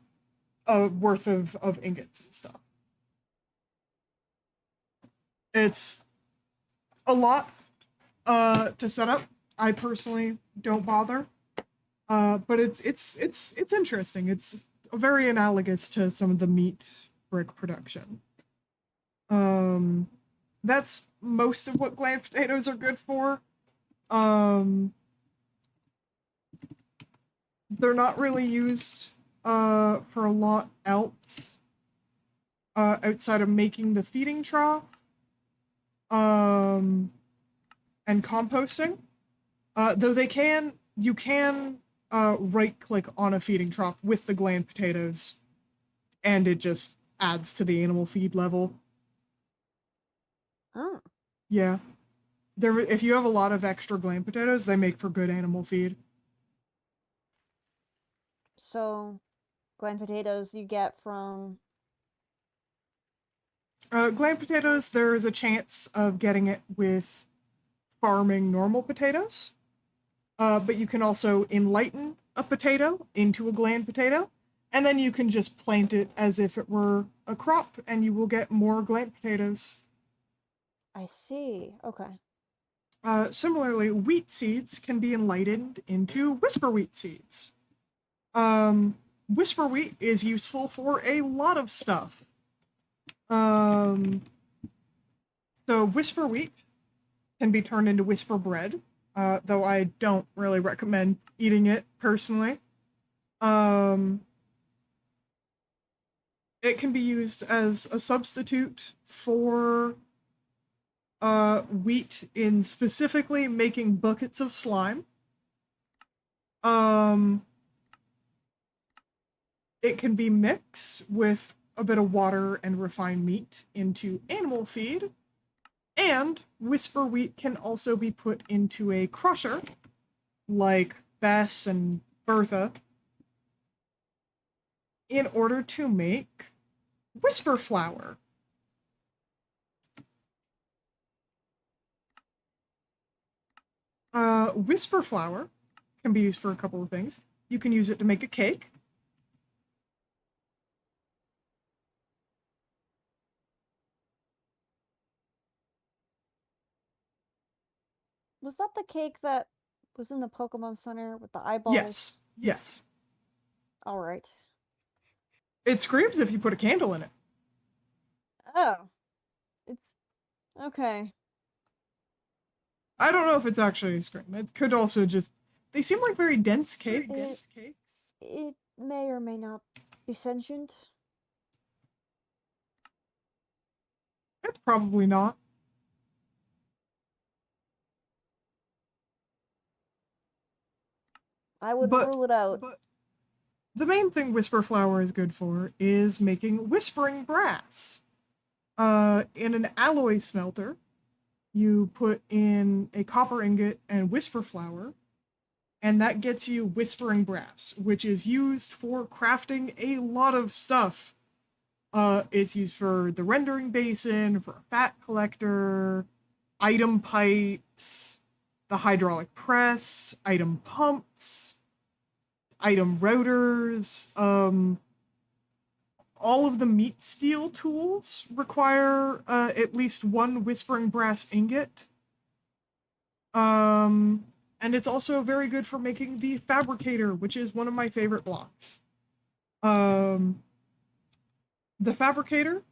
a worth of ingots and stuff. It's a lot to set up. I personally don't bother. But it's interesting. It's very analogous to some of the meat brick production. That's most of what gland potatoes are good for. They're not really used for a lot else outside of making the feeding trough and composting. Though you can right click on a feeding trough with the gland potatoes, and it just adds to the animal feed level. Oh. Yeah. If you have a lot of extra gland potatoes, they make for good animal feed. So, gland potatoes you get from... Gland potatoes, there is a chance of getting it with farming normal potatoes. But you can also enlighten a potato into a gland potato, and then you can just plant it as if it were a crop, and you will get more gland potatoes. I see. Okay. Similarly, wheat seeds can be enlightened into whisper wheat seeds. Whisper wheat is useful for a lot of stuff. So whisper wheat can be turned into whisper bread, though I don't really recommend eating it personally. It can be used as a substitute for wheat in specifically making buckets of slime. It can be mixed with a bit of water and refined meat into animal feed. And whisper wheat can also be put into a crusher, like Bess and Bertha, in order to make whisper flour. Whisper flour can be used for a couple of things. You can use it to make a cake. Was that the cake that was in the Pokemon Center with the eyeballs? Yes, yes. All right. It screams if you put a candle in it. Oh. It's... Okay. I don't know if it's actually a scream. It could also just... They seem like very dense cakes. It may or may not be sentient. It's probably not. I wouldn't rule it out. But the main thing whisper flour is good for is making whispering brass. In an alloy smelter, you put in a copper ingot and whisper flour, and that gets you whispering brass, which is used for crafting a lot of stuff. It's used for the rendering basin, for a fat collector, item pipes, the hydraulic press, item pumps, item rotors. All of the meat steel tools require at least one whispering brass ingot. And it's also very good for making the fabricator, which is one of my favorite blocks. The fabricator,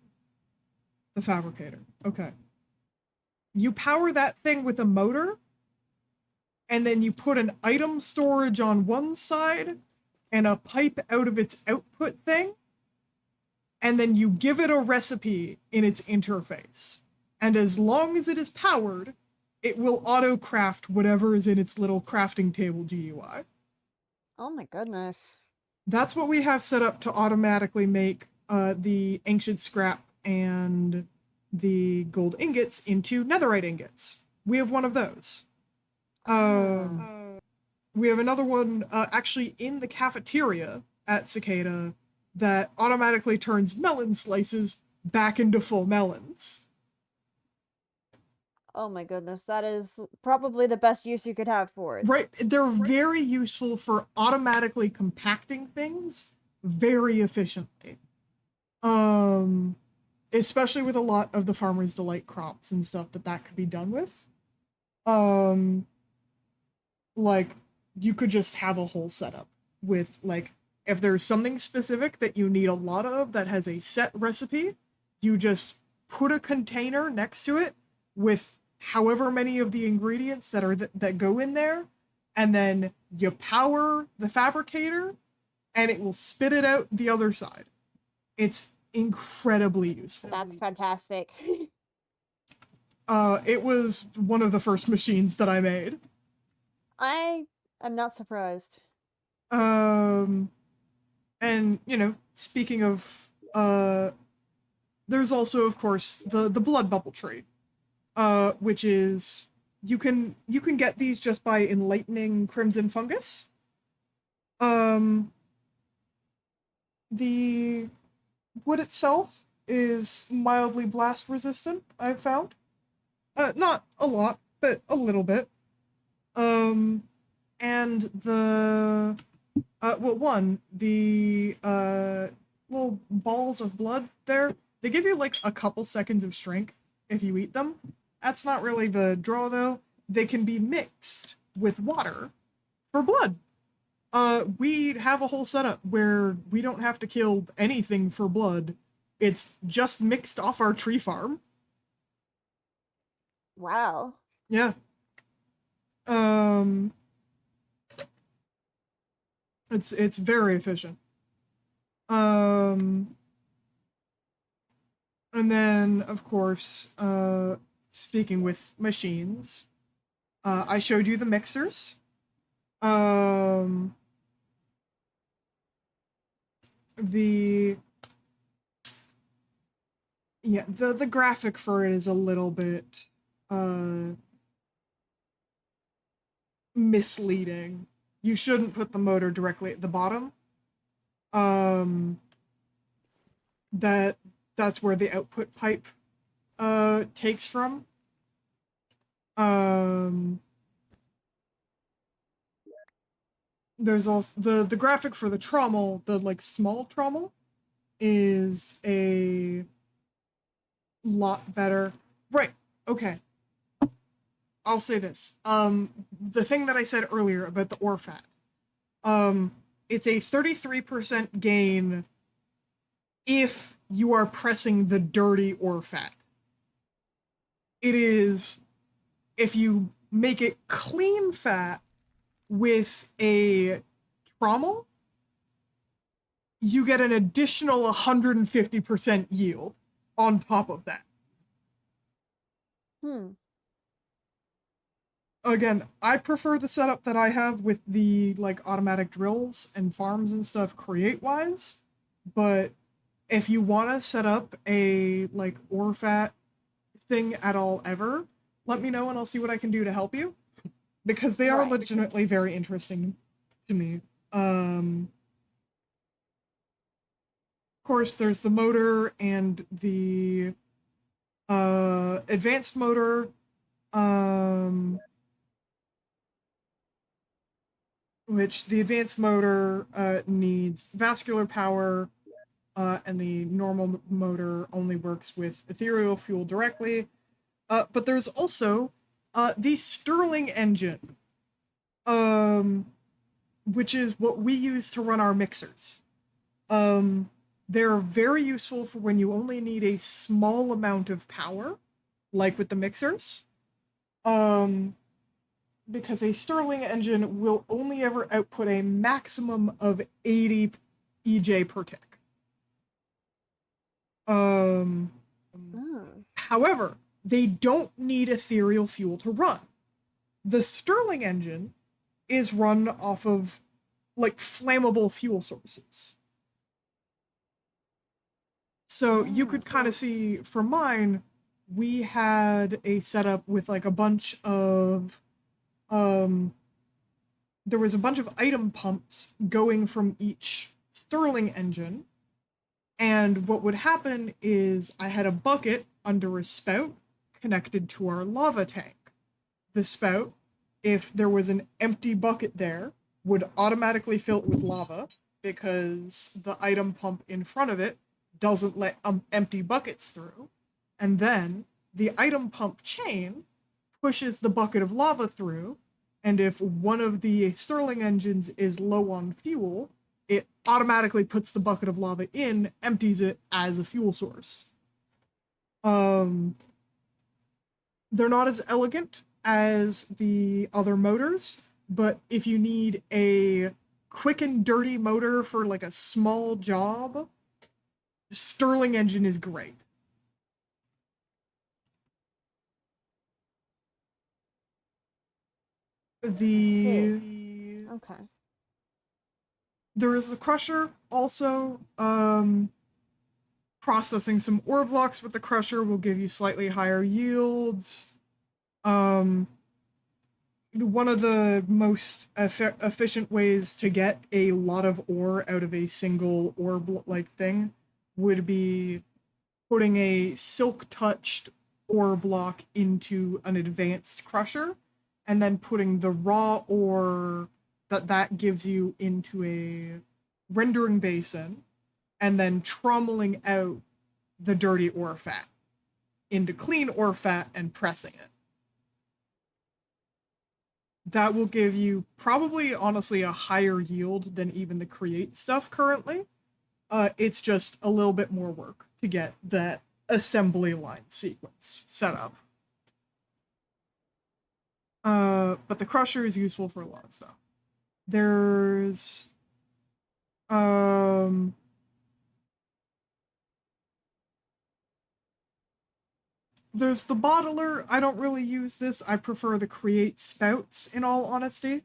okay. You power that thing with a motor, and then you put an item storage on one side and a pipe out of its output thing, and then you give it a recipe in its interface. And as long as it is powered, it will auto-craft whatever is in its little crafting table GUI. Oh my goodness. That's what we have set up to automatically make the ancient scrap and the gold ingots into netherite ingots. We have one of those. We have another one actually in the cafeteria at Cicada that automatically turns melon slices back into full melons. Oh my goodness, that is probably the best use you could have for it. Right, they're very useful for automatically compacting things very efficiently. Especially with a lot of the Farmer's Delight crops and stuff that could be done with. Like, you could just have a whole setup with, like, if there's something specific that you need a lot of that has a set recipe, you just put a container next to it with however many of the ingredients that go in there, and then you power the fabricator, and it will spit it out the other side. It's incredibly useful. That's fantastic. It was one of the first machines that I made. I am not surprised. And, you know, speaking of, there's also, of course, the blood bubble tree, which is, you can get these just by enlightening crimson fungus. The wood itself is mildly blast resistant, I've found. Not a lot, but a little bit. And the little balls of blood there, they give you like a couple seconds of strength if you eat them. That's not really the draw though. They can be mixed with water for blood. We have a whole setup where we don't have to kill anything for blood. It's just mixed off our tree farm. Wow. Yeah. It's very efficient. And then, of course, speaking with machines, I showed you the mixers. The graphic for it is a little bit misleading. You shouldn't put the motor directly at the bottom. That's where the output pipe takes from. There's also the graphic for the trommel, the like small trommel, is a lot better. Right, okay. I'll say this. The thing that I said earlier about the ore fat. It's a 33% gain if you are pressing the dirty ore fat. It is, if you make it clean fat with a trommel, you get an additional 150% yield on top of that. Again, I prefer the setup that I have with the like automatic drills and farms and stuff create-wise, but if you want to set up a like ore fat thing at all ever, let me know and I'll see what I can do to help you, because they are legitimately very interesting to me. Of course, there's the motor and the advanced motor. Which the advanced motor needs vascular power, and the normal motor only works with ethereal fuel directly. But there's also the Stirling engine, which is what we use to run our mixers. They're very useful for when you only need a small amount of power, like with the mixers. Because a Stirling engine will only ever output a maximum of 80 EJ per tick. However, they don't need ethereal fuel to run. The Stirling engine is run off of, like, flammable fuel sources. So you could kind of see, for mine, we had a setup with, like, a bunch of there was a bunch of item pumps going from each Stirling engine. And what would happen is I had a bucket under a spout connected to our lava tank. The spout, if there was an empty bucket there, would automatically fill it with lava because the item pump in front of it doesn't let empty buckets through. And then the item pump chain pushes the bucket of lava through, and if one of the Stirling engines is low on fuel, it automatically puts the bucket of lava in, empties it as a fuel source. They're not as elegant as the other motors, but if you need a quick and dirty motor for like a small job, Stirling engine is great. Okay. There is the crusher also. Processing some ore blocks with the crusher will give you slightly higher yields. One of the most efficient ways to get a lot of ore out of a single ore like thing would be putting a silk touched ore block into an advanced crusher and then putting the raw ore that gives you into a rendering basin and then trommeling out the dirty ore fat into clean ore fat and pressing it. That will give you probably, honestly, a higher yield than even the create stuff currently. It's just a little bit more work to get that assembly line sequence set up. But the crusher is useful for a lot of stuff. There's there's the bottler. I don't really use this. I prefer the create spouts, in all honesty.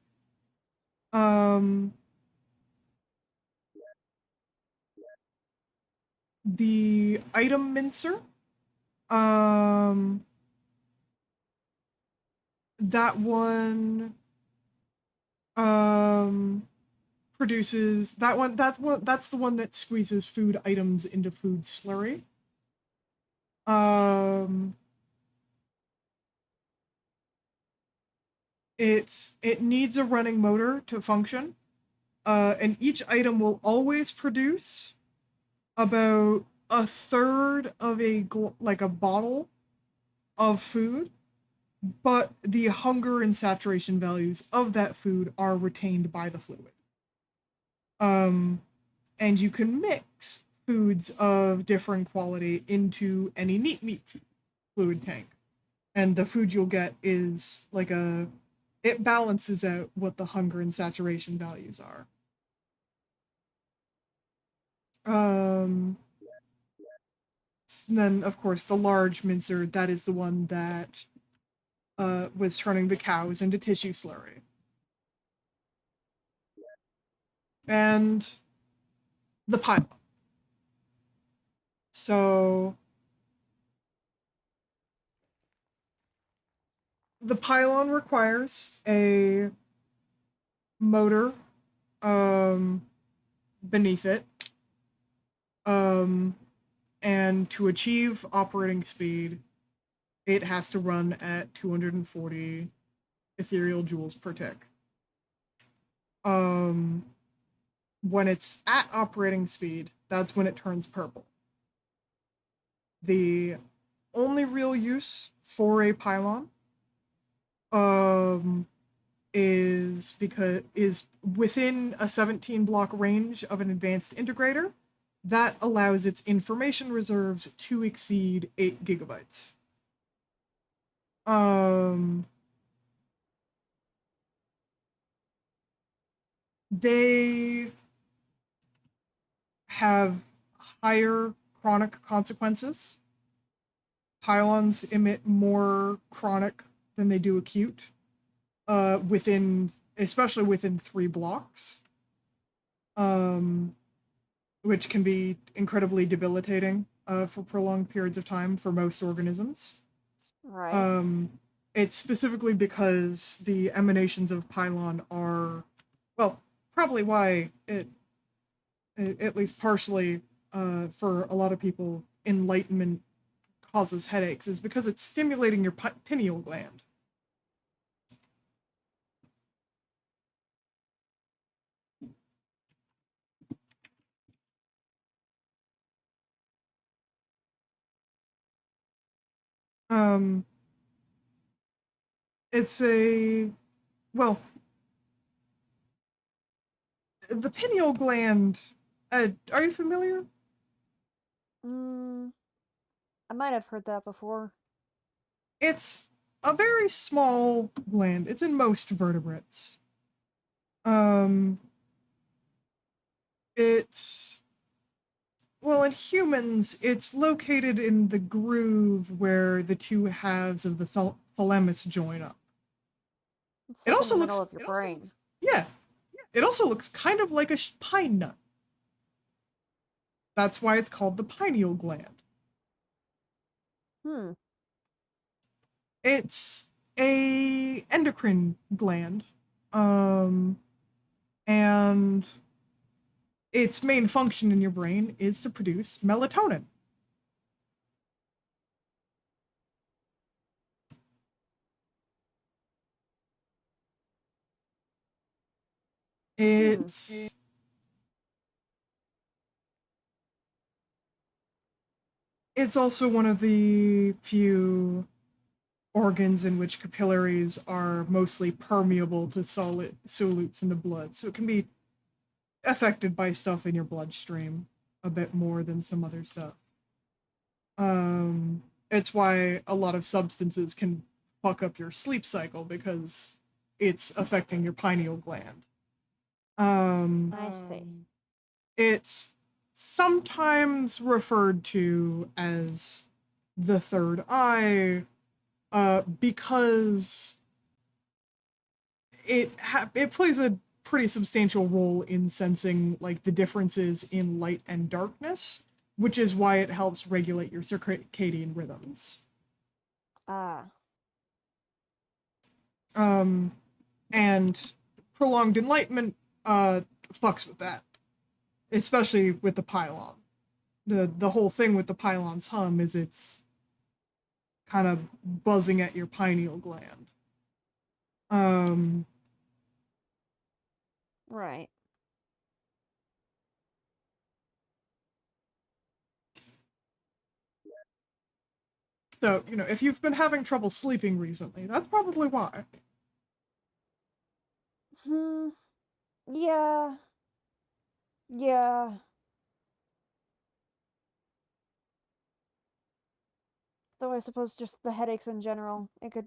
The item mincer. That one produces that's the one that squeezes food items into food slurry. It needs a running motor to function. And each item will always produce about a third of a bottle of food, but the hunger and saturation values of that food are retained by the fluid. And you can mix foods of differing quality into any neat meat fluid tank. And the food you'll get is it balances out what the hunger and saturation values are. Then, of course, the large mincer, that is the one that was turning the cows into tissue slurry. And the pylon. So the pylon requires a motor beneath it. And to achieve operating speed, it has to run at 240 ethereal joules per tick. When it's at operating speed, that's when it turns purple. The only real use for a pylon is within a 17 block range of an advanced integrator that allows its information reserves to exceed 8 gigabytes. They have higher chronic consequences. Pylons emit more chronic than they do acute, especially within 3 blocks, which can be incredibly debilitating for prolonged periods of time for most organisms. Right. It's specifically because the emanations of pylon are, well, probably why it at least partially, for a lot of people, enlightenment causes headaches is because it's stimulating your pineal gland. Um, it's well, the pineal gland. Are you familiar? Mm, I might have heard that before. It's a very small gland. It's in most vertebrates. Um, it's well, in humans, it's located in the groove where the two halves of the thalamus join up. It's It like in also the middle looks, of your brain. yeah, it also looks kind of like a pine nut. That's why it's called the pineal gland. Hmm. It's a endocrine gland, um, and its main function in your brain is to produce melatonin. It's it's also one of the few organs in which capillaries are mostly permeable to solutes in the blood, so it can be affected by stuff in your bloodstream a bit more than some other stuff. It's why a lot of substances can fuck up your sleep cycle because it's affecting your pineal gland. I see. It's sometimes referred to as the third eye, because it plays a pretty substantial role in sensing like the differences in light and darkness, which is why it helps regulate your circadian rhythms. Ah. And prolonged enlightenment fucks with that, especially with the pylon. The whole thing with the pylon's hum is it's kind of buzzing at your pineal gland. Right. So, if you've been having trouble sleeping recently, that's probably why. Hmm. Yeah. Yeah. Though I suppose just the headaches in general, it could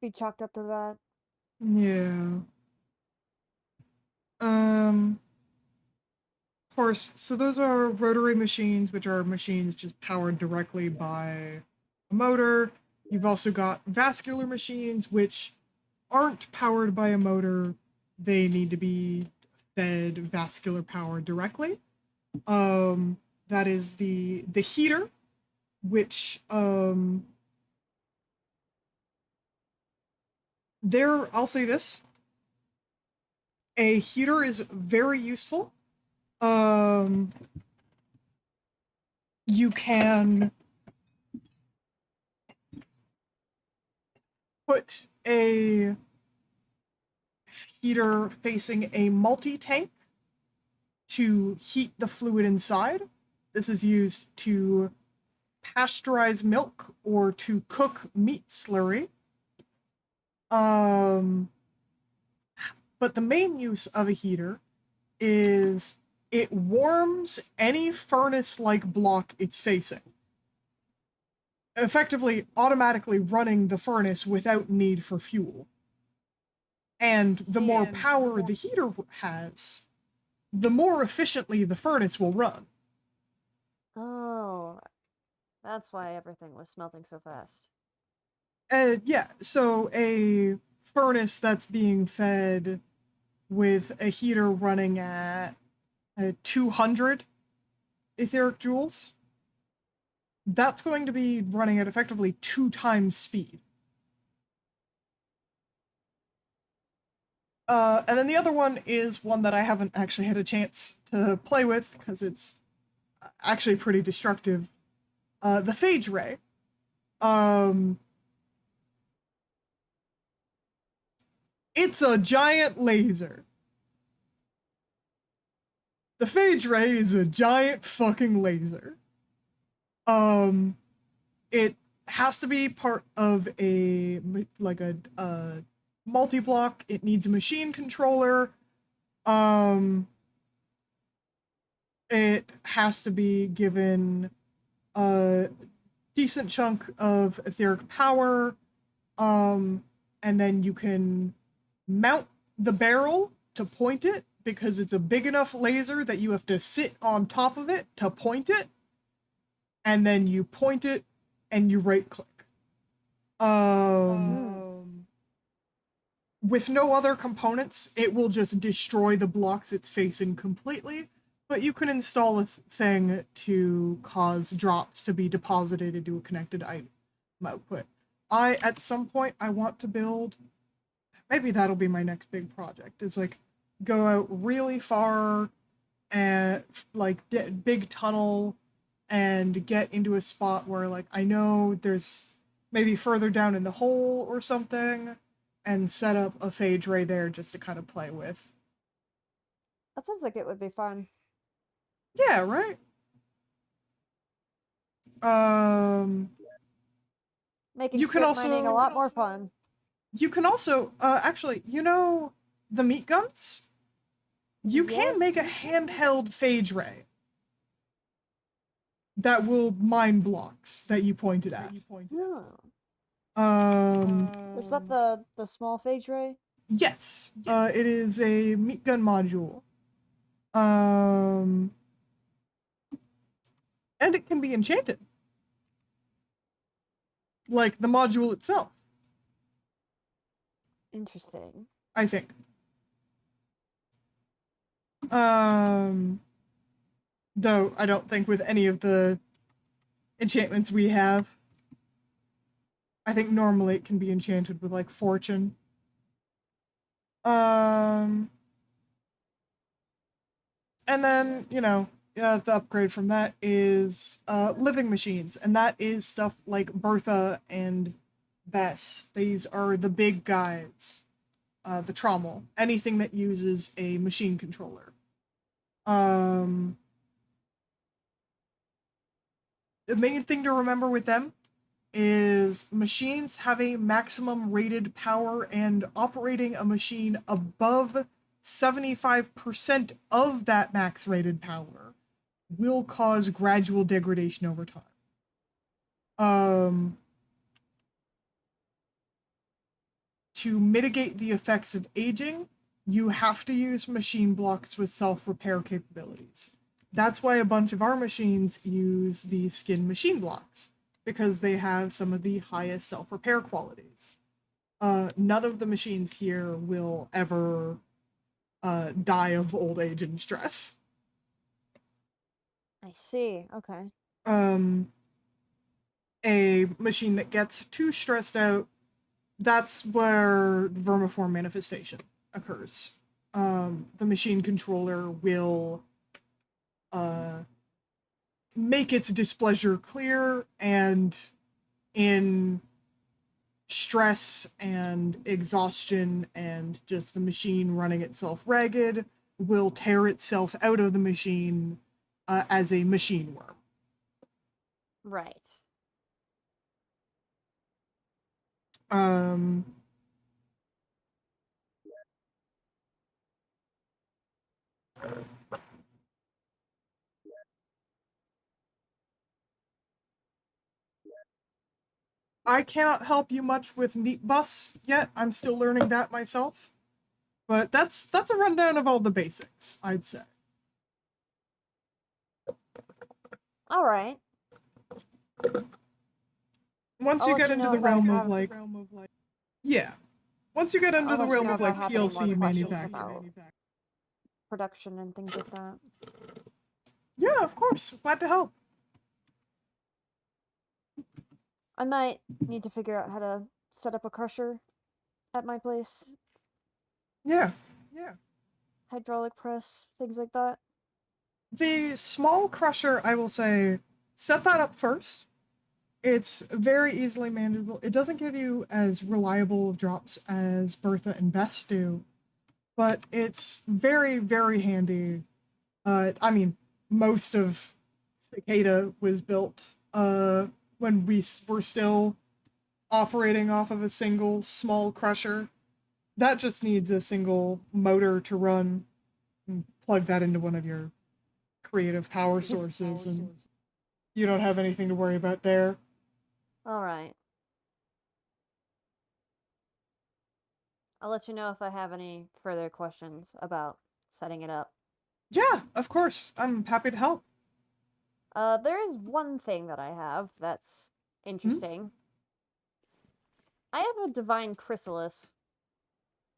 be chalked up to that. Yeah. Of course, so those are rotary machines, which are machines just powered directly by a motor. You've also got vascular machines, which aren't powered by a motor. They need to be fed vascular power directly. That is the heater, which I'll say this. A heater is very useful. You can put a heater facing a multi-tank to heat the fluid inside. This is used to pasteurize milk or to cook meat slurry. But the main use of a heater is it warms any furnace-like block it's facing, effectively automatically running the furnace without need for fuel. And the more power the heater has, the more efficiently the furnace will run. Oh. That's why everything was smelting so fast. Yeah, so a furnace that's being fed with a heater running at 200 etheric joules, that's going to be running at effectively 2 times speed. And then the other one is one that I haven't actually had a chance to play with because it's actually pretty destructive. The Phage Ray. It's a giant laser. The Phage Ray is a giant fucking laser. It has to be part of a multi-block. It needs a machine controller. It has to be given a decent chunk of etheric power. And then you can mount the barrel to point it because it's a big enough laser that you have to sit on top of it to point it. And then you point it and you right click. With no other components, it will just destroy the blocks it's facing completely, but you can install a thing to cause drops to be deposited into a connected item output. At some point, I want to build, maybe that'll be my next big project, is like go out really far and like big tunnel and get into a spot where like I know there's maybe further down in the hole or something and set up a phage ray there just to kind of play with. That sounds like it would be fun. Yeah, right? Making You can strip mining a also- lot more fun. You can also, actually, you know the meat guns? You can make a handheld phage ray that will mine blocks that you pointed at. Oh. Is that the small phage ray? Yes. It is a meat gun module. And it can be enchanted. Like the module itself, Interesting. I think. Though I don't think with any of the enchantments we have. I think normally it can be enchanted with like fortune. And then, you know, the upgrade from that is living machines, and that is stuff like Bertha and Bess. These are the big guys. The Trommel. Anything that uses a machine controller. The main thing to remember with them is machines have a maximum rated power, and operating a machine above 75% of that max rated power will cause gradual degradation over time. To mitigate the effects of aging, you have to use machine blocks with self-repair capabilities. That's why a bunch of our machines use the skin machine blocks, because they have some of the highest self-repair qualities. None of the machines here will ever die of old age and stress. I see. Okay. A machine that gets too stressed out, that's where vermiform manifestation occurs. The machine controller will make its displeasure clear, and in stress and exhaustion and just the machine running itself ragged, will tear itself out of the machine as a machine worm. Right. I cannot help you much with Neat Bus yet. I'm still learning that myself. But that's a rundown of all the basics, I'd say. All right. Once I'll you let get you into know the if I realm of have- like, yeah. Once you get into I'll the let you realm know of if I like have any more PLC questions manufacturing. about production and things like that. Yeah, of course. Glad to help. I might need to figure out how to set up a crusher at my place. Yeah. hydraulic press, things like that. The small crusher, I will say, set that up first. It's very easily manageable. It doesn't give you as reliable of drops as Bertha and Bess do, but it's very, very handy. I mean, most of Cicada was built when we were still operating off of a single small crusher. That just needs a single motor to run and plug that into one of your creative power sources, and you don't have anything to worry about there. All right. I'll let you know if I have any further questions about setting it up. Yeah, of course. I'm happy to help. There is one thing that I have that's interesting. I have a divine chrysalis.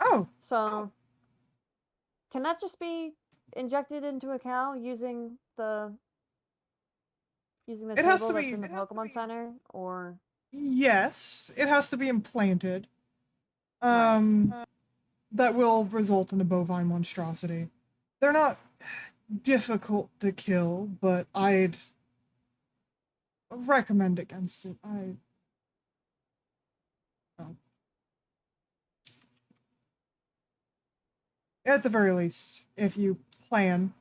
Oh, So, can that just be injected into a cow using the It has table to that's be- in the it has to Pokemon be- Center, or yes, it has to be implanted. That will result in a bovine monstrosity. They're not difficult to kill, but I'd recommend against it. Oh. At the very least, if you plan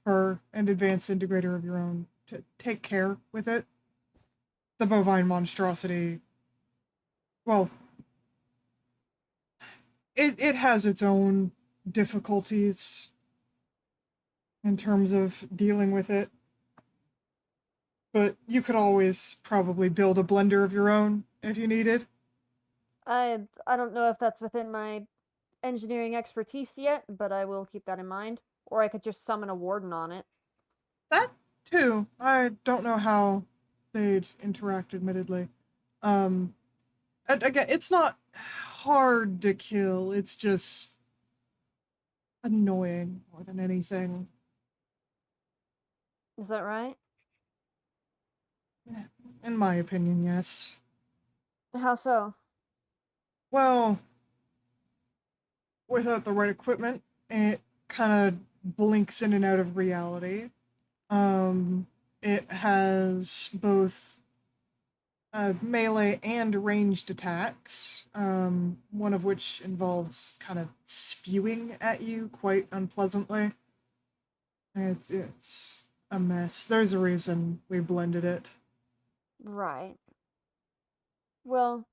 for an advanced integrator of your own, to take care with it. The bovine monstrosity, well, it has its own difficulties in terms of dealing with it. But you could always probably build a blender of your own if you needed. I don't know if that's within my engineering expertise yet, but I will keep that in mind. Or I could just summon a warden on it. That too. I don't know how they'd interact, admittedly. And again, it's not hard to kill. It's just annoying more than anything. Is that right? In my opinion, yes. How so? Well, without the right equipment, it kind of blinks in and out of reality. It has both melee and ranged attacks, one of which involves kind of spewing at you quite unpleasantly. It's a mess. There's a reason we blended it. Right. Well,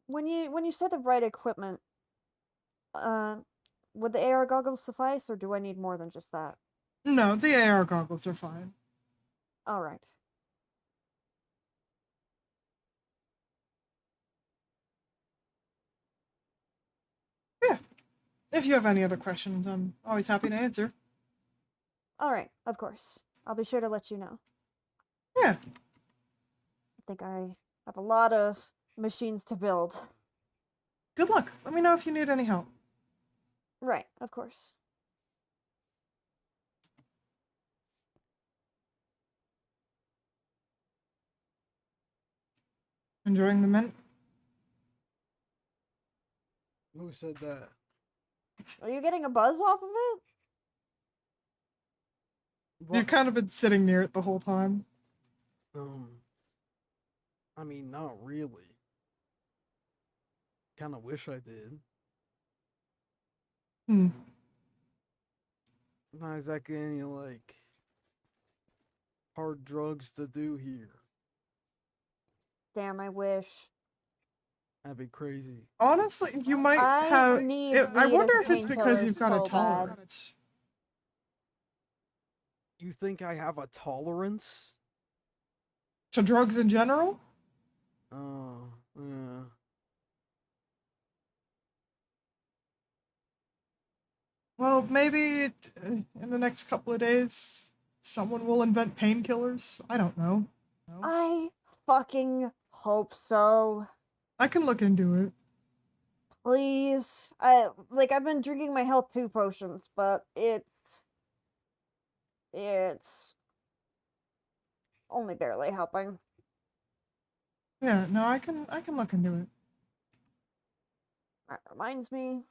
when you said the right equipment, uh, would the AR goggles suffice, or do I need more than just that? No, the AR goggles are fine. All right. Yeah. If you have any other questions, I'm always happy to answer. All right, of course. I'll be sure to let you know. Yeah. I think I have a lot of machines to build. Good luck. Let me know if you need any help. Right, of course. Enjoying the mint? Who said that? Are you getting a buzz off of it? You've kind of been sitting near it the whole time. I mean, not really. Kind of wish I did. Not exactly any, like, hard drugs to do here. Damn, I wish. That'd be crazy. Honestly, you might I have. need I weed wonder as if it's because painkillers you've got a so bad. tolerance. You think I have a tolerance? To drugs in general? Oh, yeah. Well, maybe in the next couple of days, someone will invent painkillers. I don't know. I fucking hope so. I can look into it. Please. I've been drinking my health 2 potions, but it's only barely helping. Yeah, no, I can look into it. That reminds me,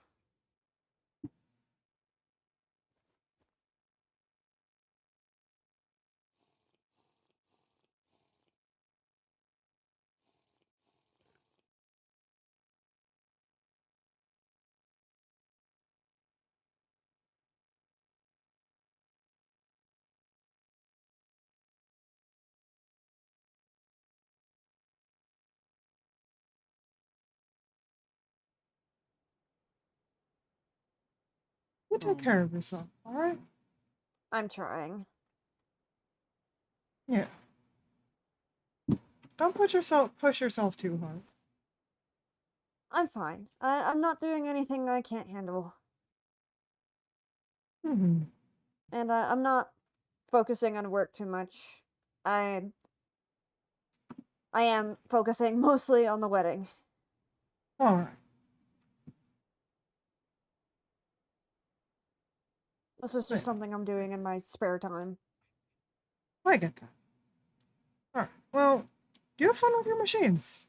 You take care of yourself, alright? I'm trying. Yeah. Don't push yourself too hard. I'm fine. I'm not doing anything I can't handle. Mm-hmm. And I'm not focusing on work too much. I I am focusing mostly on the wedding. Alright. This is just something I'm doing in my spare time. I get that. Alright. Well, you have fun with your machines.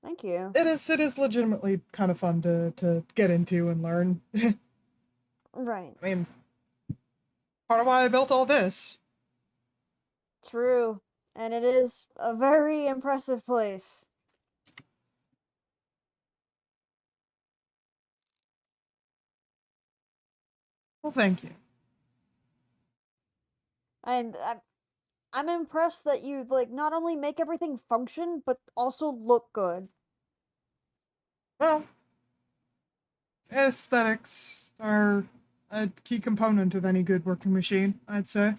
Thank you. It is legitimately kind of fun to get into and learn. Right. I mean, part of why I built all this. True. And it is a very impressive place. Well, thank you. And I'm impressed that you like not only make everything function but also look good. Well, aesthetics are a key component of any good working machine, I'd say.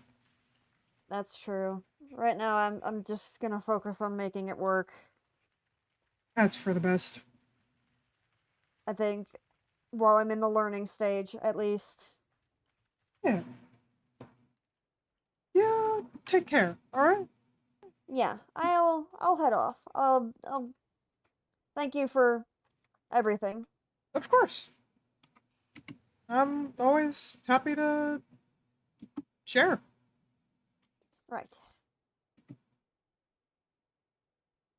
That's true. Right now I'm just going to focus on making it work. That's for the best. I think while I'm in the learning stage at least. Yeah. Yeah, take care, alright? Yeah, I'll head off. I'll thank you for everything. Of course. I'm always happy to share. Right.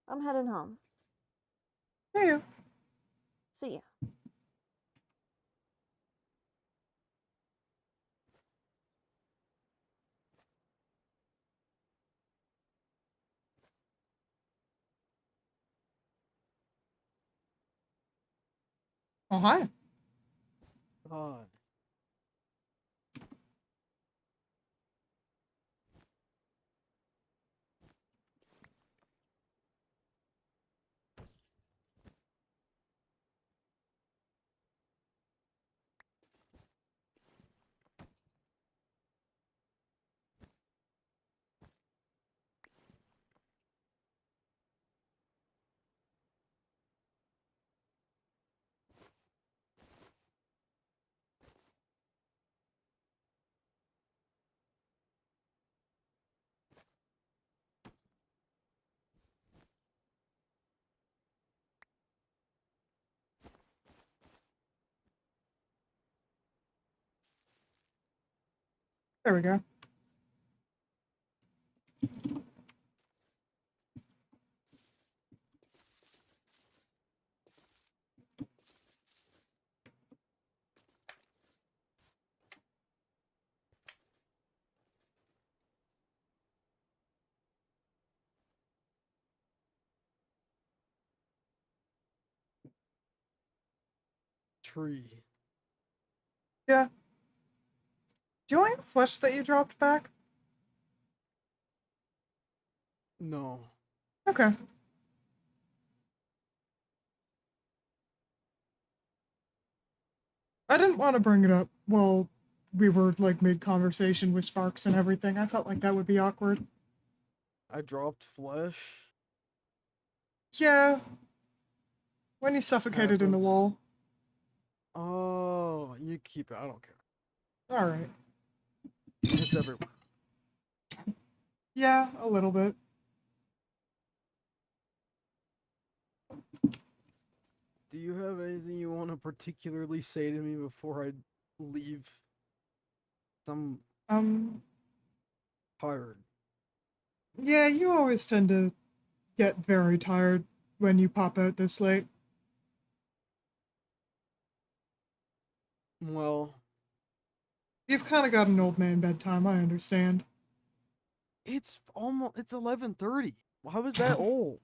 I'm heading home. See you. See ya. Oh, hi. God. There we go. Tree. Yeah. Do you want flesh that you dropped back? No. Okay. I didn't want to bring it up while we were, like, mid-conversation with Sparks and everything. I felt like that would be awkward. I dropped flesh. Yeah. When you suffocated in the Happens. wall. Oh, you keep it. I don't care. Alright. It's everywhere. Yeah, a little bit. Do you have anything you want to particularly say to me before I leave? I'm tired. Yeah, you always tend to get very tired when you pop out this late. Well, You've kind of got an old man bedtime, I understand. it's 11:30. How is that old?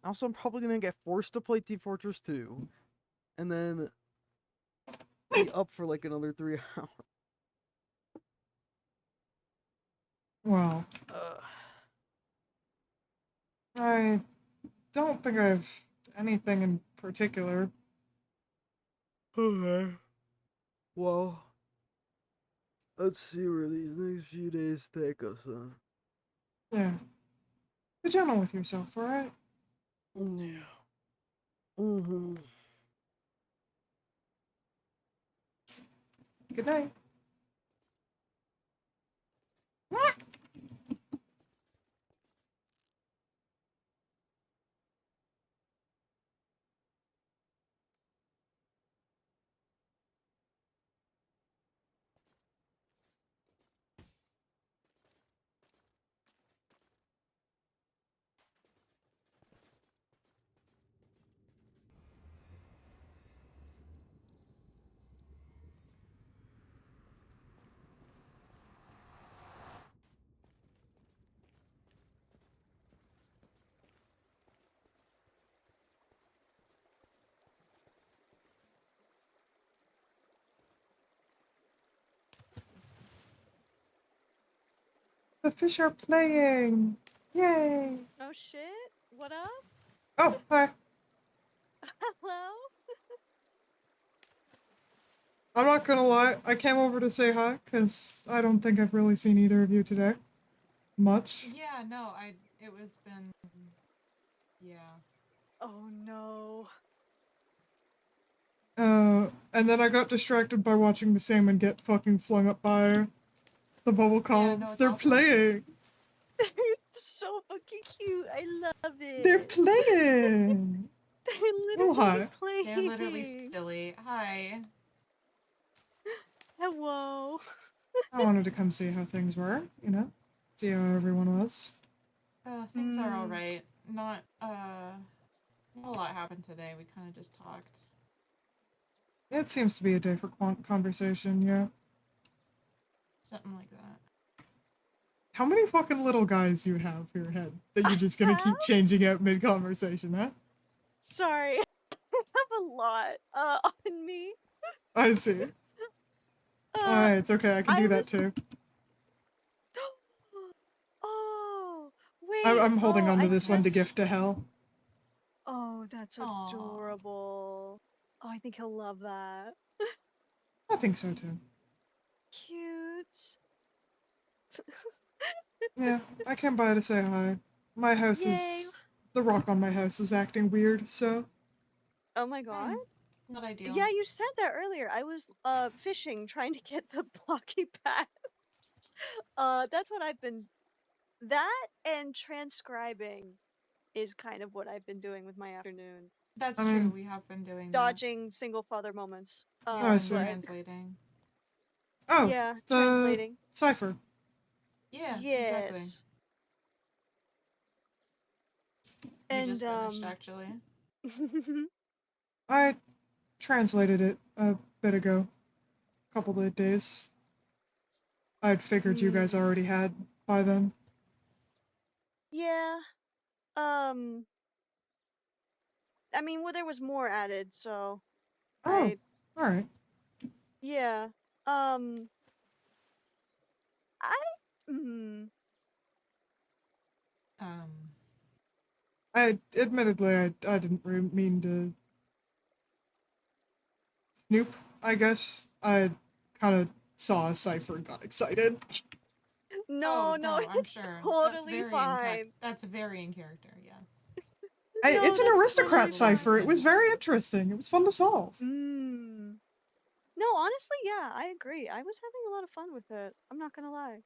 Also, I'm probably gonna get forced to play Team Fortress 2, and then be up for like another 3 hours. Well, I don't think I have anything in particular. Okay. Well, let's see where these next few days take us, huh? Yeah. Be gentle with yourself, alright? Yeah. Mm-hmm. Good night. The fish are playing! Yay! Oh shit! What up? Oh, hi. Hello? I'm not gonna lie, I came over to say hi, because I don't think I've really seen either of you today. Much. Yeah, no, it was been, yeah. Oh no. And then I got distracted by watching the salmon get fucking flung up by the bubble columns. it's They're awesome. playing! They're so fucking cute. I love it. They're playing! They're Oh, literally hi. playing. They're literally silly. Hi. Hello. I wanted to come see how things were, you know? See how everyone was. Things are alright. Not a lot happened today. We kind of just talked. It seems to be a day for conversation, yeah. Something like that. How many fucking little guys you have for your head that you're just gonna keep changing out mid-conversation, huh? Sorry. I have a lot on me. I see. Alright, it's okay, I can do that too. Oh, wait. I'm holding on to I this one to just... gift to Hell. Oh, that's Aw. adorable. Oh, I think he'll love that. I think so too. Cute. Yeah, I came by to say hi. My house Yay. is... The rock on my house is acting weird, so... Oh my god. Not ideal. Yeah, you said that earlier. I was fishing, trying to get the blocky paths. That's what I've been. That and transcribing is kind of what I've been doing with my afternoon. That's I true. mean- We have been doing Dodging single father moments. Yeah, I and see. translating. Oh, Yeah, the translating. cipher. Yeah, Yes. exactly. We And just finished, actually. I translated it a bit ago. A couple of days. I'd figured you guys already had by then. Yeah. I mean, well, there was more added, so Oh, alright. yeah. I mm, Admittedly, I didn't mean to snoop, I guess. I kind of saw a cipher and got excited. no, I'm it's sure. totally fine. That's very in character, yes. It's an that's aristocrat totally cipher. fine. It was very interesting. It was fun to solve. No, honestly, yeah, I agree. I was having a lot of fun with it. I'm not gonna lie.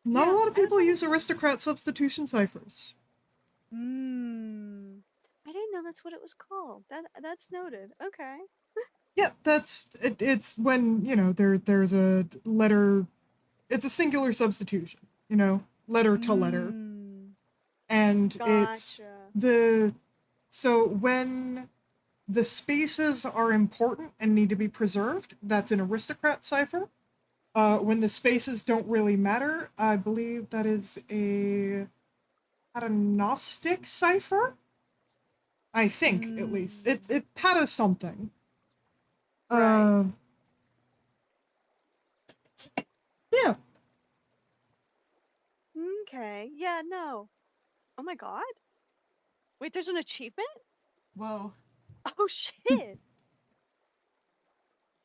Not Yeah, a lot of I was people having use aristocrat substitution ciphers. I didn't know that's what it was called. That's noted. Okay. Yeah, that's it, it's when, you know, there's a letter, it's a singular substitution, you know, letter to letter. And it's Gotcha. so when the spaces are important and need to be preserved, that's an aristocrat cipher. When the spaces don't really matter, I believe that is a paternostic cipher. I think, at least. It had a something. Right. Yeah. Okay. Yeah, no. Oh my god. Wait, there's an achievement? Whoa. Oh shit.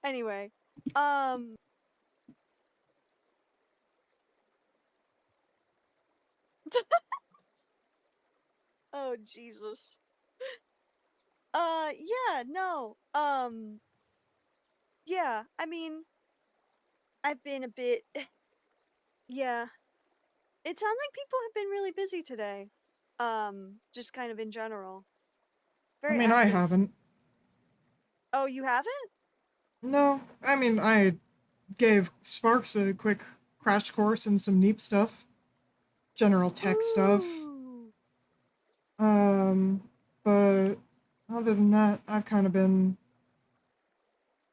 Anyway, oh Jesus. Yeah, no. Yeah, I mean, I've been a bit yeah. It sounds like people have been really busy today. Just kind of in general. I Very mean, I active. haven't. Oh, you haven't? No, I mean, I gave Sparks a quick crash course in some neat stuff, general tech stuff. Ooh. But other than that, I've kind of been,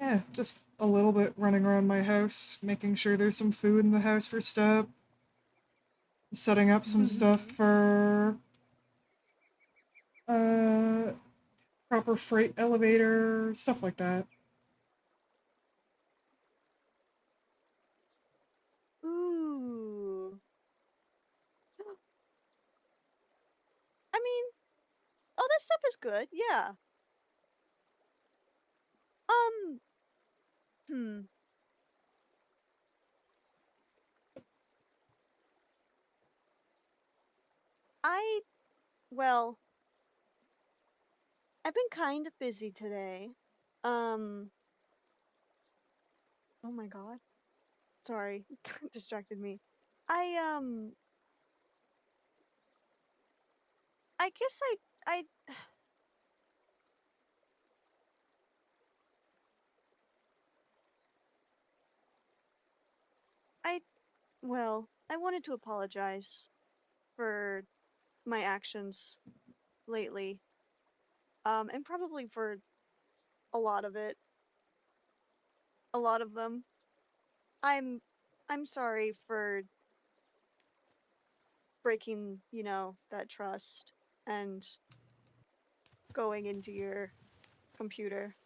yeah, just a little bit running around my house, making sure there's some food in the house for Step, setting up some stuff Mhm. for, uh, proper freight elevator, stuff like that. Ooh. I mean, oh, that stuff is good. Yeah. Um, hmm. I, well, I've been kind of busy today. Um, oh my God. Sorry. Distracted me. I, I guess I, I, well, I wanted to apologize for my actions lately. And probably for a lot of it. A lot of them. I'm, I'm sorry for breaking, that trust and going into your computer.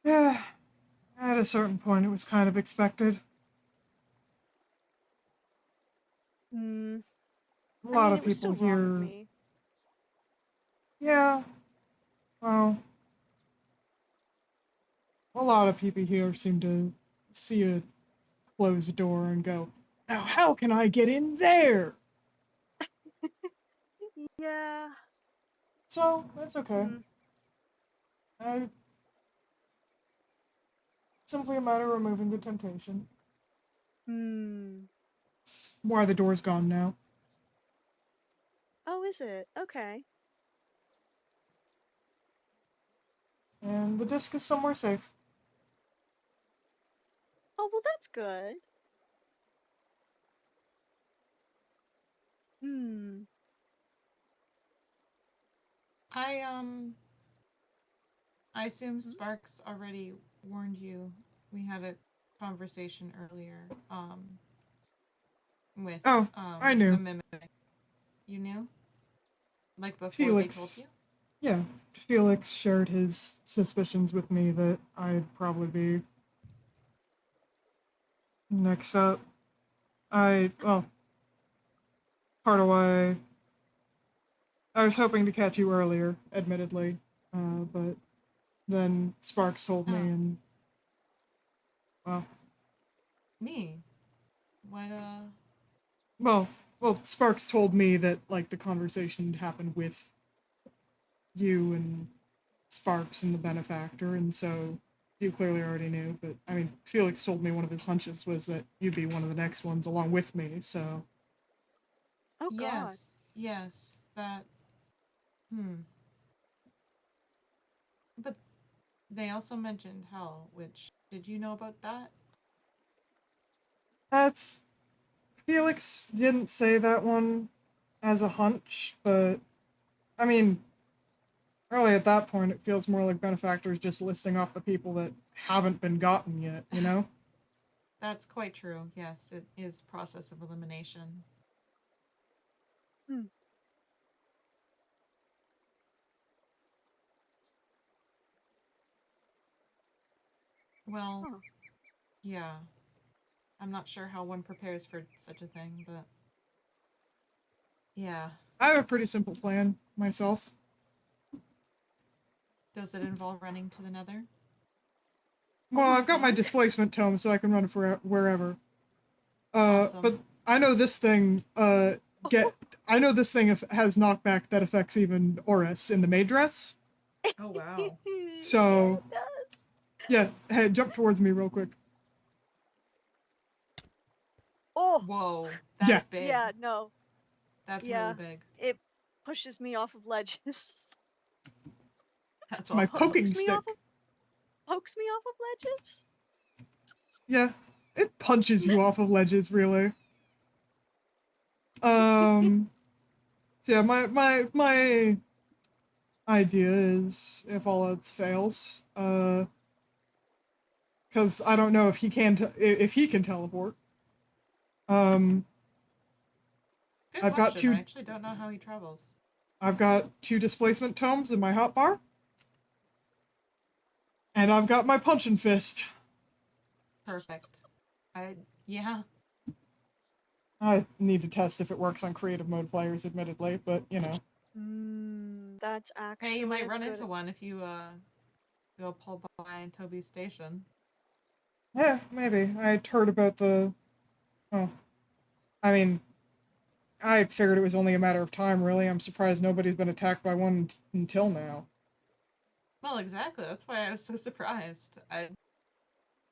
Yeah, at a certain point, it was kind of expected. Hmm. A I lot mean, of it was people still wrong of here, me. yeah, well, a lot of people here seem to see a closed door and go, now how can I get in there? Yeah. So, that's okay. Hmm. I simply a matter of removing the temptation. Hmm. It's why the door's gone now. Oh, is it? Okay. And the disc is somewhere safe. Oh, well, that's good. Hmm. I I assume Hmm? Sparks already warned you. We had a conversation earlier, with Oh, I the knew. mimic. You knew? Like before they told Felix, you? yeah, Felix shared his suspicions with me that I'd probably be next up. Well, part of why I was hoping to catch you earlier, admittedly, but then Sparks told me, Oh, and well, me. What well, Sparks told me that like the conversation had happened with you and Sparks and the benefactor, and so you clearly already knew. But I mean, Felix told me one of his hunches was that you'd be one of the next ones along with me. So Oh, God. Yes. Yes. That hmm. But they also mentioned hell, which did you know about that? that's Felix didn't say that one as a hunch, but I mean, really at that point, it feels more like benefactors just listing off the people that haven't been gotten yet. You know? That's quite true. Yes, it is process of elimination. Hmm. Well, Huh. yeah. I'm not sure how one prepares for such a thing, but yeah. I have a pretty simple plan myself. Does it involve running to the nether? Well, my I've got my God. displacement tome, so I can run for wherever. Awesome. But I know this thing. I know this thing has knockback that affects even Oris in the maid dress. Oh wow. So Yeah, it does. yeah, hey, jump towards me real quick. Oh, Whoa. Yeah. That's big. yeah, no. That's Yeah. really big. It pushes me off of ledges. That's It's my awful. poking Pokes me off stick. of pokes me off of ledges. Yeah, it punches you off of ledges, really. So yeah, my idea is if all else fails, because I don't know if he can if he can teleport. Good I've got question. I two. actually don't know how he travels. I've got 2 displacement tomes in my hotbar, and I've got my punching fist. Perfect. Yeah. I need to test if it works on creative mode players, admittedly, but you know. That's actually Hey, you might a run good... into one if you go pull by Toby's station. Yeah, maybe. I'd heard about the. Oh, I mean, I figured it was only a matter of time. Really, I'm surprised nobody's been attacked by one until now. Well, exactly. That's why I was so surprised.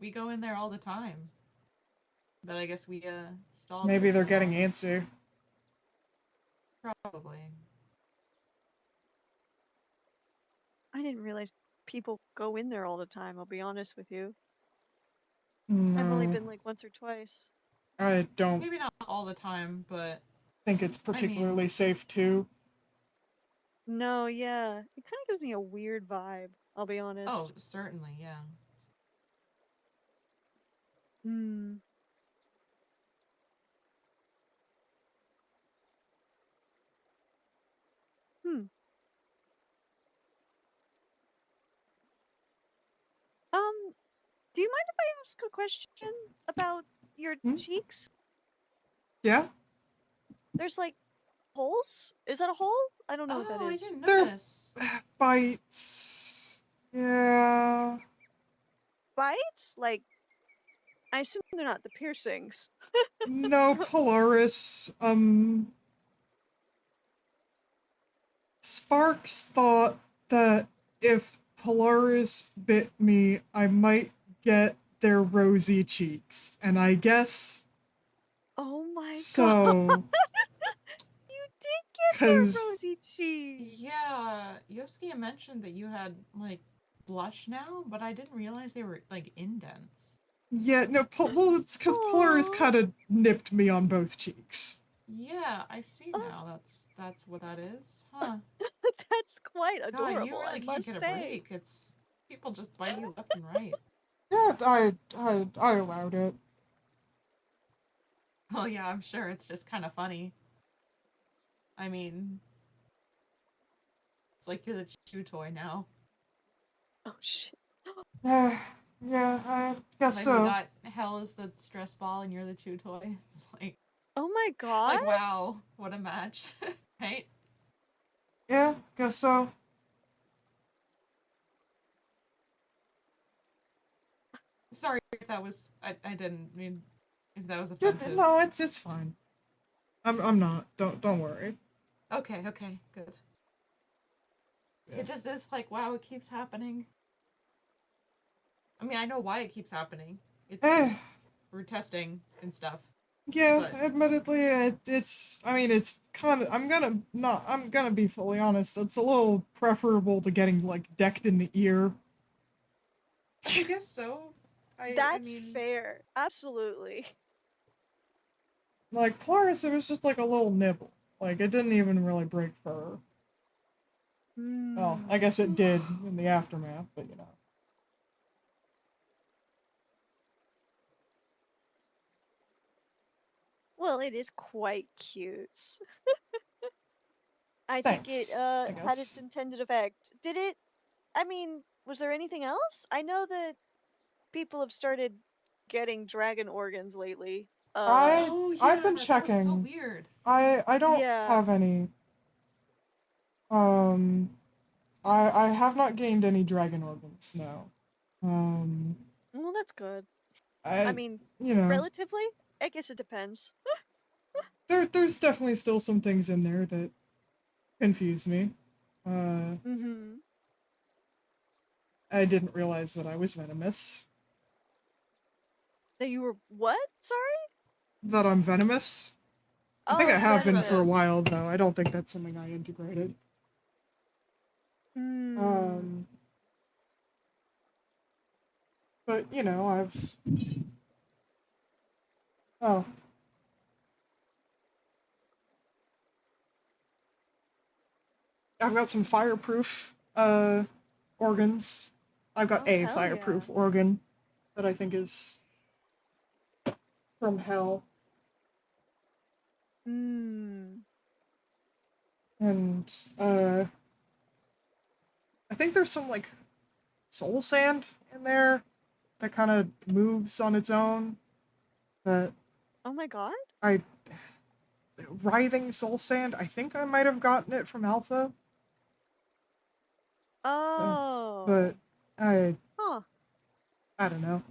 We go in there all the time. But I guess we stalled. Maybe for they're so getting long. antsy. Probably. I didn't realize people go in there all the time, I'll be honest with you. No, I've only been like once or twice. I don't Maybe not all the time, but think it's particularly safe too. No, yeah. It kind of gives me a weird vibe, I'll be honest. oh, certainly, yeah. Hmm. Hmm. Do you mind if I ask a question about your cheeks? Yeah? There's like holes? Is that a hole? I don't know what that Oh, I is. didn't They're notice. bites. Yeah. Bites? Like, I assume they're not the piercings. No, Polaris. Sparks thought that if Polaris bit me, I might get their rosy cheeks. And I guess Oh my god. so. You did get their 'Cause rosy cheeks. Yeah, Yoskia mentioned that you had, like, blush now, but I didn't realize they were, like, indents. Yeah, no, well, it's because Polaris Aw. kind of nipped me on both cheeks. Yeah, I see now. That's what that is. Huh. That's quite God, adorable, you really I can't must get a say. break. It's people just bite you left and right. Yeah, I allowed it. Well, yeah, I'm sure it's just kind of funny. I mean, it's like you're the chew toy now. Oh shit. Yeah, I guess Like so. we got Hell is the stress ball and you're the chew toy. It's like, Oh my god. like wow, what a match, right? Yeah, guess so. Sorry if that was I didn't mean if that was Yeah, offensive. no, it's fine. I'm not. Don't worry. Okay, good. Yeah. It just is like wow, it keeps happening. I mean, I know why it keeps happening. It's we're testing and stuff. Yeah, But admittedly, it's. I mean, it's kind of. I'm gonna be fully honest. It's a little preferable to getting like decked in the ear. I guess so. That's I mean, fair. Absolutely. Like Polaris, it was just like a little nibble. Like it didn't even really break fur. Well, I guess it did in the aftermath, but you know. Well, it is quite cute. I think it Thanks, I had guess. its intended effect. Did it? I mean, was there anything else? I know that people have started getting dragon organs lately. oh yeah, I've been that was so checking. weird. I don't Yeah. have any. I have not gained any dragon organs. No. Well, that's good. I mean, you know, relatively? I guess it depends. there's definitely still some things in there that confuse me. Mm-hmm. I didn't realize that I was venomous. That you were what? Sorry? That I'm venomous? I think I Oh, have been for a venomous. while, though. I don't think that's something I integrated. Hmm. But, you know, Oh. I've got some fireproof, organs. I've got Oh, a hell yeah. fireproof organ that I think is from hell. Hmm. And, I think there's some, like, soul sand in there that kind of moves on its own. That Oh my god? I writhing soul sand. I think I might have gotten it from Alpha, Oh. but I Huh. I don't know.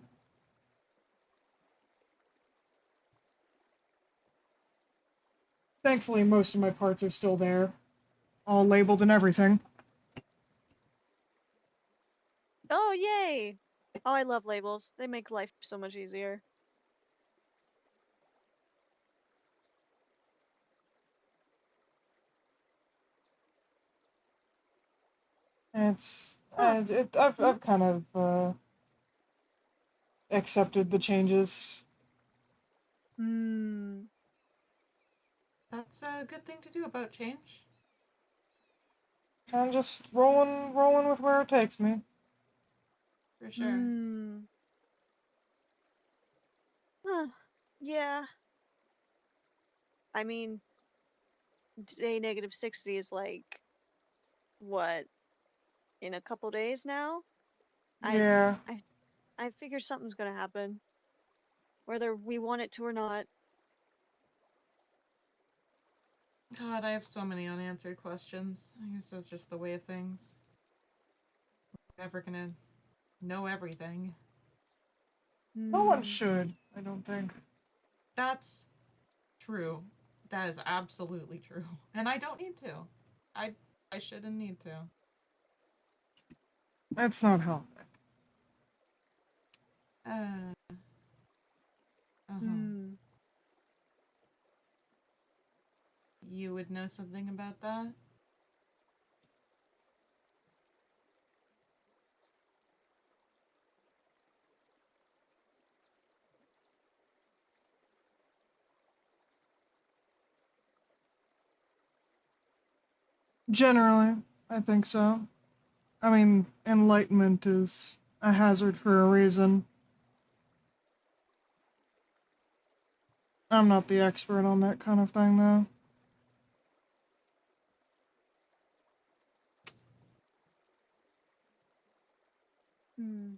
Thankfully, most of my parts are still there, all labeled and everything. Oh, yay! Oh, I love labels. They make life so much easier. It's Huh. I've kind of accepted the changes. Hmm. That's a good thing to do about change. I'm just rolling with where it takes me. For sure. Hmm. Huh. Yeah. I mean, day -60 is like, what, in a couple days now? I Yeah. I I figure something's gonna happen. Whether we want it to or not. God, I have so many unanswered questions. I guess that's just the way of things. We're never gonna know everything. No one Hmm. should, I don't think. That's true. That is absolutely true. And I don't need to. I shouldn't need to. That's not healthy. Uh-huh. Hmm. You would know something about that? Generally, I think so. I mean, enlightenment is a hazard for a reason. I'm not the expert on that kind of thing, though. Hmm.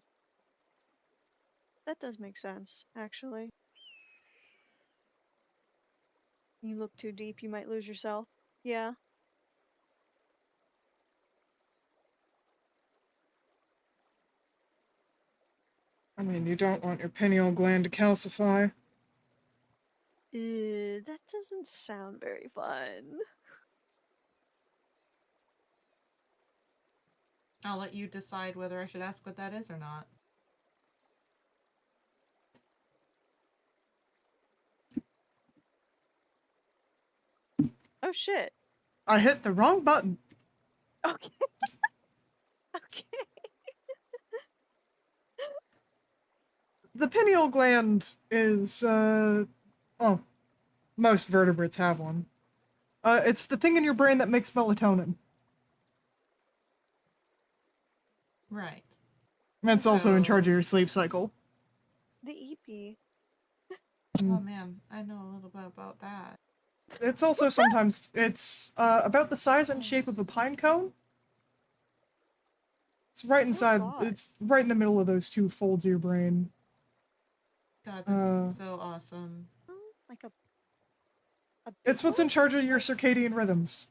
That does make sense, actually. You look too deep, you might lose yourself. Yeah. I mean, you don't want your pineal gland to calcify. That doesn't sound very fun. I'll let you decide whether I should ask what that is or not. Oh shit. I hit the wrong button. Okay. Okay. The pineal gland is, oh, most vertebrates have one. It's the thing in your brain that makes melatonin. Right. And it's also in So- charge of your sleep cycle. The EP. Oh man, I know a little bit about that. It's also sometimes, it's, about the size and shape of a pine cone. It's right inside, God. it's right in the middle of those two folds of your brain. God, that's so awesome. Oh, like a It's what's in charge of your circadian rhythms.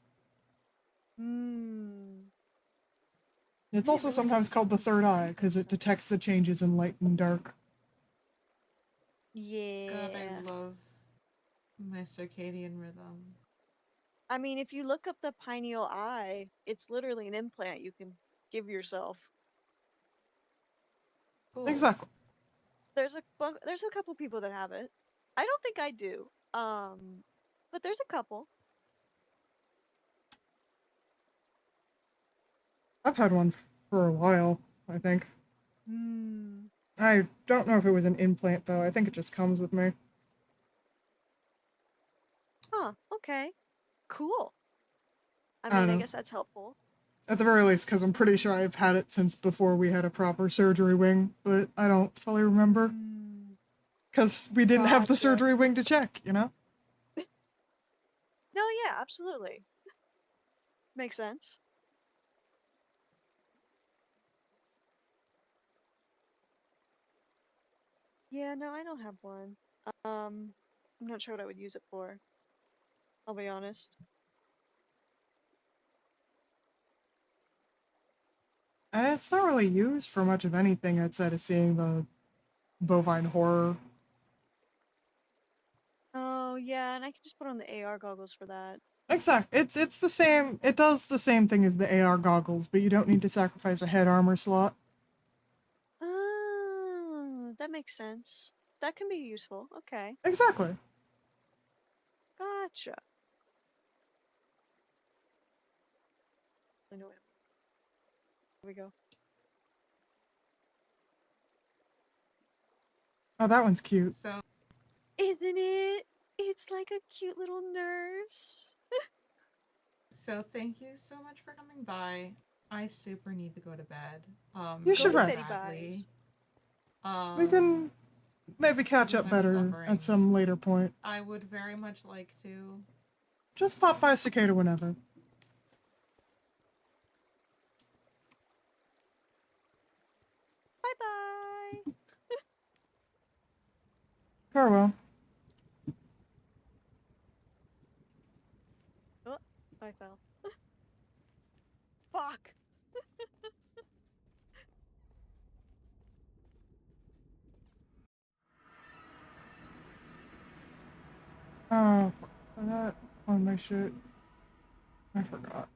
Hmm. It's Yeah, also really sometimes just called the third eye because it stuff. detects the changes in light and dark. Yeah. God, I love my circadian rhythm. I mean, if you look up the pineal eye, it's literally an implant you can give yourself. Cool. Exactly. There's a couple people that have it. I don't think I do. But there's a couple. I've had one for a while, I think. Hmm. I don't know if it was an implant, though. I think it just comes with me. Huh. Okay. Cool. I I don't mean, I know. guess that's helpful. At the very least, because I'm pretty sure I've had it since before we had a proper surgery wing, but I don't fully remember. Hmm. Because we didn't have the Gotcha. surgery wing to check, you know? No, yeah, absolutely. Makes sense. Yeah, no, I don't have one. I'm not sure what I would use it for. I'll be honest. And it's not really used for much of anything outside of seeing the bovine horror. Oh, yeah, and I can just put on the AR goggles for that. Exactly. It's the same. It does the same thing as the AR goggles, but you don't need to sacrifice a head armor slot. Oh, that makes sense. That can be useful. Okay. Exactly. Gotcha. I know it. Here we go. Oh, that one's cute. So, Isn't it? It's like a cute little nurse. so thank you so much for coming by. I super need to go to bed. You Go should to rest. Betty badly. Buys. We can maybe catch because up I'm better suffering. at some later point. I would very much like to. Just pop by Cicada whenever. Bye bye. Farewell. Oh, I fell. Fuck. Oh, fuck. That on my shit. I forgot.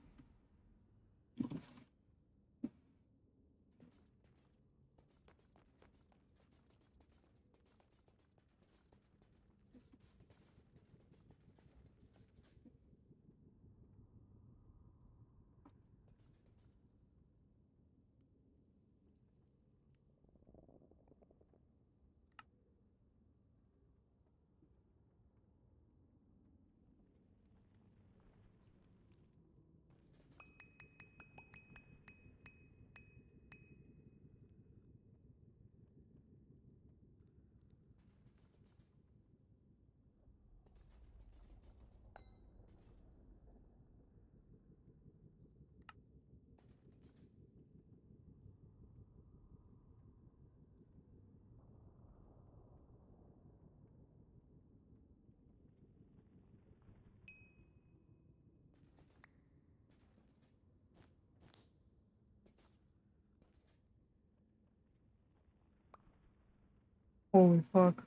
Holy fuck.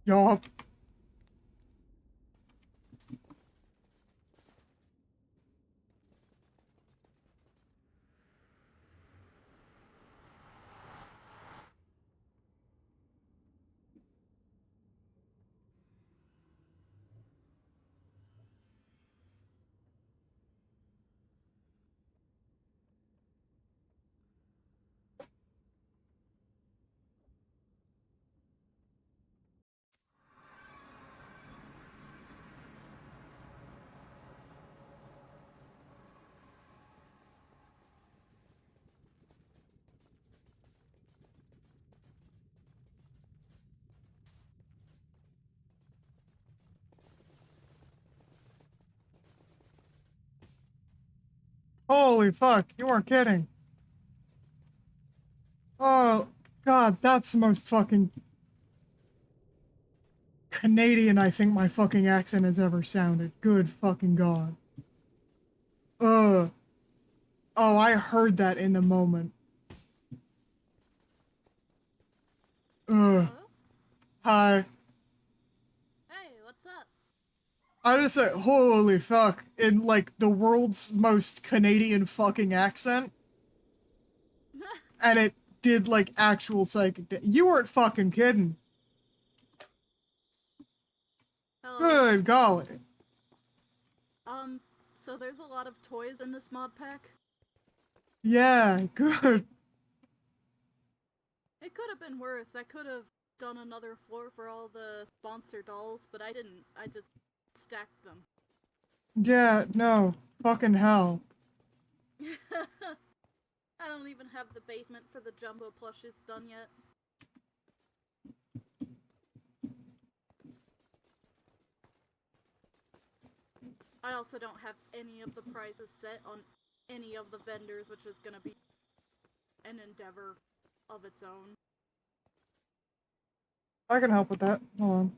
Yup. Holy fuck. You weren't kidding. Oh, God, that's the most fucking Canadian I think my fucking accent has ever sounded. Good fucking God. Ugh. Oh, I heard that in the moment. Ugh. Hello? Hi. Hey, what's up? I just said, holy fuck, in like the world's most Canadian fucking accent, and it did like actual psychic. You weren't fucking kidding. Hello. Good golly. So there's a lot of toys in this mod pack? Yeah, good. It could have been worse. I could have done another floor for all the sponsor dolls, but I didn't. I just stacked them. Yeah, no. Fucking hell. I don't even have the basement for the jumbo plushes done yet. I also don't have any of the prizes set on any of the vendors, which is gonna be an endeavor of its own. I can help with that. Hold on.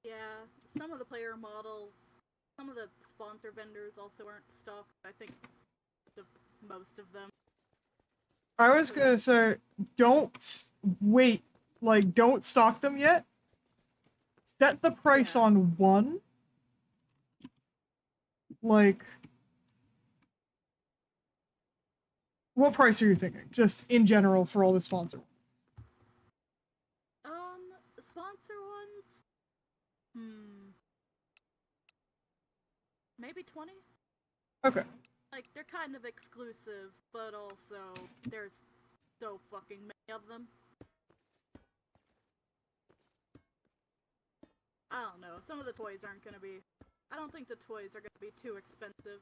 Yeah, some of the some of the sponsor vendors also aren't stocked. I think most of them. I was gonna say, wait. Like, don't stock them yet. Set the price Yeah. on one. Like, what price are you thinking? Just in general for all the sponsor. Sponsor ones? Maybe 20? Okay. Like, they're kind of exclusive, but also there's so fucking many of them. I don't know. Some of the toys aren't gonna be... I don't think the toys are gonna be too expensive.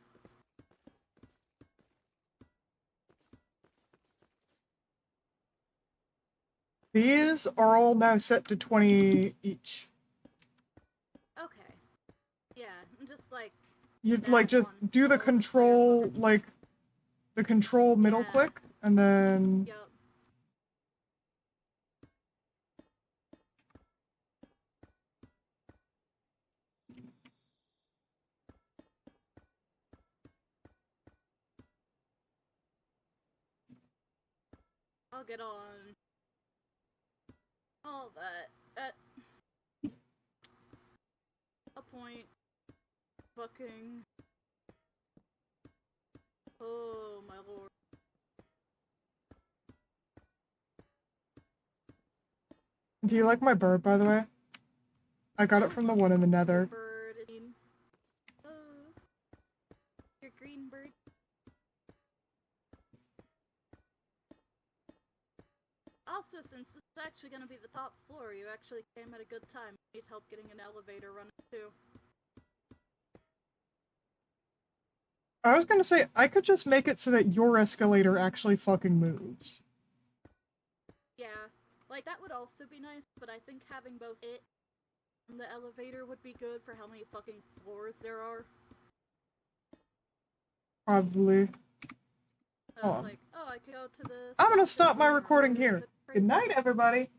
These are all now set to 20 each. Okay. Yeah, just like... You'd that like just one, do the all the player control, focus. like the control middle Yeah. click, and then Yup. I'll get on all that at a point. Fucking... Oh my lord. do you like my bird, by the way? I got it from the one in the Your nether. bird. Oh. Your green bird. Also, since this is actually gonna be the top floor, you actually came at a good time. Need help getting an elevator running too. I was gonna say, I could just make it so that your escalator actually fucking moves. Yeah, like that would also be nice, but I think having both it and the elevator would be good for how many fucking floors there are. Probably. So Hold it's on. like, oh, I could go to the... I'm gonna sponsor stop my floor recording or here. the Good night, everybody.